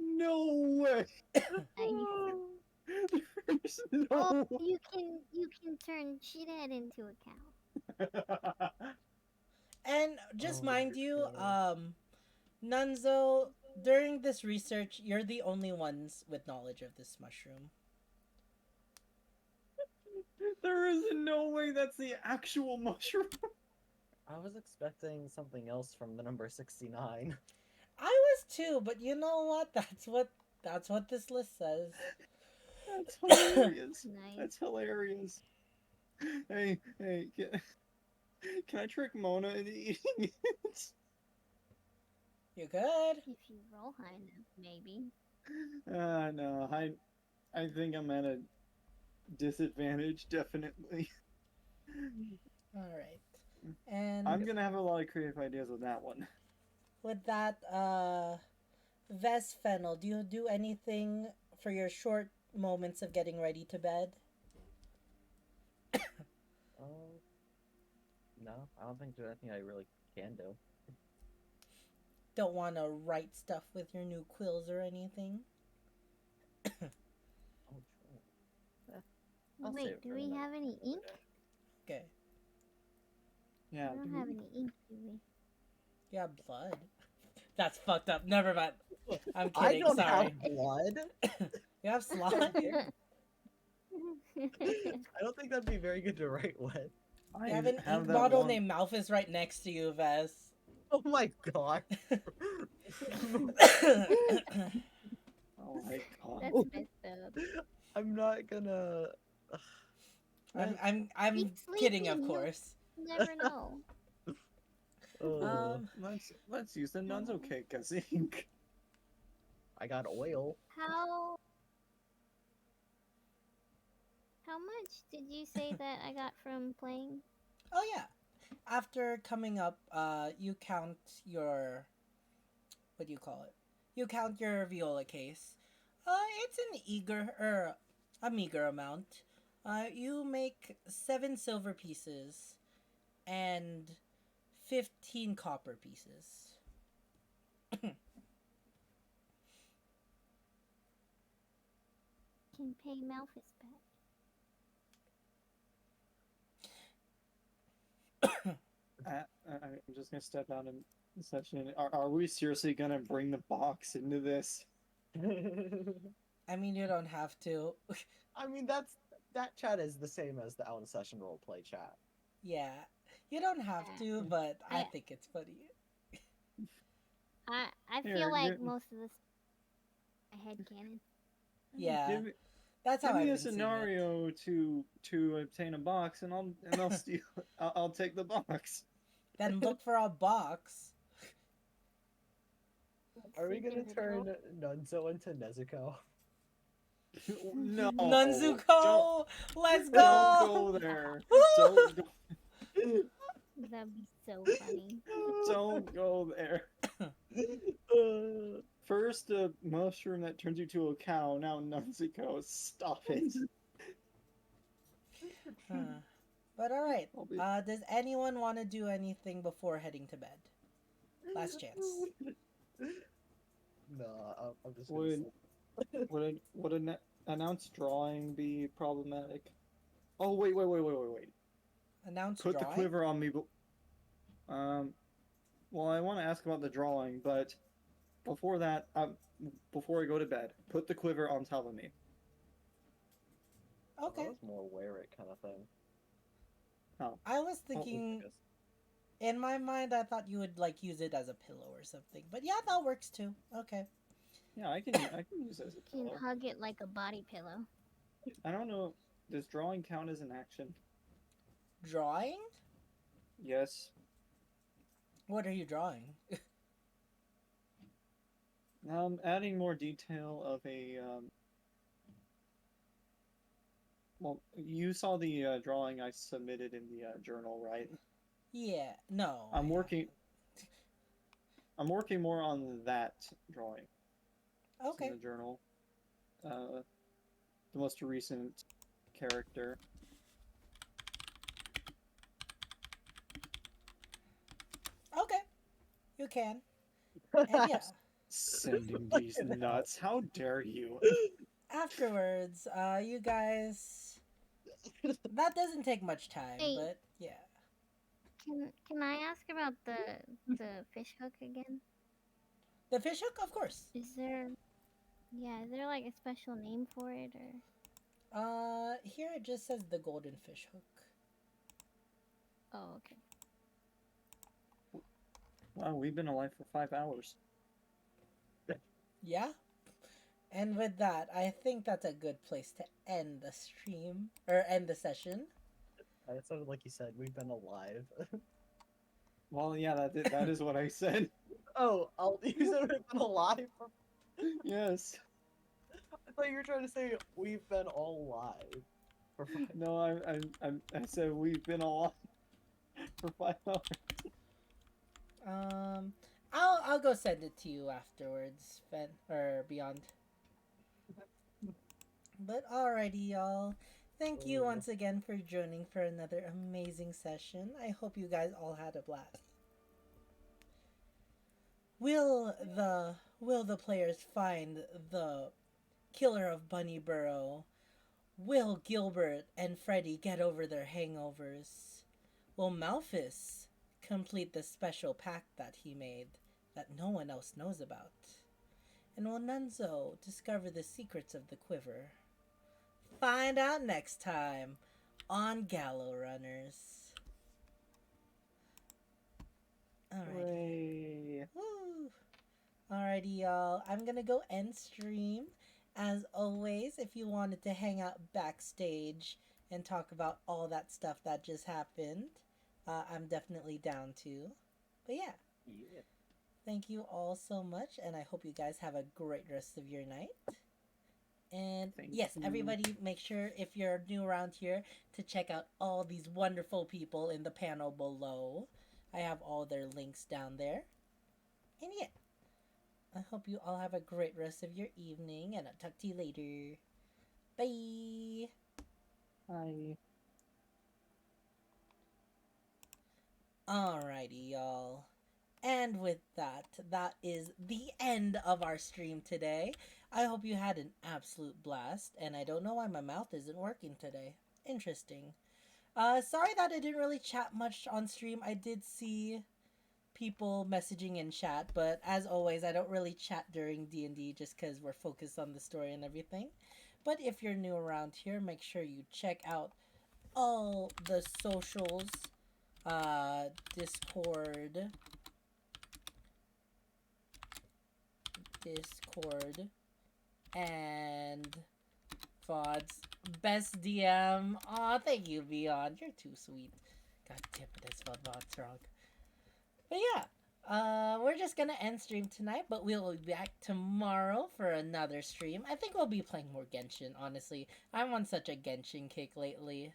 No way! Nice. There's Oh, no you can turn shithead into a cow. And just Oh mind my you, God. Nunzo, during this research, you're the only ones with knowledge of this mushroom. There is no way that's the actual mushroom. I was expecting something else from the number 69. I was too, but you know what? That's what this list says. That's hilarious. Nice. That's hilarious. Hey, can I trick Mona into eating it? You good? If you roll high enough, maybe. No, I think I'm at a disadvantage, definitely. All right. And I'm gonna have a lot of creative ideas with that one. with that, Ves Fennel, do you do anything for your short moments of getting ready to bed? Oh, no, I don't think there's anything I really can do. Don't want to write stuff with your new quills or anything? Oh, true. I'll save Wait, it do for we another have any ink? day. Okay. Yeah. We don't have any ink, do we? You have blood. That's fucked up. Never mind. I'm I kidding. don't Sorry. have blood. You have slime? I don't think that'd be very good to write with. You have an have ink that bottle one. named Malphus right next to you, Ves. Oh my god. Oh my god. That's messed up. I'm not gonna. I'm Keep kidding, of sleeping, course. You never know. Um, Let's use the Nunzo cake as ink. I got oil. How much did you say that I got from playing? oh yeah. After coming up, you count your, what do you call it? You count your viola case. It's a meager amount. You make 7 silver pieces and 15 copper pieces. Can pay Malphus I'm just gonna step out in session. Are we seriously gonna bring the box into this? I mean, you don't have to. I mean, that chat is the same as the out of session roleplay chat. Yeah, you don't have to, but I I- think it's funny. I Here, feel like give- most of this a head cannon. Yeah, Give, that's how give I've me been a seeing it. scenario to obtain a box, and I'll steal. I'll take the box. Then look for a box. Are we Sleep gonna in the turn door. Nunzo into Nezuko? No, Nunzuko, let's Don't go. go there. Woo! Don't go, That'd be so funny. don't go there. First, a mushroom that turns you to a cow. Now, Nunzico, stop it. Huh. But all right. I'll be- Does anyone want to do anything before heading to bed? Last chance. No, I'm just gonna Would sleep. would an announced drawing be problematic? Oh wait. Announce Put the drawing. quiver on me. Um, well, I want to ask about the drawing, but before that, before I go to bed, put the quiver on top of me. That Okay. was more wear it kind of thing. Oh, I was well, thinking, I guess. in my mind, I thought you would like use it as a pillow or something. But yeah, that works too. Okay. yeah, I can use it as a Can pillow. hug it like a body pillow. I don't know. Does drawing count as an action? Drawing? Yes. What are you drawing? Adding more detail of a well, you saw the drawing I submitted in the journal, right? Yeah. No, I I'm working. haven't. I'm working more on that drawing. It's in Okay. the journal. Uh, the most recent character. Okay. You can. And yeah, Sending these nuts. How dare you? afterwards, you guys. That doesn't take much time, Hey, but yeah. can I ask about the fish hook again? The fish hook, of course. Is there is there like a special name for it or? Here it just says the golden fish hook. Oh, okay. Wow, we've been alive for 5 hours. Yeah. And with that, I think that's a good place to end the stream or end the session. It sounded like you said we've been alive. Well, yeah, that is what I said. Oh, you said we've been alive. Yes. I thought you were trying to say we've been all alive. For No, I said we've been alive for 5 hours. I'll go send it to you afterwards, Ben or Beyond. But alrighty, y'all. Thank you once again for joining for another amazing session. I hope you guys all had a blast. Will the players find the killer of Bunny Burrow? Will Gilbert and Freddy get over their hangovers? Will Malphus complete the special pact that he made that no one else knows about? And will Nunzo discover the secrets of the quiver? Find out next time on Gallow Runners. Alrighty. Hooray. Woo. Alrighty, y'all. I'm gonna go end stream. As always, if you wanted to hang out backstage and talk about all that stuff that just happened, I'm definitely down to. But yeah, yeah. thank you all so much, and I hope you guys have a great rest of your night. And Thank yes, you. everybody, make sure if you're new around here to check out all these wonderful people in the panel below. I have all their links down there. And yeah, I hope you all have a great rest of your evening, and I'll talk to you later. Bye! Hi. Alrighty, y'all. And with that, that is the end of our stream today. I hope you had an absolute blast, and I don't know why my mouth isn't working today. Interesting. Sorry that I didn't really chat much on stream. I did see people messaging in chat, but as always, I don't really chat during D&D just because we're focused on the story and everything. But if you're new around here, make sure you check out all the socials, Discord, and VODs. Best DM. Aw, thank you, Beyond. You're too sweet. God damn it, I spelled VODs wrong. But yeah, we're just gonna end stream tonight, but we'll be back tomorrow for another stream. I think we'll be playing more Genshin, honestly. I'm on such a Genshin kick lately.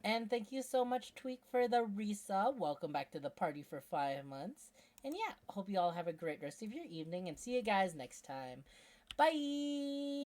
And thank you so much, Tweak, for the resub. Welcome back to the party for 5 months. And yeah, hope you all have a great rest of your evening, and see you guys next time. Bye!